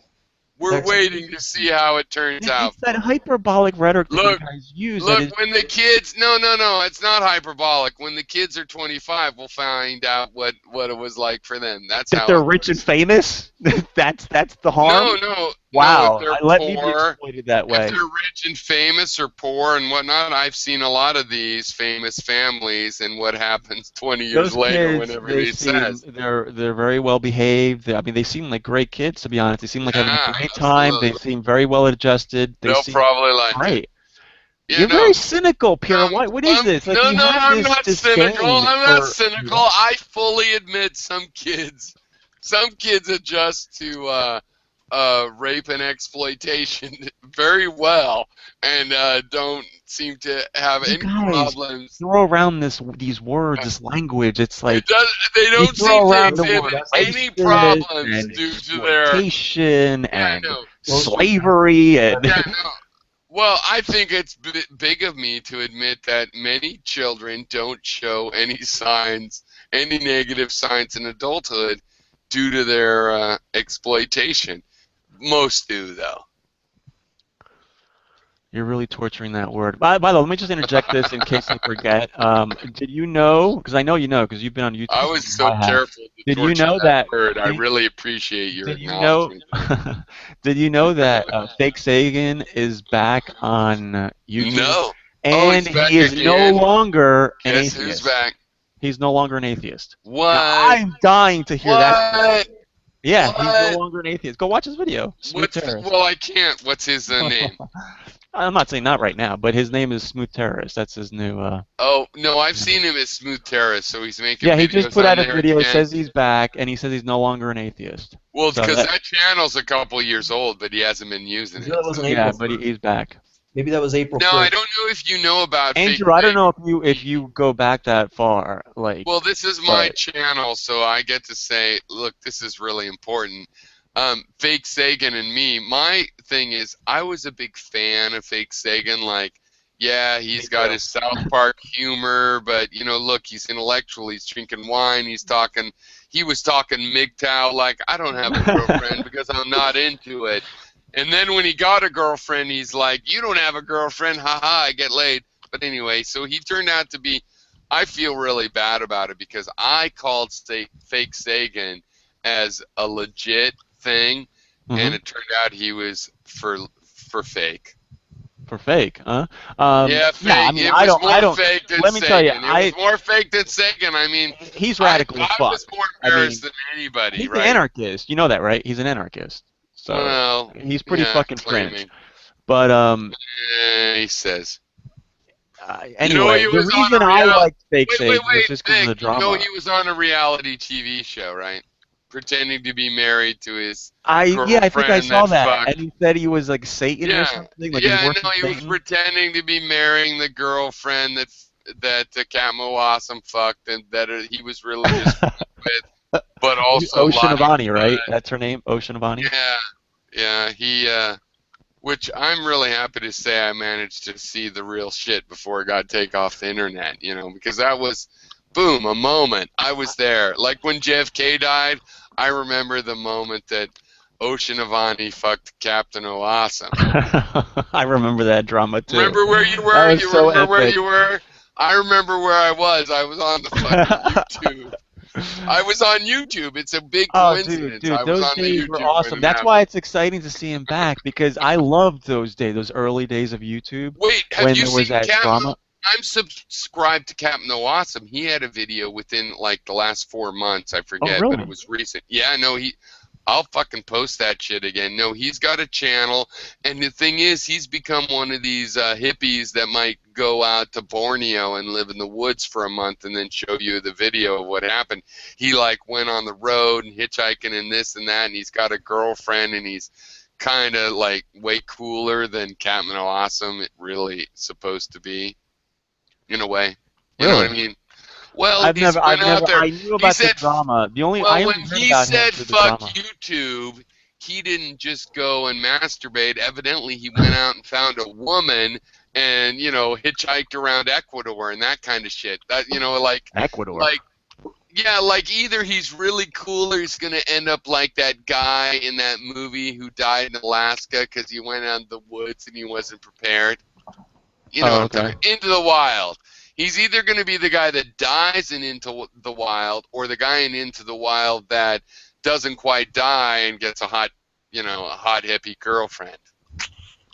We're waiting to see how it turns out. It's that hyperbolic rhetoric that you guys use. Look, when the kids... No, it's not hyperbolic. When the kids are 25, we'll find out what it was like for them. That's how they're rich and famous? That's the harm? No. Wow, if they're let me be poor, exploited that way. if they're rich and famous or poor and whatnot. I've seen a lot of these famous families and what happens 20 years Those later kids, when they everybody seem says. they're very well behaved. I mean, they seem like great kids, to be honest. They seem like having a Yeah, great time. They absolutely. seem very well adjusted. They They'll seem probably like it. great. You You're know, very cynical, Pierre. What is this? Like, no, you no, have I'm this not disdain cynical. I'm not for. cynical. I fully admit some kids adjust to rape and exploitation very well, and don't seem to have You any guys problems. throw around these words, this language. It's like They you don't throw seem to around the exhibit word any racist problems and due to their. exploitation Yeah, I and know. slavery and. Yeah, no. Well, I think it's big of me to admit that many children don't show any signs, any negative signs in adulthood due to their exploitation. Most do, though. You're really torturing that word. By the way, let me just interject this in case I forget. Did you know, because I know you know, because you've been on YouTube. I was so careful to Did you torture know that word. I really appreciate your Did you know? acknowledgement. Did you know that Fake Sagan is back on YouTube? No. And he's back he is no again? longer an Guess atheist. who's back? He's no longer an atheist. What? Now, I'm dying to hear that. What? Yeah, What? he's no longer an atheist. Go watch his video. Smooth Terrorist. Well, I can't. What's his name? I'm not saying not right now, but his name is Smooth Terrorist. That's his new. Oh no, I've seen him as Smooth Terrorist, so he's making. Yeah, he videos just put out a there video. It again. says he's back, and he says he's no longer an atheist. Well, So because that channel's a couple years old, but he hasn't been using it. That wasn't yeah, April but 1st. he's back. Maybe that was April 1st. No, I don't know if you know about. Andrew, I don't know if you go back that far. Like. Well, this is my channel, so I get to say, look, this is really important. Fake Sagan and me, my thing is, I was a big fan of Fake Sagan. Like, yeah, he's got his South Park humor, but you know, look, he's intellectual. He's drinking wine. He was talking MGTOW. Like, I don't have a girlfriend because I'm not into it. And then when he got a girlfriend, he's like, you don't have a girlfriend, haha, I get laid. But anyway, so he turned out to be, I feel really bad about it because I called Fake Sagan as a legit thing, and it turned out he was for fake. For fake, huh? Yeah, fake. Yeah, I mean, it I was don't. more I don't. fake than Let me Sagan. tell you, It was more fake than Sagan. I mean, he's radical as fuck. I was more embarrassed than anybody. He's right? an anarchist. You know that, right? He's an anarchist. So well, he's pretty fucking claiming. cringe. But he says. Anyway, the reason I like Fake Sagan is just because of the drama. You know, he was on a reality TV show, right? Pretending to be married to his I think I saw that. Fucked. And he said he was like Satan or something. Like he was pretending to be marrying the girlfriend that Katmo Awesome fucked, and that he was really just with, but also Oceanavani, right? That's her name, Oceanavani. Yeah. He, which I'm really happy to say I managed to see the real shit before it got taken off the internet. You know, because that was, boom, a moment. I was there. Like when JFK died. I remember the moment that Oceanavani fucked Captain Awesome. I remember that drama too. Remember where you were? You remember where you were? I remember where I was. I was on the fucking YouTube. I was on YouTube. It's a big coincidence. Dude, I was those on days were awesome. That's why it's exciting to see him back because I loved those days, those early days of YouTube. Wait, have you seen that drama? I'm subscribed to Captain Awesome. He had a video within like the last 4 months. I forget, but it was recent. Yeah, no, I'll fucking post that shit again. No, he's got a channel, and the thing is, he's become one of these hippies that might go out to Borneo and live in the woods for a month and then show you the video of what happened. He like went on the road and hitchhiking and this and that, and he's got a girlfriend, and he's kind of like way cooler than Captain Awesome it really supposed to be. In a way, you know what I mean? Well, I knew about the drama. When he said "fuck YouTube," he didn't just go and masturbate. Evidently, he went out and found a woman, and hitchhiked around Ecuador and that kind of shit. That like Ecuador, like either he's really cool or he's gonna end up like that guy in that movie who died in Alaska because he went out in the woods and he wasn't prepared. You know what I'm talking? Into the Wild. He's either going to be the guy that dies in Into the Wild or the guy in Into the Wild that doesn't quite die and gets a hot you know, a hot hippie girlfriend.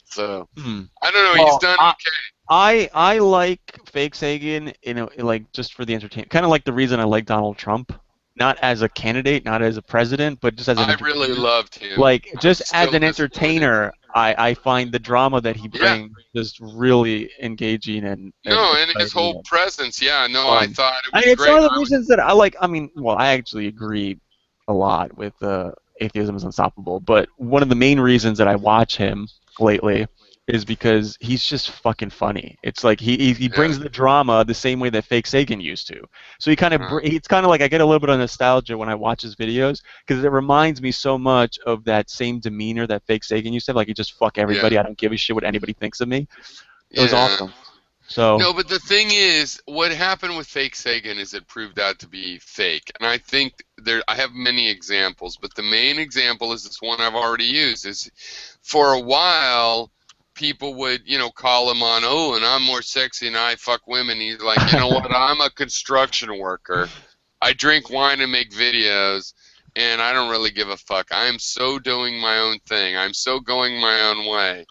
So I don't know. Well, He's done okay. I like fake Sagan, you know, like just for the entertainment. Kind of like the reason I like Donald Trump, not as a candidate, not as a president, but just as an I really entertainer. loved him. Like I'm just as still an disappointed. entertainer, I find the drama that he brings just really engaging and No, and his exciting whole and presence. Yeah, no, I fun. thought it I was mean, it's great. one of the reasons that I like. I mean, well, I actually agree a lot with atheism is unstoppable. But one of the main reasons that I watch him lately is because he's just fucking funny. It's like he brings the drama the same way that fake Sagan used to. So he kind of it's kind of like I get a little bit of nostalgia when I watch his videos because it reminds me so much of that same demeanor that fake Sagan used to have. Like, you just fuck everybody. I don't give a shit what anybody thinks of me. It was awesome. So no, but the thing is, what happened with fake Sagan is it proved out to be fake, and I think I have many examples, but the main example is this one I've already used. Is for a while, people would, you know, call him on, oh, and I'm more sexy and I fuck women. He's like, you know what? I'm a construction worker. I drink wine and make videos, and I don't really give a fuck. I'm so doing my own thing. I'm so going my own way.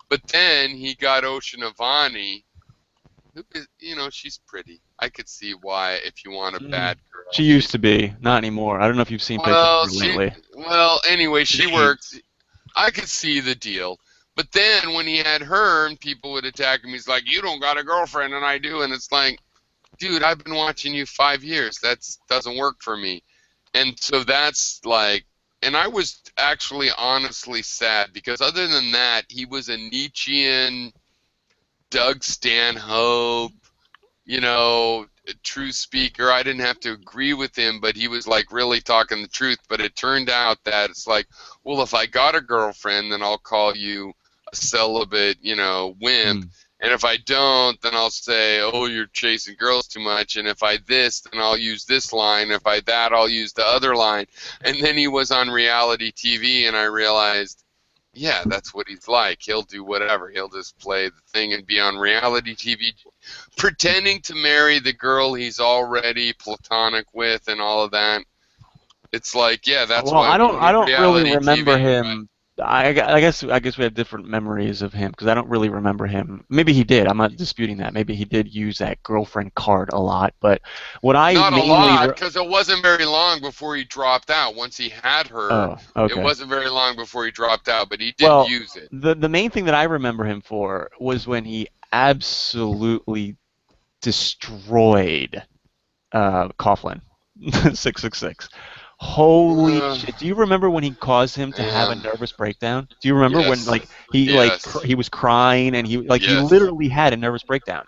But then he got Ocean Avani. You know, she's pretty. I could see why if you want a bad girl. She used to be, not anymore. I don't know if you've seen pictures of her lately. Well, anyway, she worked. I could see the deal. But then when he had her and people would attack him, he's like, you don't got a girlfriend and I do. And it's like, dude, I've been watching you 5 years. That doesn't work for me. And so that's like, and I was actually honestly sad because other than that, he was a Nietzschean Doug Stanhope, you know, a true speaker. I didn't have to agree with him, but he was like really talking the truth. But it turned out that it's like, well, if I got a girlfriend, then I'll call you a celibate, you know, wimp. And if I don't, then I'll say, oh, you're chasing girls too much. And if I this, then I'll use this line. If I that, I'll use the other line. And then he was on reality TV, and I realized, yeah, that's what he's like. He'll do whatever. He'll just play the thing and be on reality TV, pretending to marry the girl he's already platonic with and all of that. It's like, yeah, that's why. I don't really remember TV, him. I guess we have different memories of him because I don't really remember him. Maybe he did. I'm not disputing that. Maybe he did use that girlfriend card a lot. But what I not mainly a lot, because it wasn't very long before he dropped out. Once he had her, it wasn't very long before he dropped out. But he did use it. The main thing that I remember him for was when he absolutely destroyed Coughlin 666. Holy shit! Do you remember when he caused him to have a nervous breakdown? Do you remember when he was crying and he literally had a nervous breakdown?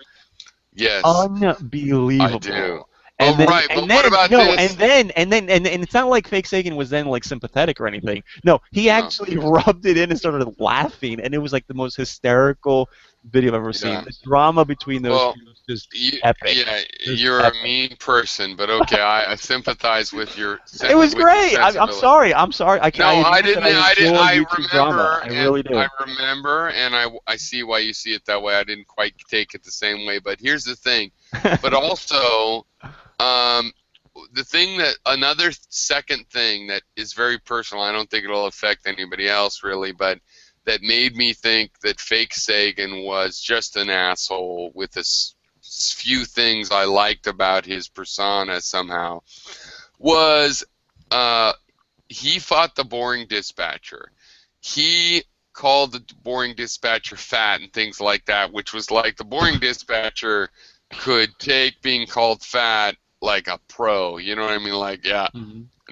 Yes. Unbelievable. I do. And then, right, but and then, what about this? And it's not like fake Sagan was then like sympathetic or anything. No, he actually rubbed it in and started laughing, and it was like the most hysterical video I've ever seen. The drama between those two was just epic. Yeah, you're a mean person, but okay, I sympathize with your. It was great. I'm sorry. I didn't. I remember. Drama. I really do. I remember, and I see why you see it that way. I didn't quite take it the same way, but here's the thing. But also. Another second thing that is very personal, I don't think it'll affect anybody else really, but that made me think that fake Sagan was just an asshole with a few things I liked about his persona somehow, was he fought the boring dispatcher. He called the boring dispatcher fat and things like that, which was like the boring dispatcher could take being called fat like a pro, you know what I mean? Like,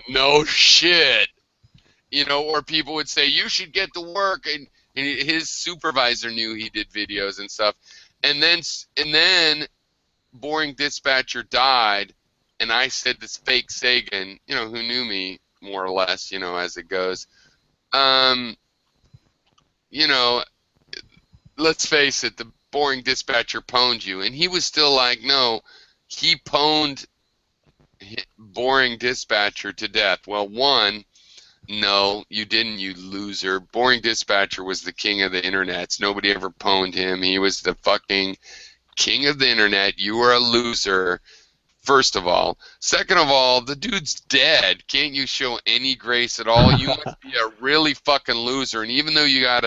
no shit, you know. Or people would say you should get to work, and his supervisor knew he did videos and stuff. And then boring dispatcher died, and I said this fake Sagan, you know, who knew me more or less, you know, as it goes. You know, let's face it, the boring dispatcher pwned you, and he was still like, no, he pwned boring dispatcher to death. Well, one, no, you didn't, you loser. Boring dispatcher was the king of the internet. Nobody ever pwned him. He was the fucking king of the internet. You were a loser. First of all. Second of all, the dude's dead. Can't you show any grace at all? You must be a really fucking loser. And even though you got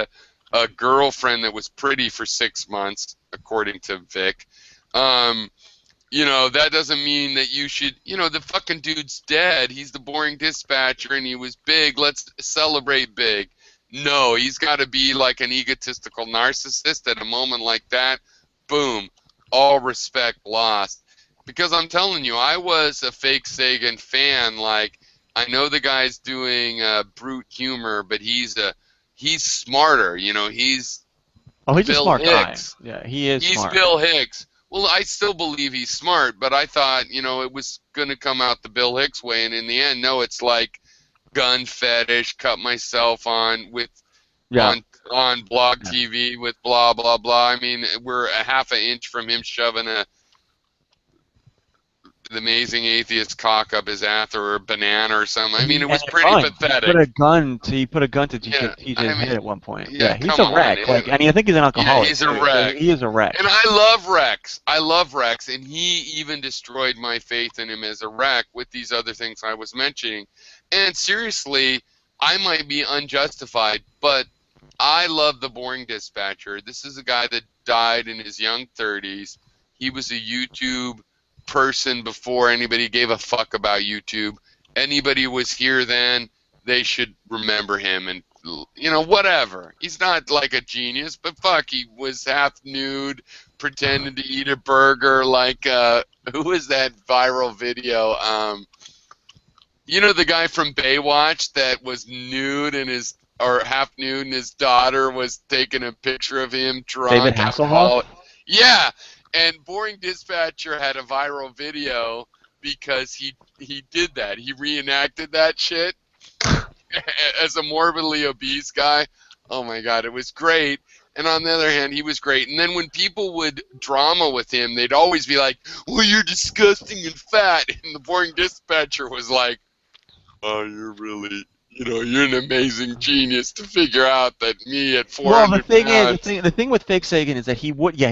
a girlfriend that was pretty for 6 months, according to Vic, you know, that doesn't mean that you should, you know, the fucking dude's dead. He's the boring dispatcher and he was big. Let's celebrate big. No, he's got to be like an egotistical narcissist at a moment like that. Boom. All respect lost. Because I'm telling you, I was a fake Sagan fan. Like, I know the guy's doing brute humor, but he's smarter. You know, he's he's Bill a smart Hicks. guy. Yeah, he is He's smart. Bill Hicks. Well, I still believe he's smart, but I thought, you know, it was going to come out the Bill Hicks way, and in the end, no, it's like gun fetish, cut myself on with on blog TV with blah, blah, blah. I mean, we're a half an inch from him shoving the amazing atheist cock up his ass or a banana or something. I mean, it was pretty pathetic. He put a gun to TJ's head at one point. Yeah, he's a come wreck. on, Like, and I think he's an alcoholic. Yeah, he's a wreck. He is a wreck. And I love Rex. I love Rex, and he even destroyed my faith in him as a wreck with these other things I was mentioning. And seriously, I might be unjustified, but I love the boring dispatcher. This is a guy that died in his young 30s. He was a YouTube person before anybody gave a fuck about YouTube. Anybody who was here then, they should remember him, and you know, whatever. He's not like a genius, but fuck, he was half nude, pretending to eat a burger. Like who was that viral video? You know, the guy from Baywatch that was nude and half nude, and his daughter was taking a picture of him drunk. David Hasselhoff? Yeah. And Boring Dispatcher had a viral video because he did that. He reenacted that shit as a morbidly obese guy. Oh my God, it was great. And on the other hand, he was great. And then when people would drama with him, they'd always be like, "Well, you're disgusting and fat." And the Boring Dispatcher was like, "Oh, you're really, you know, you're an amazing genius to figure out that me at 400 Well, the thing pounds." is, the thing with fake Sagan is that he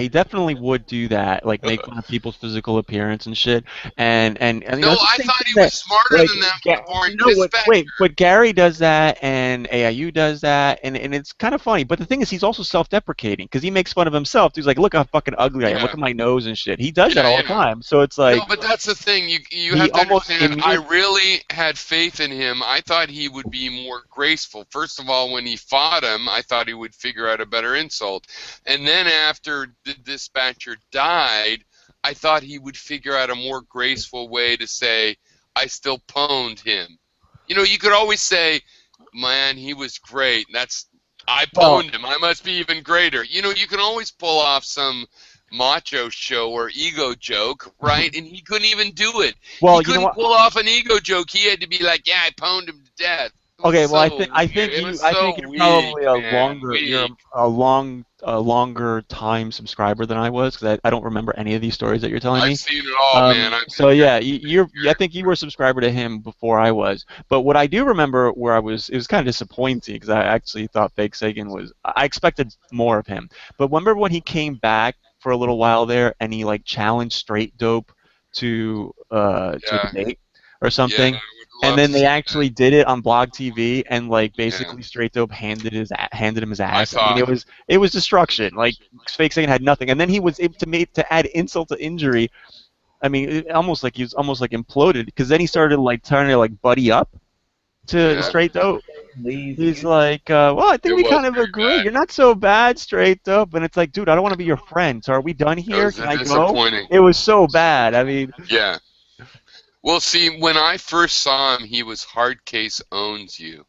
definitely would do that, like make fun of people's physical appearance and shit. And you know, No, I thought he was smarter than that. Ga- wait, but Gary does that, and AIU does that, and it's kind of funny. But the thing is, he's also self-deprecating because he makes fun of himself. He's like, "Look how fucking ugly I am. Look at my nose and shit." He does that all the time. So it's like, no, but that's the thing. You have to understand. I really had faith in him. I thought he would be more graceful. First of all, when he fought him, I thought he would figure out a better insult. And then after the dispatcher died, I thought he would figure out a more graceful way to say, "I still pwned him." You know, you could always say, "Man, he was great. I pwned him. I must be even greater." You know, you can always pull off some macho show or ego joke, right? And he couldn't even do it. Well, he couldn't pull off an ego joke. He had to be like, "Yeah, I pwned him to death." Okay, well, I think you're probably a longer time subscriber than I was, because I don't remember any of these stories that you're telling me. I've seen it all, man. So yeah, I think you were a subscriber to him before I was. But what I do remember where it was kind of disappointing, because I actually thought Fake Sagan I expected more of him. But remember when he came back for a little while there, and he like challenged Straight Dope to debate or something? Yeah, and then they actually did it on Blog TV, and like basically Straight Dope handed him his ass. I mean, it was destruction. Like Fake Sagan had nothing, and then he was able to add insult to injury. I mean, he was almost like imploded, because then he started like trying to like buddy up to Straight Dope. He's like, well, I think we kind of agree. You're not so bad, Straight Dope. And it's like, dude, I don't want to be your friend. So are we done here? Can I go? It was so bad. I mean, yeah. Well, see, when I first saw him, he was Hard Case Owns You.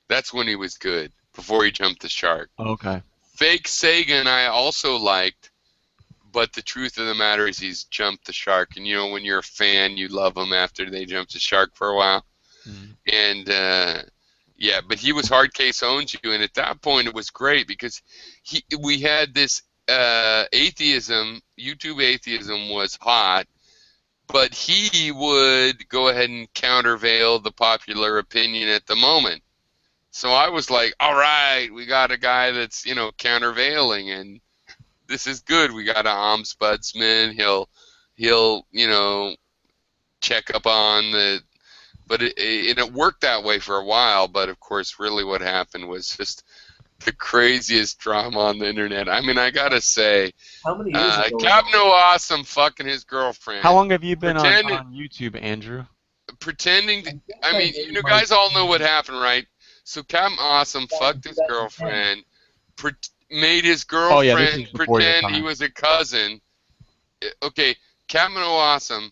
That's when he was good, before he jumped the shark. Okay. Fake Sagan I also liked, but the truth of the matter is he's jumped the shark. And, you know, when you're a fan, you love them after they jump the shark for a while. And, yeah, but he was Hard Case Owns You. And at that point, it was great, because we had this atheism, YouTube atheism was hot. But he would go ahead and countervail the popular opinion at the moment. So I was like, all right, we got a guy that's, you know, countervailing, and this is good. We got an ombudsman. He'll, you know, check up on the. But it worked that way for a while. But of course, really, what happened was just the craziest drama on the internet. I mean, I gotta say, How many years ago? Captain Awesome fucking his girlfriend. How long have you been on YouTube, Andrew? Pretending to, I mean, you know, guys all know what happened, right? So Captain Awesome fucked his girlfriend, made his girlfriend pretend he was a cousin. Okay, Captain Awesome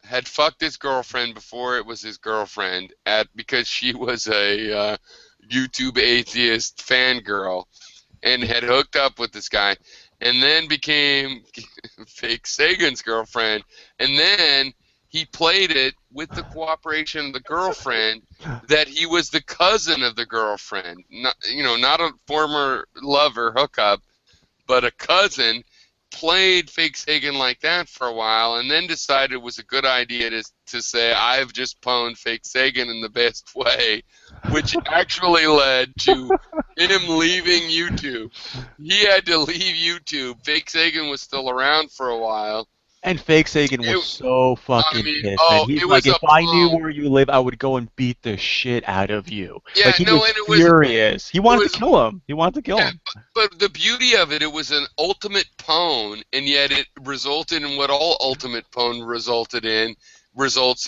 had fucked his girlfriend before it was his girlfriend because she was a YouTube atheist fangirl and had hooked up with this guy and then became fake Sagan's girlfriend, and then he played it with the cooperation of the girlfriend that he was the cousin of the girlfriend, not, you know, not a former lover hookup, but a cousin. Played fake Sagan like that for a while, and then decided it was a good idea to say, I've just pwned fake Sagan in the best way, which actually led to him leaving YouTube. He had to leave YouTube. Fake Sagan was still around for a while. And fake Sagan was so fucking pissed. Oh, He's like, if I knew where you live, I would go and beat the shit out of you. Yeah, like, he was furious. He wanted to kill him. He wanted to kill him. But the beauty of it was an ultimate pwn, and yet it resulted in what all ultimate pwn results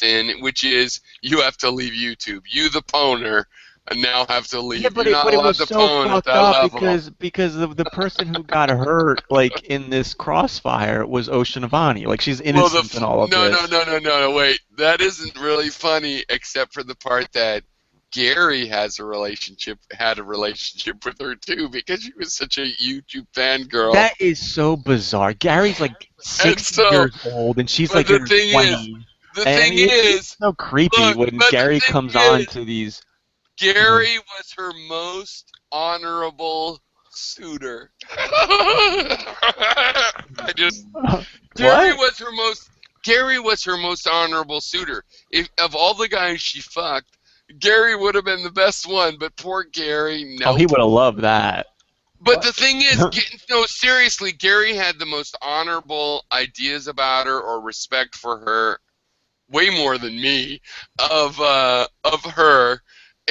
in, which is you have to leave YouTube. You, the pwner, and now have to leave. Yeah, but You're not it allowed was to so pwn at fucked that up level. because the person who got hurt, like, in this crossfire was Ocean Avani. Like, she's innocent in all of this. No, wait. That isn't really funny, except for the part that Gary had a relationship with her too, because she was such a YouTube fangirl. That is so bizarre. Gary's like 60 years old, and she's like in her 20s. The thing is, it's so creepy when Gary comes on to these. Gary was her most honorable suitor. Gary was her most honorable suitor. Of all the guys she fucked, Gary would have been the best one, but poor Gary, no. Oh, he would have loved that. But the thing is, no, seriously, Gary had the most honorable ideas about her or respect for her, way more than me, of her.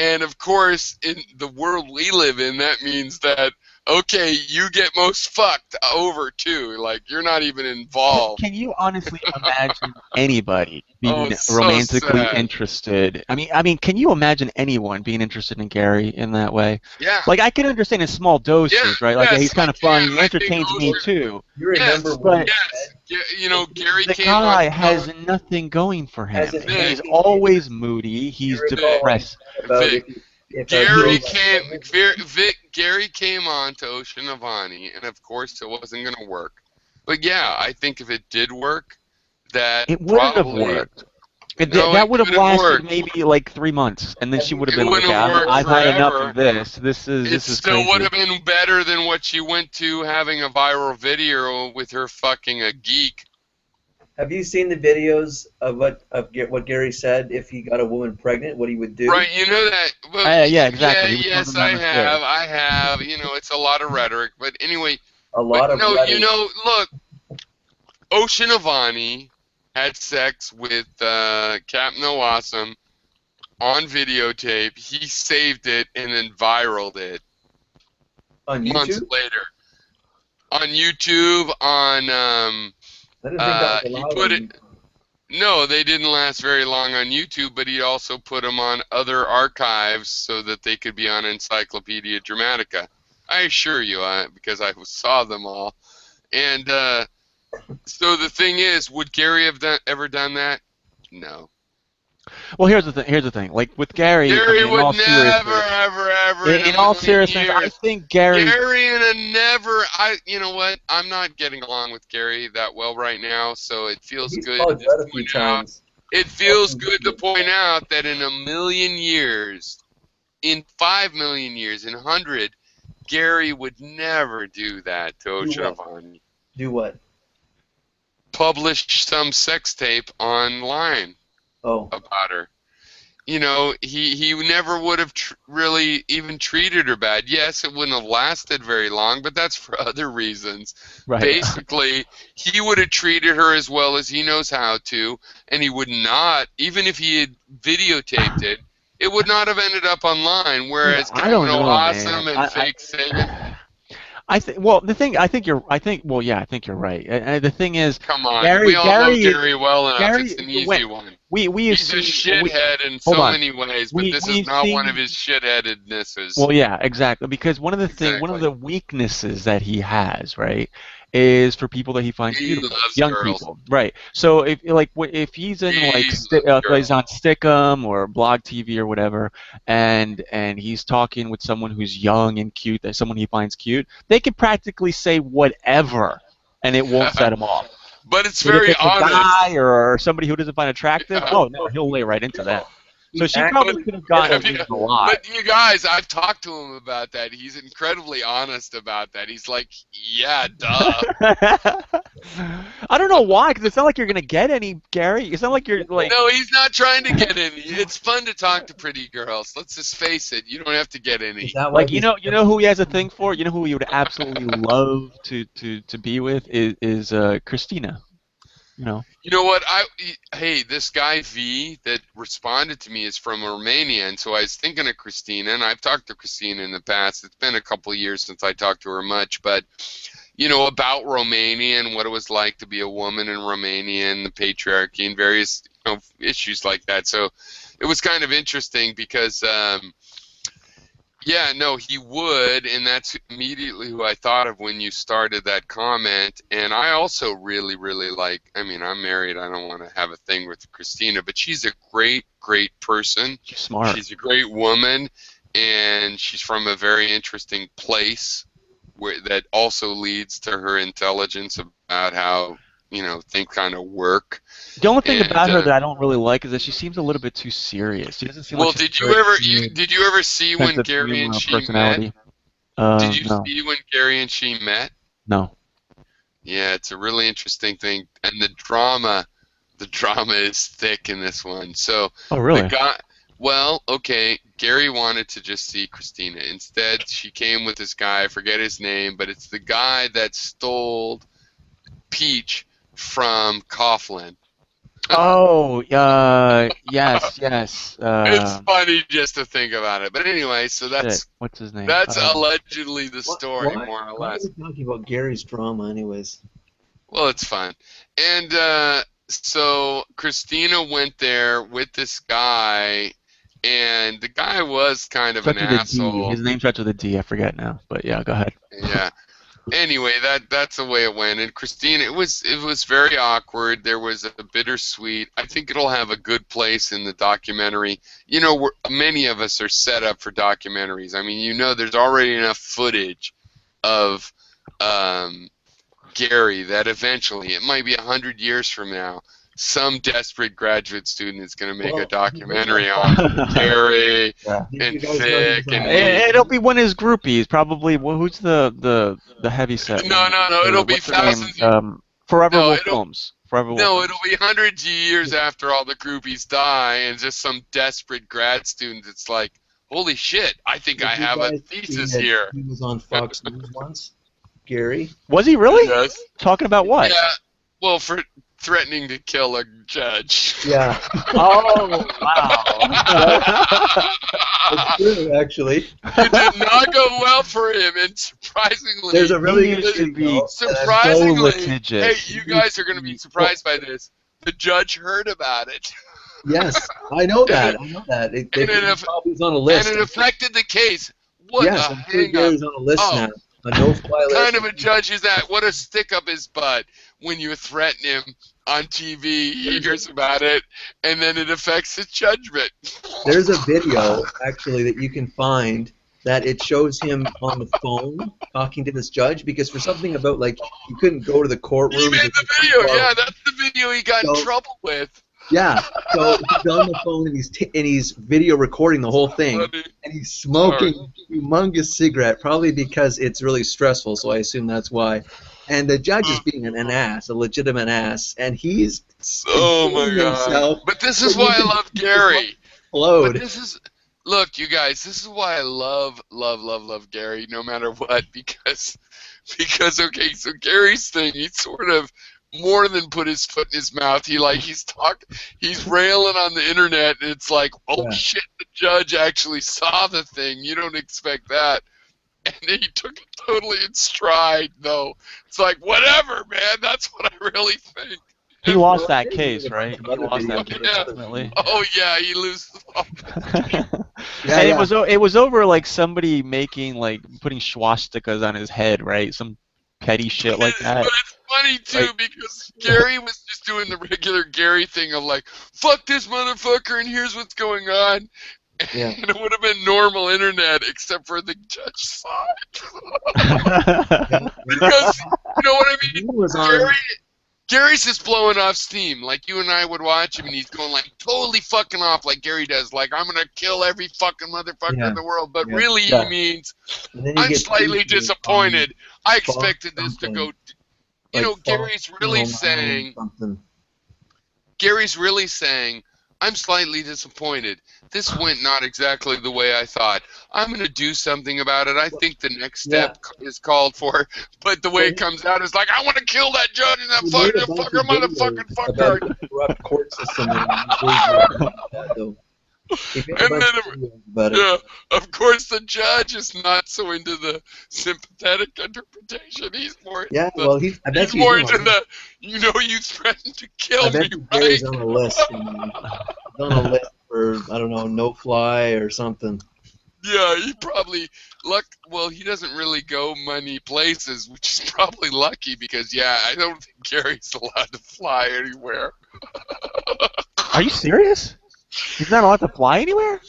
And of course, in the world we live in, that means that, okay, you get most fucked over too. Like, you're not even involved. Can you honestly imagine anybody being romantically interested? I mean, can you imagine anyone being interested in Gary in that way? Yeah. Like, I can understand in small doses, right? Like, he's kind of funny. He entertains me too. You remember when? You know, Gary the came guy on, has nothing going for him. He's always moody. He's depressed. Gary came on to Ocean Avani, and of course it wasn't going to work. But yeah, I think if it did work, that it wouldn't have worked. That would have lasted maybe like 3 months, and then she would have been like, I've had enough of this. This is still would have been better than what she went to having a viral video with her fucking a geek. Have you seen the videos of what Gary said if he got a woman pregnant, what he would do? Right, you know that. Well, yeah, exactly. Yeah, yes, I have. You know, it's a lot of rhetoric, but anyway. Rhetoric. You know, look, Ocean Avani had sex with Captain Awesome on videotape. He saved it and then viraled it. On YouTube? Months later. On YouTube, on he put it. No, they didn't last very long on YouTube, but he also put them on other archives so that they could be on Encyclopedia Dramatica. I assure you, because I saw them all. And so the thing is, would Gary have ever done that? No. Well, here's the thing. Like with Gary, Gary in would all never. In all seriousness, I think Gary. You know what? I'm not getting along with Gary that well right now, so it feels good. It feels good to point out that in 1 million years, in 5 million years, in 100, Gary would never do that to Ocean Avani. Do what? Publish some sex tape online. Oh. About her. you know, he never would have really even treated her bad. Yes, it wouldn't have lasted very long, but that's for other reasons. Right. Basically, he would have treated her as well as he knows how to, and he would not, even if he had videotaped it, it would not have ended up online. Whereas I don't know, awesome man. and fake Sagan. I think. Well, the thing. I think you're right. The thing is, come on, Gary, we all know Gary, Gary well enough. Gary, it's an easy one. He's a shithead in so many ways, but this is not one of his shitheadednesses. Well, yeah, exactly. Because one of the weaknesses that he has, right, is for people that he finds beautiful, young girls. people, right? So if he's in he's on Stick'em or Blog TV or whatever, and he's talking with someone who's young and cute, that someone he finds cute, they can practically say whatever, and it won't set him off. But it's very honest. A guy or somebody who doesn't find attractive, oh no, he'll lay right into that. So she probably could have gotten a lot. But you guys, I've talked to him about that. He's incredibly honest about that. He's like, yeah, duh. I don't know why, because it's not like you're going to get any, Gary. It's not like you're like... No, he's not trying to get any. It's fun to talk to pretty girls. Let's just face it. You don't have to get any. Like, you know who he has a thing for? You know who he would absolutely love to be with is Christina. You know what? Hey, this guy V that responded to me is from Romania, and so I was thinking of Christina, and I've talked to Christina in the past. It's been a couple of years since I talked to her much, but about Romania and what it was like to be a woman in Romania and the patriarchy and various issues like that. So it was kind of interesting because. Yeah, no, he would, and that's immediately who I thought of when you started that comment. And I also really, really like, I'm married, I don't want to have a thing with Christina, but she's a great, great person. She's smart. She's a great woman, and she's from a very interesting place that also leads to her intelligence about how, things kind of work. The only thing about her that I don't really like is that she seems a little bit too serious. She doesn't seem like did you ever see when Gary and she met? Did you see when Gary and she met? No. Yeah, it's a really interesting thing, and the drama is thick in this one. So oh, really? The guy, well, okay, Gary wanted to just see Christina. Instead, she came with this guy. I forget his name, but it's the guy that stole Peach from Coughlin. Oh, yes. It's funny just to think about it. But anyway, so that's... What's his name? That's allegedly the story, more or less. Why are we talking about Gary's drama anyways? Well, it's fun. And so Christina went there with this guy, and the guy was kind of an asshole. His name starts with a D. I forget now. But yeah, go ahead. Yeah. Anyway, that's the way it went. And Christina, it was very awkward. There was a bittersweet. I think it'll have a good place in the documentary. Many of us are set up for documentaries. I mean, there's already enough footage of Gary that eventually, it might be 100 years from now, some desperate graduate student is going to make a documentary on Gary and Vic. It'll be one of his groupies, probably. Who's the heavy set? No. It'll be thousands. Forever Will Films. Forever Will. No, it'll be hundreds of years after all the groupies die, and just some desperate grad student. It's like, holy shit! I think I have a thesis here. He was on Fox News once. Gary. Was he really? Yes. Talking about what? Yeah. Well, for threatening to kill a judge. Yeah. Oh, wow. It's true, actually. It did not go well for him, and surprisingly... There's a really good surprisingly, hey, you guys are going to be surprised by this. The judge heard about it. Yes, I know that. It probably was on a list. And it affected the case. What yes, I'm sure Gary's on a list now. A no-fly list. What kind of a judge is that? What a stick up his butt when you threaten him on TV, he hears about it, and then it affects his judgment. There's a video, actually, that you can find that it shows him on the phone talking to this judge, because for something about, like, you couldn't go to the courtroom. He made the video, yeah, that's the video he got in trouble with. Yeah, so he's on the phone and he's video recording the whole thing, and he's smoking a humongous cigarette, probably because it's really stressful, so I assume that's why. And the judge is being an ass, a legitimate ass, and he's oh my god! But this is why I love Gary. Load. But this is, look, you guys, this is why I love Gary, no matter what, because okay, so Gary's thing, he's sort of more than put his foot in his mouth. He's railing on the internet, and it's like, oh shit, the judge actually saw the thing. You don't expect that. And he took it totally in stride, though. It's like, whatever, man, that's what I really think. He lost that case, right? He lost that case, ultimately. Oh yeah, he loses. And it was over like somebody making putting swastikas on his head, right? Some petty shit like that. But it's funny too because Gary was just doing the regular Gary thing of like, fuck this motherfucker, and here's what's going on. Yeah. And it would have been normal internet except for the judge saw it. Because you know what I mean? Gary's just blowing off steam. Like you and I would watch him, and he's going like totally fucking off, like Gary does. Like I'm gonna kill every fucking motherfucker in the world, but really he means I'm slightly disappointed. I expected this to go. You know, Gary's really saying. Gary's really saying, I'm slightly disappointed. This went not exactly the way I thought. I'm going to do something about it. I think the next step is called for. But the way it comes out is like, I want to kill that judge and that fucker. Corrupt court system. And then, of course, the judge is not so into the sympathetic interpretation. He's more into the, you know, you threatened to kill me, right? Gary's on a list. He's on a list for, I don't know, no fly or something. Yeah, he probably, well, he doesn't really go many places, which is probably lucky because, I don't think Gary's allowed to fly anywhere. Are you serious? He's not allowed to fly anywhere?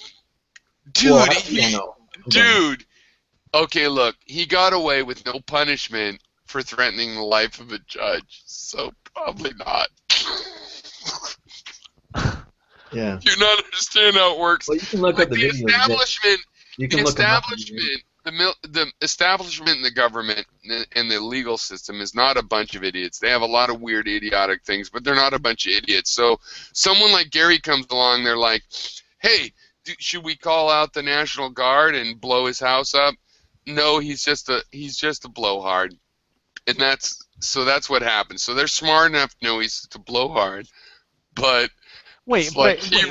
Dude, dude. Okay, look, he got away with no punishment for threatening the life of a judge, so probably not. Yeah. Do you not understand how it works? Well, you can look up the video. The establishment in the government and the legal system is not a bunch of idiots. They have a lot of weird, idiotic things, but they're not a bunch of idiots. So someone like Gary comes along, they're like, hey, should we call out the National Guard and blow his house up? No, he's just a blowhard. And that's what happens. So they're smart enough to know he's a blowhard, but he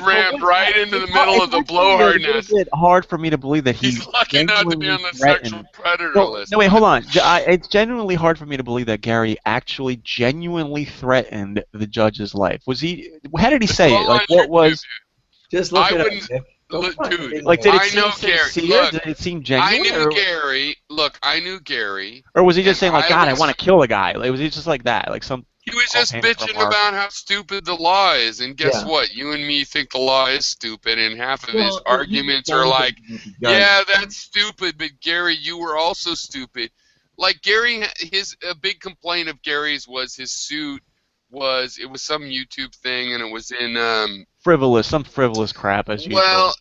ran right into the middle of the blowhard nest. It's hard for me to believe that he's lucky not to be on the sexual predator list. No, wait, hold on. It's genuinely hard for me to believe that Gary actually genuinely threatened the judge's life. Was he? How did he say it? Like, what was? Just look it up. Dude, like, did it seem sincere? Did it seem genuine? I knew Gary. Look, I knew Gary. Or was he just saying like, God, I want to kill a guy? Like, was he just like that? Like some. He was just bitching about how stupid the law is, and guess what? You and me think the law is stupid, and half of his arguments are like, yeah, that's stupid, but Gary, you were also stupid. Like Gary, a big complaint of Gary's was his suit was some YouTube thing, and it was in some frivolous crap as usual. Well,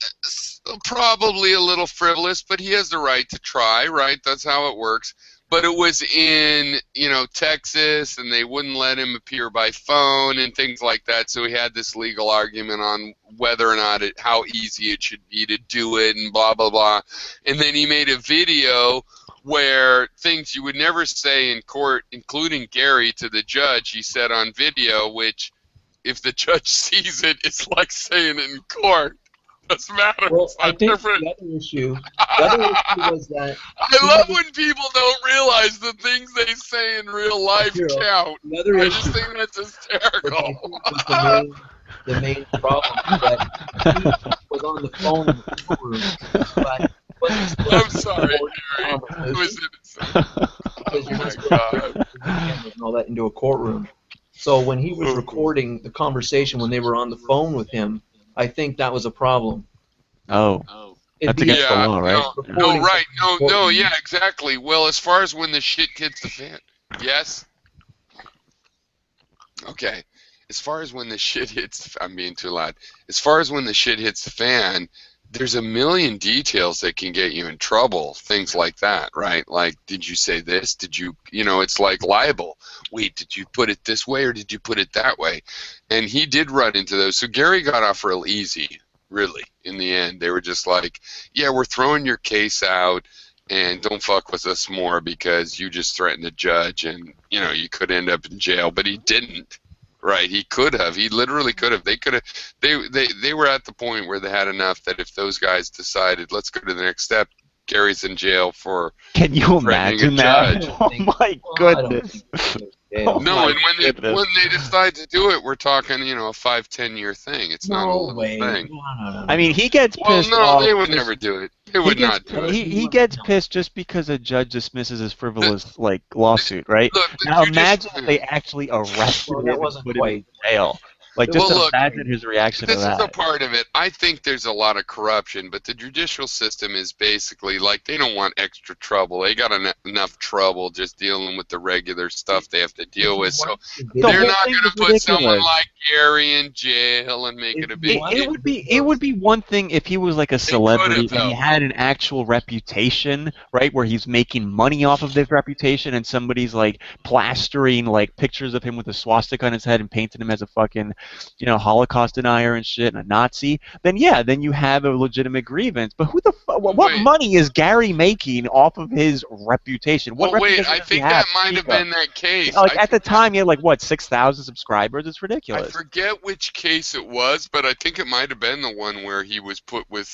probably a little frivolous, but he has the right to try, right? That's how it works. But it was in, Texas, and they wouldn't let him appear by phone and things like that. So he had this legal argument on whether or not how easy it should be to do it and blah, blah, blah. And then he made a video where things you would never say in court, including Gary, to the judge, he said on video, which if the judge sees it, it's like saying it in court. Doesn't matter. Well, it's not different. The other issue was that I love when people don't realize the things they say in real life count. I just think that's hysterical. The main problem is that he was on the phone in the courtroom. I'm sorry, Gary. It was innocent. Because you're not supposed to put the cameras and all that into a courtroom. So when he was recording the conversation when they were on the phone with him, I think that was a problem. Oh. That's against the law, right? Yeah, exactly. Well, as far as when the shit hits the fan, yes? Okay. As far as when the shit hits, I'm being too loud. As far as when the shit hits the fan, there's a million details that can get you in trouble, things like that, right? Like, did you say this? Did you, it's like libel. Wait, did you put it this way or did you put it that way? And he did run into those. So Gary got off real easy. really, in the end. They were just like, yeah, we're throwing your case out, and don't fuck with us more because you just threatened a judge, and, you know, you could end up in jail. But he didn't, right? He could have. He literally could have. They could have. They were at the point where they had enough that if those guys decided, let's go to the next step, Gary's in jail for Can you imagine that? Oh my goodness. Oh no, my and when they decide to do it, we're talking, you know, a 5-10 year thing. It's not a little thing. No. I mean, he gets pissed Well, no, off. they would never do it. They would not do it. He gets pissed just because a judge dismisses his frivolous like lawsuit, right? Look, Now imagine if they actually arrested him and put him in jail. Like, just imagine his reaction to that. This is a part of it. I think there's a lot of corruption, but the judicial system is basically like they don't want extra trouble. They got enough trouble just dealing with the regular stuff they have to deal with. So they're not going to put someone like Gary in jail and make it a big deal. It would be one thing if he was like a celebrity and he had an actual reputation, right, where he's making money off of this reputation, and somebody's like plastering like pictures of him with a swastika on his head and painting him as a fucking, you know, Holocaust denier and shit and a Nazi. Then yeah, then you have a legitimate grievance. But who the what money is Gary making off of his reputation? What reputation I think that might have been that case. Like at the time, he had like what, 6,000 subscribers? It's ridiculous. I forget which case it was, but I think it might have been the one where he was put with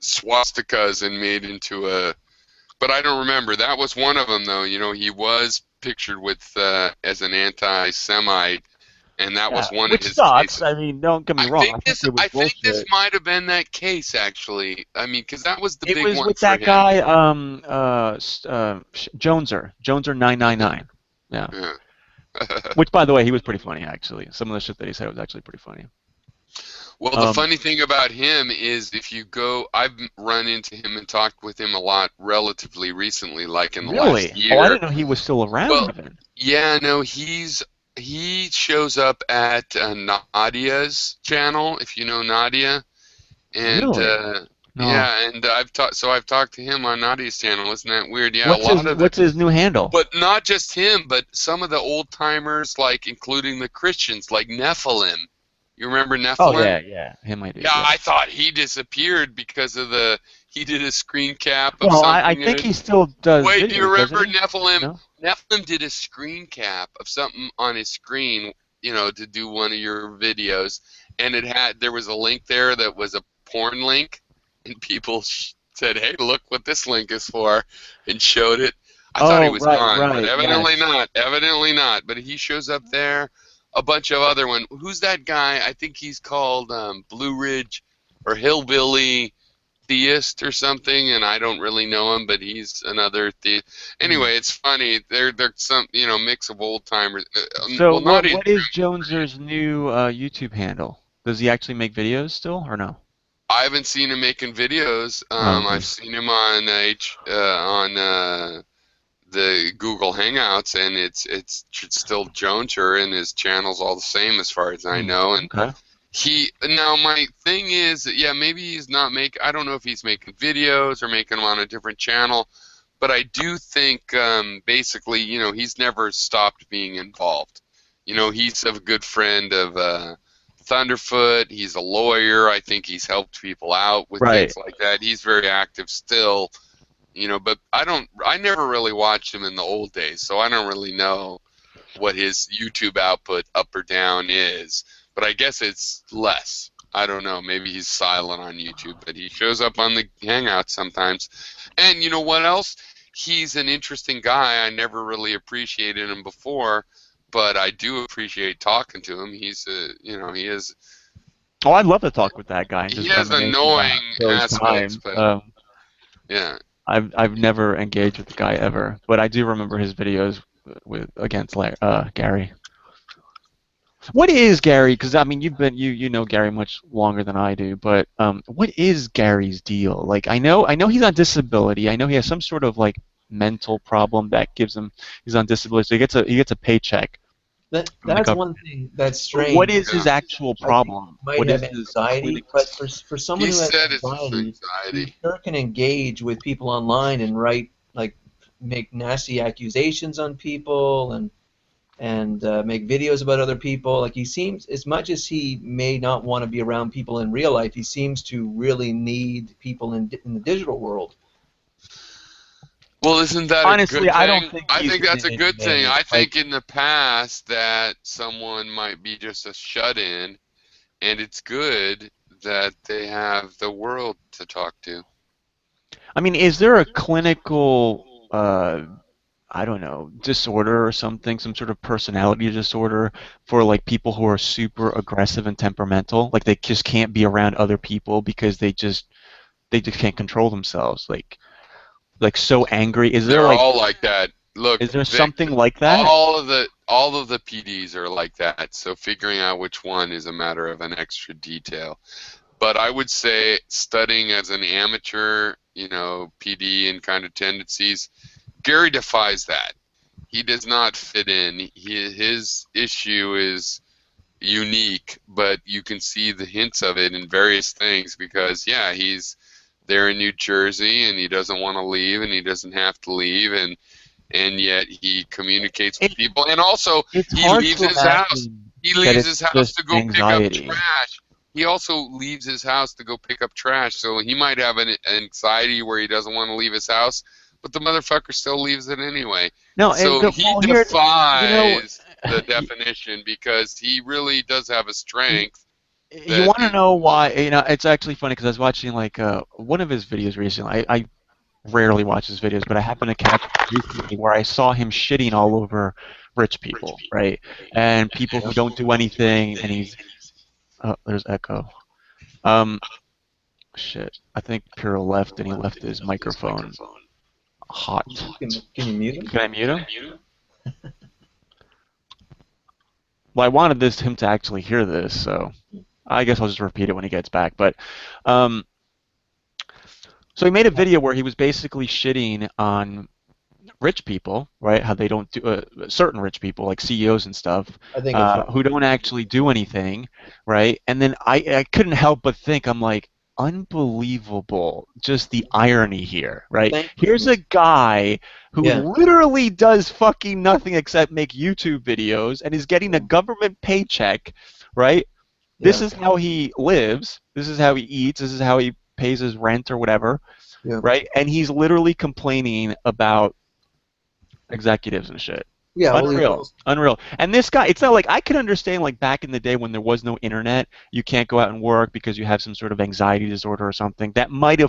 swastikas and made into a. But I don't remember. That was one of them, though. You know, he was pictured with as an anti-Semite. And that was one of his sucks. cases. I mean, don't get me wrong. I think this might have been that case, actually. I mean, because that was the big one for him. It was with that guy, Joneser 999. Yeah. Which, by the way, he was pretty funny, actually. Some of the shit that he said was actually pretty funny. Well, the funny thing about him is if you go, I've run into him and talked with him a lot relatively recently, like in the last year. Oh, I didn't know he was still around even. Yeah, no, he shows up at Nadia's channel, if you know Nadia, and really? No. yeah, and I've talked to him on Nadia's channel. Isn't that weird? Yeah, what's his new handle? But not just him, but some of the old timers, like including the Christians, like Nephilim. You remember Nephilim? Oh yeah, him I do. Yeah, I thought he disappeared because of he did a screen cap of something. I think he still does. Wait, videos, do you remember Nephilim? No? Nephilim did a screen cap of something on his screen, you know, to do one of your videos, and there was a link there that was a porn link, and people said, "Hey, look what this link is for," and showed it. I thought he was gone, but evidently not. Evidently not. But he shows up there. A bunch of other ones. Who's that guy? I think he's called Blue Ridge or Hillbilly Theist or something, and I don't really know him, but he's another theist. Anyway, it's funny. They're some, you know, mix of old timers. So what is Joneser's new YouTube handle? Does he actually make videos still or no? I haven't seen him making videos. I've seen him on the Google Hangouts, and it's still Joneser, and his channel's all the same as far as I know. And now my thing is, yeah, maybe he's not I don't know if he's making videos or making them on a different channel, but I do think basically, you know, he's never stopped being involved. You know, he's a good friend of Thunderfoot. He's a lawyer. I think he's helped people out with things like that. He's very active still. You know, but I never really watched him in the old days, so I don't really know what his YouTube output up or down is. But I guess it's less. I don't know. Maybe he's silent on YouTube, but he shows up on the Hangouts sometimes. And you know what else? He's an interesting guy. I never really appreciated him before, but I do appreciate talking to him. He's he is. Oh, I'd love to talk with that guy. He has annoying aspects, but yeah. I've never engaged with the guy ever, but I do remember his videos against Gary. What is Gary? Because I mean, you know Gary much longer than I do, but what is Gary's deal? Like, I know he's on disability. I know he has some sort of like mental problem that gives him he's on disability, so he gets a paycheck. That's one thing that's strange. What is his actual problem? Might have anxiety, but for someone who has anxiety, he sure can engage with people online and make nasty accusations on people, and and make videos about other people. Like, he seems, as much as he may not want to be around people in real life, he seems to really need people in the digital world. Well, isn't that Honestly, a good thing? I don't think I he's think that's a in good thing. it. I think in the past that someone might be just a shut-in, and it's good that they have the world to talk to. I mean, is there a clinical, I don't know, disorder or something, some sort of personality disorder for like people who are super aggressive and temperamental? Like they just can't be around other people because they just can't control themselves. Like so angry. Is there They're like all like that. Look, is there Vic, something like that? all of the PDs are like that. So figuring out which one is a matter of an extra detail. But I would say studying as an amateur, you know, PD and kind of tendencies, Gary defies that. He does not fit in. His issue is unique, but you can see the hints of it in various things because, yeah, he's there in New Jersey and he doesn't want to leave and he doesn't have to leave and yet he communicates with people, and also he leaves his house. He leaves his house to go anxiety. pick up trash. He also leaves his house to go pick up trash, so he might have an anxiety where he doesn't want to leave his house, but the motherfucker still leaves it anyway. No, so he defies you know, the definition because he really does have a strength. You want to know why? You know, it's actually funny because I was watching like one of his videos recently. I rarely watch his videos, but I happened to catch recently where I saw him shitting all over rich people, right? And people who don't do anything, and he's there's echo. Shit. I think Piro left and he left his microphone hot. Can you mute him? Can I mute him? Well, I wanted him to actually hear this, so I guess I'll just repeat it when he gets back. But so he made a video where he was basically shitting on rich people, right? How they don't do certain rich people, like CEOs and stuff, who don't actually do anything, right? And then I couldn't help but think, I'm like, unbelievable, just the irony here, right? Here's a guy who literally does fucking nothing except make YouTube videos and is getting a government paycheck, right? This is how he lives. This is how he eats. This is how he pays his rent or whatever, right? And he's literally complaining about executives and shit. Yeah, unreal. And this guy, it's not like I could understand like back in the day when there was no internet, you can't go out and work because you have some sort of anxiety disorder or something. That might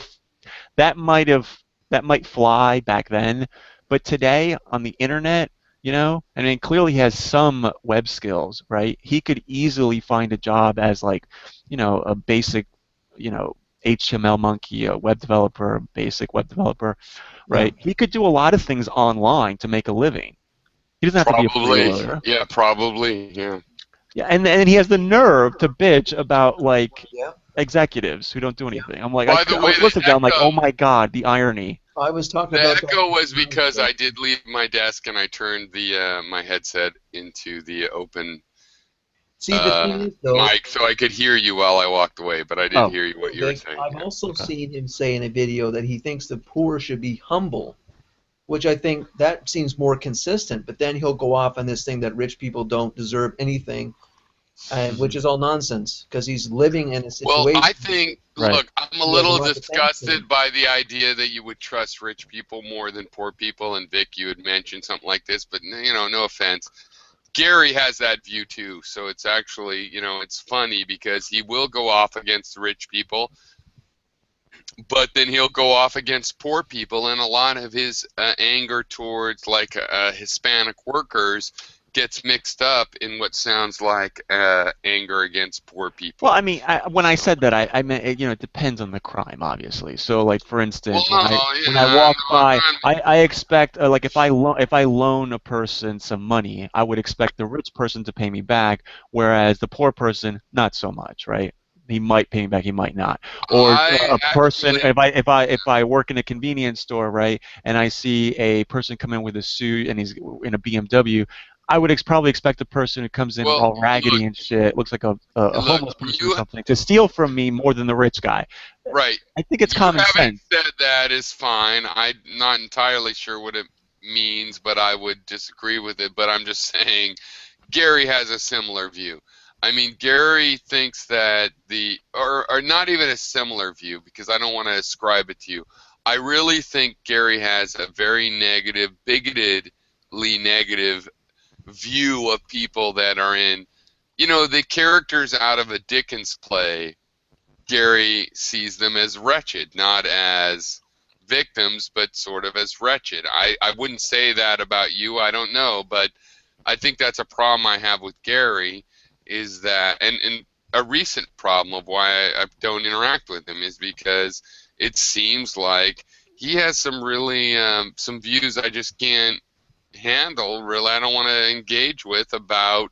fly back then, but today on the internet, you know, I mean, clearly he has some web skills, right? He could easily find a job as like, you know, a basic, you know, HTML monkey, a web developer, a basic web developer, right? He could do a lot of things online to make a living. He doesn't have to be a freelancer. Yeah, probably. Yeah. Yeah, and he has the nerve to bitch about like executives who don't do anything. I'm like, By the way, I'm like, oh my god, the irony. I was talking the about echo was because I did leave my desk and I turned the my headset into the open mic so I could hear you while I walked away, but I didn't hear what you were saying. I've also seen him say in a video that he thinks the poor should be humble, which I think that seems more consistent, but then he'll go off on this thing that rich people don't deserve anything, which is all nonsense, because he's living in a situation... Well, I think, look, I'm a little disgusted by the idea that you would trust rich people more than poor people, and Vic, you had mentioned something like this, but, you know, no offense. Gary has that view too, so it's actually, you know, it's funny because he will go off against rich people, but then he'll go off against poor people, and a lot of his anger towards like Hispanic workers gets mixed up in what sounds like anger against poor people. Well, I mean, when I said that, I meant, you know, it depends on the crime, obviously. So, like, for instance, when I walk by, I expect, like, if I loan a person some money, I would expect the rich person to pay me back, whereas the poor person, not so much, right? He might pay me back, he might not. Or a person, if I work in a convenience store, right, and I see a person come in with a suit and he's in a BMW, I would probably expect the person who comes in all raggedy and shit, looks like a homeless person or something, to steal from me more than the rich guy. Right. I think it's common sense. Said that is fine. I'm not entirely sure what it means, but I would disagree with it. But I'm just saying Gary has a similar view. I mean, Gary thinks that or not even a similar view, because I don't want to ascribe it to you. I really think Gary has a very negative, bigotedly negative view of people that are in, the characters out of a Dickens play. Gary sees them as wretched, not as victims, but sort of as wretched. I wouldn't say that about you. I don't know, but I think that's a problem I have with Gary, is that, and a recent problem of why I don't interact with him is because it seems like he has some really, some views I just can't handle, really. I don't want to engage with about,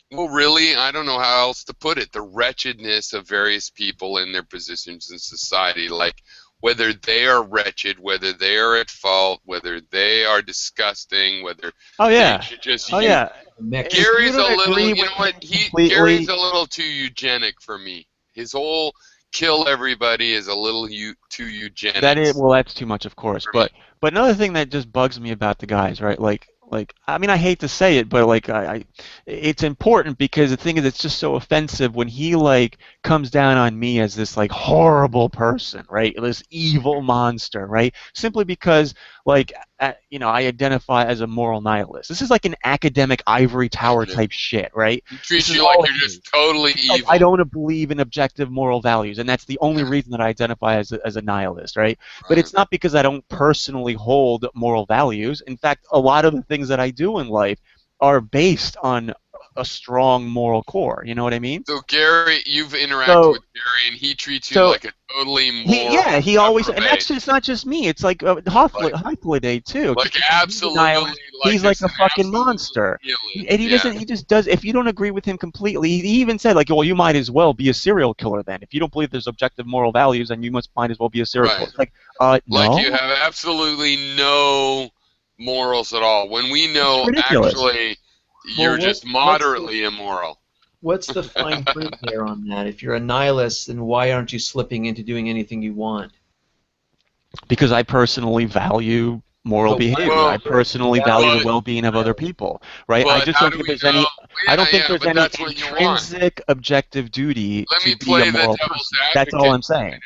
well, really, I don't know how else to put it, the wretchedness of various people in their positions in society, like whether they are wretched, whether they are at fault, whether they are disgusting, whether they should just Gary's a little, you know what, Gary's a little too eugenic for me. His whole kill everybody is a little too eugenic. Well, that's too much, of course. But another thing that just bugs me about the guys, right? Like I mean, I hate to say it, but like it's important, because the thing is, it's just so offensive when he like comes down on me as this like horrible person, right? This evil monster, right? Simply because like I identify as a moral nihilist. This is like an academic ivory tower type shit, right? He treats you like you're just totally evil. I don't believe in objective moral values, and that's the only reason that I identify as a nihilist, right? But it's not because I don't personally hold moral values. In fact, a lot of the things that I do in life are based on a strong moral core. You know what I mean? So Gary, you've interacted with Gary, and he treats you like a totally moral. He always, and it's not just me. It's like Holiday too. Like absolutely, he's like a fucking monster, and he doesn't. He just does. If you don't agree with him completely, he even said like, well, you might as well be a serial killer then. If you don't believe there's objective moral values, then you might as well be a serial killer. Like, no. You have absolutely no morals at all. When we know actually you're just moderately immoral. What's the fine print there on that? If you're a nihilist, then why aren't you slipping into doing anything you want? Because I personally value moral behavior. I personally value the well-being of other people, right? I just don't think there's any. I don't think there's any intrinsic objective duty to be a moral person. That's all I'm saying.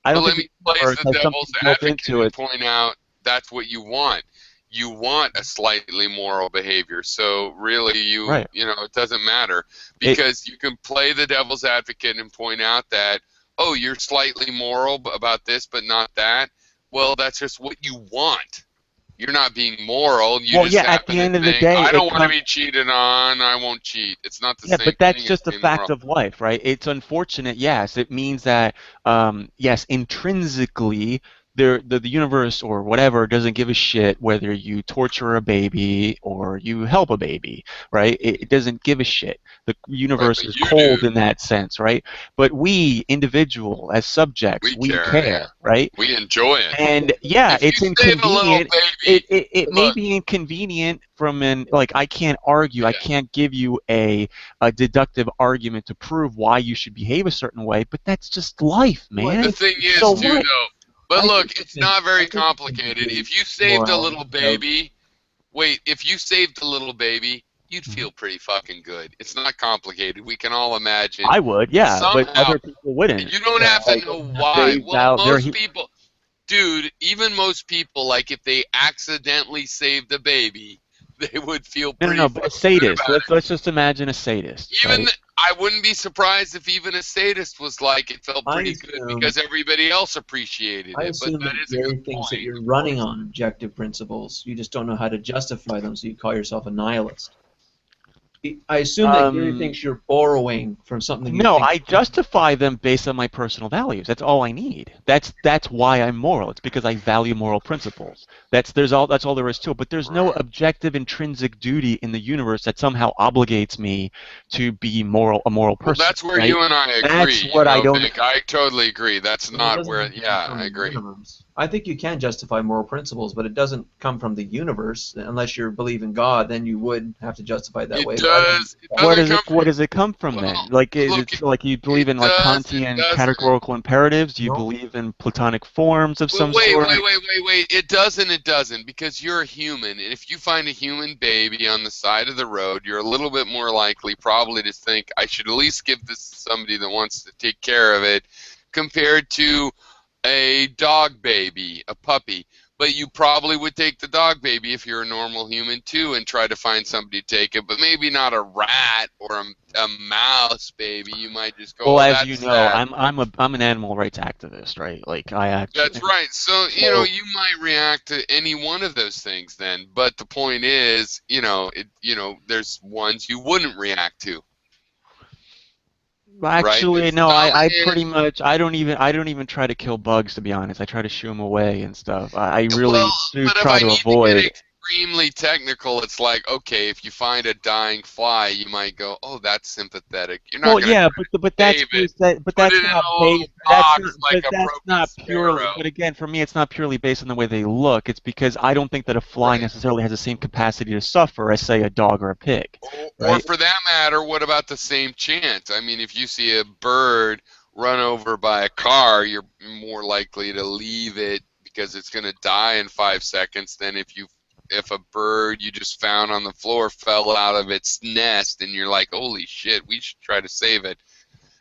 I don't think let me play the devil's advocate and point out that's what you want. You want a slightly moral behavior, so really it doesn't matter, because you can play the devil's advocate and point out that, oh, you're slightly moral about this but not that. Well, that's just what you want. You're not being moral. You just at the end of the day, I don't want to be cheated on. I won't cheat. It's not the same thing. Yeah, but that's just a fact of life, right? It's unfortunate, yes. It means that, yes, intrinsically, the universe or whatever doesn't give a shit whether you torture a baby or you help a baby, right? It doesn't give a shit. The universe is cold in that sense, right? But we, individual, as subjects, we care, right? We enjoy it. And it's inconvenient. It may be inconvenient from I can't argue. I can't give you a deductive argument to prove why you should behave a certain way, but that's just life, man. Well, the thing is, though. But look, it's not very complicated. If you saved a little baby, you'd feel pretty fucking good. It's not complicated. We can all imagine. I would, yeah, but other people wouldn't. You don't have to know why. Well, most people, dude, even most people, like if they accidentally saved a baby, they would feel pretty. No, but a sadist. Let's just imagine a sadist. I wouldn't be surprised if even a sadist was like, it felt pretty good because everybody else appreciated it. I assume that Gary thinks that you're running on objective principles. You just don't know how to justify them, so you call yourself a nihilist. I assume that Gary thinks you're borrowing from something. I justify them based on my personal values. That's all I need. That's why I'm moral. It's because I value moral principles. That's all there is to it. But there's no objective intrinsic duty in the universe that somehow obligates me to be a moral person. Well, that's where you and I agree. That's what I don't think. I totally agree. That's not where. Yeah, I agree. I think you can justify moral principles, but it doesn't come from the universe. Unless you believe in God, then you would have to justify it that way. It Where does it come from then? Like, like you believe in like Kantian categorical imperatives? Do you believe in Platonic forms of some sort? Wait. It doesn't, because you're a human. And if you find a human baby on the side of the road, you're a little bit more likely probably to think, I should at least give this to somebody that wants to take care of it, compared to a dog baby, a puppy. But you probably would take the dog baby if you're a normal human too, and try to find somebody to take it. But maybe not a rat or a mouse baby. You might just go. Well, oh, as that's you know, sad. I'm an animal rights activist, right? Like I actually. That's right. So you might react to any one of those things then. But the point is, there's ones you wouldn't react to. Actually, right? no. I pretty much I don't even try to kill bugs, to be honest. I try to shoo them away and stuff. I really do try to avoid. To get extremely technical, it's like, okay, if you find a dying fly, you might go, oh, that's sympathetic. You're not but that's not purely. But again, for me, it's not purely based on the way they look. It's because I don't think that a fly necessarily has the same capacity to suffer as, say, a dog or a pig. Or for that matter, what about the same chance? I mean, if you see a bird run over by a car, you're more likely to leave it because it's going to die in 5 seconds than if a bird you just found on the floor fell out of its nest and you're like, holy shit, we should try to save it.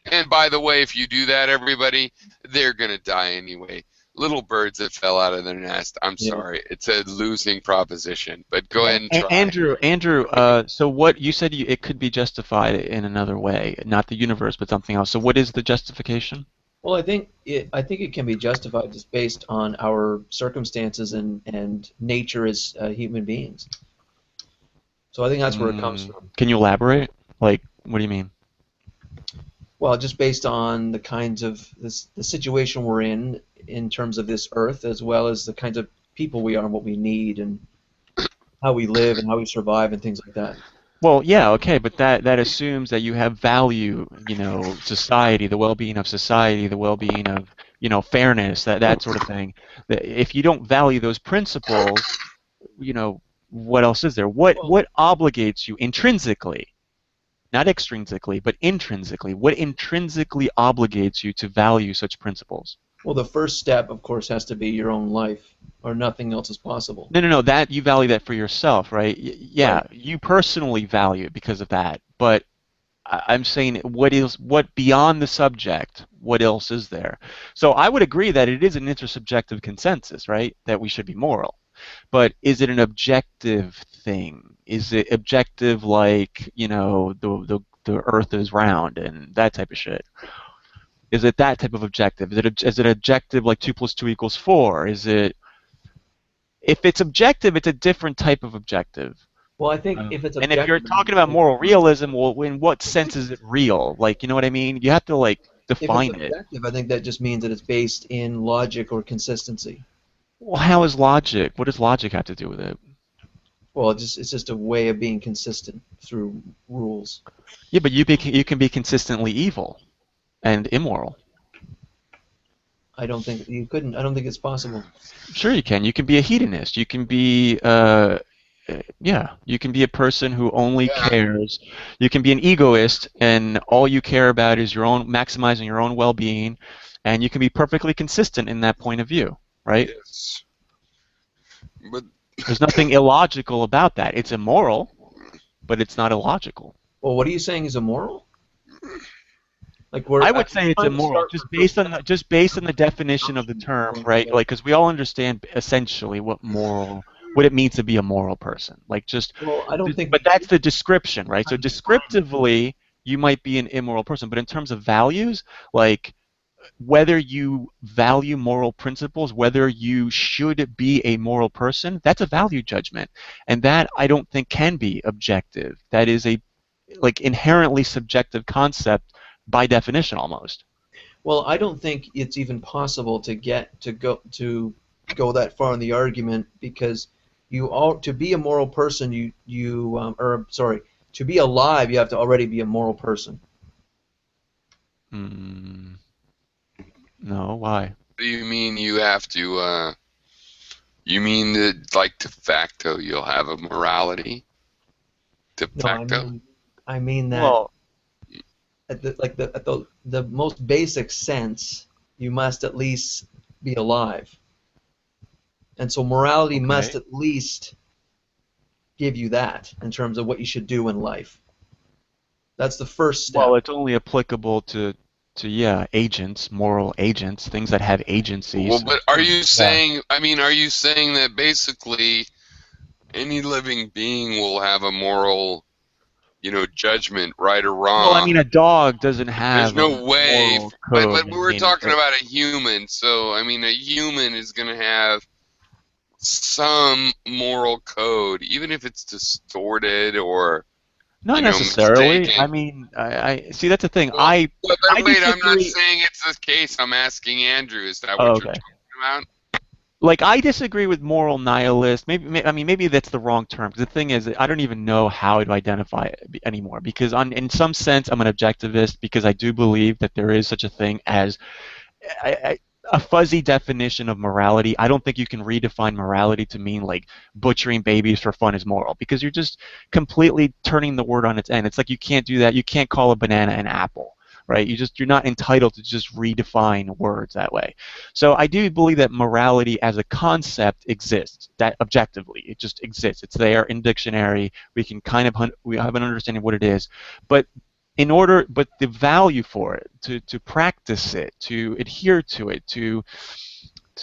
And by the way, if you do that, everybody, they're going to die anyway. Little birds that fell out of their nest, I'm sorry, it's a losing proposition. But go ahead and try. Andrew, so what you said, it could be justified in another way, not the universe, but something else. So what is the justification? Well, I think it can be justified just based on our circumstances and nature as human beings. So I think that's where it comes from. Can you elaborate? Like, what do you mean? Well, just based on the kinds of the situation we're in terms of this earth, as well as the kinds of people we are and what we need and how we live and how we survive and things like that. Well, yeah, okay, but that assumes that you have value, society, the well-being of society, the well-being of, fairness, that sort of thing. If you don't value those principles, what else is there? What obligates you intrinsically? Not extrinsically, but intrinsically. What intrinsically obligates you to value such principles? Well, the first step, of course, has to be your own life, or nothing else is possible. No. That you value that for yourself, right? Yeah, right. You personally value it because of that. But I'm saying, what beyond the subject? What else is there? So I would agree that it is an intersubjective consensus, right? That we should be moral. But is it an objective thing? Is it objective like, the Earth is round and that type of shit? Is it that type of objective? Is it objective like 2 + 2 = 4? Is it? If it's objective, it's a different type of objective. Well, I think if it's objective, and if you're talking about moral realism, well, in what sense is it real? Like, you know what I mean? You have to define it. If it's objective, I think that just means that it's based in logic or consistency. Well, how is logic? What does logic have to do with it? Well, it's just a way of being consistent through rules. Yeah, but you can be consistently evil and immoral. I don't think you couldn't. I don't think it's possible. Sure, you can. You can be a hedonist. You can be, you can be a person who only cares. You can be an egoist, and all you care about is maximizing your own well-being, and you can be perfectly consistent in that point of view, right? Yes. But there's nothing illogical about that. It's immoral, but it's not illogical. Well, what are you saying is immoral? I would say it's immoral, just based on the definition of the term, right? Because we all understand essentially what it means to be a moral person. Well, I don't think. But that's the description, right? So descriptively, you might be an immoral person, but in terms of values, whether you value moral principles, whether you should be a moral person, that's a value judgment, and that I don't think can be objective. That is a inherently subjective concept. By definition, almost. Well, I don't think it's even possible to go that far in the argument, because to be a moral person, to be alive, you have to already be a moral person. No, why? What do you mean you have to? You mean that de facto you'll have a morality? De facto. I mean that Well, at the most basic sense, you must at least be alive. And so morality must okay. at least give you that in terms of what you should do in life. That's the first Well, step. it's only applicable to yeah, agents, moral agents, things that have agency. Well, So, but are you yeah. saying? I mean, are you saying that basically any living being will have a moral, judgment, right or Well, I wrong? mean, a dog doesn't There's have a no way. moral But code. I we're mean, talking about a human, so I mean, a human is going to have some moral code, even if it's distorted or not necessarily. I mistaken. mean, I see that's the thing. Well, but I wait, I'm not disagree. saying it's the case. I'm asking Andrew. Is that Oh, what you're okay. talking about? Like I disagree with moral nihilist. I mean, maybe that's the wrong term. 'Cause the thing is, I don't even know how to identify it anymore. Because in some sense, I'm an objectivist because I do believe that there is such a thing as a fuzzy definition of morality. I don't think you can redefine morality to mean like butchering babies for fun is moral because you're just completely turning the word on its end. It's like you can't do that. You can't call a banana an apple, right? You're not entitled to just redefine words that way. So I do believe that morality as a concept exists. That objectively, it just exists. It's there in dictionary. We can kind of we have an understanding of what it is, but but the value for it, to practice it, to adhere to it, to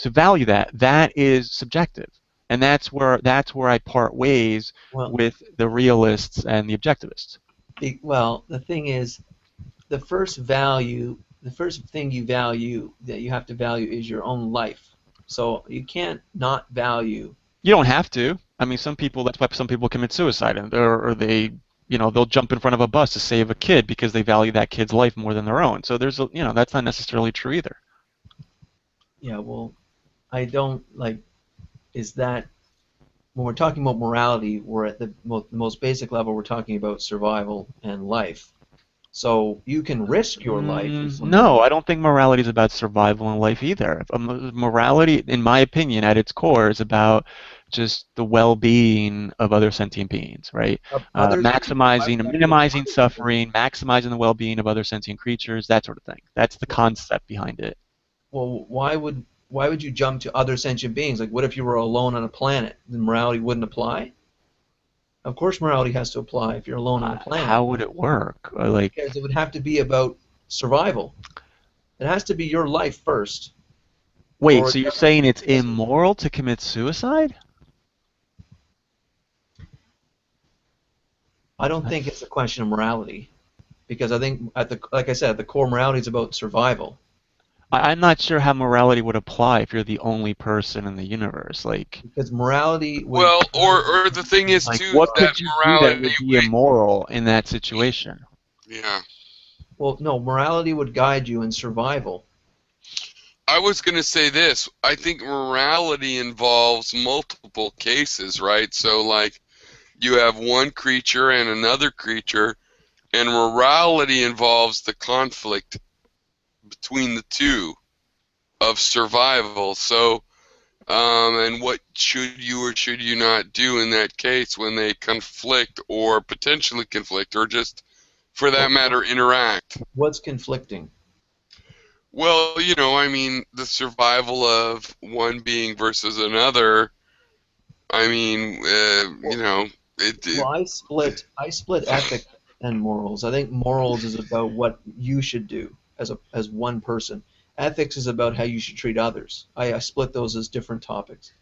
value that is subjective, and that's where I part ways Well, with the realists and the objectivists. well, the thing is, the first thing you value that you have to value is your own life. So you can't not value. You don't have to. I mean, that's why some people commit suicide, or they, they'll jump in front of a bus to save a kid because they value that kid's life more than their own. So that's not necessarily true either. Yeah, well, I don't like. Is that when we're talking about morality, we're at the most basic level. We're talking about survival and life. So you can risk your life for something. No, I don't think morality is about survival in life either. Morality, in my opinion, at its core, is about just the well-being of other sentient beings, right? Minimizing suffering, maximizing the well-being of other sentient creatures, that sort of thing. That's the concept behind it. Well, why would you jump to other sentient beings? Like, what if you were alone on a planet? Then morality wouldn't apply? Of course morality has to apply if you're alone on a planet. How would it work? Because it would have to be about survival. It has to be your life first. Wait, so you're saying it's immoral to commit suicide? I don't think it's a question of morality. Because I think, like I said, the core morality is about survival. I'm not sure how morality would apply if you're the only person in the universe. Because morality would... Well, or the thing is, too, what that could you morality do that would be immoral in that situation? Yeah. Well, no, morality would guide you in survival. I was going to say this. I think morality involves multiple cases, right? So, like, you have one creature and another creature, and morality involves the conflict between the two of survival. So, and what should you or should you not do in that case when they conflict or potentially conflict or just, for that matter, interact? What's conflicting? Well, I mean, the survival of one being versus another. I mean, Well, I split ethics and morals. I think morals is about what you should do as one person. Ethics is about how you should treat others. I split those as different topics.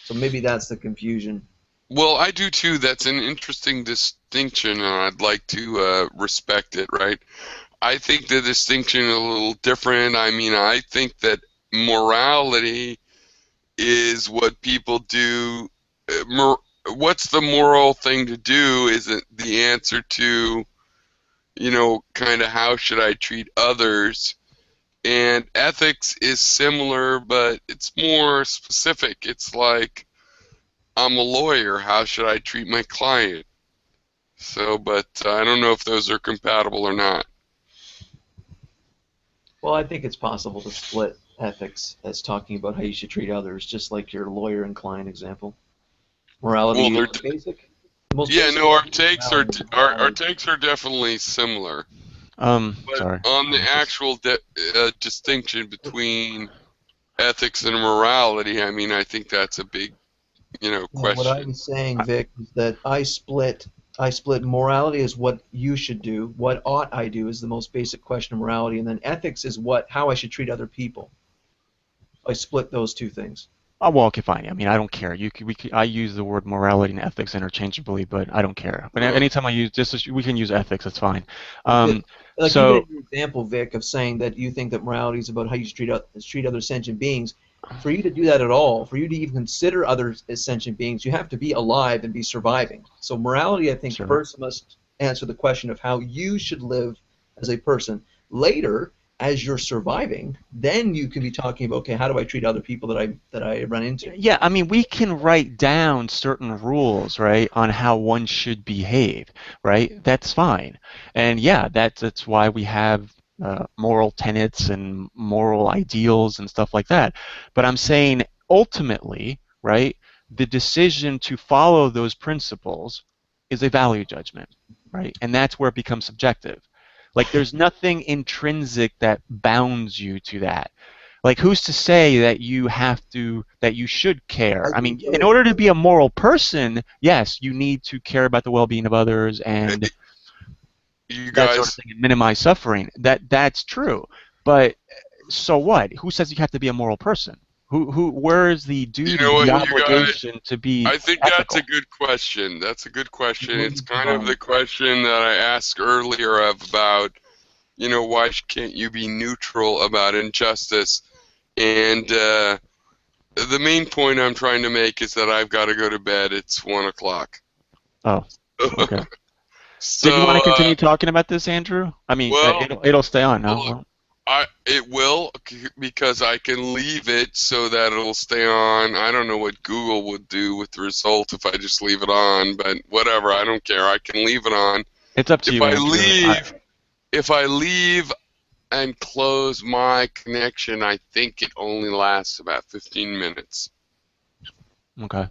So maybe that's the confusion. Well, I do too. That's an interesting distinction, and I'd like to respect it, right? I think the distinction is a little different. I mean, I think that morality is what people do. What's the moral thing to do isn't the answer to, kind of how should I treat others. And ethics is similar, but it's more specific. It's like, I'm a lawyer. How should I treat my client? So, but I don't know if those are compatible or not. Well, I think it's possible to split ethics as talking about how you should treat others, just like your lawyer and client example. Morality is basic. most yeah, basic no, our takes are morality. our takes are definitely similar. But Sorry. on the actual distinction between ethics and morality, I mean, I think that's a big, No, what I question. was saying, Vic, is that I split morality is what you should do, what ought I do is the most basic question of morality, and then ethics is how I should treat other people. I split those two things. Oh, well, okay, fine. I mean, I don't care. I use the word morality and ethics interchangeably, but I don't care. But anytime I use this, we can use ethics. That's fine. Like so, you gave your example, Vic, of saying that you think that morality is about how you treat other sentient beings. For you to do that at all, for you to even consider other sentient beings, you have to be alive and be surviving. So morality, I think, Sure. first must answer the question of how you should live as a person. Later, as you're surviving, then you can be talking about, okay, how do I treat other people that I run into? yeah, I mean, we can write down certain rules, right, on how one should behave, right? That's fine. And yeah, that's why we have moral tenets and moral ideals and stuff like that. But I'm saying ultimately, right, the decision to follow those principles is a value judgment, right? And that's where it becomes subjective. Like, there's nothing intrinsic that bounds you to that. Like, who's to say that you should care? I mean, in order to be a moral person, yes, you need to care about the well-being of others and You that guys, sort of thing, and minimize suffering. That's true. But so what? Who says you have to be a moral person? Where is the duty, what, the you guys, obligation to be I think ethical? that's a good question. That's a good question. It's kind of the question that I asked earlier about, why can't you be neutral about injustice? And the main point I'm trying to make is that I've got to go to bed. It's 1 o'clock. Oh, okay. So, did you want to continue talking about this, Andrew? I mean, it'll stay on, no? It will, because I can leave it so that it'll stay on. I don't know what Google would do with the result if I just leave it on, but whatever, I don't care. I can leave it on. It's up to you, Andrew. If I leave and close my connection, I think it only lasts about 15 minutes. Okay.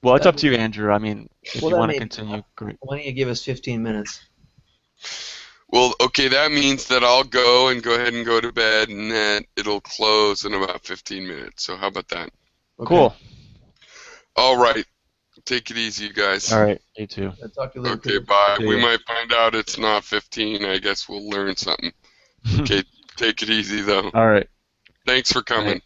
Well, it's up to you, Andrew. I mean, if you want to continue, great. Why don't you give us 15 minutes? Well, okay, that means that I'll go ahead and go to bed, and then it'll close in about 15 minutes. So how about that? Okay. Cool. All right. Take it easy, you guys. All right. You too. I'll talk to you later. Okay, bye. We might find out it's not 15. I guess we'll learn something. Okay, take it easy, though. All right. Thanks for coming.